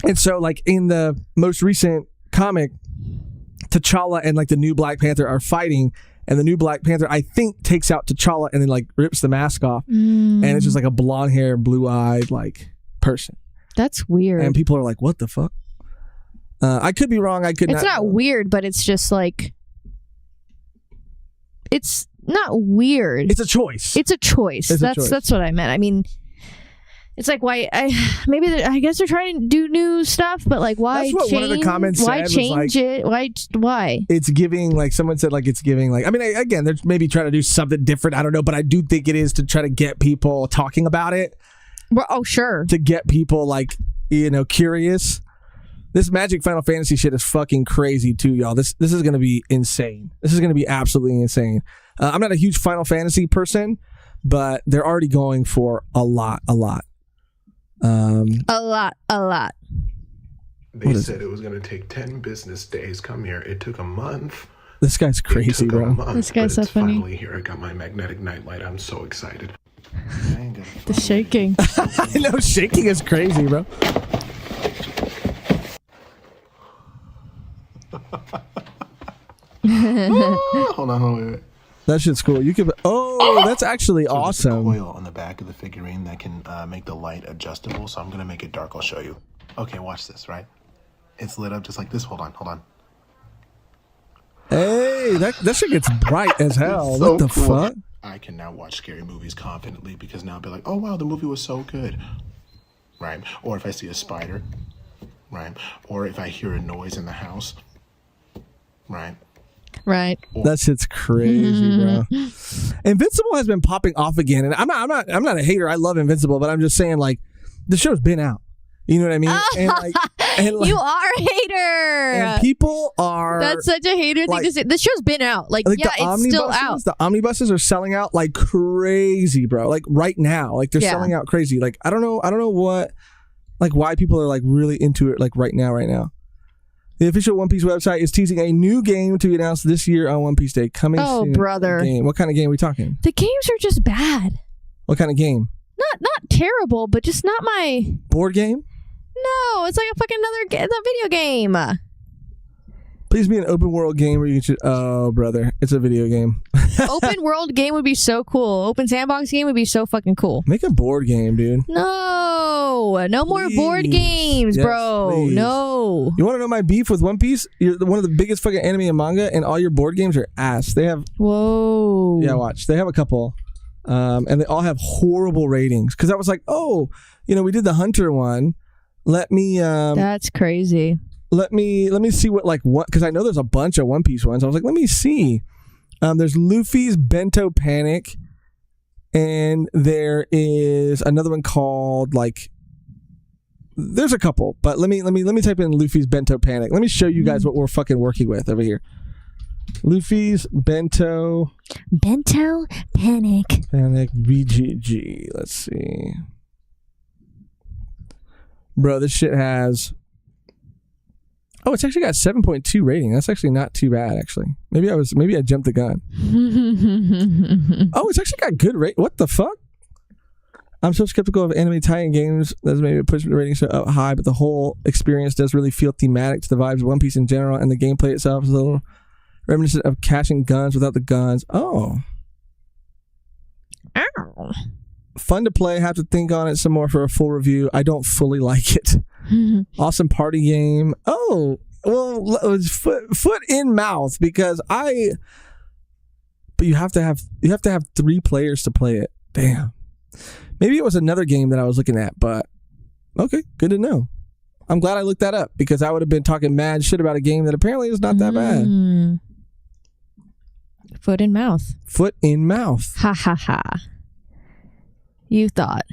And so, like, in the most recent comic, T'Challa and, like, the new Black Panther are fighting, and the new Black Panther, I think, takes out T'Challa and then, like, rips the mask off, and it's just like a blonde hair, blue eyed, like, person. That's weird. And people are like, "What the fuck?" I could be wrong. It's not weird, but it's just like, it's not weird. It's a choice. That's what I meant. I mean, it's like, why? I guess they're trying to do new stuff, but, like, why? That's what change, one of the comments why said. Change it? Why? It's giving, like, someone said, like, it's giving, like, I mean, again, they're maybe trying to do something different. I don't know, but I do think it is to try to get people talking about it. Well, oh, sure. To get people, like, curious. This Magic Final Fantasy shit is fucking crazy too, y'all. This is gonna be insane. This is gonna be absolutely insane. I'm not a huge Final Fantasy person, but they're already going for a lot. A lot. They said it was going to take 10 business days. Come here. It took a month. This guy's crazy, bro. This guy's so funny. Finally here. I got my magnetic nightlight. I'm so excited. The shaking. I know, shaking is crazy, bro. Hold on, wait. That shit's cool. You could. Oh, that's actually awesome. There's a coil on the back of the figurine that can make the light adjustable. So I'm gonna make it dark. I'll show you. Okay, watch this. Right, it's lit up just like this. Hold on. Hey, that shit gets bright as hell. So what the cool. fuck? I can now watch scary movies confidently because now I'll be like, oh wow, the movie was so good, right? Or if I see a spider, right? Or if I hear a noise in the house, right? Right. That shit's crazy, bro. Invincible has been popping off again, and I'm not a hater. I love Invincible, but I'm just saying, like, the show's been out. You know what I mean? And like, you are a hater. And people are. That's such a hater thing to say. The show's been out. Like yeah, it's still out. The omnibuses are selling out like crazy, bro. Like right now, like they're selling out crazy. Like I don't know what, like why people are like really into it. Like right now. The official One Piece website is teasing a new game to be announced this year on One Piece Day. Coming soon. Brother. Game. What kind of game are we talking? The games are just bad. What kind of game? Not terrible, but just not my board game. No, it's like a fucking another video game. Please be an open world game where you can. Oh, brother, it's a video game. Open world game would be so cool. Open sandbox game would be so fucking cool. Make a board game, dude. No more board games, bro. Please. No. You want to know my beef with One Piece? You're one of the biggest fucking anime and manga, and all your board games are ass. They have. Whoa. Yeah, watch. They have a couple and they all have horrible ratings. Because I was like, oh, we did the Hunter one. Let me. That's crazy. Let me see what because I know there's a bunch of One Piece ones. I was like, let me see. There's Luffy's Bento Panic, and there is another one called there's a couple, but let me type in Luffy's Bento Panic. Let me show you guys what we're fucking working with over here. Luffy's Bento Panic BGG. Let's see. Bro, this shit has... Oh, it's actually got 7.2 rating. That's actually not too bad, actually. Maybe I jumped the gun. Oh, it's actually got good rate. What the fuck? I'm so skeptical of anime tie-in games. That's maybe push the rating so up high, but the whole experience does really feel thematic to the vibes of One Piece in general, and the gameplay itself is a little reminiscent of catching guns without the guns. Oh. Ow. Fun to play. Have to think on it some more for a full review. I don't fully like it. Awesome party game. Oh, well, it was foot in mouth because but you have to have 3 players to play it. Damn. Maybe it was another game that I was looking at, but okay, good to know. I'm glad I looked that up because I would have been talking mad shit about a game that apparently is not that bad. Foot in mouth. Foot in mouth. Ha ha ha. You thought.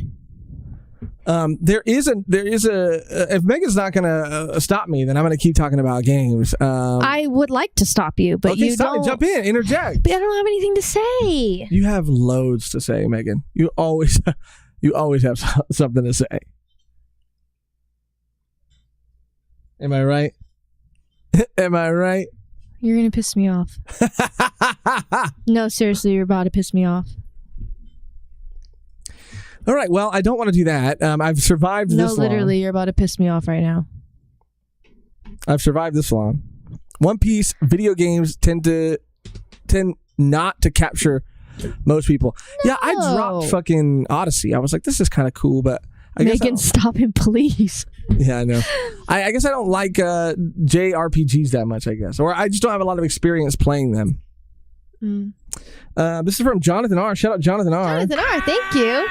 There is a if Megan's not gonna stop me, then I'm gonna keep talking about games. I would like to stop you, but okay, you don't. Jump in, interject. But I don't have anything to say. You have loads to say, Megan. You always have something to say. Am I right? Am I right? You're gonna piss me off. No, seriously, you're about to piss me off. All right, well, I don't want to do that. I've survived this long. No, literally, you're about to piss me off right now. I've survived this long. One Piece video games tend not to capture most people. No. Yeah, I dropped fucking Odyssey. I was like, this is kind of cool, but I guess Megan, stop him, please. Yeah, I know. I guess I don't like JRPGs that much, I guess. Or I just don't have a lot of experience playing them. This is from Jonathan R. Shout out Jonathan R. Jonathan R., thank you.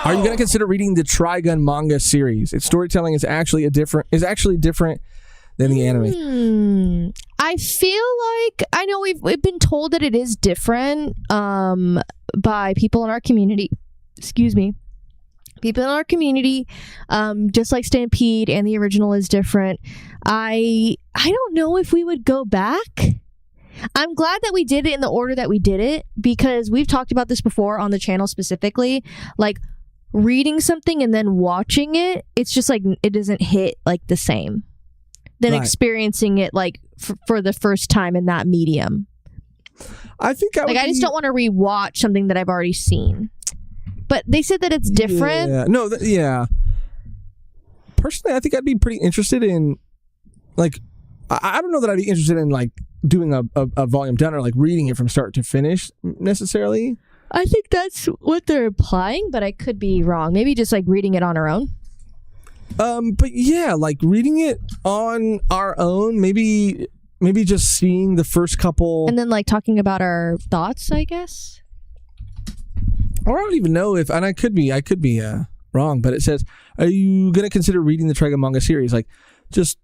Are you going to consider reading the Trigun manga series? Its storytelling is actually different than the anime. I feel like I know we've been told that it is different by people in our community. Excuse me. People in our community, just like Stampede and the original is different. I don't know if we would go back. I'm glad that we did it in the order that we did it because we've talked about this before on the channel specifically. Like reading something and then watching it, it's just like it doesn't hit like the same than experiencing it like for the first time in that medium. I think I just don't want to rewatch something that I've already seen. But they said that it's different. Yeah. No, yeah. Personally, I think I'd be pretty interested in like I don't know that I'd be interested in like doing a volume done or like reading it from start to finish necessarily. I think that's what they're implying, but I could be wrong. Maybe just like reading it on our own. But yeah, like reading it on our own, maybe just seeing the first couple and then like talking about our thoughts, I guess. Or I don't even know if, and I could be wrong, but it says, are you going to consider reading the Trigun manga series? Like just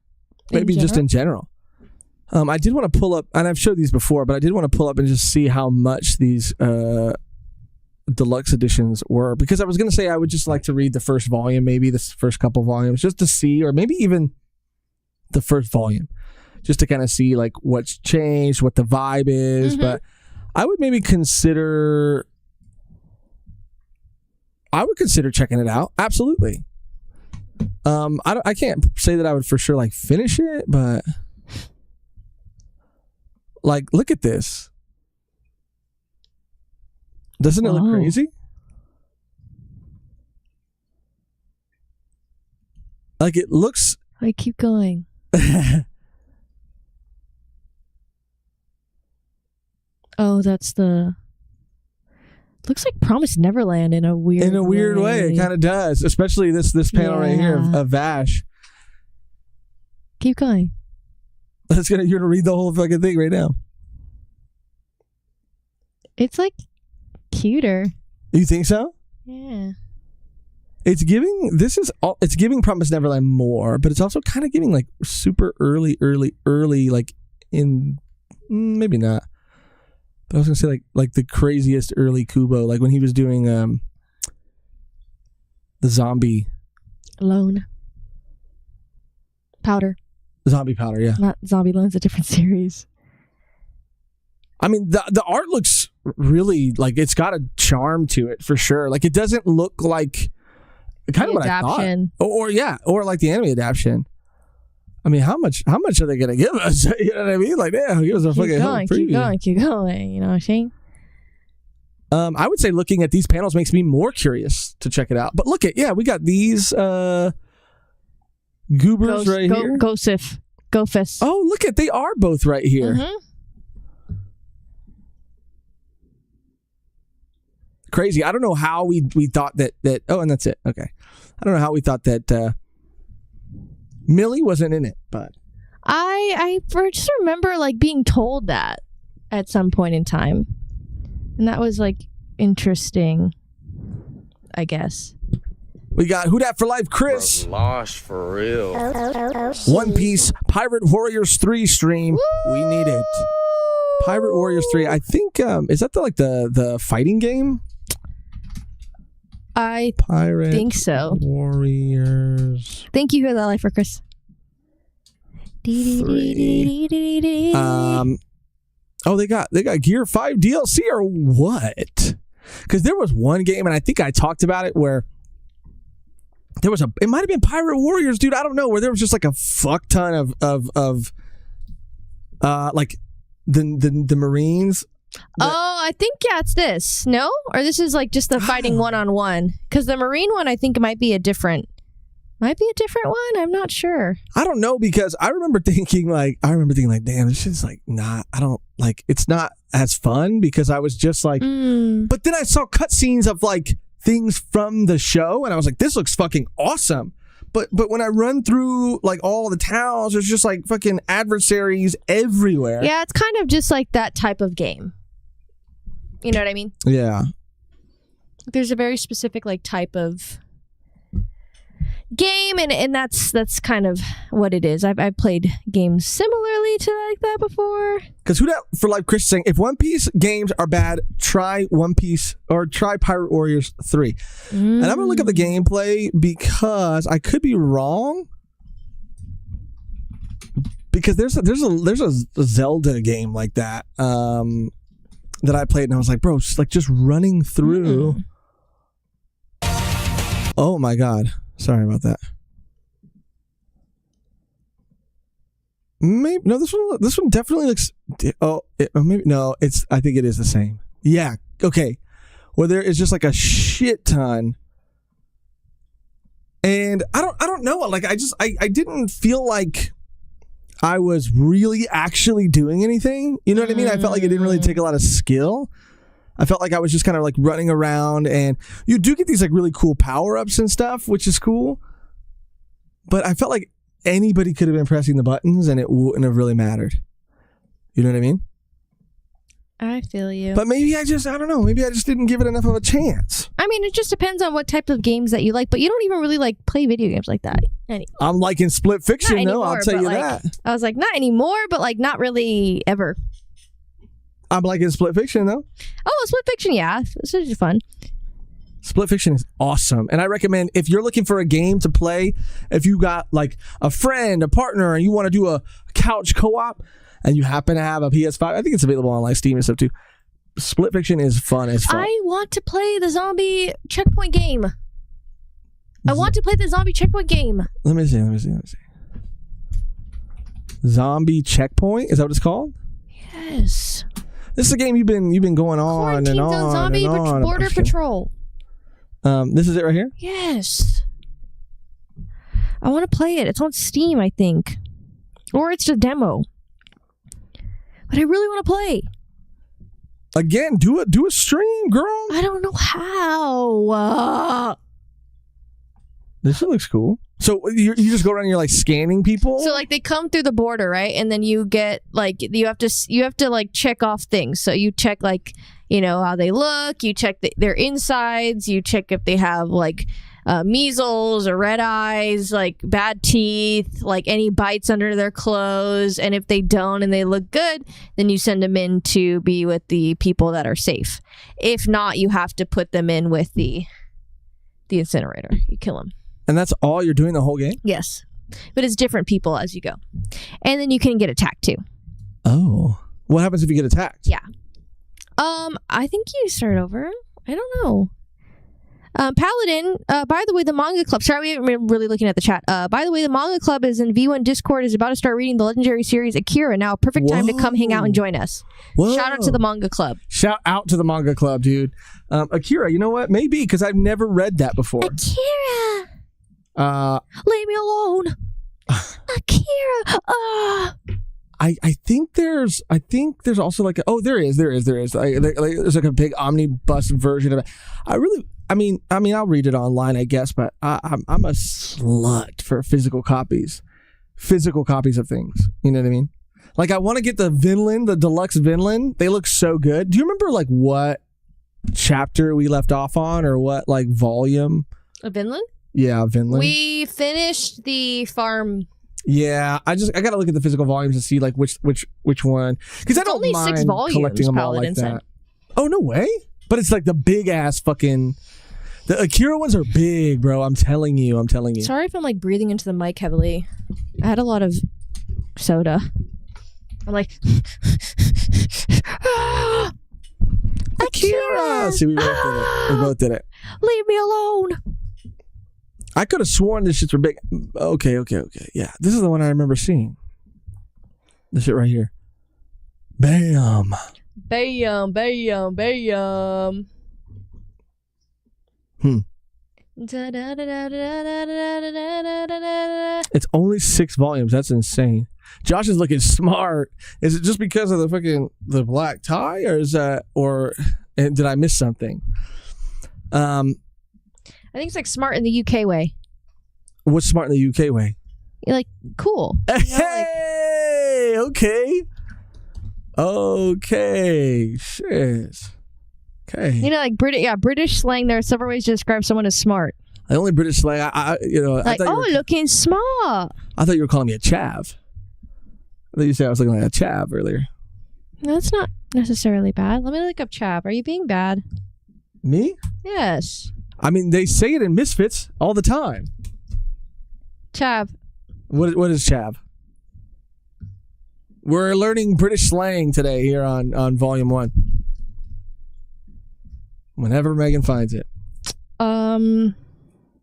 maybe just in general. I did want to pull up, and I've showed these before, but I did want to pull up and just see how much these deluxe editions were, because I was going to say I would just like to read the first volume, maybe the first couple volumes, just to see, or maybe even the first volume, just to kind of see like what's changed, what the vibe is. Mm-hmm. But I would maybe consider checking it out. Absolutely. I can't say that I would for sure like finish it, but like look at this. Doesn't it look crazy? Like it looks. I keep going. Oh, that's the. Looks like Promised Neverland in a weird way. It kind of does, especially this panel right here of Vash. Keep going. You're gonna read the whole fucking thing right now. It's like cuter. You think so? Yeah. It's giving. It's giving Promise Neverland more, but it's also kind of giving like super early, like in maybe not. But I was gonna say like the craziest early Kubo, like when he was doing the zombie Lone. Powder. Zombie Powder, yeah. Not Zombie Lone's a different series. I mean, the art looks really like it's got a charm to it for sure. Like it doesn't look like kind of what adaptation. I thought, or like the anime adaptation. I mean, how much are they gonna give us? You know what I mean? Like, yeah, give us a fucking preview. Keep going. You know what I'm saying? I would say looking at these panels makes me more curious to check it out. But look we got these goobers right here. Gofus. Oh, look they are both right here. Mm-hmm. Crazy. I don't know how we thought that. Oh, and that's it. Okay. I don't know how we thought that Millie wasn't in it, but I just remember like being told that at some point in time, and that was like interesting, I guess. We got Who Dat for Life, Chris. Lost for real. One Piece Pirate Warriors 3 stream. Woo! We need it. Pirate Warriors 3. I think is that the fighting game? I Pirate think so. Warriors. Thank you for that life for Chris. 3. Oh, they got Gear 5 DLC or what? Because there was one game, and I think I talked about it where there was it might have been Pirate Warriors, dude. I don't know, where there was just like a fuck ton of like the Marines. I think it's this. No? Or this is like just the fighting one-on-one. Because the Marine one I think might be a different one. I'm not sure. I don't know, because I remember thinking like, damn, this shit's like not, I don't like, it's not as fun, because I was just like, but then I saw cutscenes of like things from the show and I was like, this looks fucking awesome. But when I run through like all the towns, there's just like fucking adversaries everywhere. Yeah, it's kind of just like that type of game. You know what I mean? Yeah. There's a very specific like type of game, and that's kind of what it is. I've played games similarly to like that before. Because Who Dat for Life, Chris is saying, if One Piece games are bad, try One Piece or try Pirate Warriors 3. And I'm gonna look up the gameplay because I could be wrong. Because there's a Zelda game like that that I played, and I was like, bro, just running through. Oh my god. Sorry about that. Maybe no. This one definitely looks. Maybe no. I think it is the same. Yeah. Okay. Well, there is just like a shit ton, and I don't know. Like I didn't feel like I was really actually doing anything. You know what I mean? I felt like it didn't really take a lot of skill. I felt like I was just kind of like running around, and you do get these like really cool power-ups and stuff, which is cool. But I felt like anybody could have been pressing the buttons and it wouldn't have really mattered. You know what I mean? I feel you. But maybe I don't know. Maybe I just didn't give it enough of a chance. I mean, it just depends on what type of games that you like, but you don't even really like play video games like that. I'm liking Split Fiction, though. I'll tell you like, that. I was like, not anymore, but like not really ever. I'm liking Split Fiction, though. Oh, Split Fiction, yeah. This is fun. Split Fiction is awesome. And I recommend, if you're looking for a game to play, if you got like a friend, a partner, and you want to do a couch co-op, and you happen to have a PS5, I think it's available on like Steam and stuff too. Split Fiction is fun as fuck. I want to play the zombie checkpoint game. I want to play the zombie checkpoint game. Let me see. Zombie Checkpoint? Is that what it's called? Yes. This is a game you've been going on and on. Zombie and on. Border Patrol. This is it right here? Yes. I want to play it. It's on Steam, I think. Or it's a demo. But I really want to play. Again, do a stream, girl. I don't know how. This shit looks cool. So you just go around and you're like scanning people? So like they come through the border, right? And then you get like you have to like check off things. So you check like, you know, how they look, you check their insides, you check if they have like measles or red eyes, like bad teeth, like any bites under their clothes. And if they don't and they look good, then you send them in to be with the people that are safe. If not, you have to put them in with the incinerator. You kill them. And that's all you're doing the whole game? Yes. But it's different people as you go. And then you can get attacked too. Oh. What happens if you get attacked? Yeah. I think you start over. I don't know. Paladin, by the way, the Manga Club. Sorry, we haven't been really looking at the chat. By the way, the Manga Club is in V1 Discord, is about to start reading the legendary series Akira. Now, a perfect time to come hang out and join us. Whoa. Shout out to the Manga Club. Shout out to the Manga Club, dude. Akira, you know what? Maybe, because I've never read that before. Akira! Leave me alone! Akira! I think there's also like there is there's like a big omnibus version of it. I mean I'll read it online, I guess, but I'm a slut for physical copies of things. You know what I mean? Like I want to get the Vinland, the deluxe Vinland. They look so good. Do you remember like what chapter we left off on, or what like volume? A Vinland? Yeah, Vinland. We finished the farm. Yeah, I gotta look at the physical volumes to see like which one, because I don't only mind 6 volumes, collecting them all like that. Oh no way! But it's like the big ass fucking. The Akira ones are big, bro. I'm telling you. Sorry if I'm like breathing into the mic heavily. I had a lot of soda. I'm like Akira. See, we both did it. Leave me alone. I could have sworn this shits were big. Okay. Yeah, this is the one I remember seeing. This shit right here. Bam. Bam, bam, bam. It's only 6 volumes. That's insane. Josh is looking smart. Is it just because of the black tie, or is that, or did I miss something? I think it's like smart in the UK way. What's smart in the UK way? You're like cool. Hey, okay, shit. Okay. You know, like British slang. There are several ways to describe someone as smart. The only British slang, like, looking smart. I thought you were calling me a chav. I thought you said I was looking like a chav earlier. No, that's not necessarily bad. Let me look up chav. Are you being bad? Me? Yes. I mean, they say it in Misfits all the time. Chav. What is chav? We're learning British slang today here on Volume 1. Whenever Megan finds it.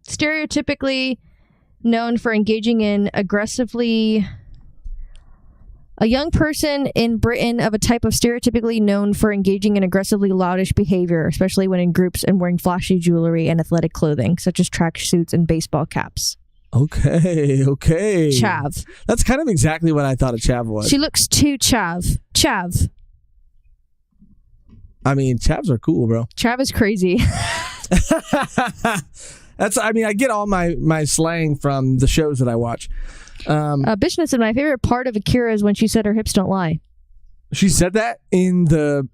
Stereotypically known for engaging in aggressively... A young person in Britain of a type of stereotypically known for engaging in aggressively loudish behavior, especially when in groups and wearing flashy jewelry and athletic clothing, such as track suits and baseball caps. Okay. Chav. That's kind of exactly what I thought a chav was. She looks too chav. Chav. I mean, chavs are cool, bro. Chav is crazy. I get all my slang from the shows that I watch. Bishna said, my favorite part of Akira is when she said her hips don't lie. She said that in the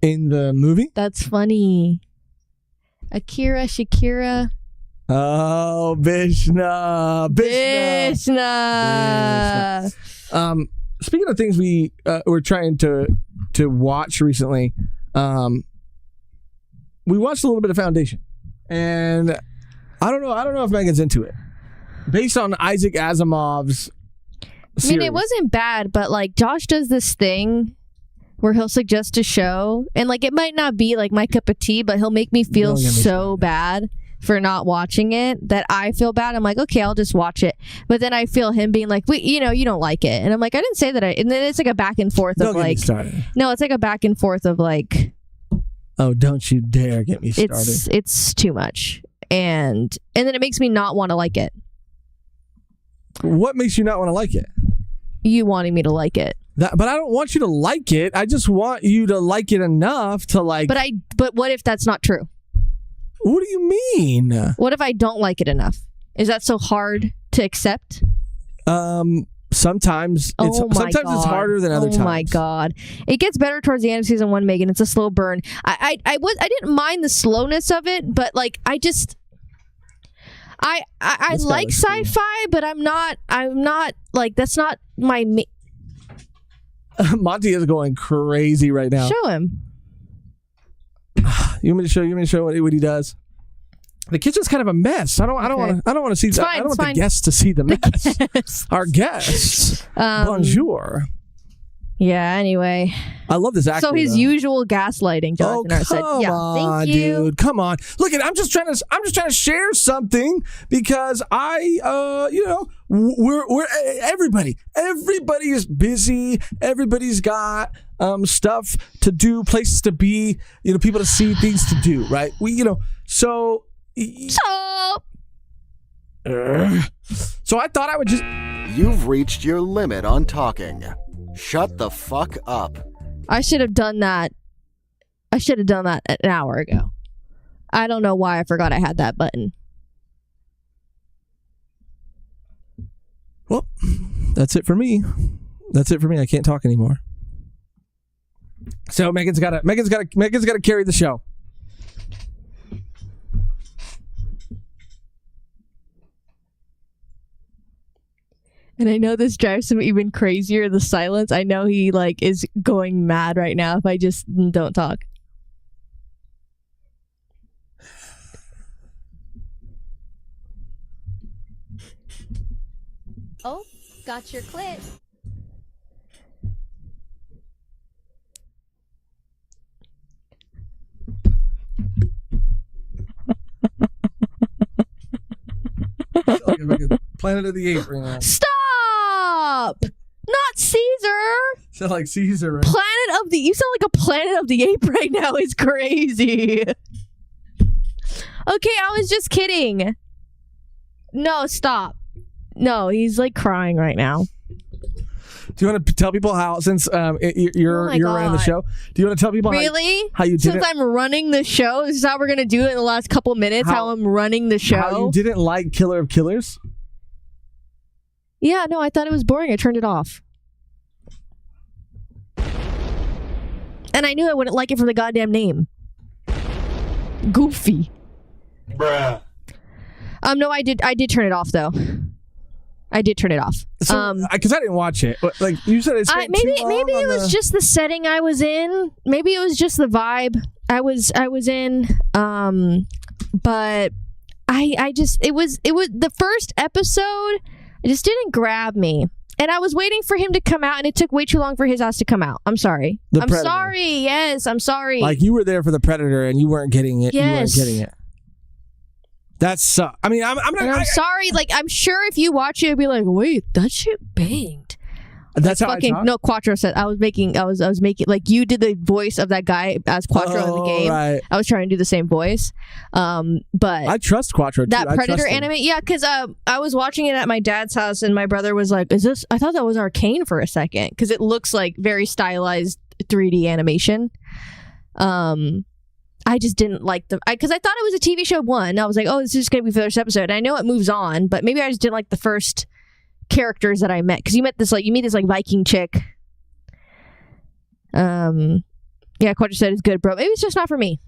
movie? That's funny. Akira, Shakira. Oh, Bishna. Speaking of things we were trying to watch recently, we watched a little bit of Foundation, and I don't know if Megan's into it. Based on Isaac Asimov's series. I mean, it wasn't bad, but like Josh does this thing where he'll suggest a show, and like it might not be like my cup of tea, but he'll make me feel so bad for not watching it that I feel bad. I'm like, okay, I'll just watch it. But then I feel him being like, you don't like it. And I'm like, I didn't say that. And then it's like a back and forth of like, no, it's like a back and forth of like, oh, don't you dare get me started. It's too much. And then it makes me not want to like it. What makes you not want to like it? You wanting me to like it. But I don't want you to like it. I just want you to like it enough to like. But what if that's not true? What do you mean? What if I don't like it enough? Is that so hard to accept? Sometimes it's it's harder than other times. Oh my god! It gets better towards the end of season 1, Megan. It's a slow burn. I didn't mind the slowness of it, but like I like sci-fi, but I'm not like that's not my. Monty is going crazy right now. Show him. You want me to show what he does? The kitchen's kind of a mess. I don't want to see. I don't want the guests to see the mess. Our guests. Bonjour. Yeah. Anyway. I love this actor. So his though. ujual gaslighting. Jonathan Hart said, Come on, thank you. dude. Come on. Look, I'm just trying to share something because we're everybody is busy. Everybody's got stuff to do, places to be, people to see, things to do, right? So I thought I would just. You've reached your limit on talking. Shut the fuck up. I should have done that. An hour ago. I don't know why I forgot I had that button. Well, that's it for me. I can't talk anymore. So Megan's got to carry the show. And I know this drives him even crazier, the silence. I know he is going mad right now if I just don't talk. Oh, got your clit. Like a Planet of the Apes right now. Stop! Not Caesar. Sound like Caesar. Right? You sound like a Planet of the Ape right now. It's crazy. Okay, I was just kidding. No, stop. No, he's crying right now. Do you want to tell people how, since you're running the show, do you want to tell people how you did Since I'm running the show, this is how we're going to do it in the last couple minutes, how I'm running the show? How you didn't like Killer of Killers? Yeah, no, I thought it was boring. I turned it off. And I knew I wouldn't like it from the goddamn name. Goofy. Bruh. No, I did turn it off, though. I did turn it off. So, because I didn't watch it. Like you said, it's maybe it was just the setting I was in. Maybe it was just the vibe I was in. But it was the first episode. It just didn't grab me, and I was waiting for him to come out, and it took way too long for his ass to come out. I'm sorry. I'm sorry. Yes, I'm sorry. Like you were there for the Predator, and you weren't getting it. Yes. You weren't getting it. That's I mean, I'm sorry. I'm sure if you watch it, you'll be like, wait, that shit banged. That's how I talk? No, Quattro said I was making like you did the voice of that guy as Quattro in the game. Right. I was trying to do the same voice. But I trust Quattro too. That Predator anime, yeah, because I was watching it at my dad's house, and my brother was like, "Is this?" I thought that was Arcane for a second because it looks like very stylized 3D animation. I just didn't like because I thought it was a TV show. I was like, "Oh, this is going to be the first episode." And I know it moves on, but maybe I just didn't like the first characters that I met because you meet this Viking chick. Yeah, Quattro said it's good, bro. Maybe it's just not for me.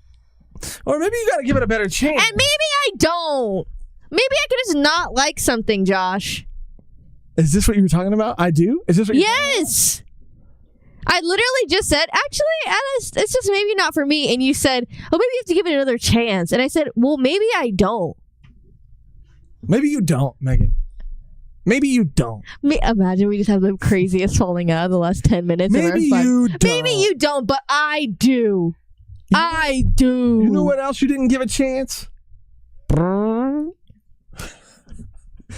Or maybe you got to give it a better chance. And maybe I don't. Maybe I could just not like something, Josh. Is this what you were talking about? I do? Is this what Yes. I literally just said, actually, Alice, it's just maybe not for me. And you said, oh, maybe you have to give it another chance. And I said, well, maybe I don't. Maybe you don't, Megan. Maybe you don't. Imagine we just have the craziest falling out of the last 10 minutes. Maybe you don't. Maybe you don't, but I do. I do. You know what else you didn't give a chance?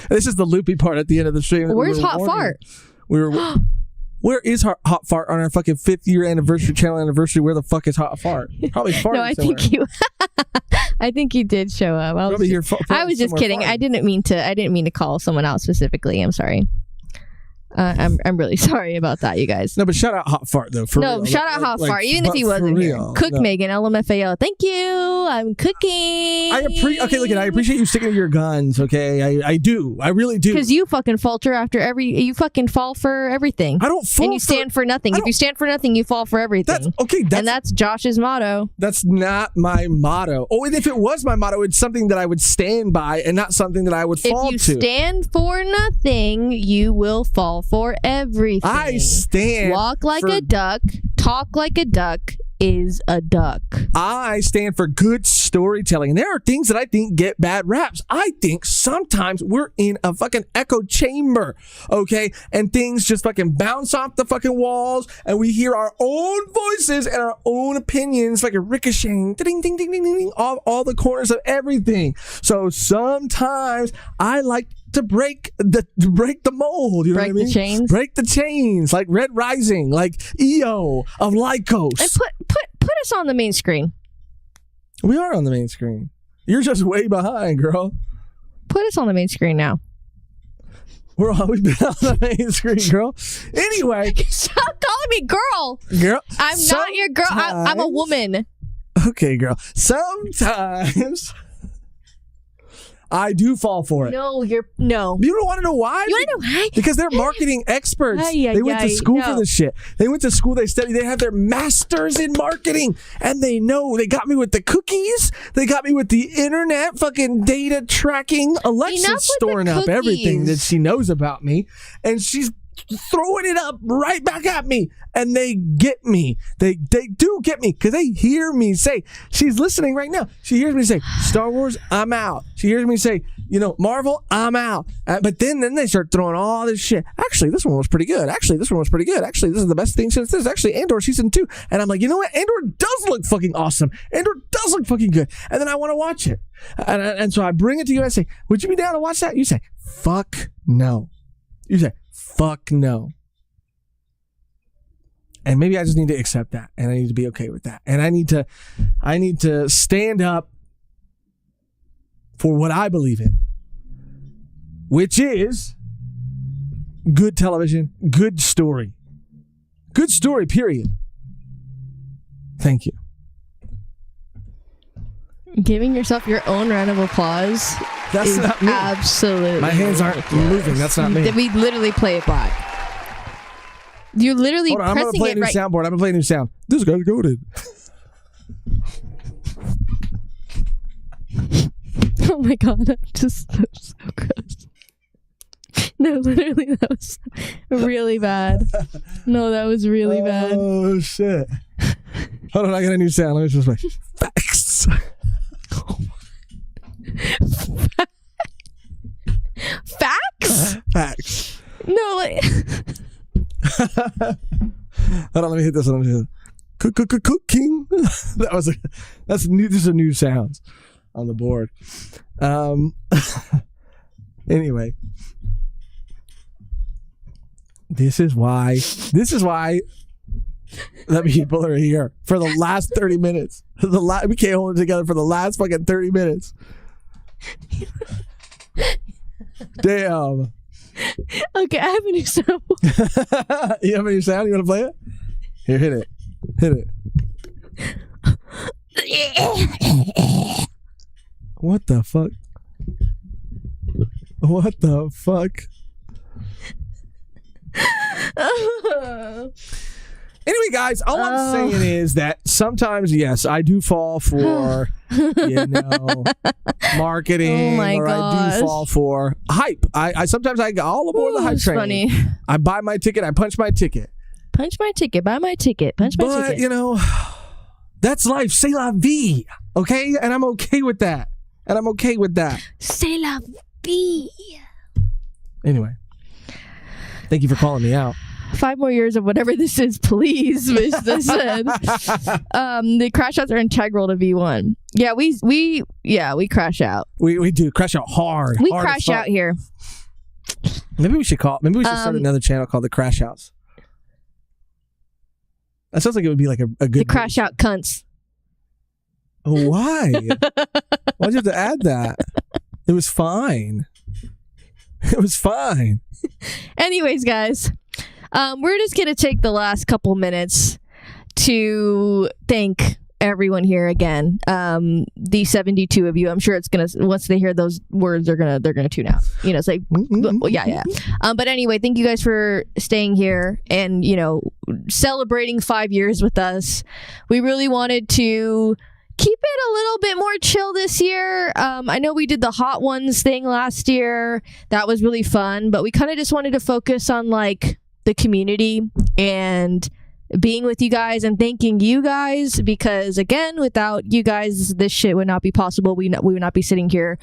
This is the loopy part at the end of the stream. Where's Hot Fart? Where is Hot Fart on our fucking 5th year anniversary, channel anniversary? Where the fuck is Hot Fart? Probably farting No, I think you. I think you did show up. I was just kidding. I didn't mean to call someone out specifically. I'm sorry. I'm really sorry about that, you guys. No, but shout out Hot Fart though. For No, real. shout out Hot Fart, even if he but for wasn't here. real, Cook no. Megan, LMFAO. Thank you. I'm cooking. Okay, look, I appreciate you sticking to your guns. Okay, I do. I really do. Because you fucking falter after you fucking fall for everything. I don't fall and you stand for nothing. If you stand for nothing, you fall for everything. And that's Josh's motto. That's not my motto. Oh, and if it was my motto, it's something that I would stand by and not something that I would fall If you to. stand for nothing, you will fall for everything. I stand. Walk like for- a duck, talk like a duck is a duck. I stand for good storytelling. And there are things that I think get bad raps. I think sometimes we're in a fucking echo chamber, okay? And things just fucking bounce off the fucking walls and we hear our own voices and our own opinions like a ricocheting, ding, ding, ding, ding, ding, ding, all the corners of everything. So sometimes I like to break the mold, you know what I mean? Break the chains. Break the chains, like Red Rising, like EO of Lycos. And put us on the main screen. We are on the main screen. You're just way behind, girl. Put us on the main screen now. We've been on the main screen, girl. Anyway. Stop calling me girl. Girl. I'm not your girl. I'm a woman. Okay, girl. Sometimes I do fall for it. No. You don't want to know why? You want to know why? Because they're marketing experts. They went to school for this shit. They went to school, they studied, they have their masters in marketing. And they know. They got me with the cookies. They got me with the internet fucking data tracking. Alexa's storing up everything that she knows about me. And she's throwing it up right back at me, and they get me. They do get me because they hear me say. She's listening right now. She hears me say Star Wars, I'm out. She hears me say, Marvel, I'm out. But then they start throwing all this shit. Actually, this one was pretty good. Actually, this one was pretty good. Actually, this is the best thing since this. Actually, Andor season 2. And I'm like, you know what? Andor does look fucking awesome. Andor does look fucking good. And then I want to watch it. And so I bring it to you and I say, would you be down to watch that? You say, fuck no. You say, fuck no. And maybe I just need to accept that, and I need to be okay with that. And I need to stand up for what I believe in, which is good television, good story. Good story, period. Thank you. Giving yourself your own round of applause. That's is not me. Absolutely. My hands aren't moving. That's not me. We literally play it back. You're literally Hold on, I'm going to pressing play a it new right. soundboard. I'm going to play a new sound. This guy's goated. Oh my god, that was so gross. No, literally, that was really bad. No, that was really bad. Oh, shit. Hold on, I got a new sound. Let me just play. Facts. Facts? Facts. No, like... Hold on, let me hit this one. Cooking. That's new. These are new sounds on the board. Anyway, this is why the people are here for the last 30 minutes. We can't hold it together for the last fucking 30 minutes. Damn. Okay, I have a new sound. You have a new sound? You want to play it? Here, hit it. Hit it. What the fuck? What the fuck? Anyway, guys, all I'm saying is that sometimes, yes, I do fall for, marketing, I do fall for hype. I sometimes I go all aboard the hype train. Funny. I buy my ticket. I punch my ticket. Punch my ticket. Buy my ticket. Punch my ticket. But, that's life. C'est la vie. Okay? And I'm okay with that. C'est la vie. Anyway. Thank you for calling me out. 5 more years of whatever this is, please, Miss. They said. The crash outs are integral to V1. Yeah, we crash out. We do crash out hard. We hard crash out here. Maybe we should start another channel called the Crash Outs. That sounds like it would be like a good. The crash out cunts. Why? Why'd you have to add that? It was fine. It was fine. Anyways, guys, we're just going to take the last couple minutes to thank everyone here again. The 72 of you, I'm sure it's gonna, once they hear those words, they're gonna tune out. You know, it's like, well, yeah. But anyway, thank you guys for staying here and, you know, celebrating 5 years with us. We really wanted to keep it a little bit more chill this year. I know we did the Hot Ones thing last year. That was really fun, but we kind of just wanted to focus on like the community and being with you guys and thanking you guys, because again, without you guys, this shit would not be possible. We would not be sitting here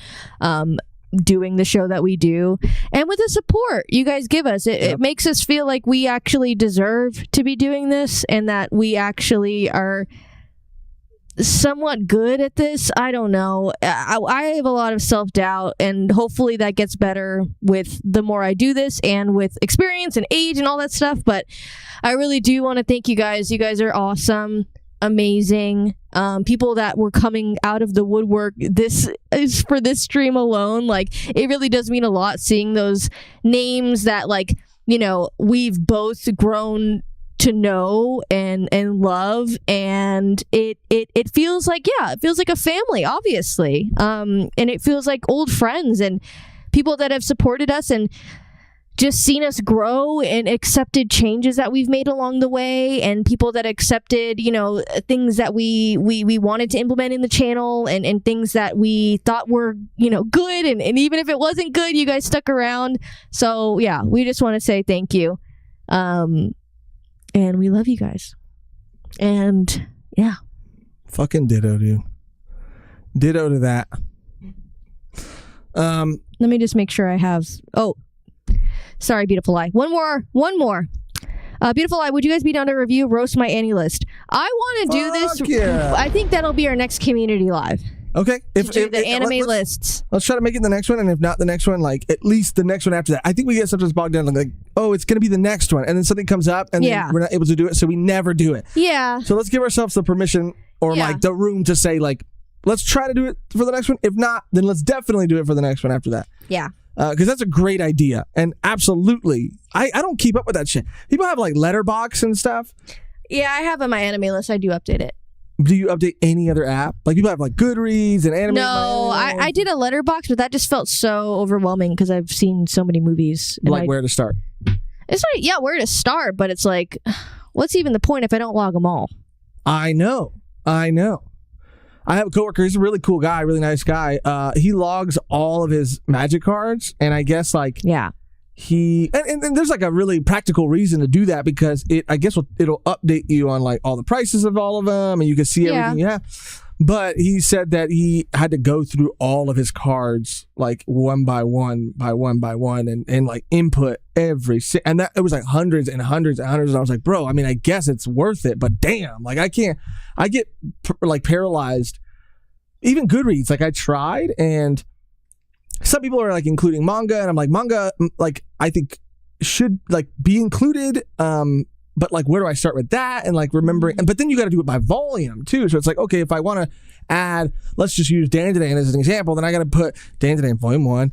doing the show that we do, and with the support you guys give us, it makes us feel like we actually deserve to be doing this and that we actually are somewhat good at this. I don't know. I have a lot of self-doubt, and hopefully that gets better with the more I do this and with experience and age and all that stuff. But I really do want to thank you guys. You guys are awesome, amazing. People that were coming out of the woodwork. This is for this stream alone. Like, it really does mean a lot seeing those names that, like, you know, we've both grown to know and love, and it feels like, yeah, it feels like a family, obviously, and it feels like old friends and people that have supported us and just seen us grow and accepted changes that we've made along the way, and people that accepted, you know, things that we wanted to implement in the channel, and things that we thought were, you know, good, and even if it wasn't good, you guys stuck around. So yeah, we just want to say thank you. And we love you guys. And yeah. Fucking ditto, dude. Ditto to that. Let me just make sure I have... Oh, sorry, Beautiful Eye. One more. Beautiful Eye, would you guys be down to review Roast My Annie List? I want to do this. Yeah. I think that'll be our next community live. Okay. If the anime lists. Let's try to make it the next one, and if not the next one, like at least the next one after that. I think we get sometimes bogged down like, oh, it's going to be the next one, and then something comes up, and then we're not able to do it, so we never do it. Yeah. So let's give ourselves the permission or like the room to say like, let's try to do it for the next one. If not, then let's definitely do it for the next one after that. Yeah. Because that's a great idea, and absolutely, I don't keep up with that shit. People have like Letterboxd and stuff. Yeah, I have on my anime list. I do update it. Do you update any other app? Like people have like Goodreads and Anime. No, I did a Letterboxd, but that just felt so overwhelming because I've seen so many movies. Like where to start? It's like, yeah, where to start, but it's like, what's even the point if I don't log them all? I know. I have a coworker. He's a really cool guy, really nice guy. He logs all of his Magic cards, and I guess like he and there's like a really practical reason to do that, because I guess it'll update you on like all the prices of all of them, and you can see everything you have. But he said that he had to go through all of his cards like one by one and like input and that it was like hundreds and hundreds and hundreds. And I was like, bro, I mean, I guess it's worth it, but damn, like I get like paralyzed. Even Goodreads, like I tried, and some people are like including manga, and I'm like, manga, like I think should like be included, but like where do I start with that, and like remembering, but then you got to do it by volume too. So it's like, okay, if I want to add, let's just use Dan Today as an example, then I got to put Dan Today Volume 1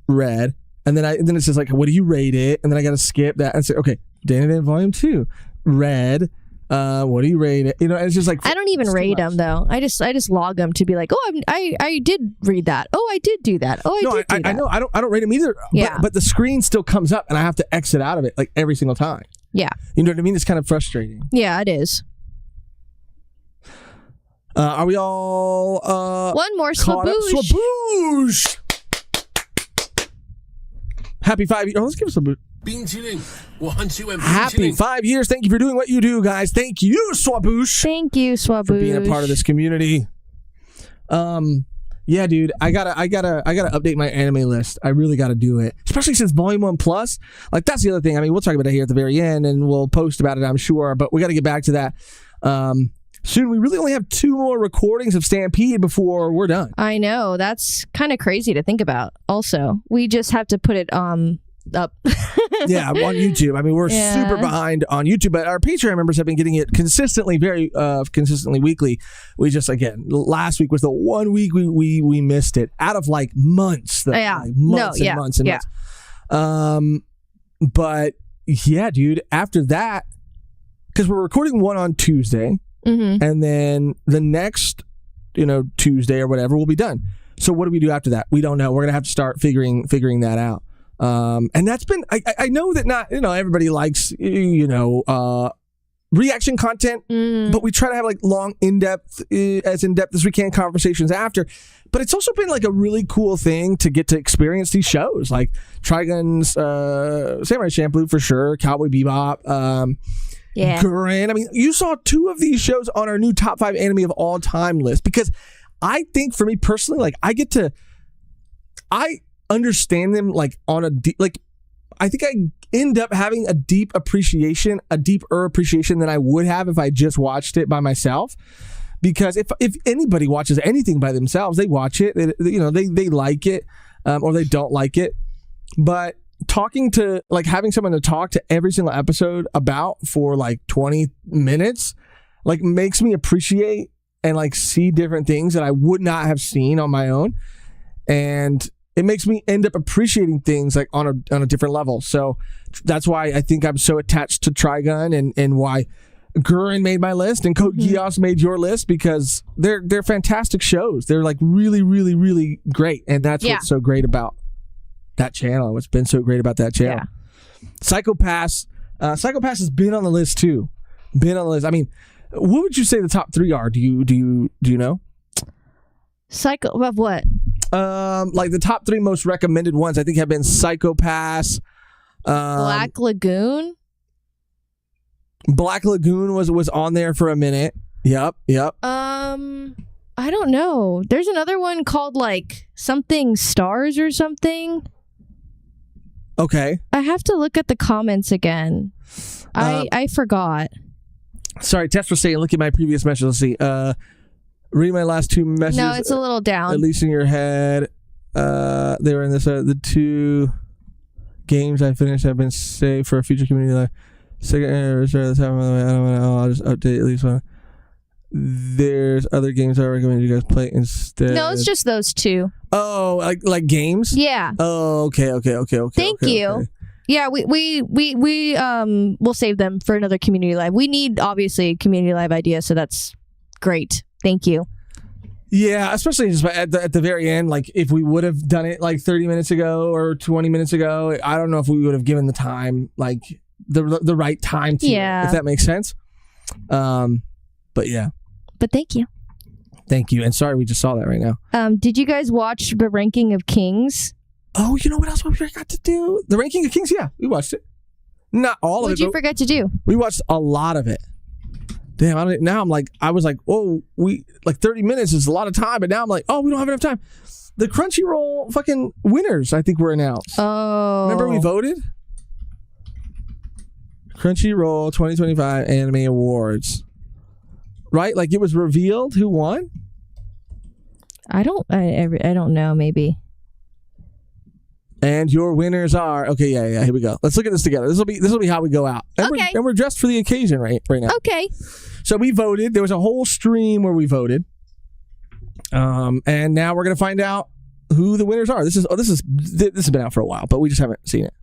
red, and then it says like, what do you rate it, and then I got to skip that and say, okay, Dan Today Volume 2 red. What do you rate it? You know, it's just like, I don't even rate them though. I just log them to be like, oh, I did read that. Oh, I did do that. Oh, I did do that. I know. I don't rate them either. Yeah. But the screen still comes up, and I have to exit out of it like every single time. Yeah. You know what I mean? It's kind of frustrating. Yeah, it is. Are we all one more swaboosh? Swaboosh! Happy 5 years. Oh, let's give us a happy 5 years. Thank you for doing what you do, guys. Thank you, Swaboosh. Thank you, Swaboosh, for being a part of this community. Yeah, dude, I gotta update my anime list. I really gotta do it, especially since Volume 1 Plus. Like, that's the other thing. I mean, we'll talk about it here at the very end, and we'll post about it, I'm sure. But we got to get back to that soon. We really only have 2 more recordings of Stampede before we're done. I know, that's kind of crazy to think about. Also, we just have to put it up. Yeah, on YouTube. I mean, we're super behind on YouTube, but our Patreon members have been getting it consistently, very consistently weekly. We just, again, last week was the one week we missed it out of like months. Months and months. But yeah, dude, after that, because we're recording one on Tuesday, and then the next, Tuesday or whatever, we'll be done. So what do we do after that? We don't know. We're gonna have to start figuring that out. And that's been. I know that not everybody likes reaction content, but we try to have like long, as in depth as we can conversations after. But it's also been like a really cool thing to get to experience these shows, like Trigun's Samurai Champloo for sure, Cowboy Bebop, Gurren. I mean, you saw 2 of these shows on our new top 5 anime of all time list, because I think for me personally, like I understand them like on a I think I end up having a deeper appreciation than I would have if I just watched it by myself. Because if anybody watches anything by themselves, they watch it, they like it, or they don't like it. But having someone to talk to every single episode about for like 20 minutes, like makes me appreciate and like see different things that I would not have seen on my own. And it makes me end up appreciating things like on a different level. So that's why I think I'm so attached to Trigun and why Gurren made my list and Code Geass made your list, because they're fantastic shows. They're like really, really, really great. And that's what's so great about that channel. What's been so great about that channel. Yeah. Psycho-Pass has been on the list too. I mean, what would you say the top 3 are? Do you know? Psycho of what? Like the top 3 most recommended ones, I think, have been Psycho-Pass, Black Lagoon. Black Lagoon was on there for a minute. Yep. I don't know. There's another one called like something Stars or something. Okay. I have to look at the comments again. I forgot. Sorry, Tess was saying, look at my previous message. Let's see. Read my last 2 messages. No, it's a little down. At least in your head. They were in this. The 2 games I finished have been saved for a future community life. Second anniversary of the time. I don't know. I'll just update at least one. There's other games I recommend you guys play instead. No, it's just those 2. Oh, like games? Yeah. Oh, okay. Thank you. Okay. Yeah, we'll save them for another community live. We need obviously community live ideas, so that's great. Thank you. Yeah, especially just at the very end. Like if we would have done it like 30 minutes ago or 20 minutes ago, I don't know if we would have given the time, like the right time to it, if that makes sense. But yeah. But thank you. Thank you. And sorry we just saw that right now. Did you guys watch the Ranking of Kings? Oh, you know what else we forgot to do? The Ranking of Kings? Yeah, we watched it. Not all of it. What did you forget to do? We watched a lot of it. Damn, I was like, oh, 30 minutes is a lot of time, but now I'm like, oh, we don't have enough time. The Crunchyroll fucking winners, I think, were announced. Oh. Remember we voted? Crunchyroll 2025 Anime Awards. Right? Like it was revealed who won? I don't know, maybe. And your winners are yeah. Here we go. Let's look at this together. This will be how we go out. And we're dressed for the occasion right now. Okay. So we voted. There was a whole stream where we voted. And now we're gonna find out who the winners are. This has been out for a while, but we just haven't seen it.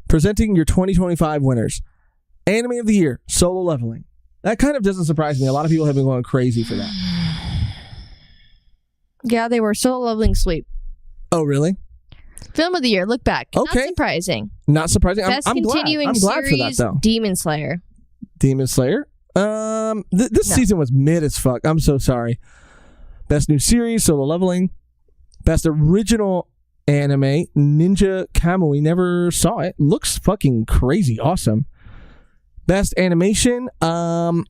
Presenting your 2025 winners. Anime of the Year, Solo Leveling. That kind of doesn't surprise me. A lot of people have been going crazy for that. Yeah, they were. Solo Leveling Sweep. Oh, really? Film of the Year, Look Back. Okay. Not surprising. Not surprising. Best I'm continuing glad. I'm glad series, for that, though. Demon Slayer. Demon Slayer? This season was mid as fuck. I'm so sorry. Best new series, Solo Leveling. Best original anime, Ninja Kamui. Never saw it. Looks fucking crazy awesome. Best animation, No.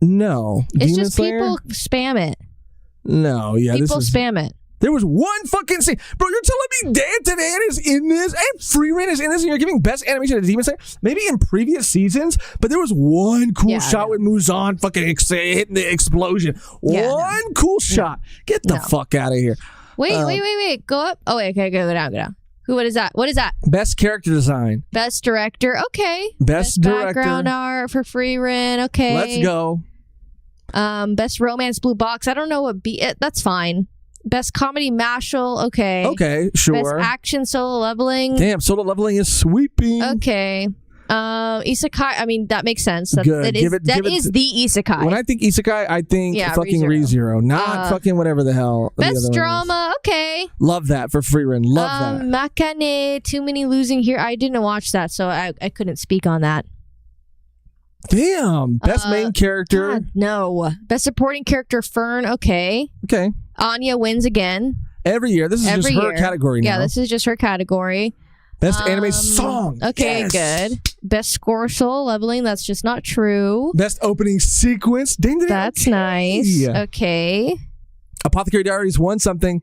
No. It's Demon just Slayer? people spam it. No, yeah. People spam it. There was one fucking scene. Bro, you're telling me Dan Tanan is in this and Freeman is in this and you're giving best animation to Demon Slayer? Maybe in previous seasons, but there was one cool shot with Muzan fucking hitting the explosion. One cool shot. Get the fuck out of here. Wait. Go up. Oh, wait. Okay, go down. What is that? Best character design. Best director. Okay. Best director. Background art for Freeman. Okay. Let's go. Best romance blue box. I don't know what that's fine. Best comedy mashal. Okay. Okay, sure. Best action solo leveling. Damn, solo leveling is sweeping. Okay. Isekai. I mean, that makes sense. That, Good. that is the isekai. When I think isekai, I think fucking ReZero, not fucking whatever the hell. Best the other drama. Okay. Love that for Freerun. Love that. Makane. Too many losing here. I didn't watch that, so I couldn't speak on that. Damn. Best main character. God, no. Best supporting character. Fern. Okay. Okay. Anya wins again. Every year. This is just her category now. Yeah, this is just her category. Best anime song. Okay, good. Best score solo leveling. That's just not true. Best opening sequence. That's nice. Okay. Apothecary Diaries won something.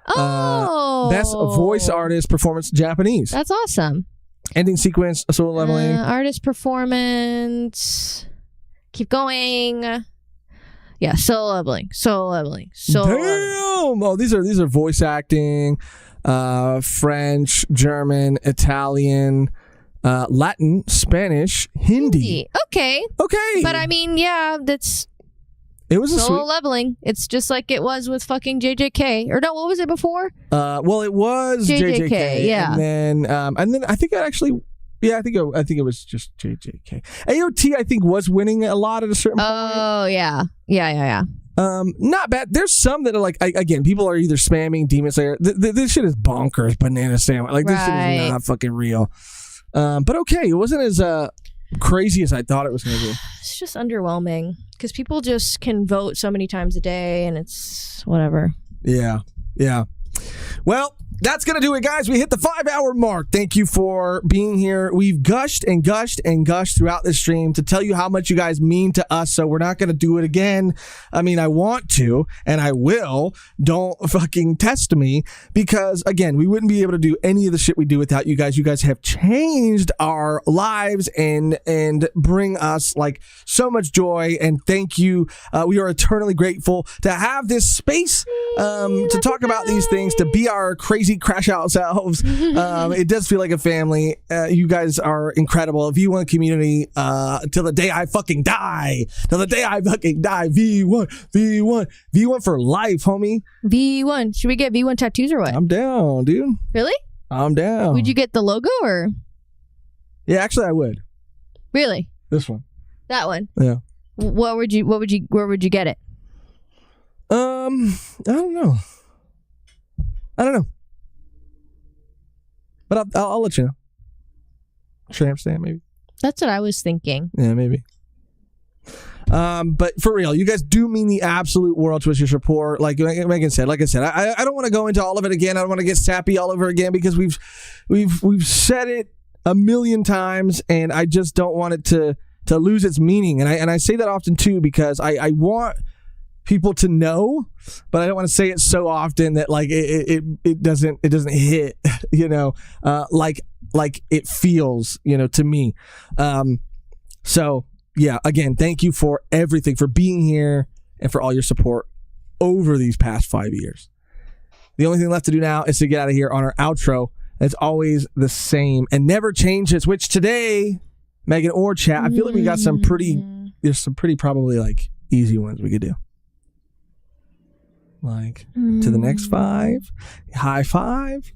Oh. Best voice artist performance Japanese. That's awesome. Ending sequence solo leveling. Artist performance. Keep going. Yeah, solo leveling. Damn. Oh, these are voice acting. French, German, Italian, Latin, Spanish, Hindi. Okay. But I mean, yeah, it was a solo sweet leveling. It's just like it was with fucking JJK. Or no, what was it before? Well, it was JJK. Yeah. And then I think it actually. Yeah, I think it was just JJK. AOT, I think, was winning a lot at a certain point. Oh, yeah. Not bad. There's some that are like, again, people are either spamming Demon Slayer. This shit is bonkers, banana sandwich. Like, this shit is not fucking real. But okay, it wasn't as crazy as I thought it was going to be. It's just underwhelming because people just can vote so many times a day and it's whatever. Yeah. Well, that's going to do it, guys. We hit the 5-hour mark. Thank you for being here. We've gushed and gushed and gushed throughout this stream to tell you how much you guys mean to us, so we're not going to do it again. I mean, I want to, and I will. Don't fucking test me, because, again, we wouldn't be able to do any of the shit we do without you guys. You guys have changed our lives and bring us, like, so much joy, and thank you. We are eternally grateful to have this space to talk about these things, to be our crazy crash out selves. It does feel like a family. You guys are incredible. V1 community till the day I fucking die. V1 for life, homie. V1. Should we get V1 tattoos or what? I'm down, dude. Really? I'm down. Would you get the logo or? Yeah, actually I would. Really? This one. That one? Yeah. Where would you get it? I don't know. But I'll let you know. Tramp stamp, maybe. That's what I was thinking. Yeah, maybe. But for real, you guys do mean the absolute world to us, your support. Like Megan said, I don't want to go into all of it again. I don't want to get sappy all over again, because we've said it a million times, and I just don't want it to lose its meaning. And I say that often too, because I want people to know, but I don't want to say it so often that like it doesn't hit, like it feels, to me. So yeah, again, thank you for everything, for being here, and for all your support over these past 5 years. The only thing left to do now is to get out of here on our outro. It's always the same and never changes, which today, Megan or chat, I feel like we got there's some pretty probably like easy ones we could do. Like, to the next 5, high 5.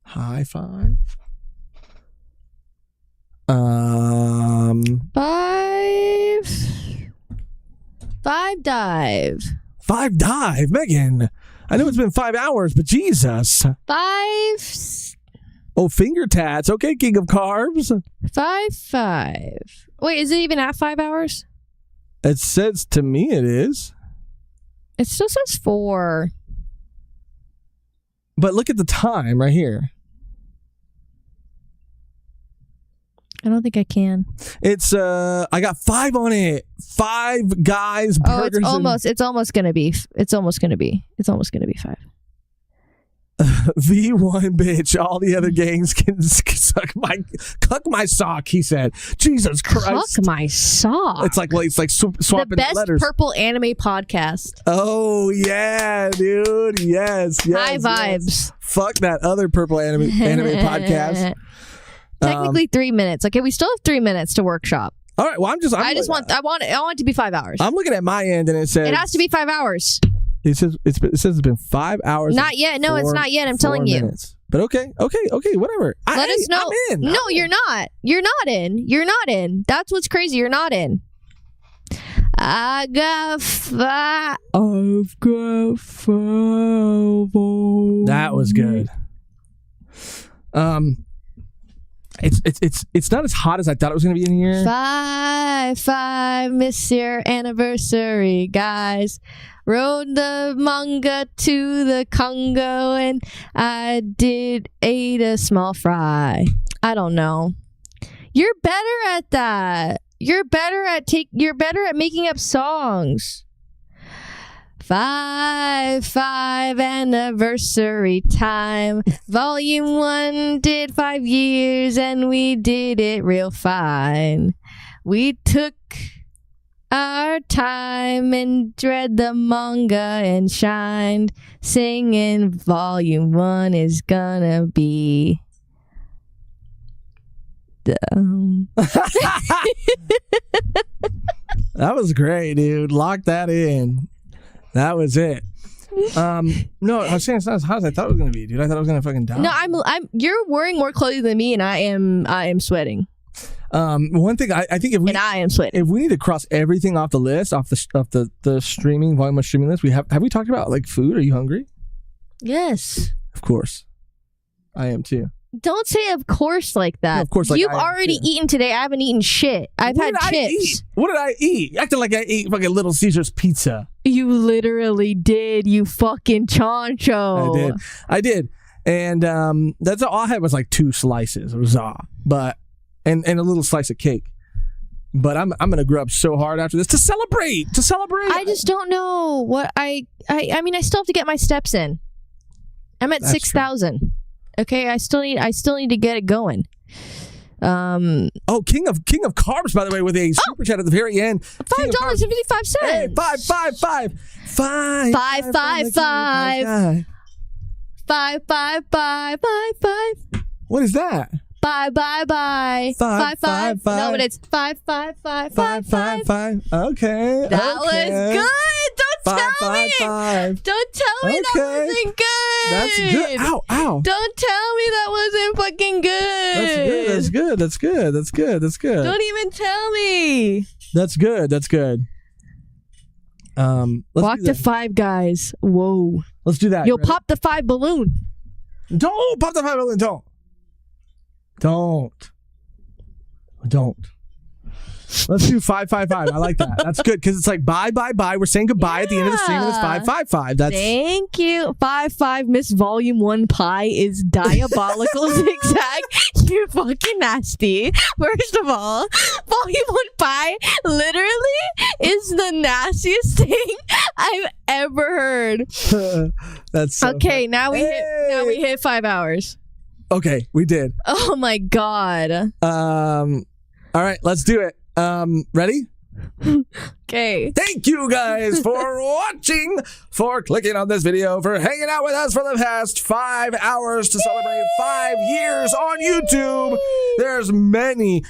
High 5. 5 dive. 5 dive, Megan. I know it's been 5 hours, but Jesus. 5. Oh, finger tats. Okay, king of carbs. 5. Wait, is it even at 5 hours? It says to me it is. It still says 4. But look at the time right here. I don't think I can. It's I got 5 on it. 5 guys. Oh, burgers, it's almost gonna be 5. V1 bitch. All the other gangs can cluck my sock. He said, "Jesus Christ, cluck my sock." It's like swapping the best letters. purple anime podcast. Oh yeah, dude. Yes. High vibes. Yes. Fuck that other purple anime podcast. Technically 3 minutes. Okay, we still have 3 minutes to workshop. All right. Well, I want it to be 5 hours. I'm looking at my end, and it says It has to be 5 hours. It says it's been 5 hours. Not yet. No, it's not yet. I'm telling you. Minutes. But okay, whatever. Let us know. I'm in. No, you're not. You're not in. You're not in. That's what's crazy. You're not in. I've got 5. That was good. It's not as hot as I thought it was going to be in here. 5 miss your anniversary, guys. Rode the manga to the Congo and I ate a small fry. I don't know. You're better at that. You're better at making up songs. 5 anniversary time. Volume 1 did 5 years and we did it real fine. We took our time and read the manga and shined, singing Volume 1 is gonna be dumb. That was great, dude. Lock that in. That was it. No, I was saying it's not as hot as I thought it was gonna be, dude. I thought it was gonna fucking die. No, you're wearing more clothing than me and I am one thing I think if we need to cross everything off the list, off the streaming volume of streaming list, have we talked about like food? Are you hungry? Yes. Of course. I am too. Don't say of course like that. No, of course, like you've already eaten today. I haven't eaten shit. I've had chips. What did I eat? Acting like I ate fucking Little Caesars pizza. You literally did, you fucking choncho. I did. And that's all I had was like 2 slices. It was but and a little slice of cake. But I'm gonna grow up so hard after this to celebrate. I just don't know what I mean. I still have to get my steps in. I'm at 6,000. Okay, I still need to get it going. King of carbs, by the way, with a super chat at the very end. $5.55. Hey, 5. What is that? Bye. 5. No, but it's 5. Okay. That was good. Don't tell me. Don't tell me that wasn't good. That's good. Ow. Don't tell me that wasn't fucking good. That's good. Don't even tell me. That's good. Walk to 5, guys. Whoa. Let's do that. You'll pop the 5 balloon. Don't pop the 5 balloon. Don't. Let's do 5. I like that. That's good because it's like bye. We're saying goodbye at the end of the stream, and it's 5. That's thank you. 5 Miss Volume 1 pie is diabolical zigzag. You're fucking nasty. First of all, Volume 1 pie literally is the nastiest thing I've ever heard. That's so okay. funny. Now we hit 5 hours. Okay, we did. Oh my god. All right, let's do it. Ready? Okay. Thank you guys for watching, for clicking on this video, for hanging out with us for the past 5 hours to celebrate 5 years on YouTube. There's many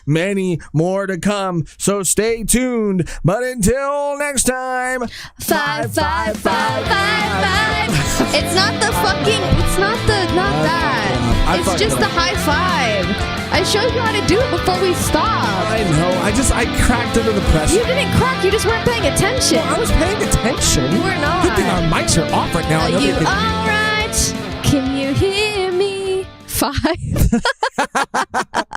more to come, so stay tuned. But until next time, 5. It's not that. It's just the high 5. I showed you how to do it before we stopped. I know. I cracked under the pressure. You didn't crack. You just weren't paying attention. Well, I was paying attention. You were not. Good thing our mics are off right now. You all right? Can you hear me? 5.